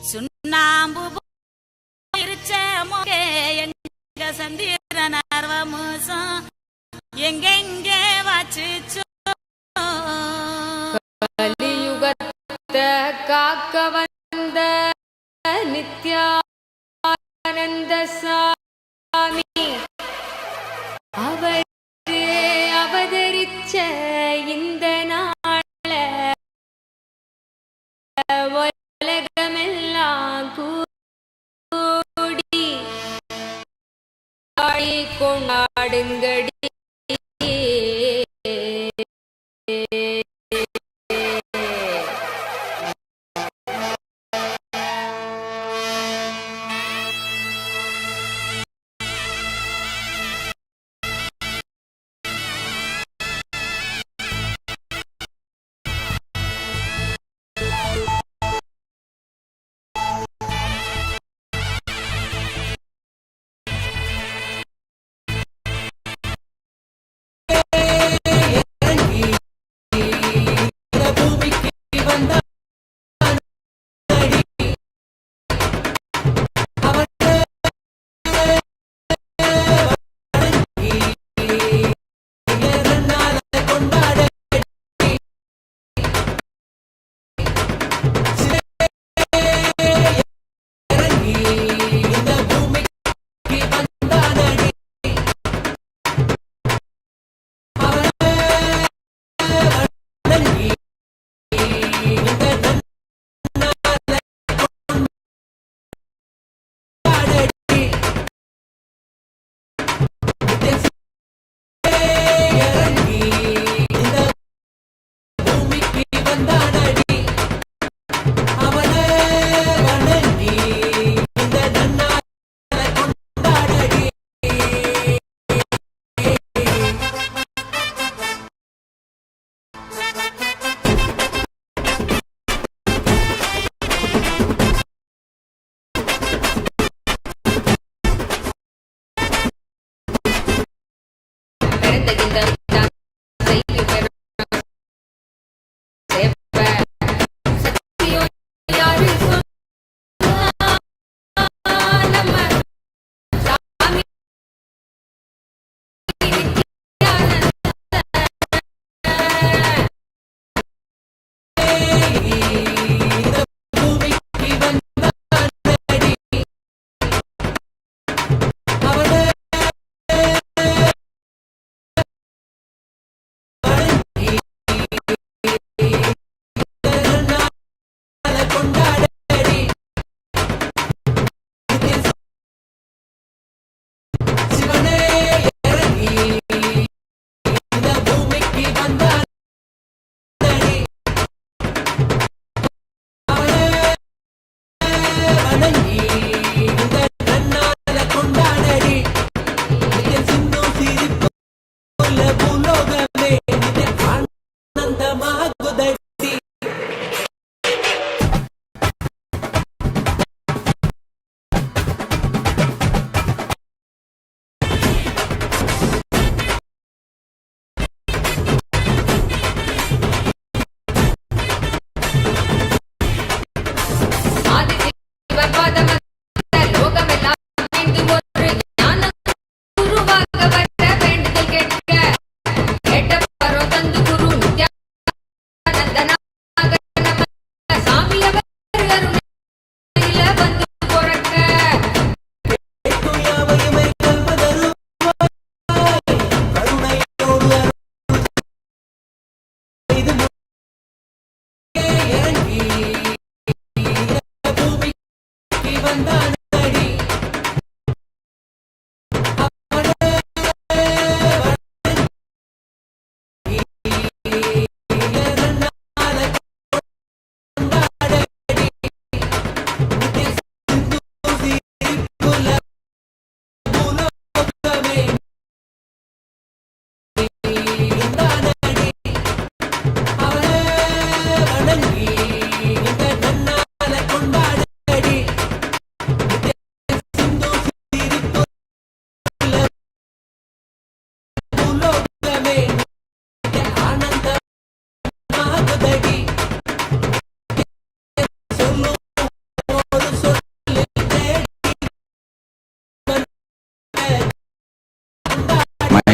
சுண்ணாம்பு எங்க சந்திரன் ஆர்வமோசம் எங்கெங்கே வாச்சிச்சோ கலியுகத்தை காக்க வந்த நித்யானந்த சாமி அவரே அவதரிச்ச இந்த நாள உலகமெல்லாம் கூடி கொண்டாடுங்கடி.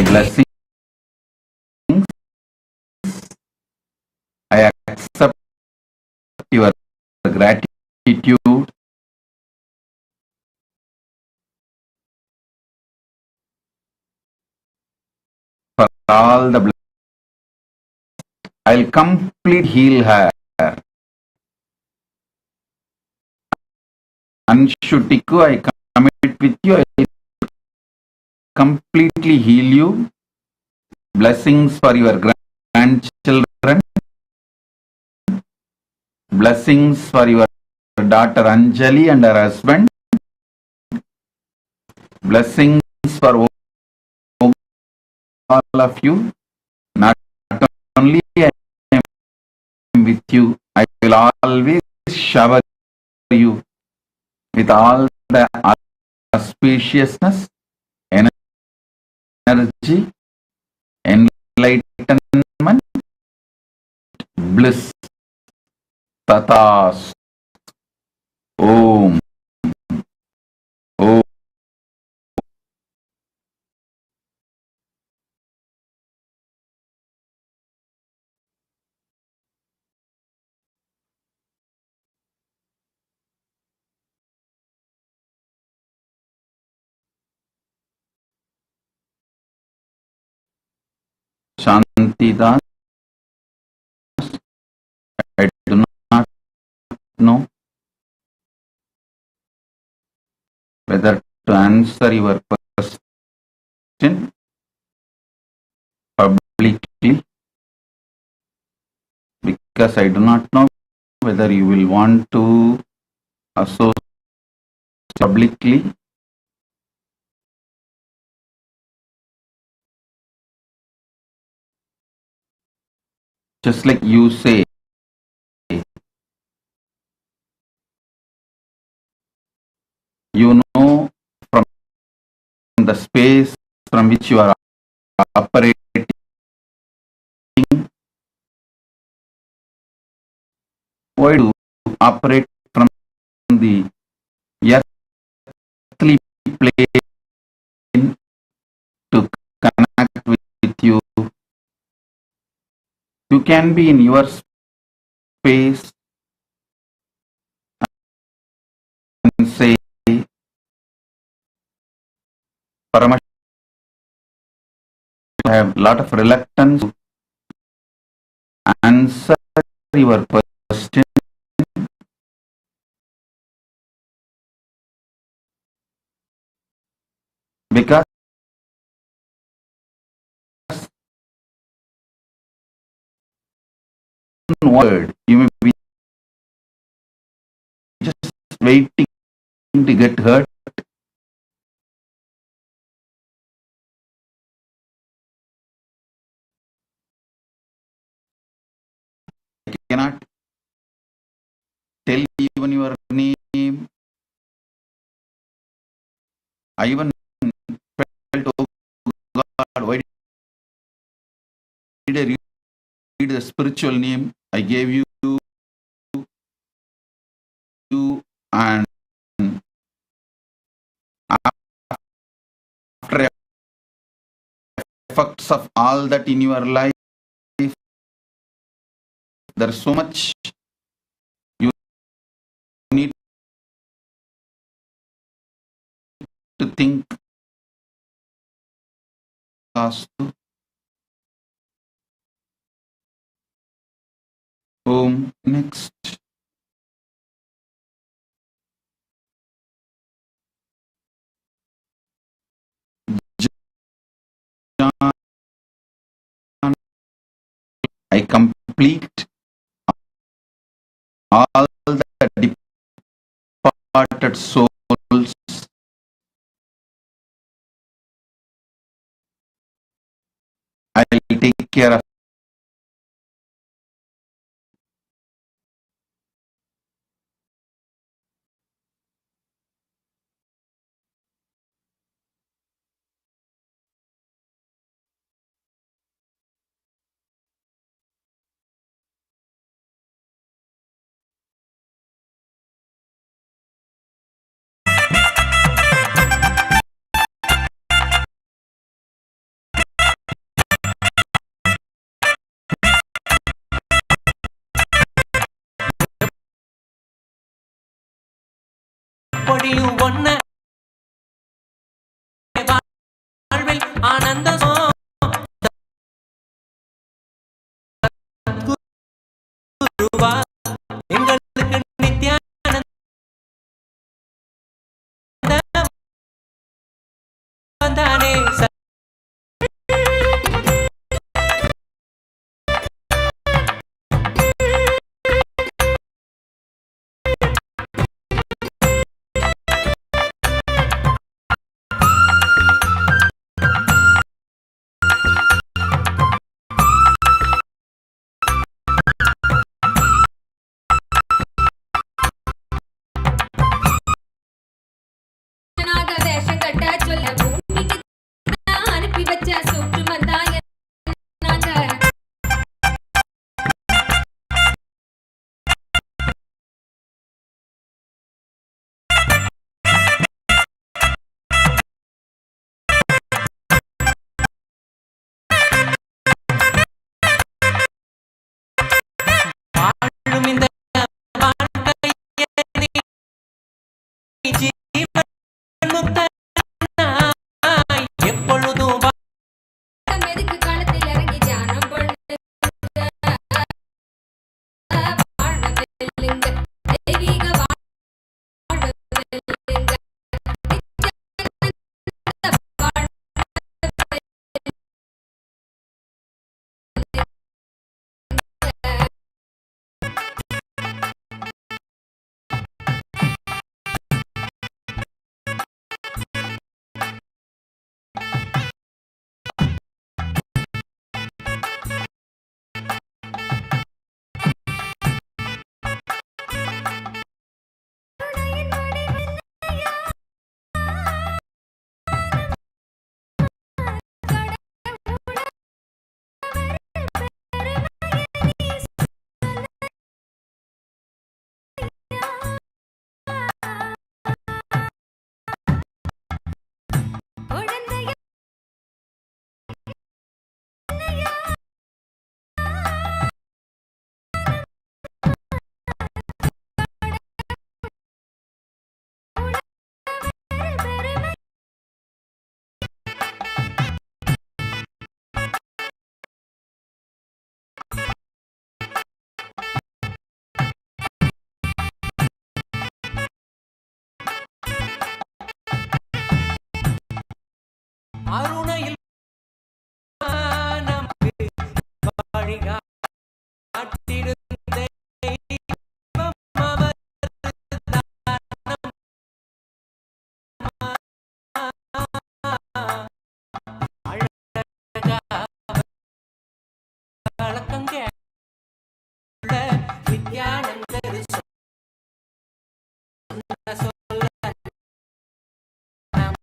my blessings. I accept your gratitude. For all the blessings. I'll complete heal her. Anshutiku, I commit with you. I completely heal you. Blessings for your grandchildren. Blessings for your daughter Anjali and her husband. Blessings for all of you. Not only I am with you, I will always shower you with all the auspiciousness, energy, enlightenment, bliss. Tathas. Om. Om. Shantidas. I do not know whether to answer your question publicly, because I do not know whether you will want to associate publicly. Just like you say, you know from the space from which you are operating, why do you operate from the earthly plane to connect with you? You can be in your space and say, Paramashivam, I have a lot of reluctance to answer your question because one word you may be just waiting to get hurt. I cannot tell even your name. I even felt, oh God, why did I read the spiritual name I gave you, and after effects of all that in your life, there's so much you need to think. Next. John, I complete all the departed souls. I'll take care of முடியும் ஒன்ன வாழ்வில் ஆனந்தம் குருவா எங்களுக்கு நித்யானந்த வந்தானே வேஷம் கட்ட சொல்ல பூமிக்கு அனுப்பி வச்ச சுற்று வந்தாங்க வாழும் இந்த வாழ்க்கையை நீ ஜீவன் முக்தனாய் எப்பொழுதும் எதுக்கு களத்தில் இறங்கி தியானம் பண்ணுங்க வாழ்வ வெல்லுங்க தெய்வீக வாழ்வ வெல்லுங்க அருணையில் நமக்கு வழிகாட்டிடும் தெய்வம் அவர் அழகா வழக்கங்க நித்யானந்தர் சொன்ன சொல்ல நம்ம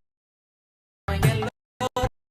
எல்லோரும்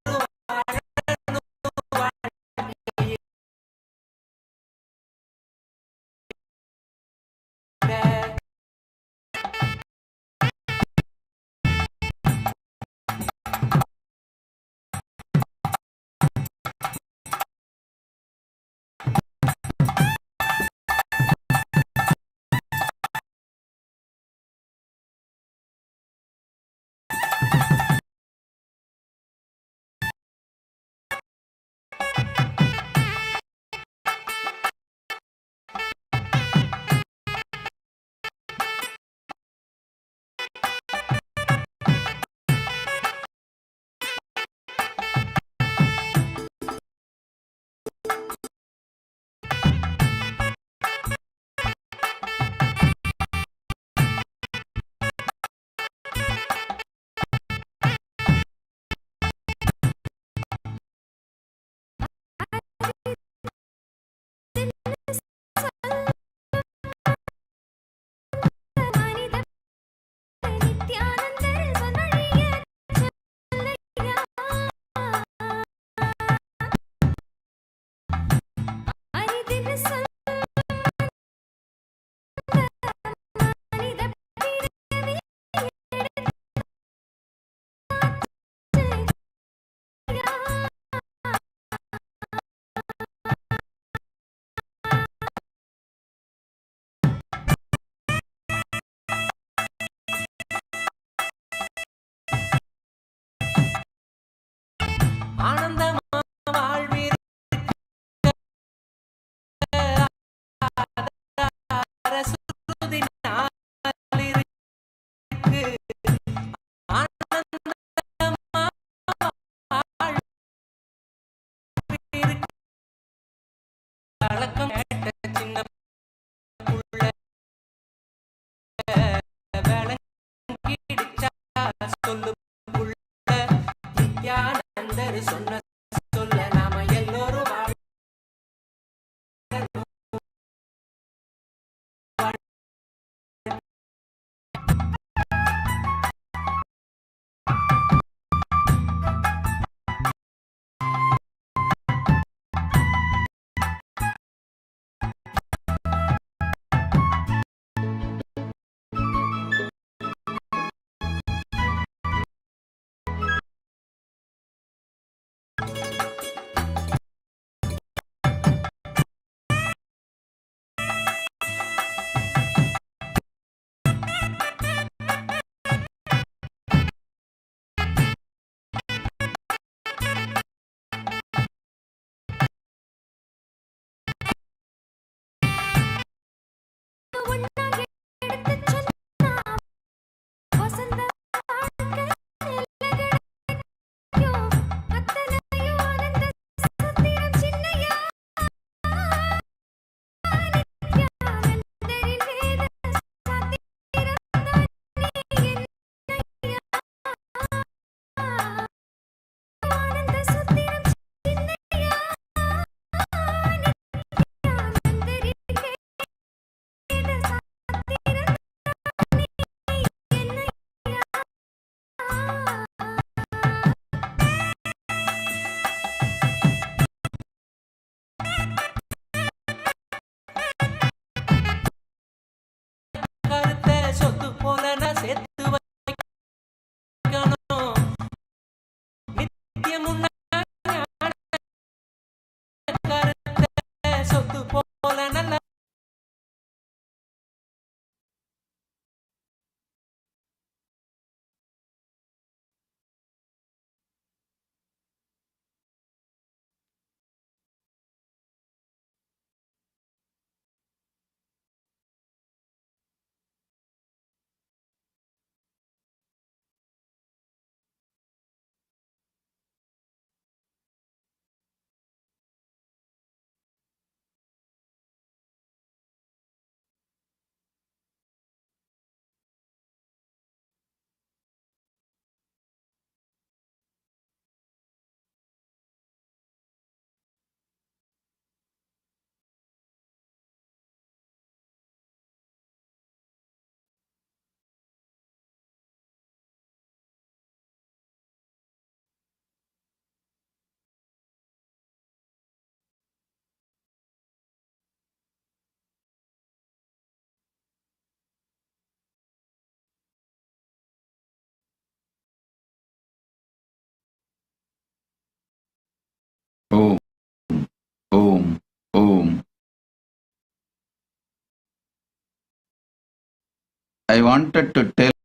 wanted to tell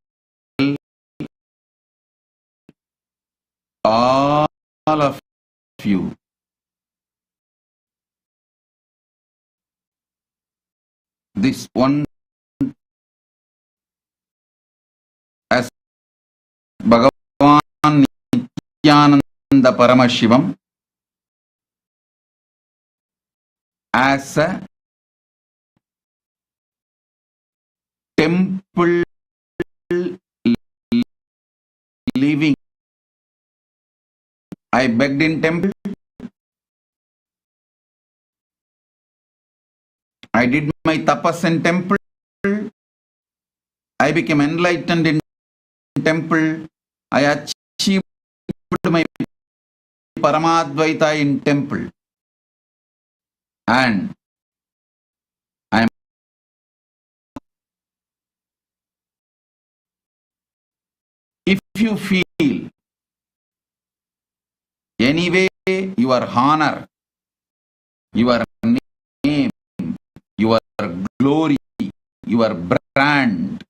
all of you this one, as Bhagavan Nithyananda Paramashivam, as a temple living. I begged in temple. I did my tapas in temple. I became enlightened in temple. I achieved my Parama Advaita in temple. And I am, if you feel anyway your honor, your name, your glory, your brand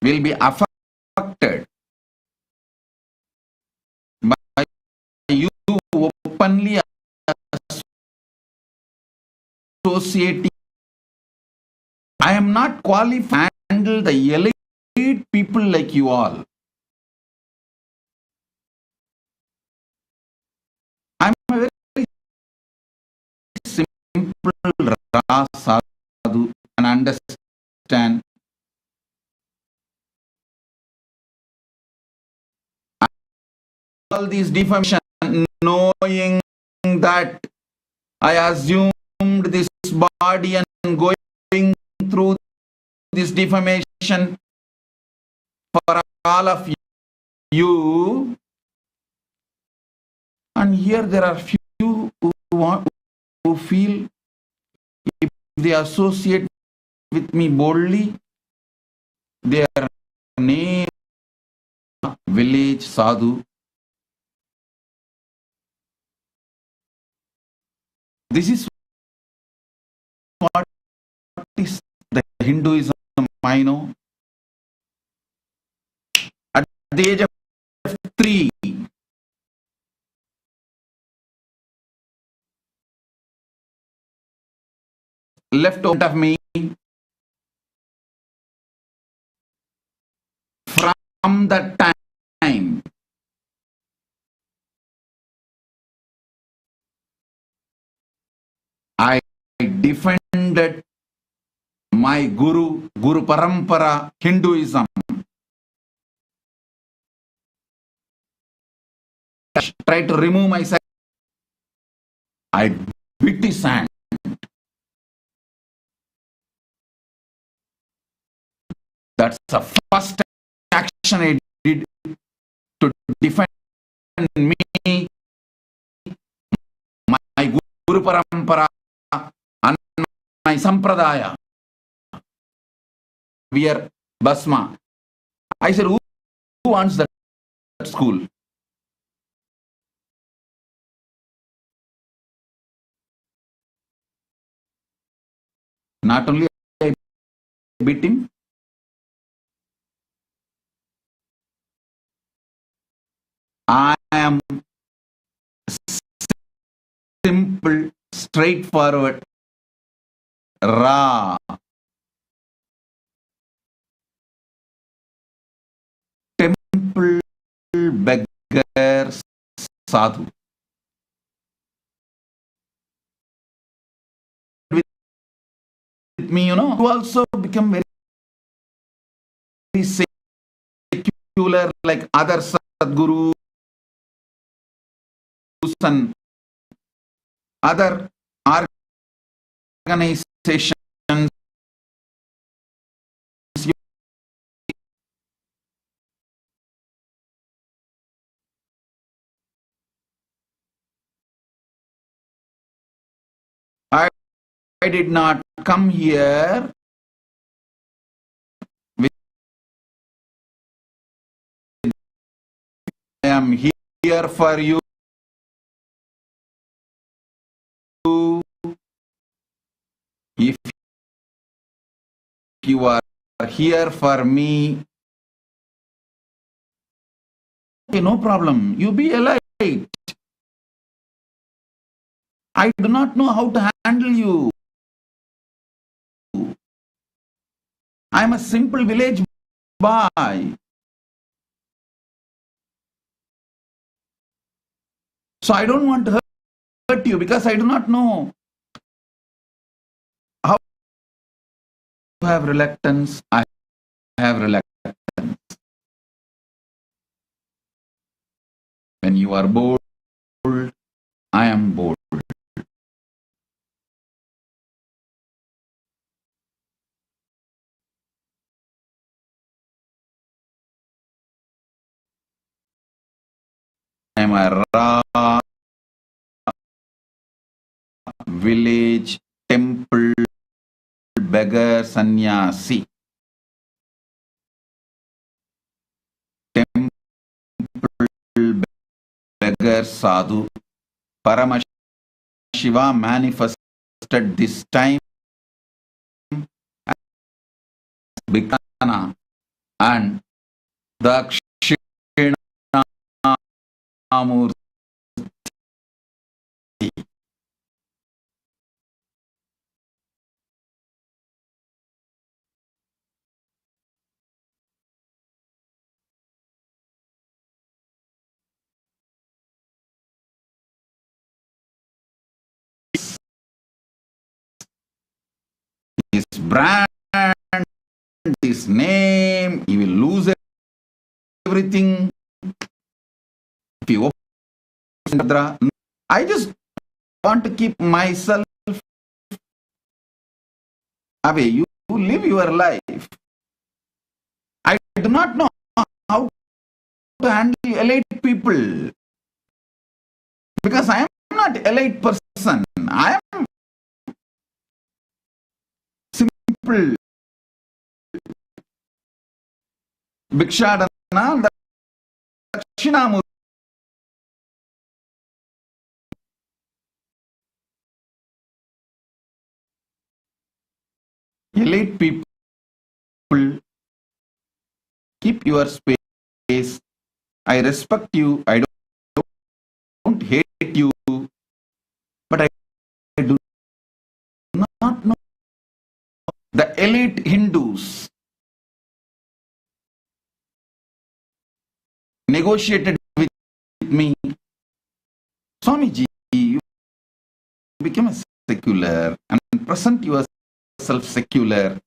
will be affected by you openly associating. I am not qualified to handle the elite people like you all. I am a very simple raw sadhu and understand. All these defamation, knowing that I assumed this body and going through this defamation for all of you, and here there are few who feel if they associate with me boldly, their name, village sadhu. This is what is the Hinduism I know. At the age of 3, left out of me from that time. I defended my Guru Parampara Hinduism. Try to remove myself. I bit his hand. That's the first action I did to defend me, my Guru Parampara and my Sampradaya. Wear Basma. I said, who wants that school? Not only I beat him, I am simple, straightforward, raw, temple beggar sadhu. With me, you also become very secular like other Sadgurus and other organizations. I did not come here with, I am here for you. If you are here for me. Okay, no problem. You be a light. I do not know how to handle you. I am a simple village boy. So I don't want to hurt you because I do not know how to have reluctance. I have reluctance. When you are bold, I am bold. I am a raw village temple beggar sannyasi. Temple beggar sadhu. Paramashiva manifested this time as Bhikana and Dakshinamurti. His brand, his name, he will lose everything. If you open, I just want to keep myself away. You live your life. I do not know how to handle elite people because I am not elite person. I am simple Bhikshadana Dakshinamurti. Elite people, keep your space. I respect you. I don't hate you. But I do not know the elite Hindus negotiated with me. Swamiji, you become a secular and present yourself secular.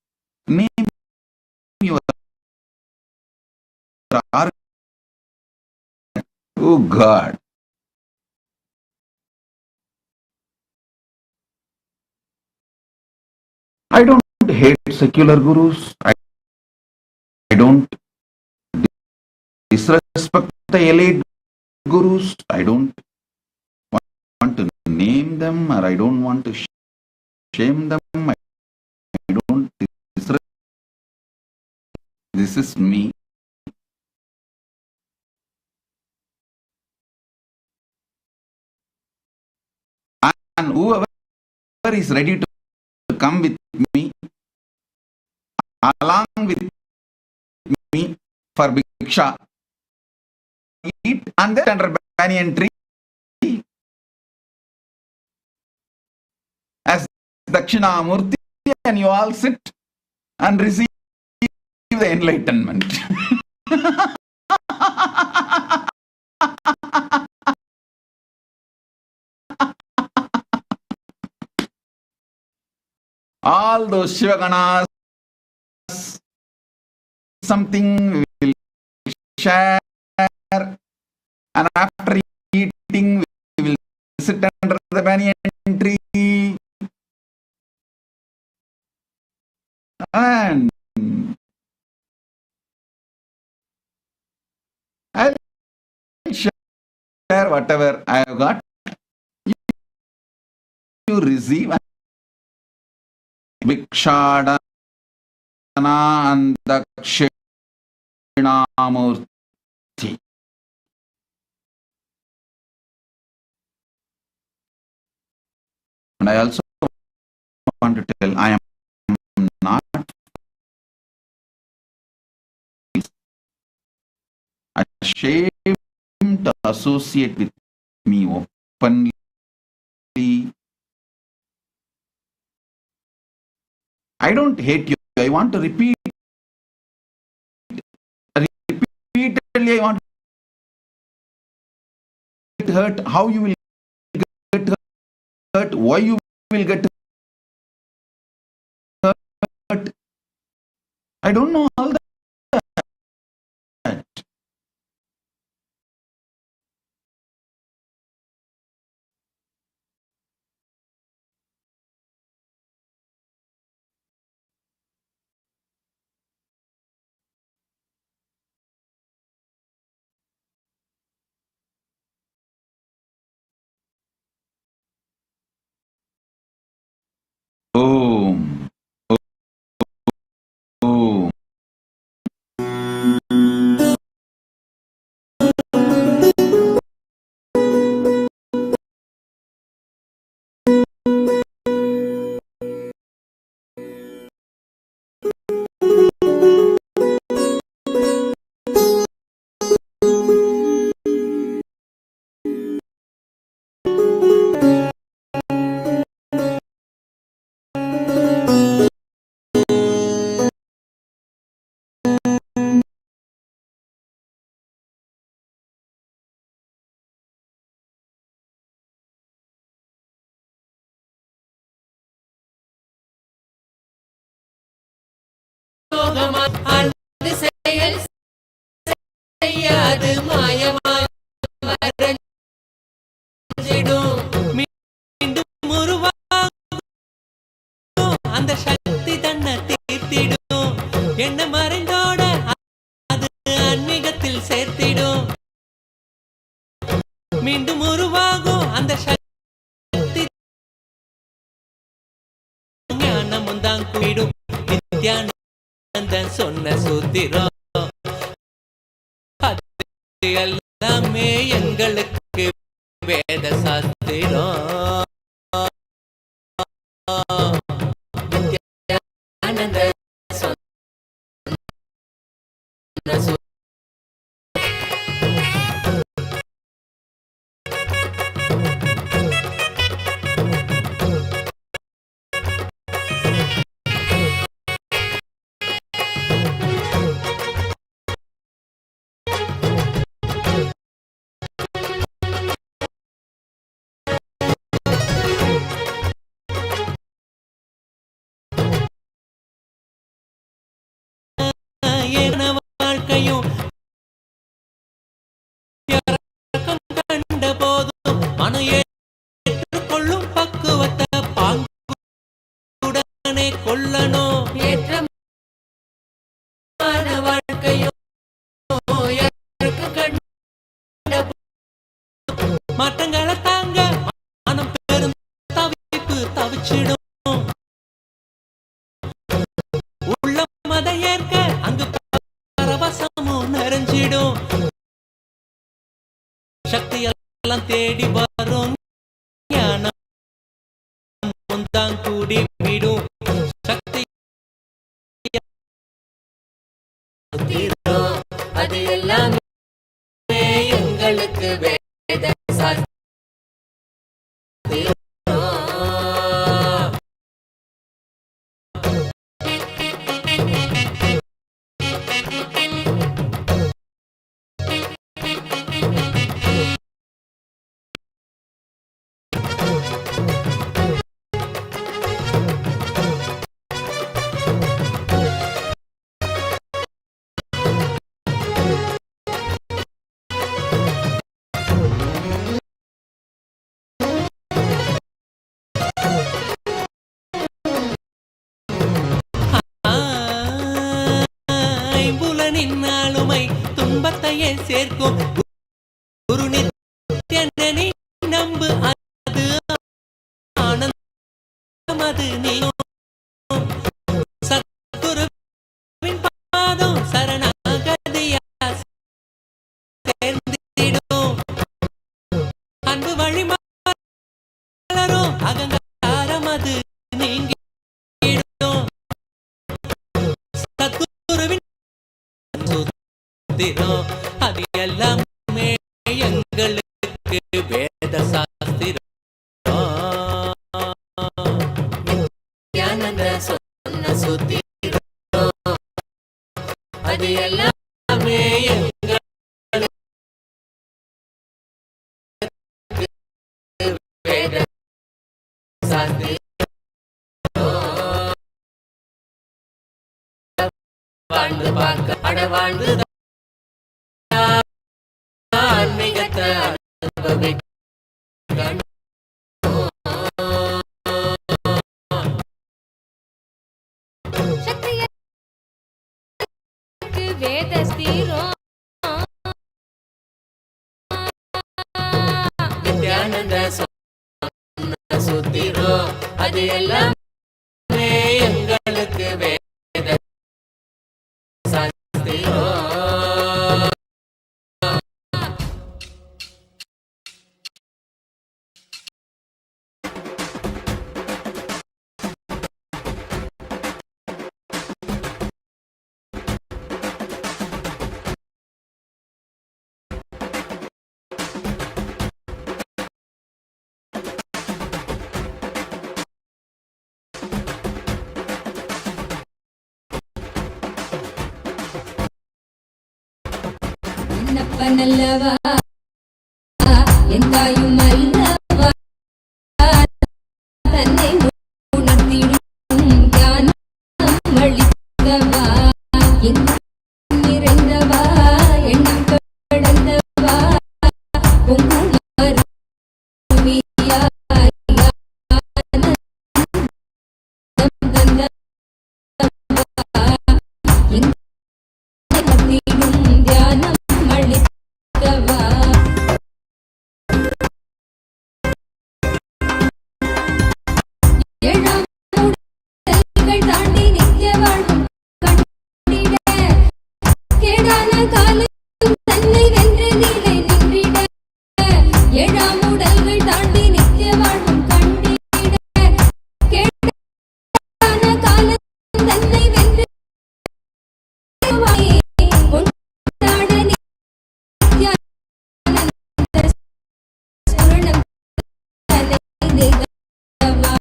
Name your argument. Oh God. I don't hate secular gurus. I don't disrespect the elite gurus. I don't want to name them or I don't want to shame them. I don't disrespect. This is me. And whoever is ready to come with me, along with me for Bhiksha, eat and then under banyan tree as Dakshinamurti, and you all sit and receive the enlightenment. All those Shivaganas, something we will share, and after eating, we will sit under the banyan tree and I'll share whatever I have got. You receive Bhikshadana and Dakshinamurti. And I also want to tell, I am not shame to associate with me openly. I don't hate you. I want to repeat. Repeatedly, I want to get hurt. How you will get hurt? Why you will get hurt? I don't know all that. Oh, oh. அது செயல் செய்யாது மாயமாய் மறைஞ்சிடும். மீண்டும் உருவாகும் அந்த சக்தி தன்னை தீர்த்திடும். என்ன மறைந்தோட அது ஆன்மீகத்தில் சேர்த்திடும். மீண்டும் உருவாகும் அந்த சக்தி ஞானமும் தான் கூடும். நித்யானந்தன் சொன்ன சூத்திரம் அது எல்லாமே எங்களுக்கு வேத சாஸ்திரம். நித்யானந்தன் சொன்ன சூத்திரம் வாழ்க்கையும் கண்ட போதும் மனம் ஏற்றுக்கொள்ளும் பக்குவத்தை பாங்குடனே கொள்ளணும். ஏற்றமான வாழ்க்கையும் கண்ட மாற்றங்களை தாங்க மனம் பெரும் தவிப்பு தவிச்சிடும். உள்ள மத ஏற்க அங்கு பரவசமும் நிறைஞ்சிடும். சக்தி எல்லாம் தேடி வரும் ஞானம் தான் கூடி விடும். சக்தி அது எல்லாமே எங்களுக்கு வேத சாஸ்திரம். ஆளுமை துன்பத்தையே சேர்க்கும். குரு நித்யனை நம்பு, அது ஆனந்தம், அது நீயும். சத்குருவின் பாதம் சரணாகதியா சேர்ந்திடும். அன்பு வழி மலரும் அகங்காரம் அது நீங்கிடும். சத்குருவின் அது எல்லாம் வேத சாஸ்திரம் வாழ்ந்து பார்க்க அட வாழ்ந்து ஆன்மீகத்தை அனுபவிக்கணும். சக்தியக்கு வேத ஸ்திரம் நித்யானந்த சொன்ன சுத்திரம் அது எல்லாமே எங்களுக்கு வேத சாஸ்திரம். என்னப்பனல்லவா என் தாயும் அல்லவா தன்னை உணர்த்திடும் ஞானம் அளித்தவா எங்கும் நிறைந்தவா எண்ணம் கடந்தவா பொங்கும் அருவியாய் ஆனந்தம் தந்தவா எங்கும் உணர்த்திடும் தியானம் அளித்தவா ஏழாம் உடல்கள் தாண்டி நித்திய வாழ்வும் கண்டிட கேடான காலம் தன்னை வென்று நிலை நின்றிட ஏழாம் உடல்கள் தாண்டி நித்திய வாழ்வும் கண்டிட கேடான காலம் தன்னை வென்று கொண்டாட நித்யானந்த ஸ்மரணம் தன்னை தேவா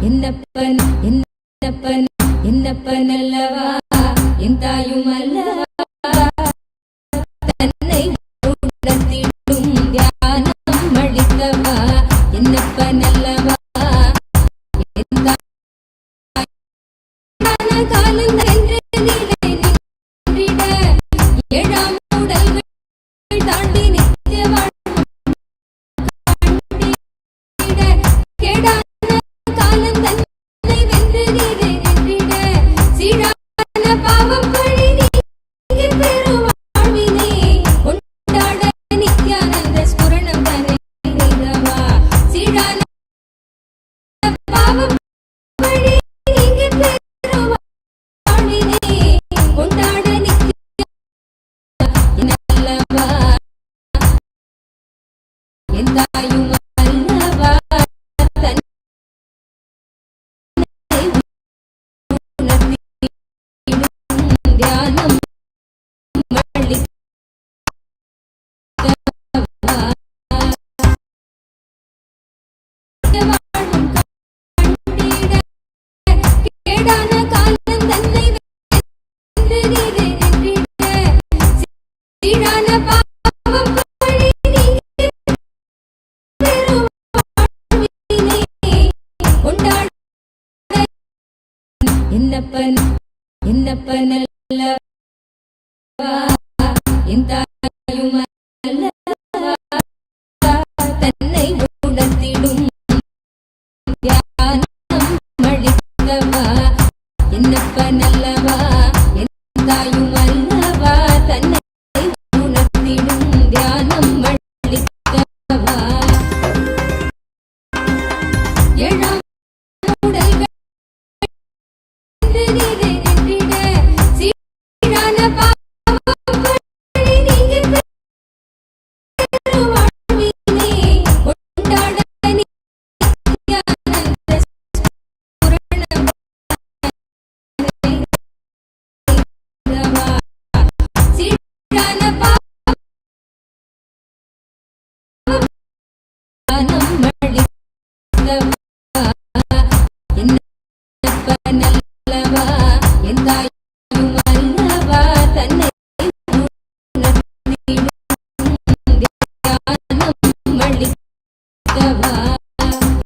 என்னப்பன் என்னப்பன் என்னப்பன் அல்லவா என் தாயும் அல்லவா தன்னை உணர்த்திடும் தியானம் அளித்தவா என்னப்பன் அல்லவா என் தாயான காலம் என்று நிலை நின்றிட ஏழாம் உடல்கள் தாண்டி நித்திய வாழ்வும் கண்டிட கேடான காலம் தன்னை வென்று நிலை நின்றிட சீடான பாவம் பழி நீங்கி பெறும் வாழ்வினை கொண்டாட நித்யானந்த ஸ்மரணம் தன்னை தேவா சீடான பாவம் பழி நீங்கி பெறும் வாழ்வினை கொண்டாட நித்யானல்லவா என் தாயும் அல்லவா தன்னை உணர்த்திடும் தியானம் அளித்தவா வாழ்வும் கண்டிட கேடான காலம் தன்னை வென்று நிலை நின்றிட சீடான பாவம் பழி நீங்கி பெறும் வாழ்வினை கொண்டாட என்னப்பன் என்னப்பன் அல்லவா என் தாயும் அல்லவா தன்னை உணர்த்திடும் தியானம் அளித்தவா என்னப்பன் அல்லவா என் தாயும் அல்லவா தன்னை உணர்த்திடும் தியானம் அளித்தவா ஏழாம் உடல்கள் என்று நிலை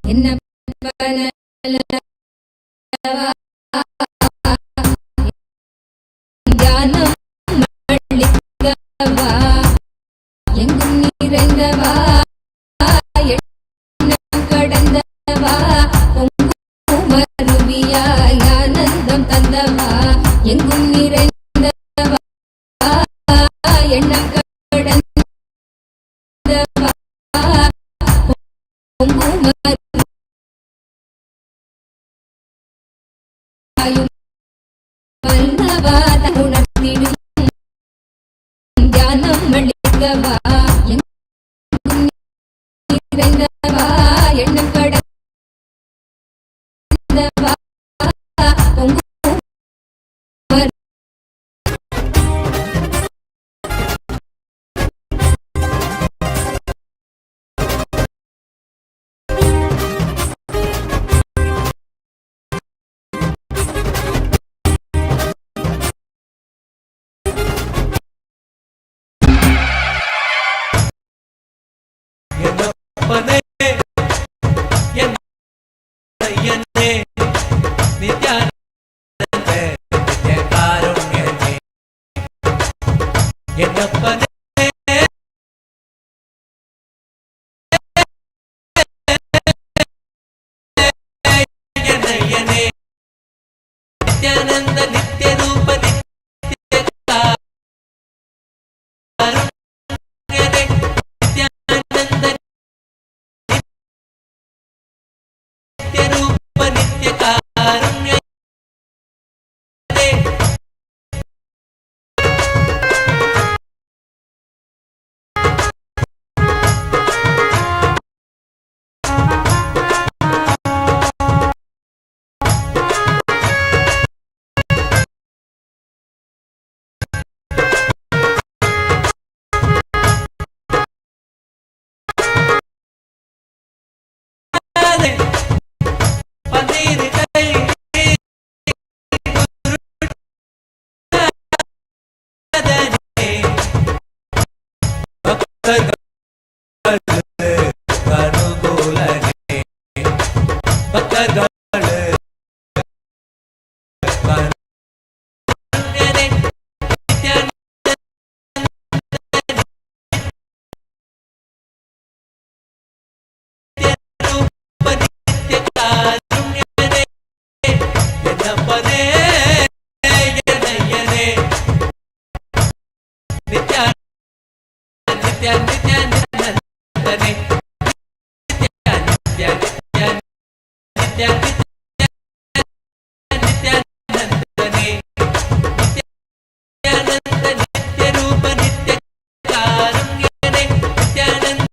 என்ன பண்ணலவா ஞானம் மளிகவா எங்கும் நிறைந்தவா எண்ணம் கடந்தவா பொங்கும் அருவியாய் ஆனந்தம் தந்தவா எங்கும் நிறைந்தவா எண்ணம் கடந்தவா பொங்கும் அருவியாயும் வல்லவா உணர்த்திடும் ஞானம் மளிகவா எங்கும் நிறைந்தவா எண்ணம் கடந்தவா பொங்கும் என்னப்பனே என் ஐயனே நித்யானந்த நித்யகாருண்யனே என்னப்பனே என் ஐயனே நித்யானந்த நித்யரூப நித்யகாருண்யனே நித்யானந்த நித்யரூப நித்யகாருண்யனே பன்னீர் கை குருடனே பக்தர்கள் அனுகூலனே பக்தர்கள் கருண்யனே நித்யானந்த நித்யரூப நித்யகாருண்யனே என்னப்பனே என் ஐயனே நித்யா நித்யா நித்யானந்தனே நித்யா நித்யா நித்யா நித்யா நித்யானந்தனே நித்யானந்த நித்யரூப நித்யகாருண்யனே நித்யானந்த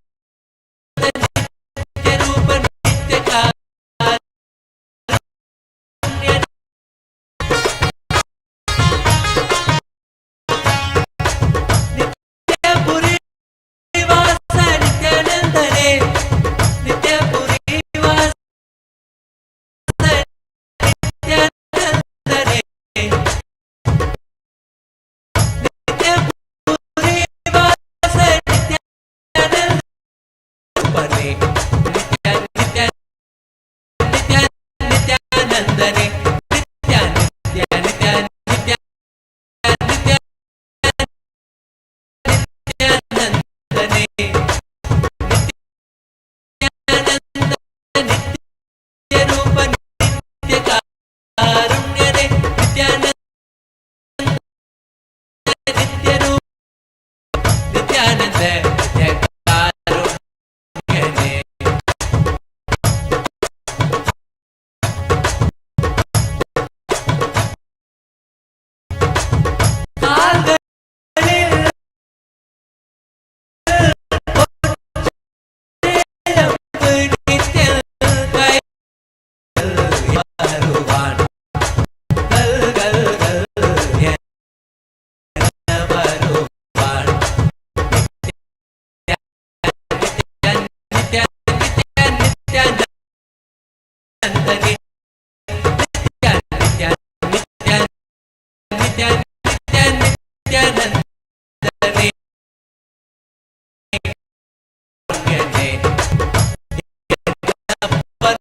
நித்யரூப நித்யகாருண்யனே நித்யபுரி வாச நித்யானந்தனே நித்யபுரி வாச நித்யானந்தனே நித்யபுரி வாச நித்யானந்தனே நித்யா நித்யா நித்யா நித்யானந்தனே நித்யா நித்யா நித்யா நித்யா நித்யா நித்யானந்தனே நித்யானந்த நித்யரூப நித்யகாருண்யனே நித்யானந்த நித்யரூப நித்யானந்த நித்யகாருண்யனே கால்களில் நித்ய கை வருவான் கல் கல் கல் என வருவான் நித்ய நித்ய நித்ய நித்யானந்தனே நித்ய நித்ய நித்ய நித்ய நித்யானந்தனே காருண்யனே என்னப்பனே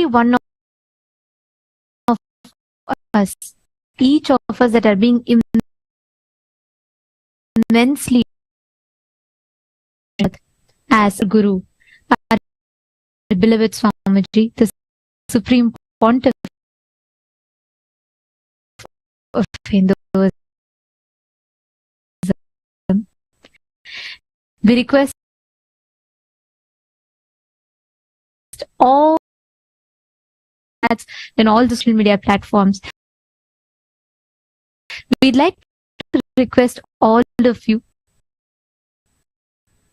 every one of us, each of us that are being immensely as a Guru, our beloved Swamiji, the Supreme Pontiff of Hinduism. We request all that's in all the social media platforms. We'd like to request all of you